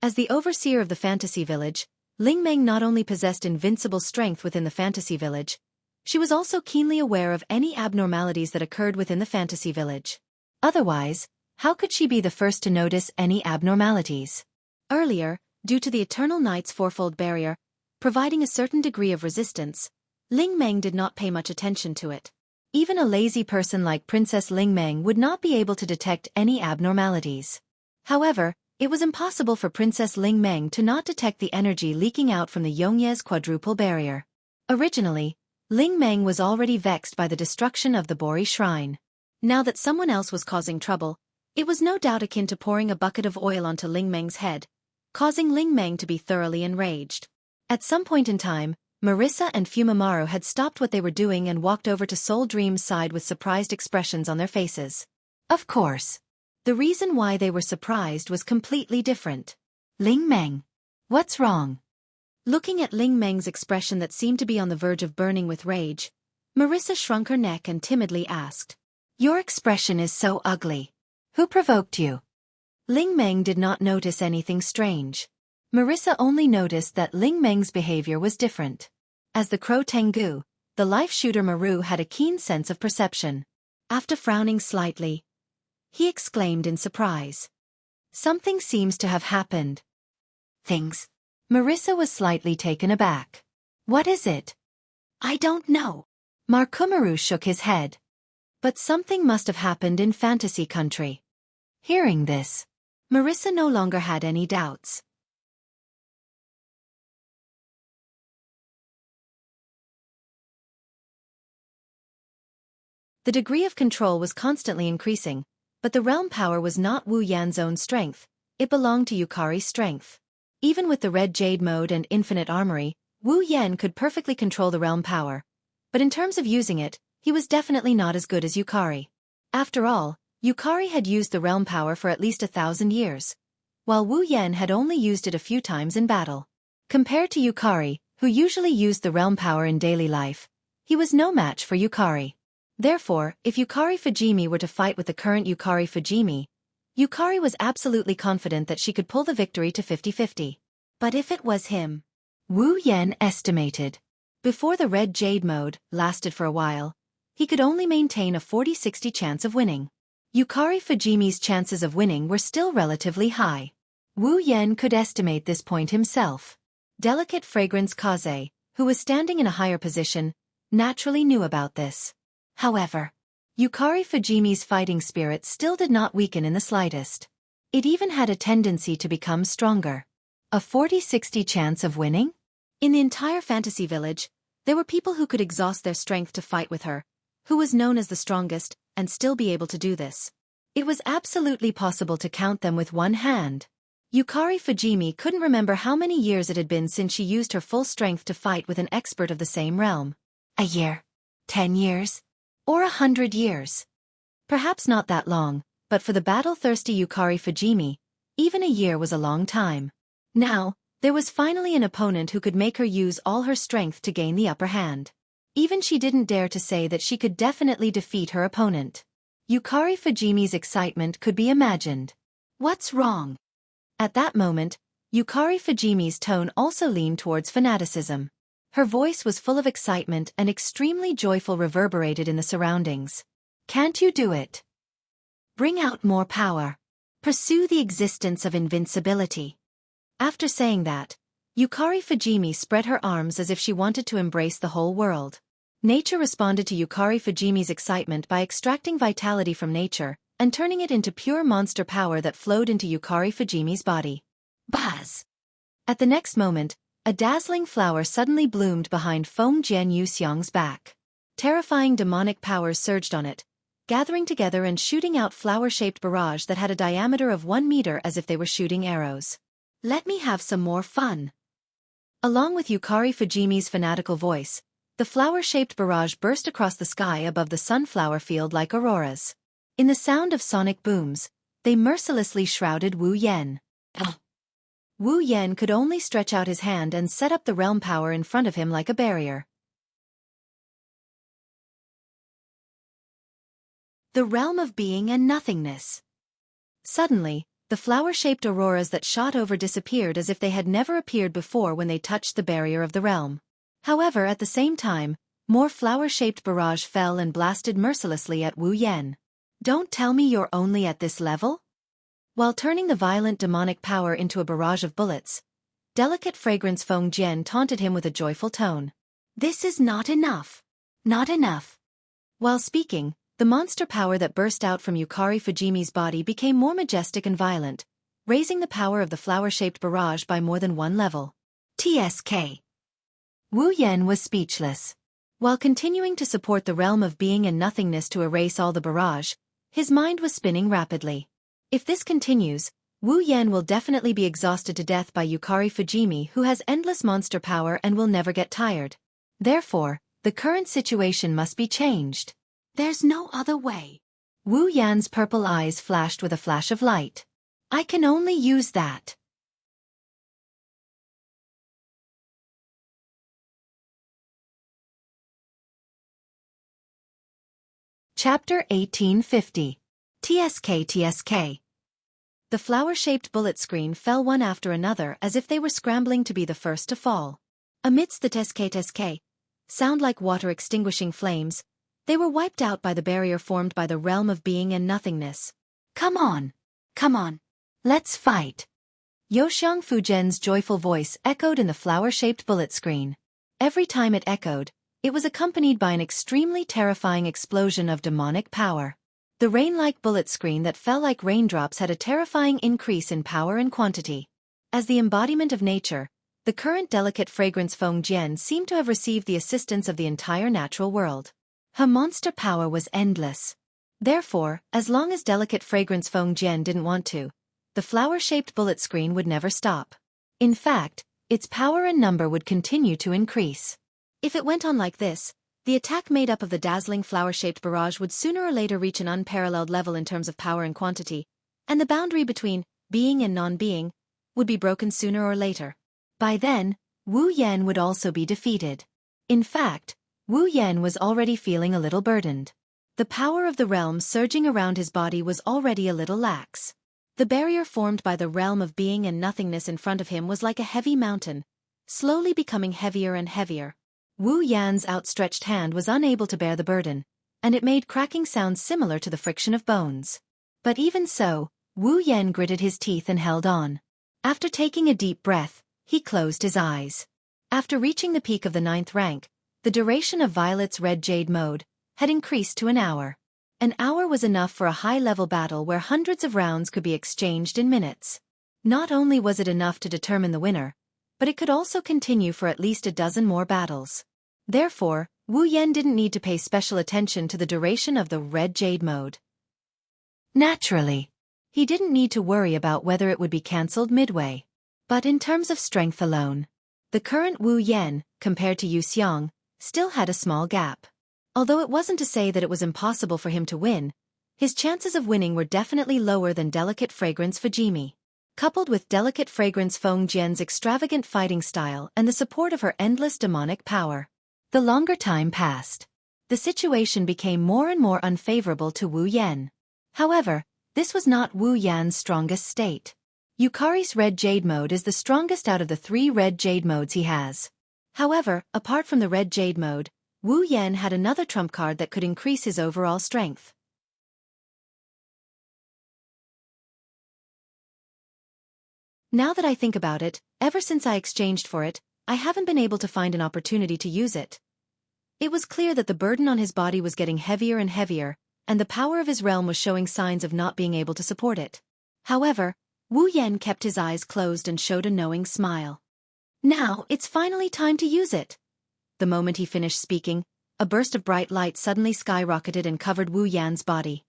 As the overseer of the fantasy village, Ling Meng not only possessed invincible strength within the fantasy village, she was also keenly aware of any abnormalities that occurred within the fantasy village. Otherwise, how could she be the first to notice any abnormalities? Earlier, due to the Eternal Night's fourfold barrier, providing a certain degree of resistance, Ling Meng did not pay much attention to it. Even a lazy person like Princess Ling Meng would not be able to detect any abnormalities. However, it was impossible for Princess Ling Meng to not detect the energy leaking out from the Yongye's quadruple barrier. Originally, Ling Meng was already vexed by the destruction of the Bori shrine. Now that someone else was causing trouble, it was no doubt akin to pouring a bucket of oil onto Ling Meng's head, causing Ling Meng to be thoroughly enraged. At some point in time, Marissa and Fumimaru had stopped what they were doing and walked over to Soul Dream's side with surprised expressions on their faces. Of course. The reason why they were surprised was completely different. Ling Meng. What's wrong? Looking at Ling Meng's expression that seemed to be on the verge of burning with rage, Marissa shrunk her neck and timidly asked, "Your expression is so ugly. Who provoked you?" Ling Meng did not notice anything strange. Marissa only noticed that Ling Meng's behavior was different. As the Crow Tengu, the life shooter Maru had a keen sense of perception. After frowning slightly, he exclaimed in surprise. Something seems to have happened. Things. Marissa was slightly taken aback. What is it? I don't know. Markumaru shook his head. But something must have happened in fantasy country. Hearing this, Marissa no longer had any doubts. The degree of control was constantly increasing, but the realm power was not Wu Yan's own strength, it belonged to Yukari's strength. Even with the red jade mode and infinite armory, Wu Yan could perfectly control the realm power, but in terms of using it, he was definitely not as good as Yukari. After all, Yukari had used the realm power for at least 1,000 years, while Wu Yan had only used it a few times in battle. Compared to Yukari, who usually used the realm power in daily life, he was no match for Yukari. Therefore, if Yukari Fujimi were to fight with the current Yukari Fujimi, Yukari was absolutely confident that she could pull the victory to 50-50. But if it was him, Wu Yan estimated. Before the red jade mode lasted for a while, he could only maintain a 40-60 chance of winning. Yukari Fujimi's chances of winning were still relatively high. Wu Yan could estimate this point himself. Delicate Fragrance Kaze, who was standing in a higher position, naturally knew about this. However, Yukari Fujimi's fighting spirit still did not weaken in the slightest. It even had a tendency to become stronger. A 40-60 chance of winning? In the entire fantasy village, there were people who could exhaust their strength to fight with her, who was known as the strongest, and still be able to do this. It was absolutely possible to count them with one hand. Yukari Fujimi couldn't remember how many years it had been since she used her full strength to fight with an expert of the same realm. A year? 10 years? Or 100 years? Perhaps not that long, but for the battle-thirsty Yukari Fujimi, even a year was a long time. Now, there was finally an opponent who could make her use all her strength to gain the upper hand. Even she didn't dare to say that she could definitely defeat her opponent. Yukari Fujimi's excitement could be imagined. What's wrong? At that moment, Yukari Fujimi's tone also leaned towards fanaticism. Her voice was full of excitement and extremely joyful, reverberated in the surroundings. Can't you do it? Bring out more power. Pursue the existence of invincibility. After saying that, Yukari Fujimi spread her arms as if she wanted to embrace the whole world. Nature responded to Yukari Fujimi's excitement by extracting vitality from nature and turning it into pure monster power that flowed into Yukari Fujimi's body. Buzz! At the next moment, a dazzling flower suddenly bloomed behind Feng Jianyu Xiang's back. Terrifying demonic powers surged on it, gathering together and shooting out flower-shaped barrage that had a diameter of 1 meter as if they were shooting arrows. Let me have some more fun. Along with Yukari Fujimi's fanatical voice, the flower-shaped barrage burst across the sky above the sunflower field like auroras. In the sound of sonic booms, they mercilessly shrouded Wu Yan. Wu Yan could only stretch out his hand and set up the realm power in front of him like a barrier. The realm of being and nothingness. Suddenly, the flower-shaped auroras that shot over disappeared as if they had never appeared before when they touched the barrier of the realm. However, at the same time, more flower-shaped barrage fell and blasted mercilessly at Wu Yan. Don't tell me you're only at this level? While turning the violent demonic power into a barrage of bullets, delicate fragrance Feng Jian taunted him with a joyful tone. This is not enough. Not enough. While speaking, the monster power that burst out from Yukari Fujimi's body became more majestic and violent, raising the power of the flower-shaped barrage by more than 1 level. TSK. Wu Yan was speechless. While continuing to support the realm of being and nothingness to erase all the barrage, his mind was spinning rapidly. If this continues, Wu Yan will definitely be exhausted to death by Yukari Fujimi, who has endless monster power and will never get tired. Therefore, the current situation must be changed. There's no other way. Wu Yan's purple eyes flashed with a flash of light. I can only use that. Chapter 1850. TSK. The flower-shaped bullet screen fell one after another as if they were scrambling to be the first to fall. Amidst the TSK, sound like water extinguishing flames, they were wiped out by the barrier formed by the realm of being and nothingness. Come on! Come on! Let's fight! Yoxiang Fujian's joyful voice echoed in the flower-shaped bullet screen. Every time it echoed, it was accompanied by an extremely terrifying explosion of demonic power. The rain-like bullet screen that fell like raindrops had a terrifying increase in power and quantity. As the embodiment of nature, the current delicate fragrance Feng Jian seemed to have received the assistance of the entire natural world. Her monster power was endless. Therefore, as long as delicate fragrance Feng Jian didn't want to, the flower-shaped bullet screen would never stop. In fact, its power and number would continue to increase. If it went on like this, the attack made up of the dazzling flower-shaped barrage would sooner or later reach an unparalleled level in terms of power and quantity, and the boundary between being and non-being would be broken sooner or later. By then, Wu Yan would also be defeated. In fact, Wu Yan was already feeling a little burdened. The power of the realm surging around his body was already a little lax. The barrier formed by the realm of being and nothingness in front of him was like a heavy mountain, slowly becoming heavier and heavier. Wu Yan's outstretched hand was unable to bear the burden, and it made cracking sounds similar to the friction of bones. But even so, Wu Yan gritted his teeth and held on. After taking a deep breath, he closed his eyes. After reaching the peak of the 9th rank, the duration of Violet's red jade mode had increased to an hour. An hour was enough for a high-level battle where hundreds of rounds could be exchanged in minutes. Not only was it enough to determine the winner, but it could also continue for at least a dozen more battles. Therefore, Wu Yan didn't need to pay special attention to the duration of the red jade mode. Naturally, He didn't need to worry about whether it would be cancelled midway. But in terms of strength alone, the current Wu Yan, compared to Yu Xiang, still had a small gap. Although it wasn't to say that it was impossible for him to win, his chances of winning were definitely lower than Delicate Fragrance Fujimi. Coupled with Delicate Fragrance Feng Jian's extravagant fighting style and the support of her endless demonic power. The longer time passed, the situation became more and more unfavorable to Wu Yan. However, this was not Wu Yan's strongest state. Yukari's Red Jade mode is the strongest out of the 3 Red Jade modes he has. However, apart from the Red Jade mode, Wu Yan had another trump card that could increase his overall strength. Now that I think about it, ever since I exchanged for it, I haven't been able to find an opportunity to use it. It was clear that the burden on his body was getting heavier and heavier, and the power of his realm was showing signs of not being able to support it. However, Wu Yan kept his eyes closed and showed a knowing smile. Now, it's finally time to use it. The moment he finished speaking, a burst of bright light suddenly skyrocketed and covered Wu Yan's body.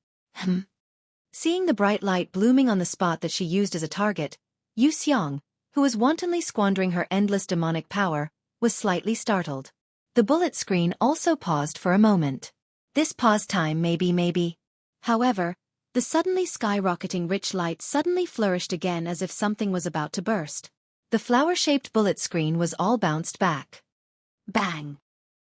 Seeing the bright light blooming on the spot that she used as a target, Yu Xiang, who was wantonly squandering her endless demonic power, was slightly startled. The bullet screen also paused for a moment. This pause time maybe. However, the suddenly skyrocketing rich light suddenly flourished again as if something was about to burst. The flower-shaped bullet screen was all bounced back. Bang!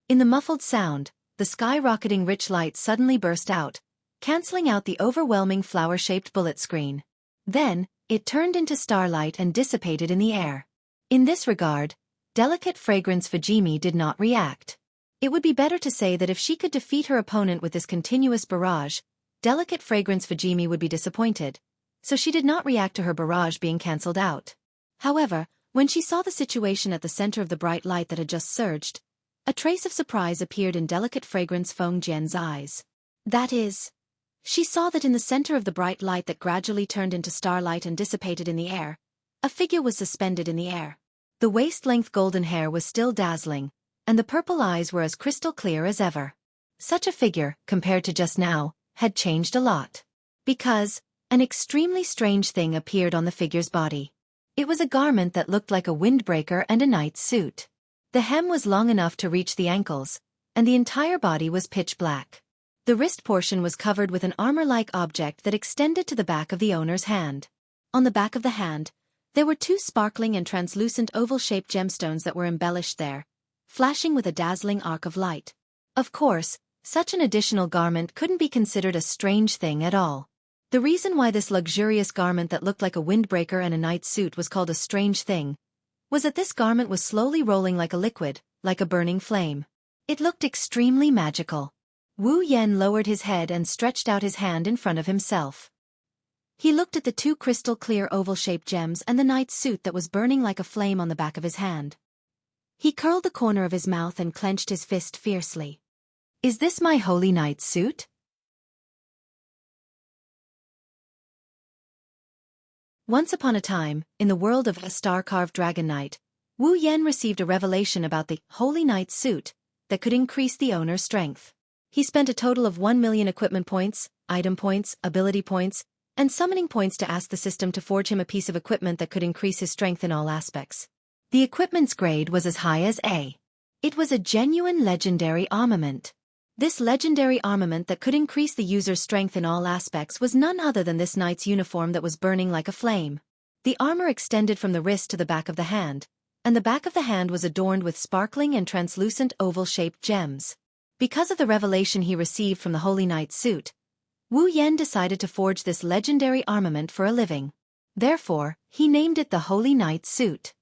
In the muffled sound, the skyrocketing rich light suddenly burst out, cancelling out the overwhelming flower-shaped bullet screen. Then, it turned into starlight and dissipated in the air. In this regard, Delicate Fragrance Fujimi did not react. It would be better to say that if she could defeat her opponent with this continuous barrage, Delicate Fragrance Fujimi would be disappointed, so she did not react to her barrage being cancelled out. However, when she saw the situation at the center of the bright light that had just surged, a trace of surprise appeared in Delicate Fragrance Feng Jian's eyes. That is, she saw that in the center of the bright light that gradually turned into starlight and dissipated in the air, a figure was suspended in the air. The waist-length golden hair was still dazzling, and the purple eyes were as crystal clear as ever. Such a figure, compared to just now, had changed a lot. Because an extremely strange thing appeared on the figure's body. It was a garment that looked like a windbreaker and a knight's suit. The hem was long enough to reach the ankles, and the entire body was pitch black. The wrist portion was covered with an armor-like object that extended to the back of the owner's hand. On the back of the hand, there were 2 sparkling and translucent oval-shaped gemstones that were embellished there, flashing with a dazzling arc of light. Of course, such an additional garment couldn't be considered a strange thing at all. The reason why this luxurious garment that looked like a windbreaker and a knight's suit was called a strange thing was that this garment was slowly rolling like a liquid, like a burning flame. It looked extremely magical. Wu Yan lowered his head and stretched out his hand in front of himself. He looked at the 2 crystal-clear oval-shaped gems and the knight's suit that was burning like a flame on the back of his hand. He curled the corner of his mouth and clenched his fist fiercely. Is this my holy knight's suit? Once upon a time, in the world of a star-carved dragon knight, Wu Yan received a revelation about the holy knight's suit that could increase the owner's strength. He spent a total of 1 million equipment points, item points, ability points, and summoning points to ask the system to forge him a piece of equipment that could increase his strength in all aspects. The equipment's grade was as high as A. It was a genuine legendary armament. This legendary armament that could increase the user's strength in all aspects was none other than this knight's uniform that was burning like a flame. The armor extended from the wrist to the back of the hand, and the back of the hand was adorned with sparkling and translucent oval-shaped gems. Because of the revelation he received from the Holy Knight's suit, Wu Yan decided to forge this legendary armament for a living. Therefore, he named it the Holy Knight's suit.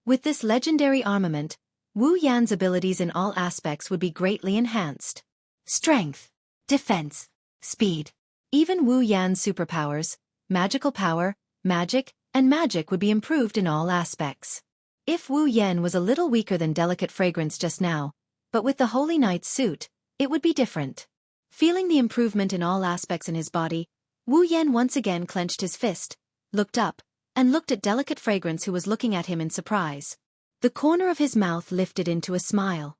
With this legendary armament, Wu Yan's abilities in all aspects would be greatly enhanced. Strength, defense, speed. Even Wu Yan's superpowers, magical power, magic, and magic would be improved in all aspects. If Wu Yan was a little weaker than Delicate Fragrance just now, but with the Holy Knight's suit, it would be different. Feeling the improvement in all aspects in his body, Wu Yan once again clenched his fist, looked up, and looked at Delicate Fragrance, who was looking at him in surprise. The corner of his mouth lifted into a smile.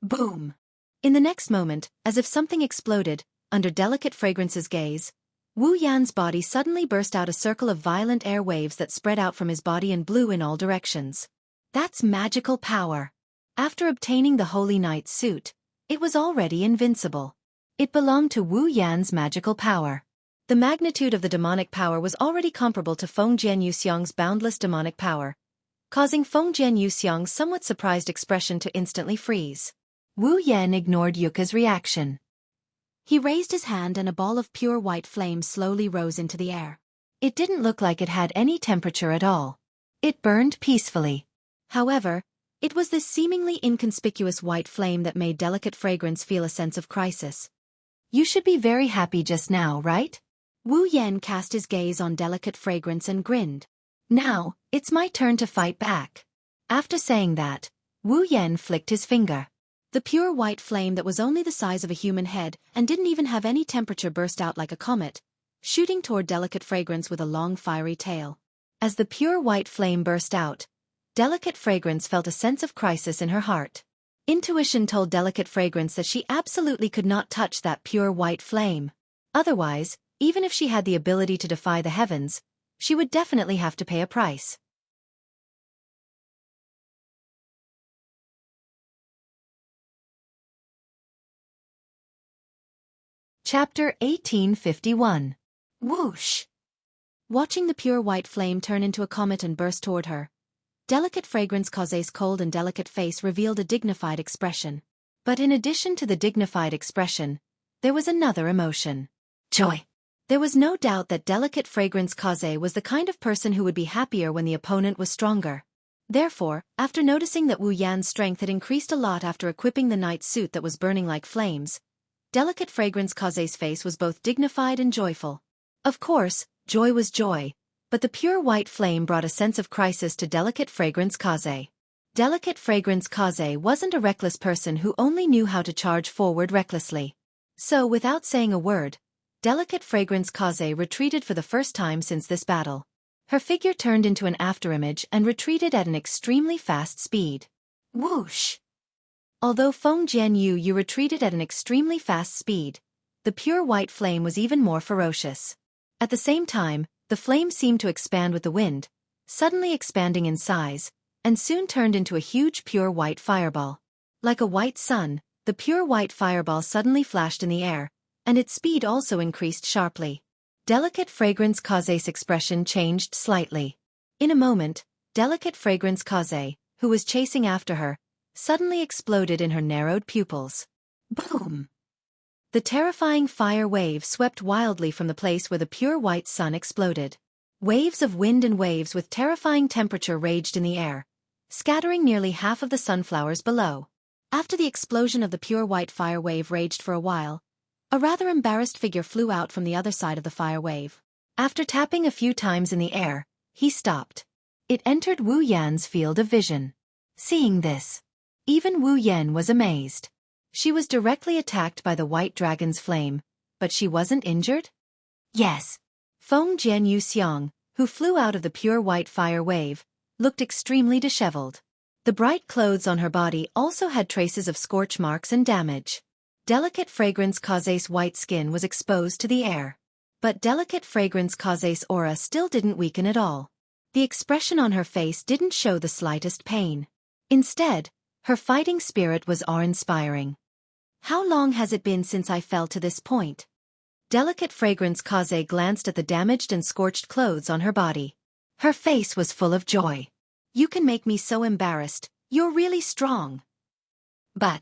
Boom! In the next moment, as if something exploded, under Delicate Fragrance's gaze, Wu Yan's body suddenly burst out a circle of violent air waves that spread out from his body and blew in all directions. That's magical power. After obtaining the Holy Knight's suit, it was already invincible. It belonged to Wu Yan's magical power. The magnitude of the demonic power was already comparable to Feng Jian Yuxiang's boundless demonic power, causing Feng Jian Yuxiang's somewhat surprised expression to instantly freeze. Wu Yan ignored Yuka's reaction. He raised his hand and a ball of pure white flame slowly rose into the air. It didn't look like it had any temperature at all. It burned peacefully. However, it was this seemingly inconspicuous white flame that made Delicate Fragrance feel a sense of crisis. You should be very happy just now, right? Wu Yan cast his gaze on Delicate Fragrance and grinned. Now, it's my turn to fight back. After saying that, Wu Yan flicked his finger. The pure white flame that was only the size of a human head and didn't even have any temperature burst out like a comet, shooting toward Delicate Fragrance with a long fiery tail. As the pure white flame burst out, Delicate Fragrance felt a sense of crisis in her heart. Intuition told Delicate Fragrance that she absolutely could not touch that pure white flame. Otherwise, even if she had the ability to defy the heavens, she would definitely have to pay a price. Chapter 1851. Whoosh! Watching the pure white flame turn into a comet and burst toward her, Delicate Fragrance Cause's cold and delicate face revealed a dignified expression. But in addition to the dignified expression, there was another emotion. Joy. There was no doubt that Delicate Fragrance Cause was the kind of person who would be happier when the opponent was stronger. Therefore, after noticing that Wu Yan's strength had increased a lot after equipping the knight's suit that was burning like flames, Delicate Fragrance Cause's face was both dignified and joyful. Of course, joy was joy, but the pure white flame brought a sense of crisis to Delicate Fragrance Cause. Delicate Fragrance Cause wasn't a reckless person who only knew how to charge forward recklessly. So without saying a word, Delicate Fragrance Cause retreated for the first time since this battle. Her figure turned into an afterimage and retreated at an extremely fast speed. Whoosh! Although Feng Jianyu you retreated at an extremely fast speed, the pure white flame was even more ferocious. At the same time, the flame seemed to expand with the wind, suddenly expanding in size, and soon turned into a huge pure white fireball. Like a white sun, the pure white fireball suddenly flashed in the air, and its speed also increased sharply. Delicate Fragrance Cause's expression changed slightly. In a moment, Delicate Fragrance Cause, who was chasing after her, suddenly exploded in her narrowed pupils. Boom! The terrifying fire wave swept wildly from the place where the pure white sun exploded. Waves of wind and waves with terrifying temperature raged in the air, scattering nearly half of the sunflowers below. After the explosion of the pure white fire wave raged for a while, a rather embarrassed figure flew out from the other side of the fire wave. After tapping a few times in the air, he stopped. It entered Wu Yan's field of vision. Seeing this, even Wu Yan was amazed. She was directly attacked by the white dragon's flame, but she wasn't injured? Yes. Feng Jian Yuxiang, who flew out of the pure white fire wave, looked extremely disheveled. The bright clothes on her body also had traces of scorch marks and damage. Delicate Fragrance Cause's white skin was exposed to the air. But Delicate Fragrance Cause's aura still didn't weaken at all. The expression on her face didn't show the slightest pain. Instead, her fighting spirit was awe-inspiring. How long has it been since I fell to this point? Delicate Fragrance Cause glanced at the damaged and scorched clothes on her body. Her face was full of joy. You can make me so embarrassed, you're really strong. But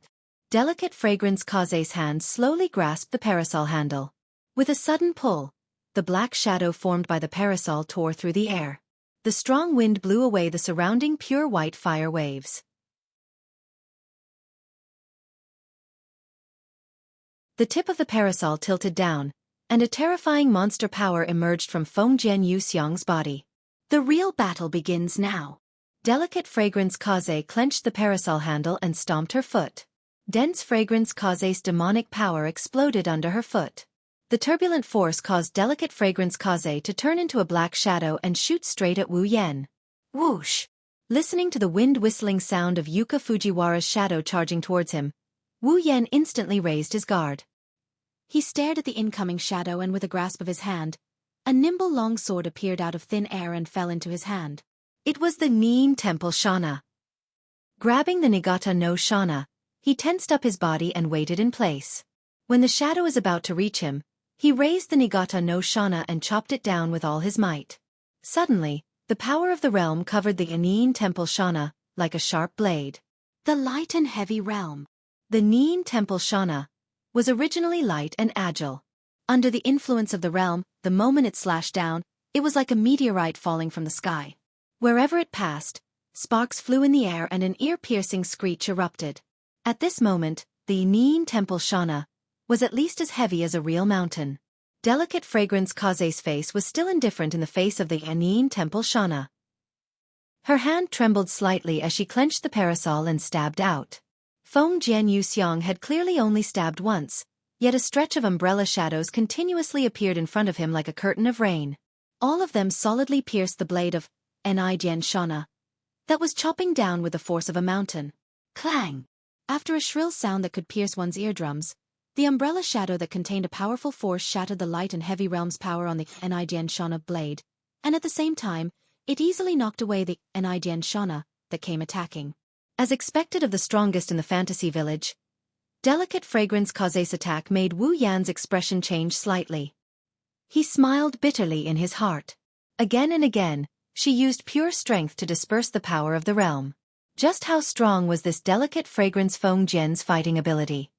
Delicate Fragrance Cause's hand slowly grasped the parasol handle. With a sudden pull, the black shadow formed by the parasol tore through the air. The strong wind blew away the surrounding pure white fire waves. The tip of the parasol tilted down, and a terrifying monster power emerged from Feng Jian Yuxiang's body. The real battle begins now. Delicate Fragrance Cause clenched the parasol handle and stomped her foot. Dense Fragrance Cause's demonic power exploded under her foot. The turbulent force caused Delicate Fragrance Cause to turn into a black shadow and shoot straight at Wu Yan. Whoosh! Listening to the wind-whistling sound of Yuka Fujiwara's shadow charging towards him, Wu Yan instantly raised his guard. He stared at the incoming shadow and with a grasp of his hand, a nimble long sword appeared out of thin air and fell into his hand. It was the Nin Temple Shana. Grabbing the Nigata no Shana, he tensed up his body and waited in place. When the shadow was about to reach him, he raised the Nigata no Shana and chopped it down with all his might. Suddenly, the power of the realm covered the Nin Temple Shana like a sharp blade. The light and heavy realm. The Nin Temple Shana was originally light and agile. Under the influence of the realm, the moment it slashed down, it was like a meteorite falling from the sky. Wherever it passed, sparks flew in the air and an ear-piercing screech erupted. At this moment, the Nin Temple Shana was at least as heavy as a real mountain. Delicate Fragrance Kaze's face was still indifferent in the face of the Nin Temple Shana. Her hand trembled slightly as she clenched the parasol and stabbed out. Feng Jian Yuxiang had clearly only stabbed once, yet a stretch of umbrella shadows continuously appeared in front of him like a curtain of rain. All of them solidly pierced the blade of Nijian Shana that was chopping down with the force of a mountain. Clang! After a shrill sound that could pierce one's eardrums, the umbrella shadow that contained a powerful force shattered the light and heavy realm's power on the Nijian Shana blade, and at the same time, it easily knocked away the Nijian Shana that came attacking. As expected of the strongest in the fantasy village, Delicate Fragrance Kaze's attack made Wu Yan's expression change slightly. He smiled bitterly in his heart. Again and again, she used pure strength to disperse the power of the realm. Just how strong was this Delicate Fragrance Feng Jian's fighting ability?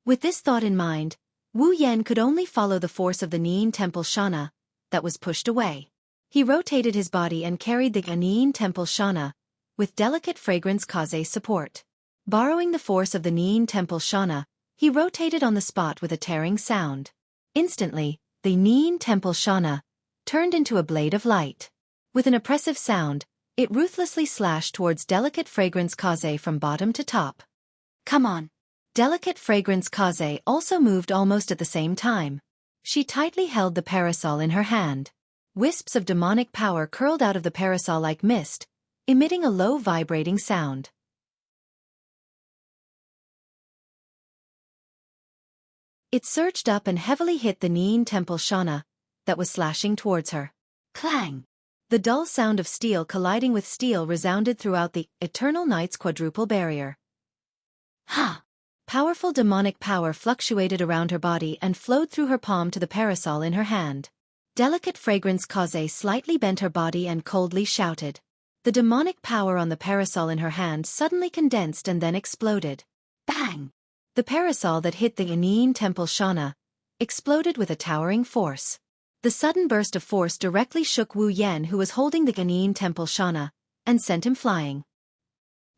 With this thought in mind, Wu Yan could only follow the force of the Nin Temple Shana that was pushed away. He rotated his body and carried the Nin Temple Shana with Delicate Fragrance Kaze's support. Borrowing the force of the Nin Temple Shana, he rotated on the spot with a tearing sound. Instantly, the Nin Temple Shana turned into a blade of light. With an oppressive sound, it ruthlessly slashed towards Delicate Fragrance Kaze from bottom to top. Come on! Delicate Fragrance Kaze also moved almost at the same time. She tightly held the parasol in her hand. Wisps of demonic power curled out of the parasol like mist, emitting a low vibrating sound. It surged up and heavily hit the Nin Temple Shana that was slashing towards her. Clang! The dull sound of steel colliding with steel resounded throughout the Eternal Night's quadruple barrier. Ha! Powerful demonic power fluctuated around her body and flowed through her palm to the parasol in her hand. Delicate Fragrance Kaze slightly bent her body and coldly shouted. The demonic power on the parasol in her hand suddenly condensed and then exploded. Bang! The parasol that hit the Nin Temple Shana exploded with a towering force. The sudden burst of force directly shook Wu Yan, who was holding the Nin Temple Shana, and sent him flying.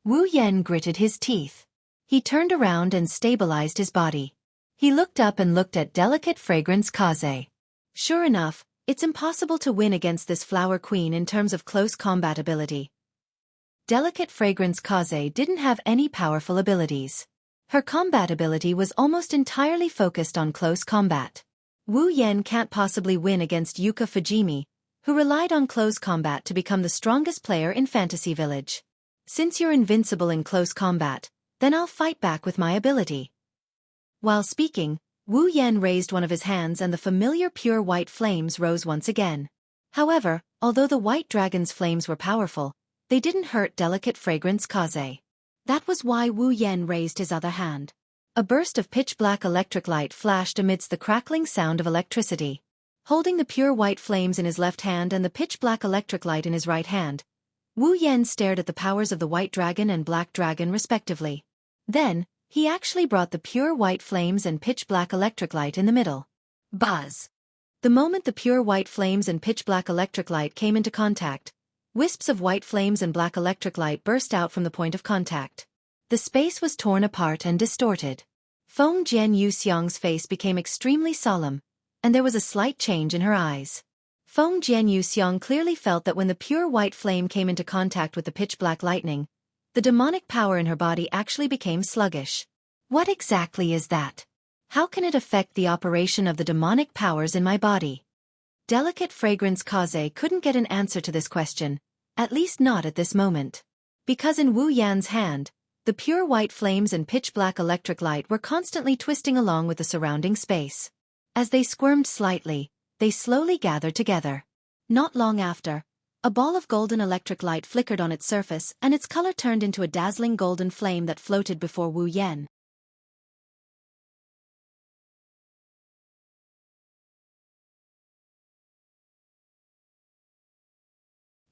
Wu Yan gritted his teeth. He turned around and stabilized his body. He looked up and looked at Delicate Fragrance Kaze. Sure enough, it's impossible to win against this flower queen in terms of close combat ability. Delicate Fragrance Kaze didn't have any powerful abilities. Her combat ability was almost entirely focused on close combat. Wu Yan can't possibly win against Yuka Fujimi, who relied on close combat to become the strongest player in Fantasy Village. Since you're invincible in close combat, then I'll fight back with my ability. While speaking, Wu Yan raised one of his hands and the familiar pure white flames rose once again. However, although the white dragon's flames were powerful, they didn't hurt Delicate Fragrance Kaze. That was why Wu Yan raised his other hand. A burst of pitch-black electric light flashed amidst the crackling sound of electricity. Holding the pure white flames in his left hand and the pitch-black electric light in his right hand, Wu Yan stared at the powers of the white dragon and black dragon respectively. Then, he actually brought the pure white flames and pitch-black electric light in the middle. Buzz! The moment the pure white flames and pitch-black electric light came into contact, wisps of white flames and black electric light burst out from the point of contact. The space was torn apart and distorted. Feng Jian Yuxiang's face became extremely solemn, and there was a slight change in her eyes. Feng Jian Yuxiang clearly felt that when the pure white flame came into contact with the pitch-black lightning, the demonic power in her body actually became sluggish. What exactly is that? How can it affect the operation of the demonic powers in my body? Delicate Fragrance Kaze couldn't get an answer to this question, at least not at this moment. Because in Wu Yan's hand, The pure white flames and pitch-black electric light were constantly twisting along with the surrounding space. As they squirmed slightly, they slowly gathered together. Not long after, a ball of golden electric light flickered on its surface and its color turned into a dazzling golden flame that floated before Wu Yan.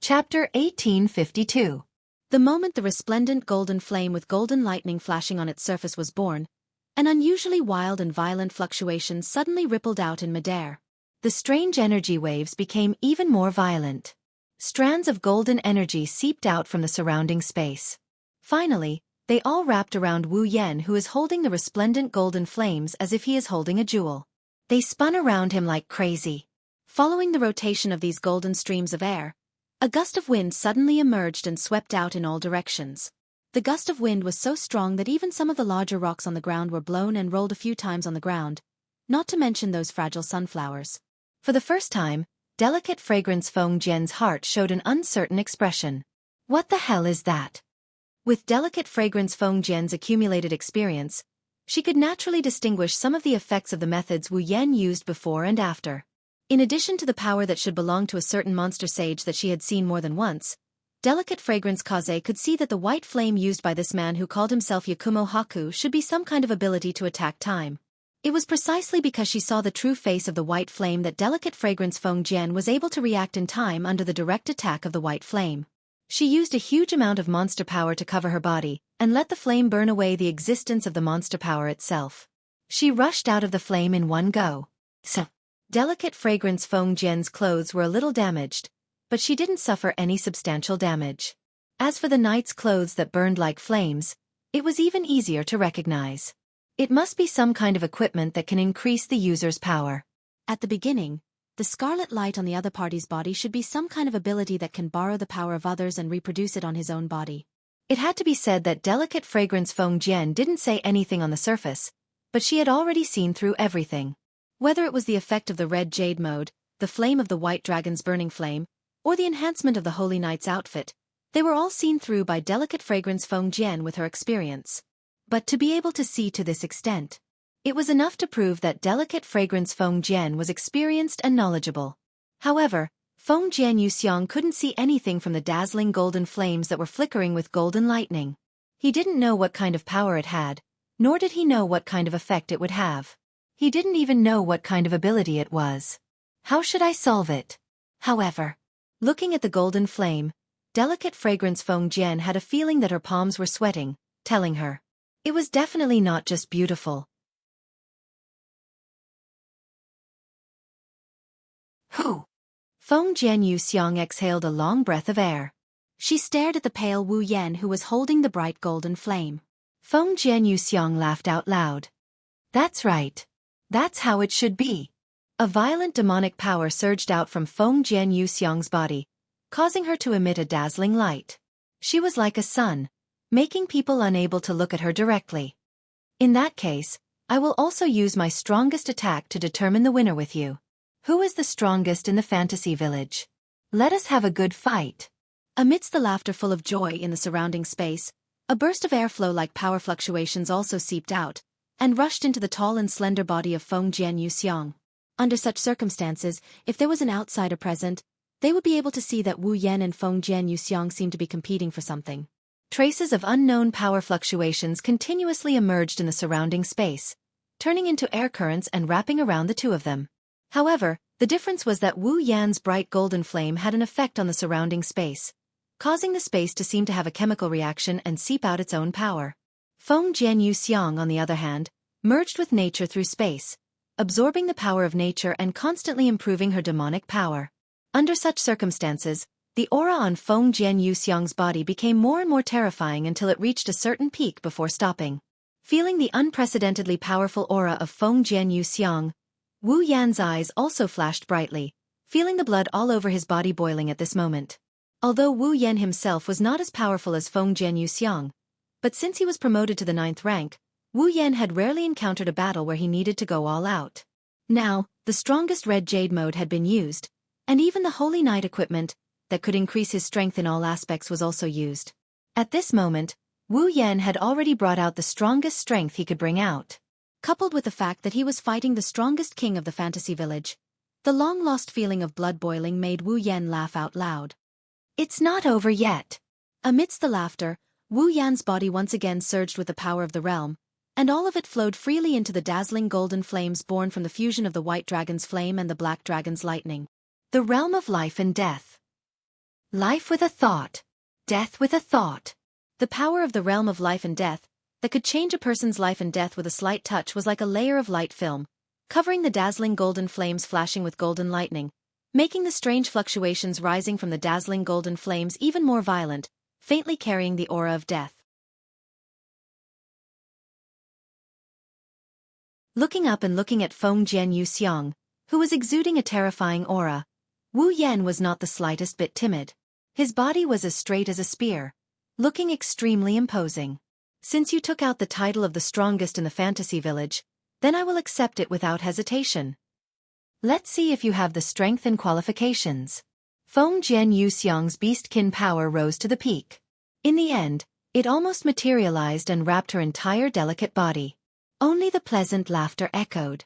Chapter 1852. The moment the resplendent golden flame with golden lightning flashing on its surface was born, an unusually wild and violent fluctuation suddenly rippled out in midair. The strange energy waves became even more violent. Strands of golden energy seeped out from the surrounding space. Finally, they all wrapped around Wu Yan, who is holding the resplendent golden flames as if he is holding a jewel. They spun around him like crazy. Following the rotation of these golden streams of air, a gust of wind suddenly emerged and swept out in all directions. The gust of wind was so strong that even some of the larger rocks on the ground were blown and rolled a few times on the ground, not to mention those fragile sunflowers. For the first time, delicate fragrance Feng Jian's heart showed an uncertain expression. What the hell is that? With delicate fragrance Feng Jian's accumulated experience, she could naturally distinguish some of the effects of the methods Wu Yan used before and after. In addition to the power that should belong to a certain monster sage that she had seen more than once, delicate fragrance Kaze could see that the white flame used by this man who called himself Yakumo Haku should be some kind of ability to attack time. It was precisely because she saw the true face of the white flame that delicate fragrance Feng Jian was able to react in time under the direct attack of the white flame. She used a huge amount of monster power to cover her body, and let the flame burn away the existence of the monster power itself. She rushed out of the flame in one go. Delicate fragrance Feng Jian's clothes were a little damaged, but she didn't suffer any substantial damage. As for the knight's clothes that burned like flames, it was even easier to recognize. It must be some kind of equipment that can increase the user's power. At the beginning, the scarlet light on the other party's body should be some kind of ability that can borrow the power of others and reproduce it on his own body. It had to be said that delicate fragrance Feng Jian didn't say anything on the surface, but she had already seen through everything. Whether it was the effect of the red jade mode, the flame of the white dragon's burning flame, or the enhancement of the holy knight's outfit, they were all seen through by delicate fragrance Feng Jian with her experience. But to be able to see to this extent, it was enough to prove that delicate fragrance Feng Jian was experienced and knowledgeable. However, Feng Jian Yuxiang couldn't see anything from the dazzling golden flames that were flickering with golden lightning. He didn't know what kind of power it had, nor did he know what kind of effect it would have. He didn't even know what kind of ability it was. How should I solve it? However, looking at the golden flame, delicate fragrance Feng Jian had a feeling that her palms were sweating, telling her it was definitely not just beautiful. Who? Feng Jian Yuxiang exhaled a long breath of air. She stared at the pale Wu Yan who was holding the bright golden flame. Feng Jian Yuxiang laughed out loud. That's right. That's how it should be. A violent demonic power surged out from Feng Jian Yuxiang's body, causing her to emit a dazzling light. She was like a sun, making people unable to look at her directly. In that case, I will also use my strongest attack to determine the winner with you. Who is the strongest in the fantasy village? Let us have a good fight. Amidst the laughter full of joy in the surrounding space, a burst of airflow like power fluctuations also seeped out, and rushed into the tall and slender body of Feng Jian Yuxiang. Under such circumstances, if there was an outsider present, they would be able to see that Wu Yan and Feng Jian Yuxiang seemed to be competing for something. Traces of unknown power fluctuations continuously emerged in the surrounding space, turning into air currents and wrapping around the two of them. However, the difference was that Wu Yan's bright golden flame had an effect on the surrounding space, causing the space to seem to have a chemical reaction and seep out its own power. Feng Jian Yuxiang, on the other hand, merged with nature through space, absorbing the power of nature and constantly improving her demonic power. Under such circumstances, the aura on Feng Jian Yuxiang's body became more and more terrifying until it reached a certain peak before stopping. Feeling the unprecedentedly powerful aura of Feng Jian Yuxiang, Wu Yan's eyes also flashed brightly, feeling the blood all over his body boiling at this moment. Although Wu Yan himself was not as powerful as Feng Jian Yuxiang, but since he was promoted to the 9th rank, Wu Yan had rarely encountered a battle where he needed to go all out. Now, the strongest red jade mode had been used, and even the Holy Knight equipment that could increase his strength in all aspects was also used. At this moment, Wu Yan had already brought out the strongest strength he could bring out. Coupled with the fact that he was fighting the strongest king of the fantasy village, the long-lost feeling of blood boiling made Wu Yan laugh out loud. It's not over yet. Amidst the laughter, Wu Yan's body once again surged with the power of the realm, and all of it flowed freely into the dazzling golden flames born from the fusion of the white dragon's flame and the black dragon's lightning. The realm of life and death. Life with a thought. Death with a thought. The power of the realm of life and death, that could change a person's life and death with a slight touch, was like a layer of light film, covering the dazzling golden flames flashing with golden lightning, making the strange fluctuations rising from the dazzling golden flames even more violent, faintly carrying the aura of death. Looking up and looking at Feng Jianyu, who was exuding a terrifying aura, Wu Yan was not the slightest bit timid. His body was as straight as a spear, looking extremely imposing. Since you took out the title of the strongest in the fantasy village, then I will accept it without hesitation. Let's see if you have the strength and qualifications. Feng Jianyu's beastkin power rose to the peak. In the end, it almost materialized and wrapped her entire delicate body. Only the pleasant laughter echoed.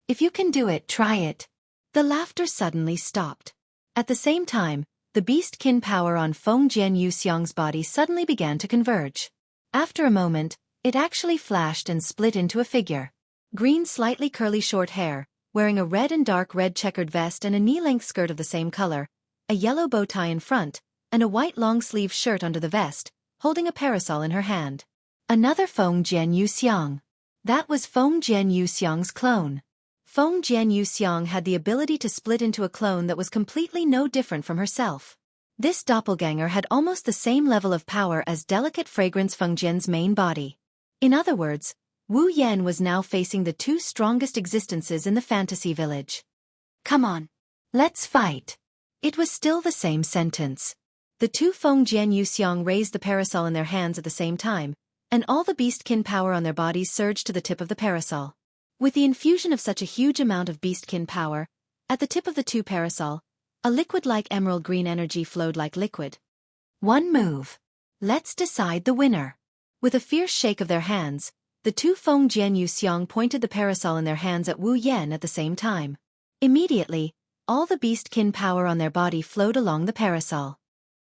If you can do it, try it. The laughter suddenly stopped. At the same time, the beastkin power on Feng Jianyu's body suddenly began to converge. After a moment, it actually flashed and split into a figure. Green, slightly curly short hair, wearing a red and dark red checkered vest and a knee-length skirt of the same color, a yellow bow tie in front, and a white long-sleeve shirt under the vest, holding a parasol in her hand. Another Feng Jianyu. That was Feng Jianyu's clone. Feng Jianyu had the ability to split into a clone that was completely no different from herself. This doppelganger had almost the same level of power as delicate fragrance Feng Jian's main body. In other words, Wu Yan was now facing the two strongest existences in the fantasy village. Come on. Let's fight. It was still the same sentence. The two Feng Jianyu raised the parasol in their hands at the same time, and all the beastkin power on their bodies surged to the tip of the parasol. With the infusion of such a huge amount of beastkin power, at the tip of the two parasol, a liquid-like emerald green energy flowed like liquid. One move. Let's decide the winner. With a fierce shake of their hands, the two Feng Jianyu pointed the parasol in their hands at Wu Yan at the same time. Immediately, all the beastkin power on their body flowed along the parasol.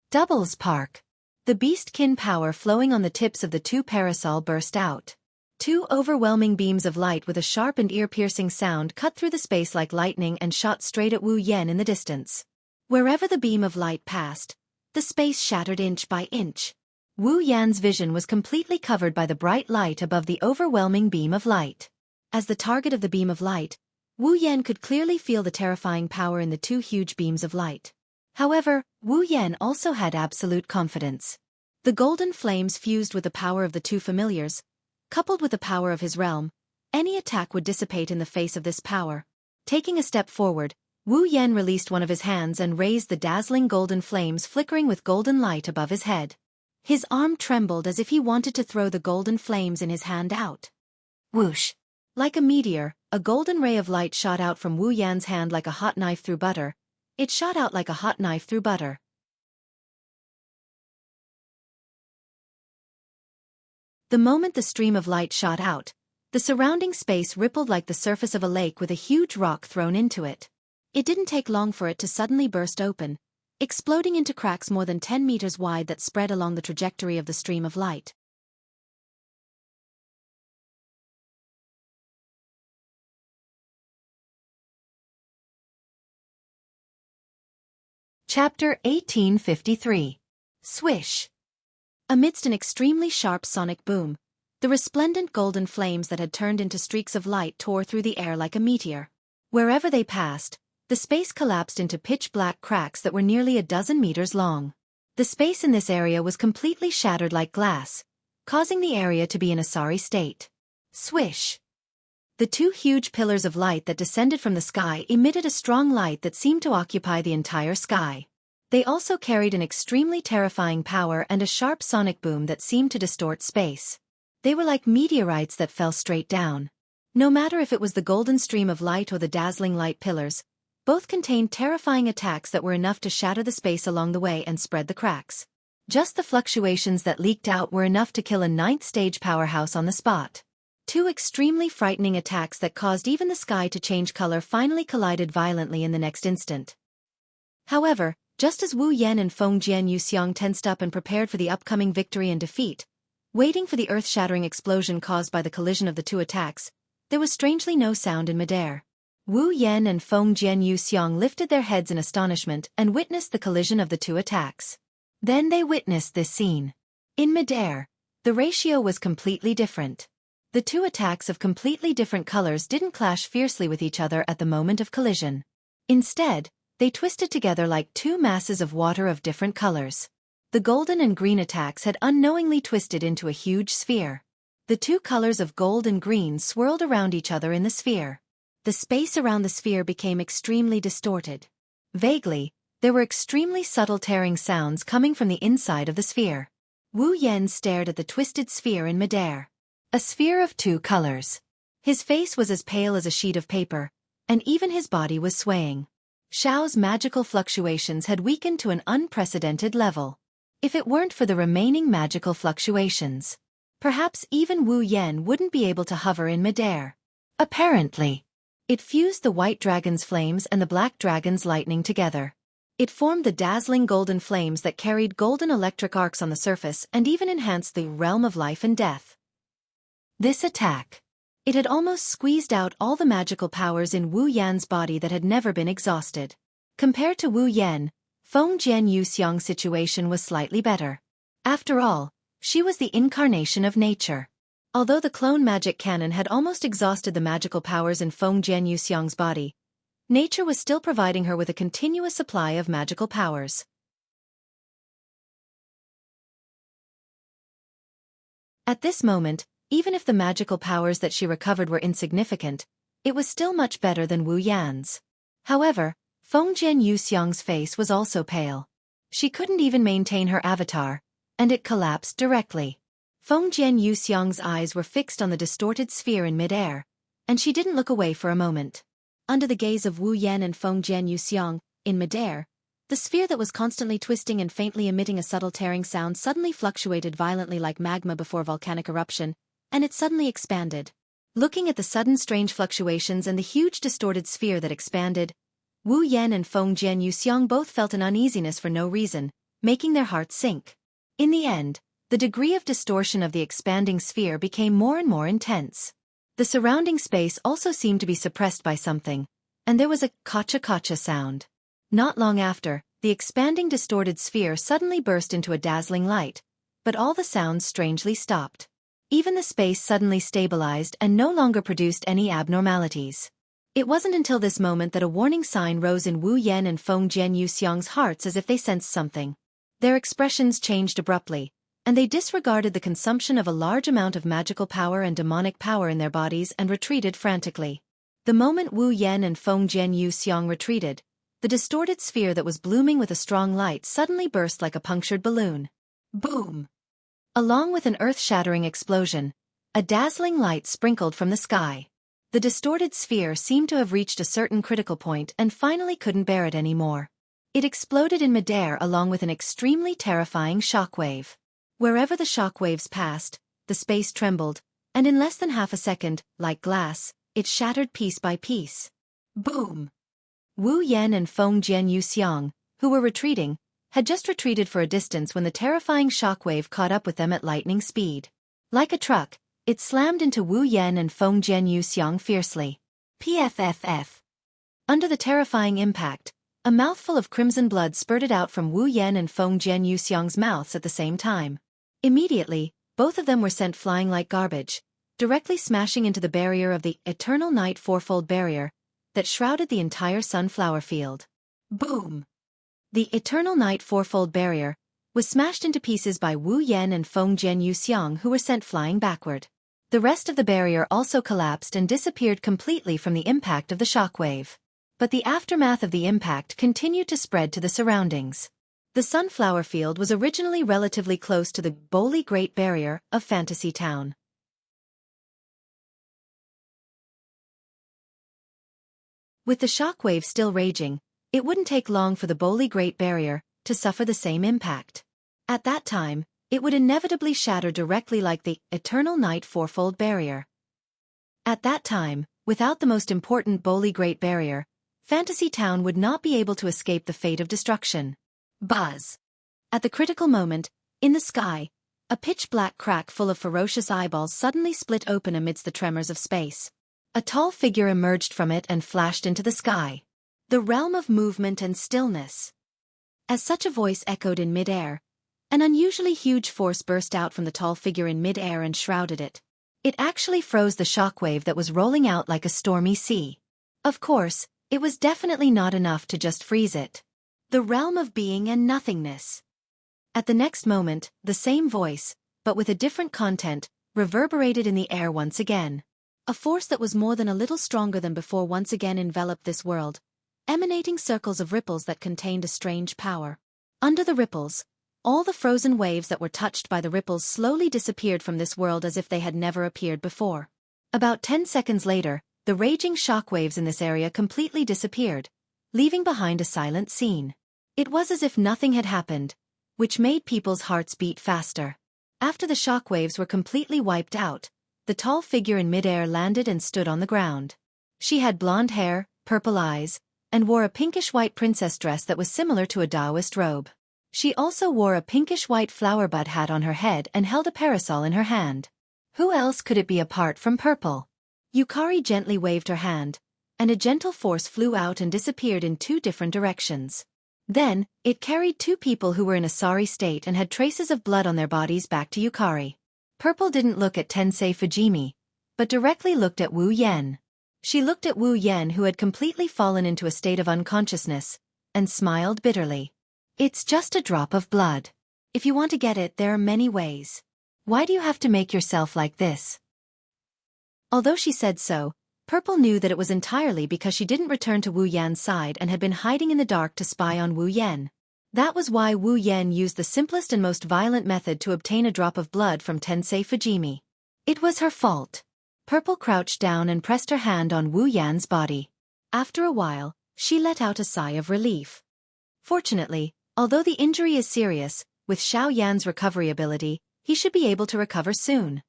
Doubles Park. The beastkin power flowing on the tips of the two parasol burst out. Two overwhelming beams of light with a sharp and ear-piercing sound cut through the space like lightning and shot straight at Wu Yan in the distance. Wherever the beam of light passed, the space shattered inch by inch. Wu Yan's vision was completely covered by the bright light above the overwhelming beam of light. As the target of the beam of light, Wu Yan could clearly feel the terrifying power in the two huge beams of light. However, Wu Yan also had absolute confidence. The golden flames fused with the power of the two familiars, coupled with the power of his realm, any attack would dissipate in the face of this power. Taking a step forward, Wu Yan released one of his hands and raised the dazzling golden flames flickering with golden light above his head. His arm trembled as if he wanted to throw the golden flames in his hand out. Whoosh! Like a meteor, a golden ray of light shot out from Wu Yan's hand like a hot knife through butter. It shot out like a hot knife through butter. The moment the stream of light shot out, the surrounding space rippled like the surface of a lake with a huge rock thrown into it. It didn't take long for it to suddenly burst open, exploding into cracks more than 10 meters wide that spread along the trajectory of the stream of light. Chapter 1853. Swish. Amidst an extremely sharp sonic boom, the resplendent golden flames that had turned into streaks of light tore through the air like a meteor. Wherever they passed, the space collapsed into pitch-black cracks that were nearly a dozen meters long. The space in this area was completely shattered like glass, causing the area to be in a sorry state. Swish! The two huge pillars of light that descended from the sky emitted a strong light that seemed to occupy the entire sky. They also carried an extremely terrifying power and a sharp sonic boom that seemed to distort space. They were like meteorites that fell straight down. No matter if it was the golden stream of light or the dazzling light pillars, both contained terrifying attacks that were enough to shatter the space along the way and spread the cracks. Just the fluctuations that leaked out were enough to kill a ninth-stage powerhouse on the spot. Two extremely frightening attacks that caused even the sky to change color finally collided violently in the next instant. However, just as Wu Yan and Feng Jianyuxiang tensed up and prepared for the upcoming victory and defeat, waiting for the earth-shattering explosion caused by the collision of the two attacks, there was strangely no sound in midair. Wu Yan and Feng Jianyuxiang lifted their heads in astonishment and witnessed the collision of the two attacks. Then they witnessed this scene. In midair, the ratio was completely different. The two attacks of completely different colors didn't clash fiercely with each other at the moment of collision. Instead, they twisted together like two masses of water of different colors. The golden and green attacks had unknowingly twisted into a huge sphere. The two colors of gold and green swirled around each other in the sphere. The space around the sphere became extremely distorted. Vaguely, there were extremely subtle tearing sounds coming from the inside of the sphere. Wu Yan stared at the twisted sphere in midair. A sphere of two colors. His face was as pale as a sheet of paper, and even his body was swaying. Xiao's magical fluctuations had weakened to an unprecedented level. If it weren't for the remaining magical fluctuations, perhaps even Wu Yan wouldn't be able to hover in midair. Apparently, it fused the white dragon's flames and the black dragon's lightning together. It formed the dazzling golden flames that carried golden electric arcs on the surface and even enhanced the realm of life and death. This attack. It had almost squeezed out all the magical powers in Wu Yan's body that had never been exhausted. Compared to Wu Yan, Feng Jianyuxiang's situation was slightly better. After all, she was the incarnation of nature. Although the clone magic cannon had almost exhausted the magical powers in Feng Jianyuxiang's body, nature was still providing her with a continuous supply of magical powers. At this moment, even if the magical powers that she recovered were insignificant, it was still much better than Wu Yan's. However, Feng Jianyuxiang's face was also pale. She couldn't even maintain her avatar, and it collapsed directly. Feng Jianyuxiang's eyes were fixed on the distorted sphere in midair, and she didn't look away for a moment. Under the gaze of Wu Yan and Feng Jianyuxiang, in midair, the sphere that was constantly twisting and faintly emitting a subtle tearing sound suddenly fluctuated violently like magma before volcanic eruption, and it suddenly expanded. Looking at the sudden strange fluctuations and the huge distorted sphere that expanded, Wu Yan and Feng Jianyuxiang both felt an uneasiness for no reason, making their hearts sink. In the end, the degree of distortion of the expanding sphere became more and more intense. The surrounding space also seemed to be suppressed by something, and there was a kacha-kacha sound. Not long after, the expanding distorted sphere suddenly burst into a dazzling light, but all the sounds strangely stopped. Even the space suddenly stabilized and no longer produced any abnormalities. It wasn't until this moment that a warning sign rose in Wu Yan and Feng Jianyuxiang's hearts as if they sensed something. Their expressions changed abruptly, and they disregarded the consumption of a large amount of magical power and demonic power in their bodies and retreated frantically. The moment Wu Yan and Feng Jianyuxiang retreated, the distorted sphere that was blooming with a strong light suddenly burst like a punctured balloon. Boom! Along with an earth-shattering explosion, a dazzling light sprinkled from the sky. The distorted sphere seemed to have reached a certain critical point and finally couldn't bear it anymore. It exploded in midair along with an extremely terrifying shockwave. Wherever the shockwaves passed, the space trembled, and in less than half a second, like glass, it shattered piece by piece. Boom! Wu Yan and Feng Jianyuxiang, who were retreating, had just retreated for a distance when the terrifying shockwave caught up with them at lightning speed. Like a truck, it slammed into Wu Yan and Feng Jianyuxiang fiercely. PFFF. Under the terrifying impact, a mouthful of crimson blood spurted out from Wu Yan and Feng Jianyuxiang's mouths at the same time. Immediately, both of them were sent flying like garbage, directly smashing into the barrier of the eternal night fourfold barrier that shrouded the entire sunflower field. Boom! The eternal night fourfold barrier was smashed into pieces by Wu Yan and Feng Jianyuxiang, who were sent flying backward. The rest of the barrier also collapsed and disappeared completely from the impact of the shockwave. But the aftermath of the impact continued to spread to the surroundings. The sunflower field was originally relatively close to the Holy Great Barrier of Fantasy Town. With the shockwave still raging, it wouldn't take long for the Holy Great Barrier to suffer the same impact. At that time, it would inevitably shatter directly like the eternal night fourfold barrier. At that time, without the most important Boli Great Barrier, Fantasy Town would not be able to escape the fate of destruction. Buzz! At the critical moment, in the sky, a pitch-black crack full of ferocious eyeballs suddenly split open amidst the tremors of space. A tall figure emerged from it and flashed into the sky. The realm of movement and stillness. As such a voice echoed in mid-air, an unusually huge force burst out from the tall figure in mid-air and shrouded it. It actually froze the shockwave that was rolling out like a stormy sea. Of course, it was definitely not enough to just freeze it. The realm of being and nothingness. At the next moment, the same voice, but with a different content, reverberated in the air once again. A force that was more than a little stronger than before once again enveloped this world, emanating circles of ripples that contained a strange power. Under the ripples, all the frozen waves that were touched by the ripples slowly disappeared from this world as if they had never appeared before. About 10 seconds later, the raging shock waves in this area completely disappeared, leaving behind a silent scene. It was as if nothing had happened, which made people's hearts beat faster. After the shock waves were completely wiped out, the tall figure in midair landed and stood on the ground. She had blonde hair, purple eyes, and wore a pinkish-white princess dress that was similar to a Taoist robe. She also wore a pinkish-white flower bud hat on her head and held a parasol in her hand. Who else could it be apart from Purple? Yukari gently waved her hand, and a gentle force flew out and disappeared in 2 different directions. Then, it carried 2 people who were in a sorry state and had traces of blood on their bodies back to Yukari. Purple didn't look at Tensei Fujimi, but directly looked at Wu Yen. She looked at Wu Yen, who had completely fallen into a state of unconsciousness, and smiled bitterly. It's just a drop of blood. If you want to get it, there are many ways. Why do you have to make yourself like this? Although she said so, Purple knew that it was entirely because she didn't return to Wu Yan's side and had been hiding in the dark to spy on Wu Yen. That was why Wu Yen used the simplest and most violent method to obtain a drop of blood from Tensei Fujimi. It was her fault. Purple crouched down and pressed her hand on Wu Yan's body. After a while, she let out a sigh of relief. Fortunately, although the injury is serious, with Xiao Yan's recovery ability, he should be able to recover soon.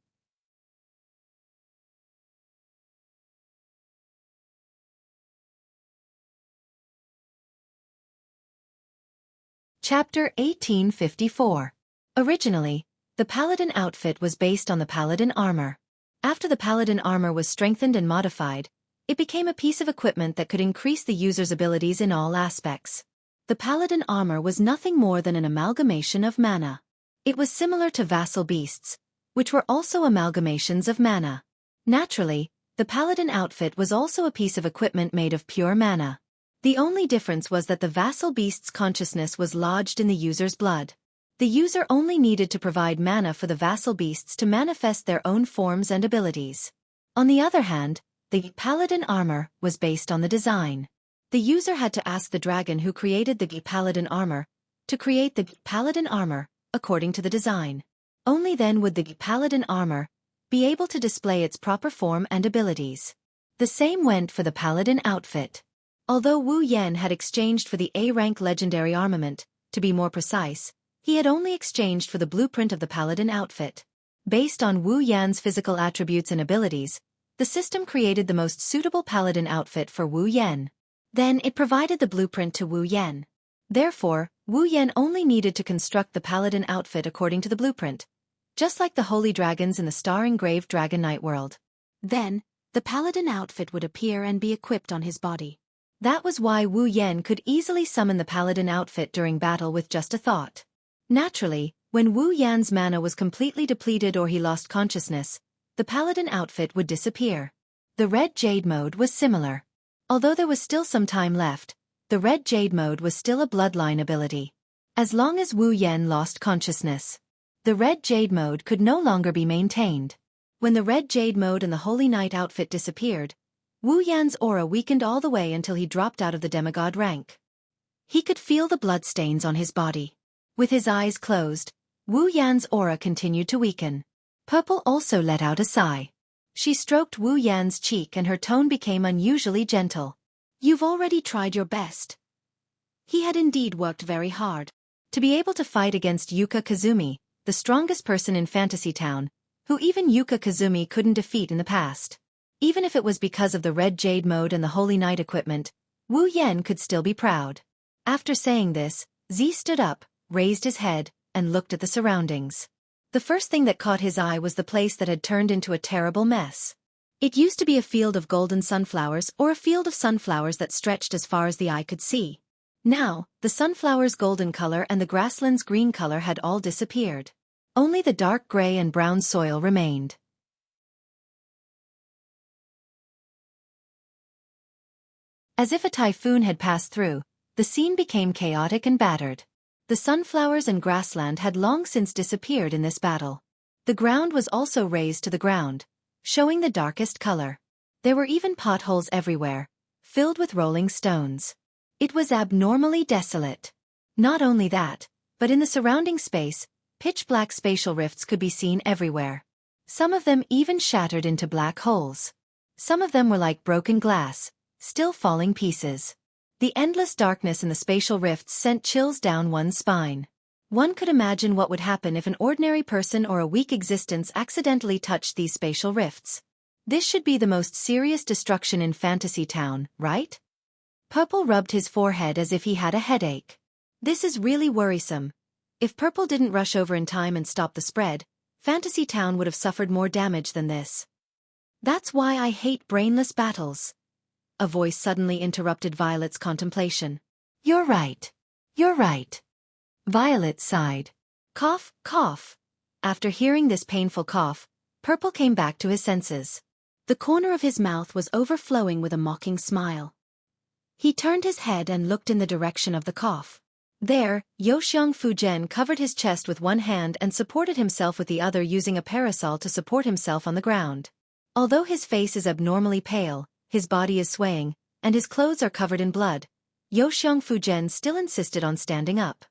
Chapter 1854. Originally, the Paladin outfit was based on the Paladin armor. After the Paladin armor was strengthened and modified, it became a piece of equipment that could increase the user's abilities in all aspects. The Paladin armor was nothing more than an amalgamation of mana. It was similar to vassal beasts, which were also amalgamations of mana. Naturally, the Paladin outfit was also a piece of equipment made of pure mana. The only difference was that the vassal beast's consciousness was lodged in the user's blood. The user only needed to provide mana for the vassal beasts to manifest their own forms and abilities. On the other hand, the Paladin armor was based on the design. The user had to ask the dragon who created the Paladin armor to create the Paladin armor according to the design. Only then would the Paladin armor be able to display its proper form and abilities. The same went for the Paladin outfit. Although Wu Yen had exchanged for the A-rank legendary armament, to be more precise, he had only exchanged for the blueprint of the Paladin outfit. Based on Wu Yan's physical attributes and abilities, the system created the most suitable Paladin outfit for Wu Yen. Then it provided the blueprint to Wu Yen. Therefore, Wu Yen only needed to construct the Paladin outfit according to the blueprint, just like the holy dragons in the star-engraved Dragon Knight world. Then, the Paladin outfit would appear and be equipped on his body. That was why Wu Yen could easily summon the Paladin outfit during battle with just a thought. Naturally, when Wu Yan's mana was completely depleted or he lost consciousness, the Paladin outfit would disappear. The Red Jade mode was similar. Although there was still some time left, the Red Jade mode was still a bloodline ability. As long as Wu Yen lost consciousness, the Red Jade mode could no longer be maintained. When the Red Jade mode and the Holy Knight outfit disappeared, Wu Yan's aura weakened all the way until he dropped out of the demigod rank. He could feel the bloodstains on his body. With his eyes closed, Wu Yan's aura continued to weaken. Purple also let out a sigh. She stroked Wu Yan's cheek and her tone became unusually gentle. You've already tried your best. He had indeed worked very hard. To be able to fight against Yuka Kazumi, the strongest person in Fantasy Town, who even Yuka Kazumi couldn't defeat in the past. Even if it was because of the Red Jade mode and the Holy Knight equipment, Wu Yan could still be proud. After saying this, Z stood up, raised his head, and looked at the surroundings. The first thing that caught his eye was the place that had turned into a terrible mess. It used to be a field of golden sunflowers or a field of sunflowers that stretched as far as the eye could see. Now, the sunflowers' golden color and the grassland's green color had all disappeared. Only the dark gray and brown soil remained. As if a typhoon had passed through, the scene became chaotic and battered. The sunflowers and grassland had long since disappeared in this battle. The ground was also razed to the ground, showing the darkest color. There were even potholes everywhere, filled with rolling stones. It was abnormally desolate. Not only that, but in the surrounding space, pitch-black spatial rifts could be seen everywhere. Some of them even shattered into black holes. Some of them were like broken glass, still falling pieces. The endless darkness in the spatial rifts sent chills down one's spine. One could imagine what would happen if an ordinary person or a weak existence accidentally touched these spatial rifts. This should be the most serious destruction in Fantasy Town, right? Purple rubbed his forehead as if he had a headache. This is really worrisome. If Purple didn't rush over in time and stop the spread, Fantasy Town would have suffered more damage than this. That's why I hate brainless battles. A voice suddenly interrupted Violet's contemplation. You're right. You're right. Violet sighed. Cough, cough. After hearing this painful cough, Purple came back to his senses. The corner of his mouth was overflowing with a mocking smile. He turned his head and looked in the direction of the cough. There, Youxiang Fujian covered his chest with one hand and supported himself with the other using a parasol to support himself on the ground. Although his face is abnormally pale, his body is swaying, and his clothes are covered in blood, Youxiang Fujian still insisted on standing up.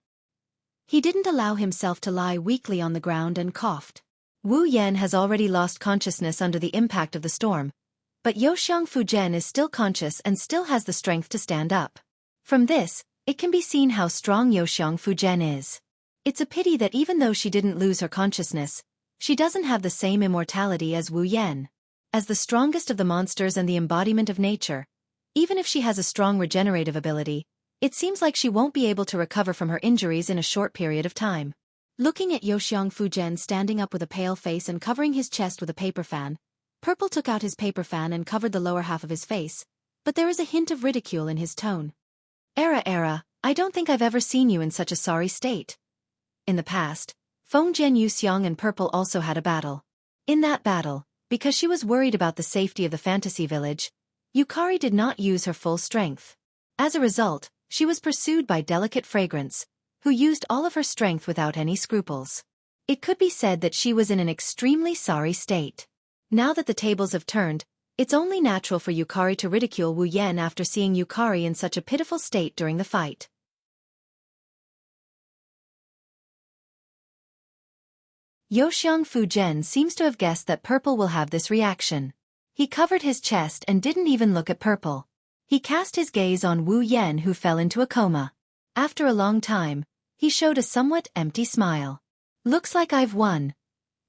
He didn't allow himself to lie weakly on the ground and coughed. Wu Yan has already lost consciousness under the impact of the storm, but Youxiang Fujian is still conscious and still has the strength to stand up. From this, it can be seen how strong Youxiang Fujian is. It's a pity that even though she didn't lose her consciousness, she doesn't have the same immortality as Wu Yan. As the strongest of the monsters and the embodiment of nature, even if she has a strong regenerative ability, it seems like she won't be able to recover from her injuries in a short period of time. Looking at Youxiang Fujian standing up with a pale face and covering his chest with a paper fan, Purple took out his paper fan and covered the lower half of his face, but there is a hint of ridicule in his tone. Era, I don't think I've ever seen you in such a sorry state. In the past, Feng Jian Yuxiang and Purple also had a battle. In that battle, because she was worried about the safety of the fantasy village, Yukari did not use her full strength. As a result, she was pursued by Delicate Fragrance, who used all of her strength without any scruples. It could be said that she was in an extremely sorry state. Now that the tables have turned, it's only natural for Yukari to ridicule Wu Yan after seeing Yukari in such a pitiful state during the fight. Youxiang Fujian seems to have guessed that Purple will have this reaction. He covered his chest and didn't even look at Purple. He cast his gaze on Wu Yan, who fell into a coma. After a long time, he showed a somewhat empty smile. Looks like I've won.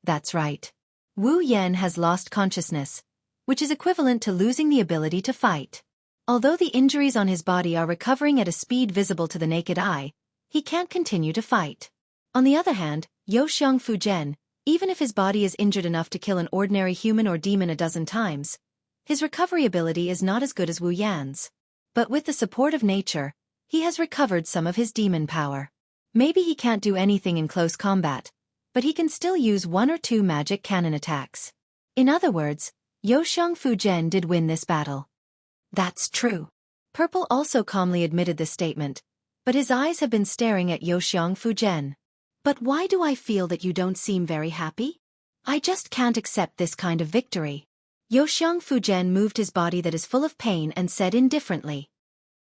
That's right. Wu Yan has lost consciousness, which is equivalent to losing the ability to fight. Although the injuries on his body are recovering at a speed visible to the naked eye, he can't continue to fight. On the other hand, Youxiang Fujian, even if his body is injured enough to kill an ordinary human or demon a dozen times, his recovery ability is not as good as Wu Yan's. But with the support of nature, he has recovered some of his demon power. Maybe he can't do anything in close combat, but he can still use one or two magic cannon attacks. In other words, Youxiang Fujian did win this battle. That's true. Purple also calmly admitted this statement, but his eyes have been staring at Youxiang Fujian. But why do I feel that you don't seem very happy? I just can't accept this kind of victory. Youxiang Fujian moved his body that is full of pain and said indifferently.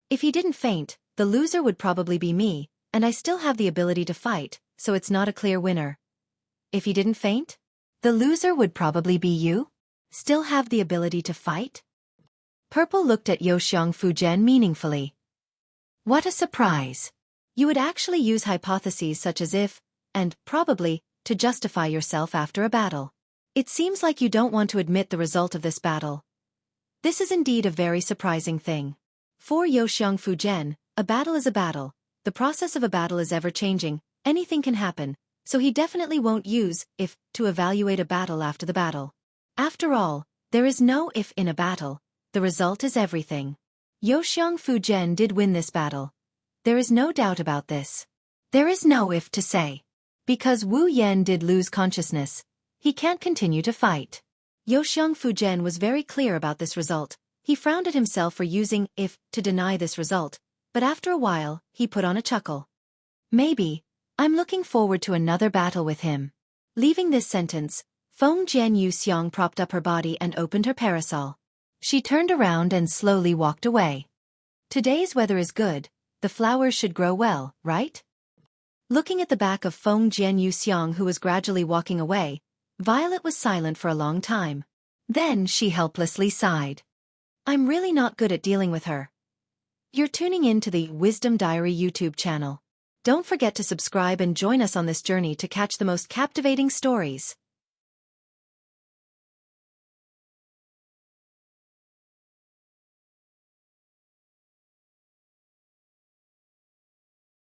If he didn't faint, the loser would probably be me, and I still have the ability to fight, so it's not a clear winner. If he didn't faint? The loser would probably be you? Still have the ability to fight? Purple looked at Youxiang Fujian meaningfully. What a surprise. You would actually use hypotheses such as if, and probably, to justify yourself after a battle. It seems like you don't want to admit the result of this battle. This is indeed a very surprising thing. For Yoxiang Fujian, a battle is a battle. The process of a battle is ever-changing, anything can happen, so he definitely won't use if to evaluate a battle after the battle. After all, there is no if in a battle, the result is everything. Yoxiang Fujian did win this battle. There is no doubt about this. There is no if to say. Because Wu Yan did lose consciousness, he can't continue to fight. Yoxiang Fujian was very clear about this result. He frowned at himself for using if to deny this result, but after a while, he put on a chuckle. Maybe, I'm looking forward to another battle with him. Leaving this sentence, Feng Jianyu Xiang propped up her body and opened her parasol. She turned around and slowly walked away. Today's weather is good, the flowers should grow well, right? Looking at the back of Feng Jianyu Xiang who was gradually walking away, Violet was silent for a long time. Then she helplessly sighed. I'm really not good at dealing with her. You're tuning in to the Wisdom Diary YouTube channel. Don't forget to subscribe and join us on this journey to catch the most captivating stories.